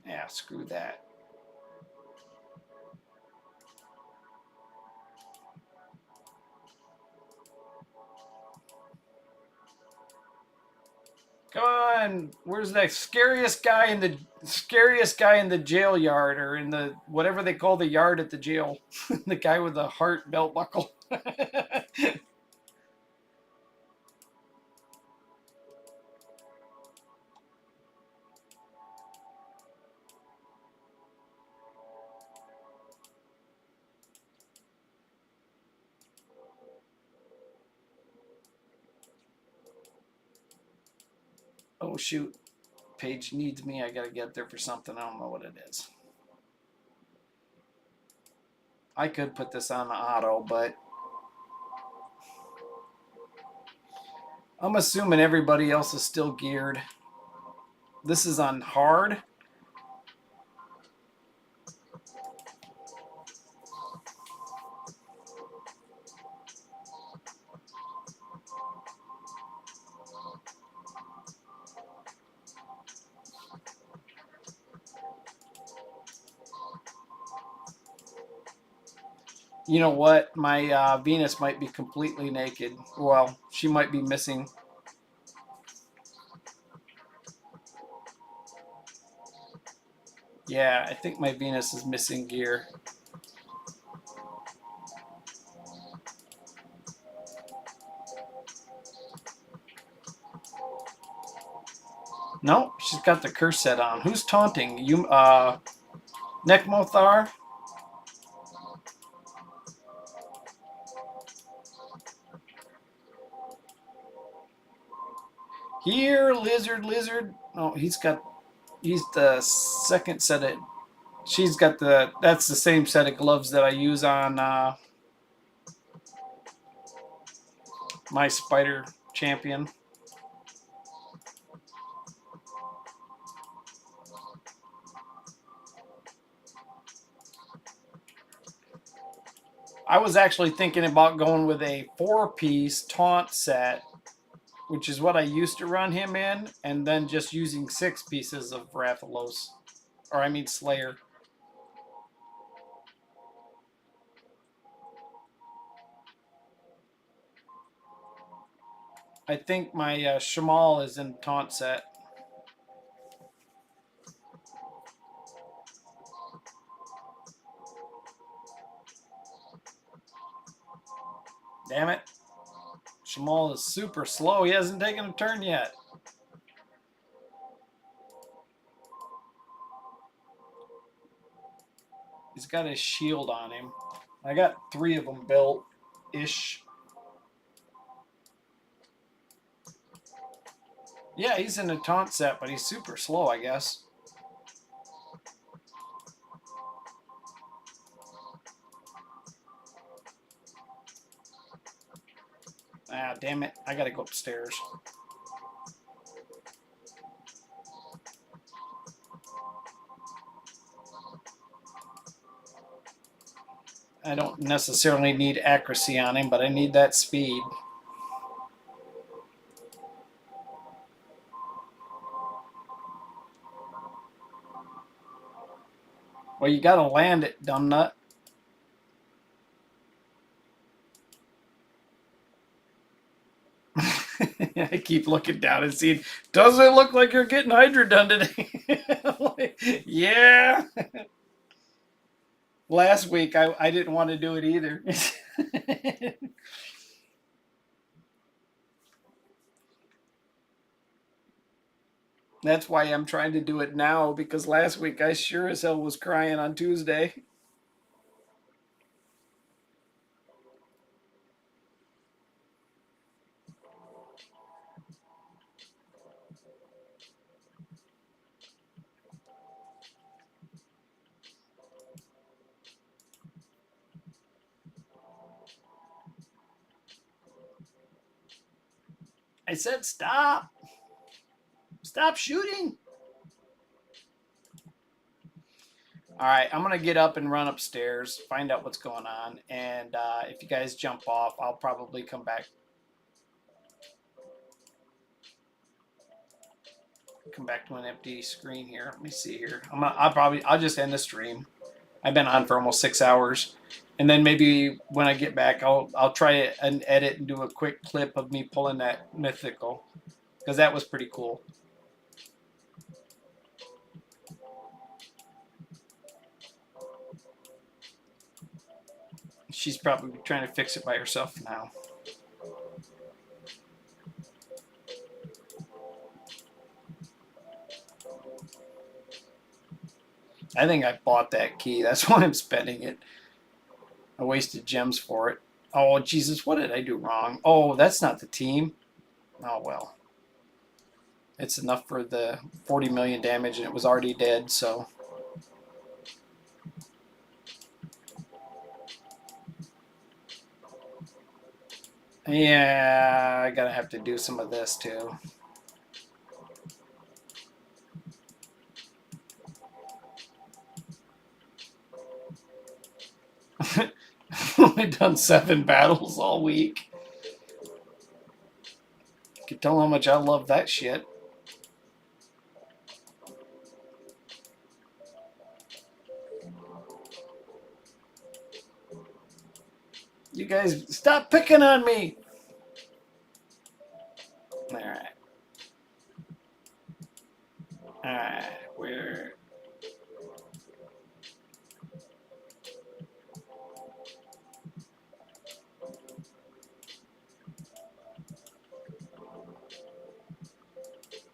Yeah, screw that. Come on, where's that scariest guy in the jail yard or in the whatever they call the yard at the jail? The guy with the heart belt buckle. Oh shoot, Paige needs me. I gotta get there for something. I don't know what it is. I could put this on auto, but I'm assuming everybody else is still geared. This is on hard. You know what? My Venus might be completely naked. Well, she might be missing. Yeah, I think my Venus is missing gear. No, she's got the curse set on. Who's taunting? You, Nekmothar? Here, lizard. Oh, he's the second set of, she's got that's the same set of gloves that I use on my spider champion. I was actually thinking about going with a 4-piece taunt set, which is what I used to run him in, and then just using 6 pieces of Rathalos. Or I mean Slayer. I think my Shamal is in taunt set. Damn it. Shamal is super slow. He hasn't taken a turn yet. He's got his shield on him. I got 3 of them built-ish. Yeah, he's in a taunt set, but he's super slow, I guess. Ah, damn it. I gotta go upstairs. I don't necessarily need accuracy on him, but I need that speed. Well, you gotta land it, dumbnut. I keep looking down and seeing, does it look like you're getting Hydra done today? Like, yeah. Last week, I didn't want to do it either. That's why I'm trying to do it now, because last week I sure as hell was crying on Tuesday. I said, stop. Stop shooting. All right, I'm going to get up and run upstairs, find out what's going on. And if you guys jump off, I'll probably come back. Come back to an empty screen here. Let me see here. I'll just end the stream. I've been on for almost 6 hours. And then maybe when I get back, I'll try and edit and do a quick clip of me pulling that mythical, because that was pretty cool. She's probably trying to fix it by herself now. I think I bought that key. That's why I'm spending it. I wasted gems for it. Oh, Jesus, what did I do wrong? Oh, that's not the team. Oh, well. It's enough for the 40 million damage, and it was already dead, so. Yeah, I gotta have to do some of this, too. I've done 7 battles all week. You can tell how much I love that shit. You guys, stop picking on me! Alright. Alright, we're...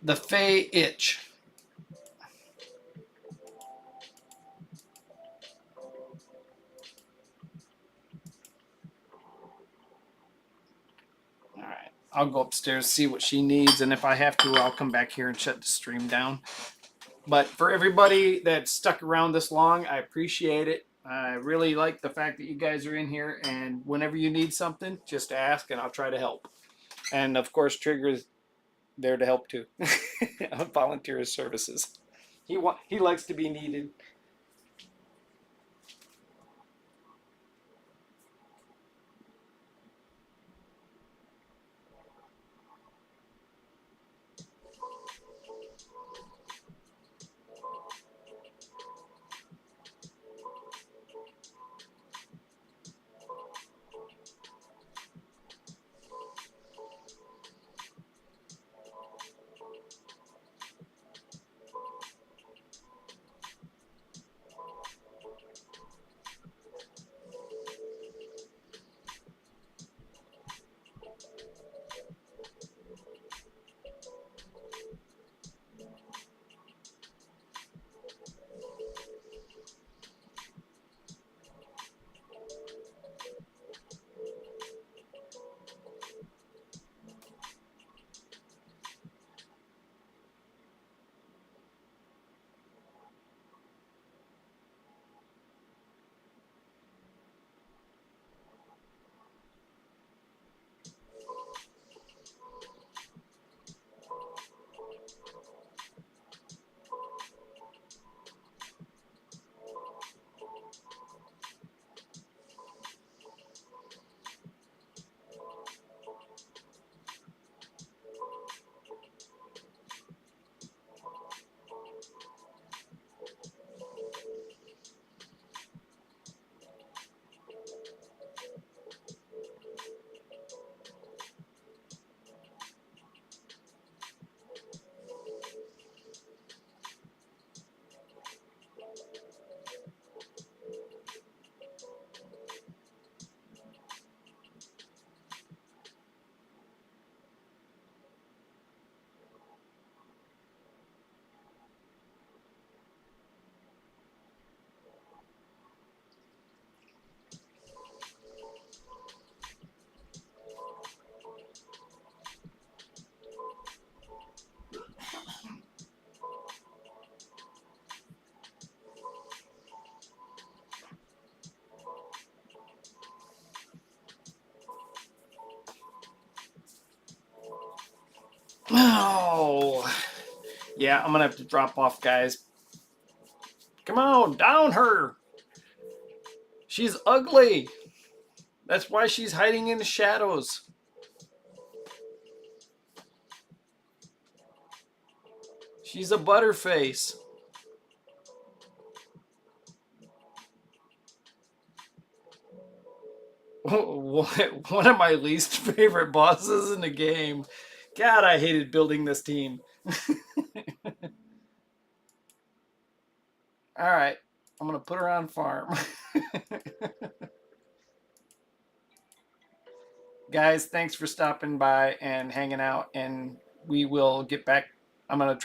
The Fey Itch. Alright, I'll go upstairs, see what she needs, and if I have to, I'll come back here and shut the stream down. But for everybody that stuck around this long, I appreciate it. I really like the fact that you guys are in here, and whenever you need something, just ask and I'll try to help. And of course, Trigger's there to help too. On volunteer services. He likes to be needed. Oh, yeah, I'm gonna have to drop off, guys. Come on, down her. She's ugly. That's why she's hiding in the shadows. She's a butterface. One of my least favorite bosses in the game. God, I hated building this team. All right, I'm gonna put her on farm. Guys, thanks for stopping by and hanging out, and we will get back. I'm gonna